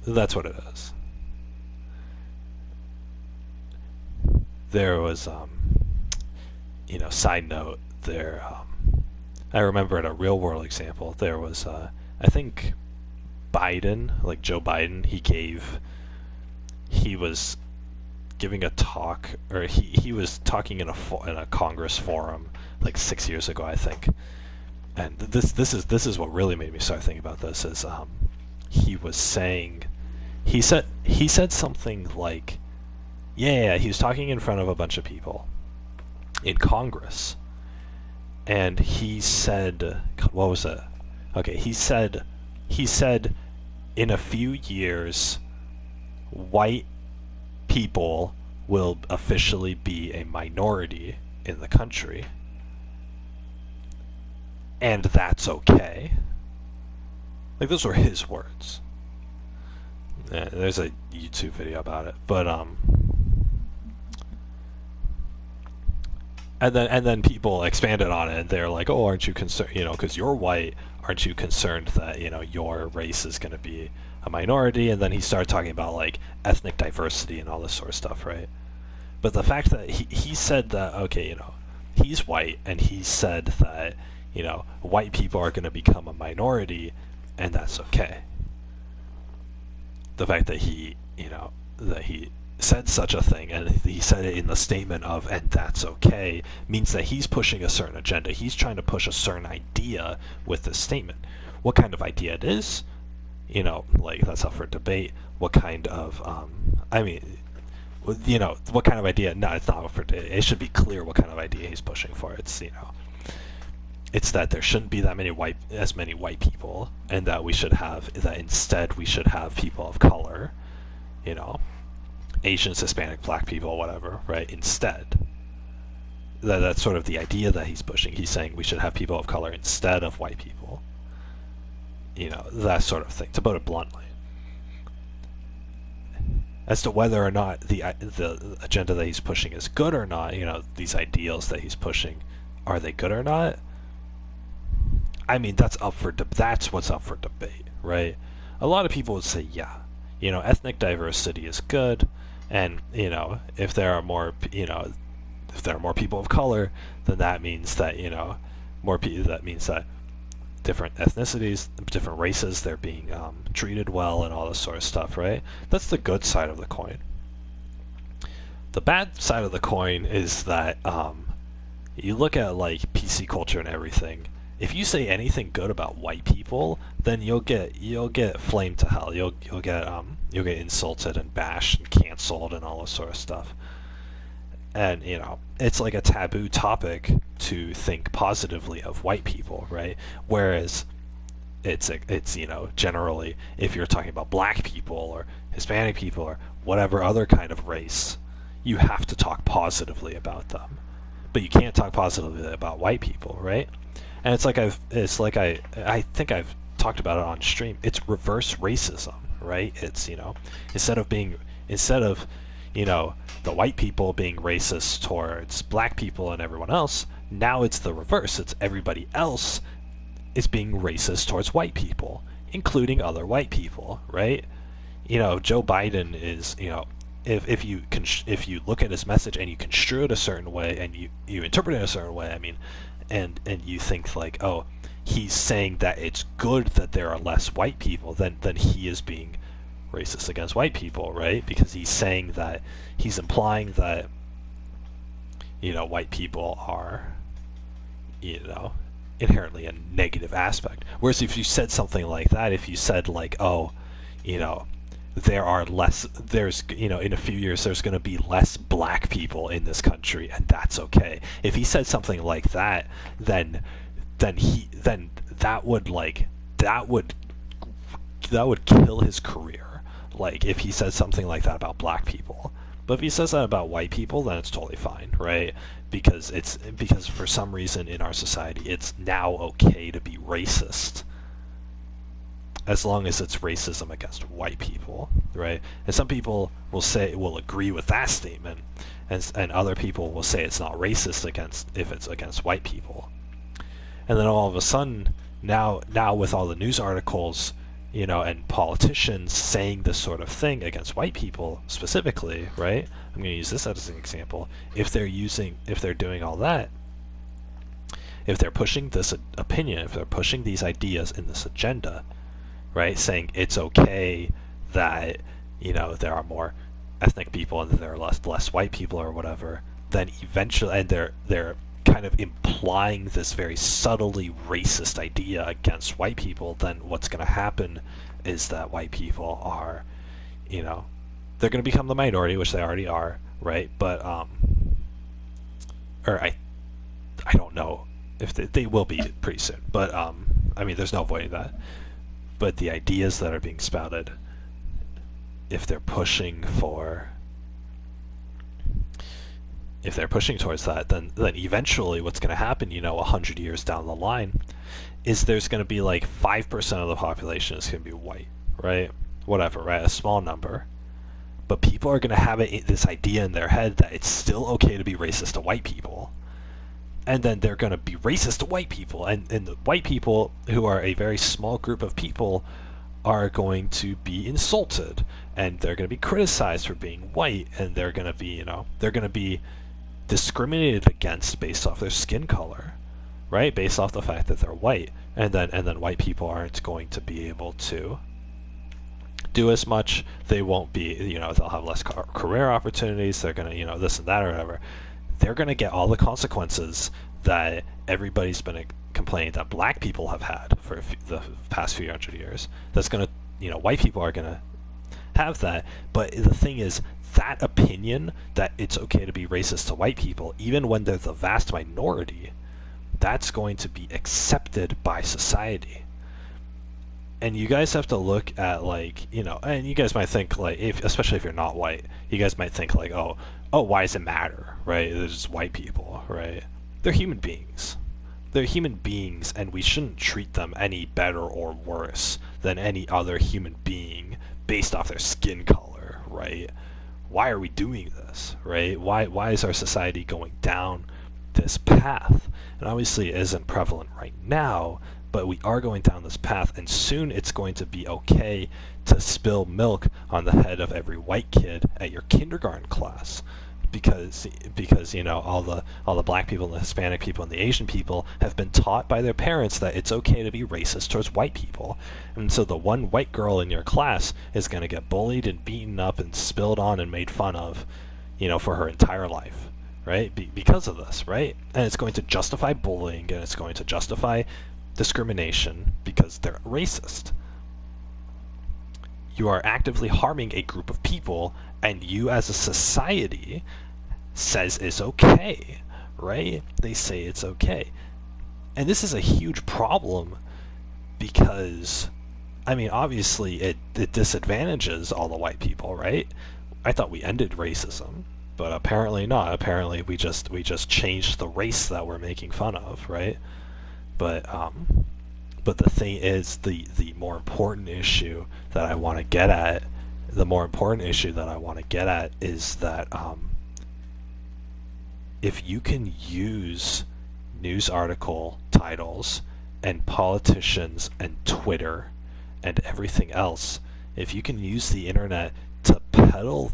That's what it is. There was, you know, side note, there, I remember at a real world example, there was, I think Biden, like Joe Biden, he was giving a talk, or he was talking in a Congress forum like 6 years ago, I think. And this is what really made me start thinking about this is he was saying, he said something like, yeah, he was talking in front of a bunch of people in Congress, and he said, what was it? Okay, he said in a few years white people will officially be a minority in the country, and that's okay. Like, those were his words. Yeah, there's a YouTube video about it, but and then people expanded on it, and they're like, oh, aren't you concerned, you know, because you're white, aren't you concerned that, you know, your race is going to be a minority? And then he started talking about like ethnic diversity and all this sort of stuff, right? But the fact that he said that, okay, you know, he's white, and he said that, you know, white people are going to become a minority, and that's okay. The fact that he, you know, that he said such a thing, and he said it in the statement of, and that's okay, means that he's pushing a certain agenda. He's trying to push a certain idea with this statement. What kind of idea it is, you know, like, that's up for debate. What kind of, I mean, you know, what kind of idea? No, it's not up for debate. It should be clear what kind of idea he's pushing for. It's, you know, it's that there shouldn't be as many white people, and that instead we should have people of color, you know, Asians, Hispanic, black people, whatever, right? Instead. That's sort of the idea that he's pushing. He's saying we should have people of color instead of white people. You know, that sort of thing, to put it bluntly. As to whether or not the agenda that he's pushing is good or not, you know, these ideals that he's pushing, are they good or not? I mean, that's what's up for debate, right? A lot of people would say, yeah, you know, ethnic diversity is good, and, you know, if there are more people of color, then that means that, you know, that means that different ethnicities, different races, they're being treated well and all this sort of stuff, right? That's the good side of the coin. the bad side of the coin is that you look at like PC culture and everything. If you say anything good about white people, then you'll get flamed to hell. You'll get insulted and bashed and canceled and all this sort of stuff. And it's like a taboo topic to think positively of white people, right? Whereas it's generally, if you're talking about black people or Hispanic people or whatever other kind of race, you have to talk positively about them, but you can't talk positively about white people, right? And it's like I think I've talked about it on stream. It's reverse racism, right? It's instead of the white people being racist towards black people and everyone else, now it's the reverse. It's everybody else is being racist towards white people, including other white people, right? Joe Biden is, if you look at his message and you construe it a certain way and you interpret it in a certain way, I mean, and you think like, oh, he's saying that it's good that there are less white people, then he is being racist against white people, right? Because he's saying that, he's implying that white people are inherently a negative aspect. Whereas if you said something like that, if you said like, oh, there's in a few years there's going to be less black people in this country, and that's okay. If he said something like that, then that would kill his career. Like if he says something like that about black people. But if he says that about white people, then it's totally fine, right? Because for some reason in our society it's now okay to be racist, as long as it's racism against white people, right? And some people will agree with that statement, and other people will say it's not racist if it's against white people. And then all of a sudden, now with all the news articles, and politicians saying this sort of thing against white people specifically, right? I'm going to use this as an example. If they're doing all that, if they're pushing this opinion, if they're pushing these ideas in this agenda, right, saying it's okay that there are more ethnic people and there are less white people or whatever, then eventually, and they're kind of implying this very subtly racist idea against white people, then what's going to happen is that white people are, they're going to become the minority, which they already are, right? But I don't know if they will be pretty soon, but I mean, there's no avoiding that. But the ideas that are being spouted, if they're pushing towards that, then eventually what's going to happen, 100 years down the line, is there's going to be like 5% of the population is going to be white, right? Whatever, right? A small number. But people are going to have this idea in their head that it's still okay to be racist to white people. And then they're going to be racist to white people. And the white people, who are a very small group of people, are going to be insulted. And they're going to be criticized for being white. And they're going to be, discriminated against based off their skin color, right? Based off the fact that they're white. And then white people aren't going to be able to do as much. They won't be, they'll have less career opportunities. They're going to, this and that or whatever. They're going to get all the consequences that everybody's been complaining that black people have had for the past few hundred years. That's going to, white people are going to have that. But the thing is, that opinion that it's okay to be racist to white people, even when they're the vast minority, that's going to be accepted by society. And you guys have to look at, like, and you guys might think, like, especially if you're not white, you guys might think, like, oh, why does it matter, right? They're just white people, right? They're human beings. They're human beings, and we shouldn't treat them any better or worse than any other human being based off their skin color, right? Why are we doing this, right? Why is our society going down this path? And obviously it isn't prevalent right now, but we are going down this path, and soon it's going to be okay to spill milk on the head of every white kid at your kindergarten class. Because all the black people and the Hispanic people and the Asian people have been taught by their parents that it's okay to be racist towards white people. And so the one white girl in your class is going to get bullied and beaten up and spilled on and made fun of, for her entire life, right? Because of this, right? And it's going to justify bullying, and it's going to justify discrimination because they're racist. You are actively harming a group of people, and you as a society says it's okay, right? They say it's okay. And this is a huge problem because, I mean, obviously it disadvantages all the white people, right? I thought we ended racism, but apparently not. Apparently we just changed the race that we're making fun of, right? But the thing is, the more important issue that I want to get at, is that if you can use news article titles and politicians and Twitter and everything else, if you can use the internet to peddle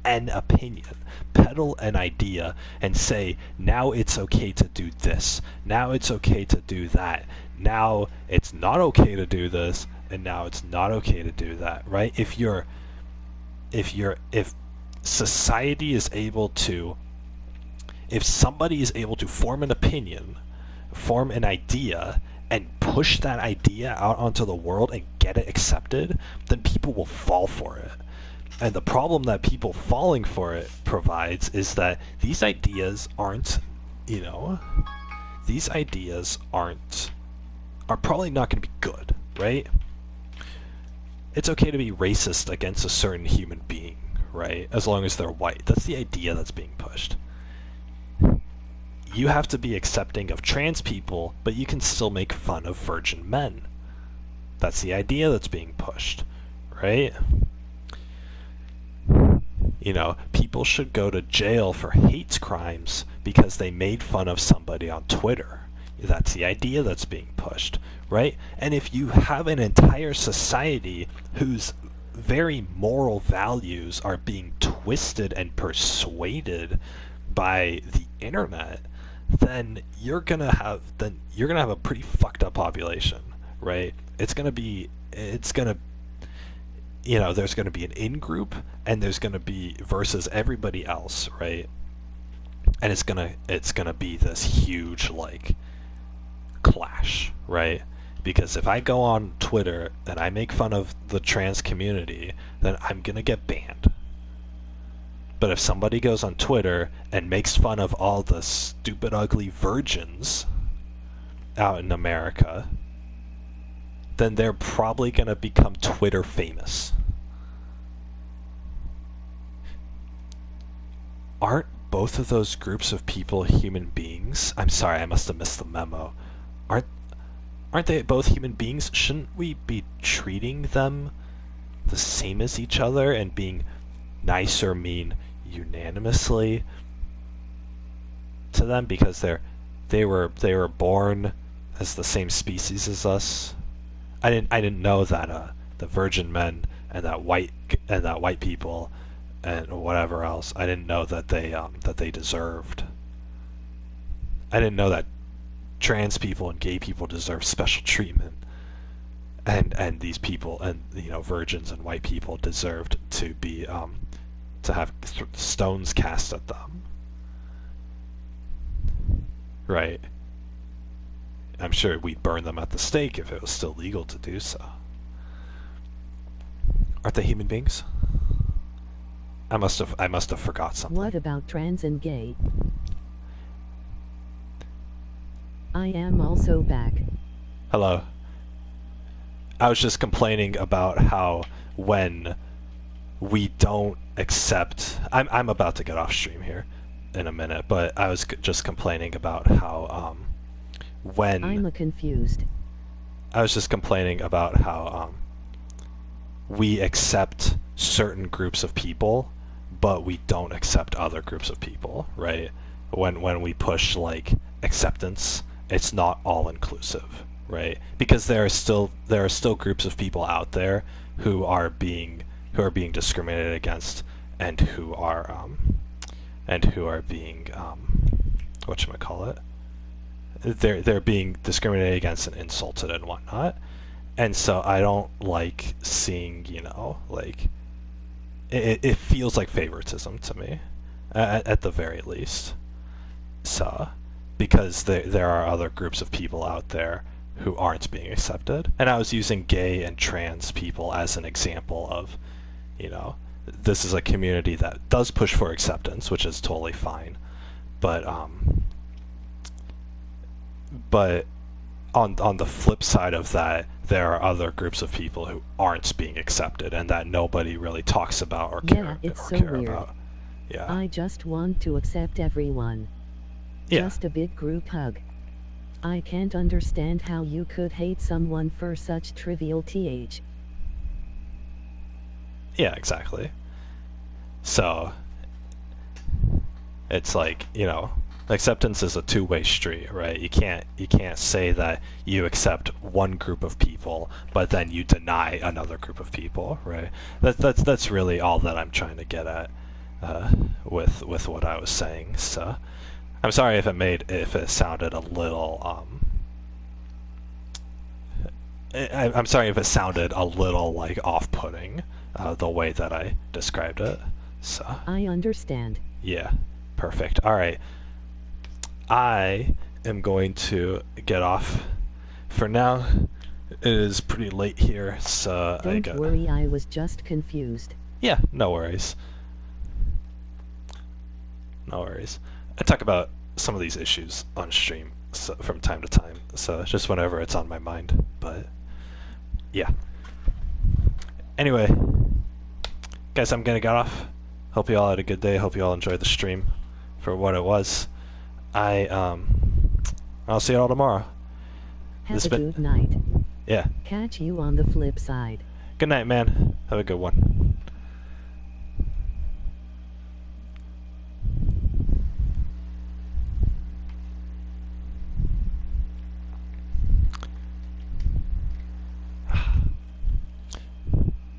an opinion, peddle an idea, and say, now it's okay to do this, now it's okay to do that, now it's not okay to do this, and now it's not okay to do that, right? If society is able to, if somebody is able to form an opinion, form an idea, and push that idea out onto the world and get it accepted, then people will fall for it. And the problem that people falling for it provides is that these ideas aren't, are probably not going to be good, right? It's okay to be racist against a certain human being, right? As long as they're white. That's the idea that's being pushed. You have to be accepting of trans people, but you can still make fun of virgin men. That's the idea that's being pushed, right? People should go to jail for hate crimes because they made fun of somebody on Twitter. That's the idea that's being pushed, right? And if you have an entire society whose very moral values are being twisted and persuaded by the internet, then you're gonna have a pretty fucked up population, right? There's gonna be an in group, and there's gonna be versus everybody else, right? And it's gonna be this huge clash, right? Because if I go on Twitter and I make fun of the trans community, then I'm gonna get banned. But if somebody goes on Twitter and makes fun of all the stupid, ugly virgins out in America, then they're probably going to become Twitter famous. Aren't both of those groups of people human beings? I'm sorry, I must have missed the memo. Aren't they both human beings? Shouldn't we be treating them the same as each other and being nice or mean unanimously to them because they were born as the same species as us? I didn't know that the virgin men and that white people and whatever else, I didn't know that they deserved. I didn't know that trans people and gay people deserve special treatment, and these people and virgins and white people deserved to be to have stones cast at them, right? I'm sure we'd burn them at the stake if it was still legal to do so. Aren't they human beings? I must have forgot something. What about trans and gay? I am also back. Hello. I was just complaining about how when we don't accept... I'm about to get off stream here in a minute, but I was just complaining about how when... I'm confused. I was just complaining about how we accept certain groups of people, but we don't accept other groups of people, right? When we push acceptance, it's not all inclusive, right? Because there are still groups of people out there who are being discriminated against and who are being whatchamacallit? They're being discriminated against and insulted and whatnot. And so I don't like seeing, it feels like favoritism to me, at the very least. So, because there are other groups of people out there who aren't being accepted, and I was using gay and trans people as an example of, you know, this is a community that does push for acceptance, which is totally fine, but on the flip side of that, there are other groups of people who aren't being accepted and that nobody really talks about or care, it's or so care weird. about. Yeah. I just want to accept everyone. Yeah. Just a big group hug. I can't understand how you could hate someone for such trivial th. Yeah, exactly. So, it's like, you know, acceptance is a two-way street, right? You can't say that you accept one group of people, but then you deny another group of people, right? That's really all that I'm trying to get at with what I was saying. So, I'm sorry if it sounded a little I'm sorry if it sounded a little like off-putting, the way that I described it. So I understand. yeah, perfect. All right, I am going to get off for now. It is pretty late here, so Don't worry, I was just confused. Yeah, no worries. No worries. I talk about some of these issues on stream from time to time, so just whenever it's on my mind. But yeah. Anyway, guys, I'm gonna get off. Hope you all had a good day. Hope you all enjoyed the stream for what it was. I'll see you all tomorrow. Have a good night. Yeah. Catch you on the flip side. Good night, man. Have a good one.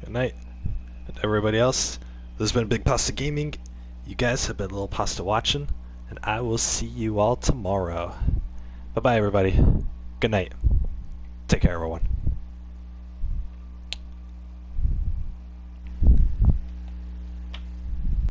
Good night. And everybody else, this has been Big Pasta Gaming. You guys have been Little Pasta watching, and I will see you all tomorrow. Bye-bye, everybody. Good night. Take care, everyone.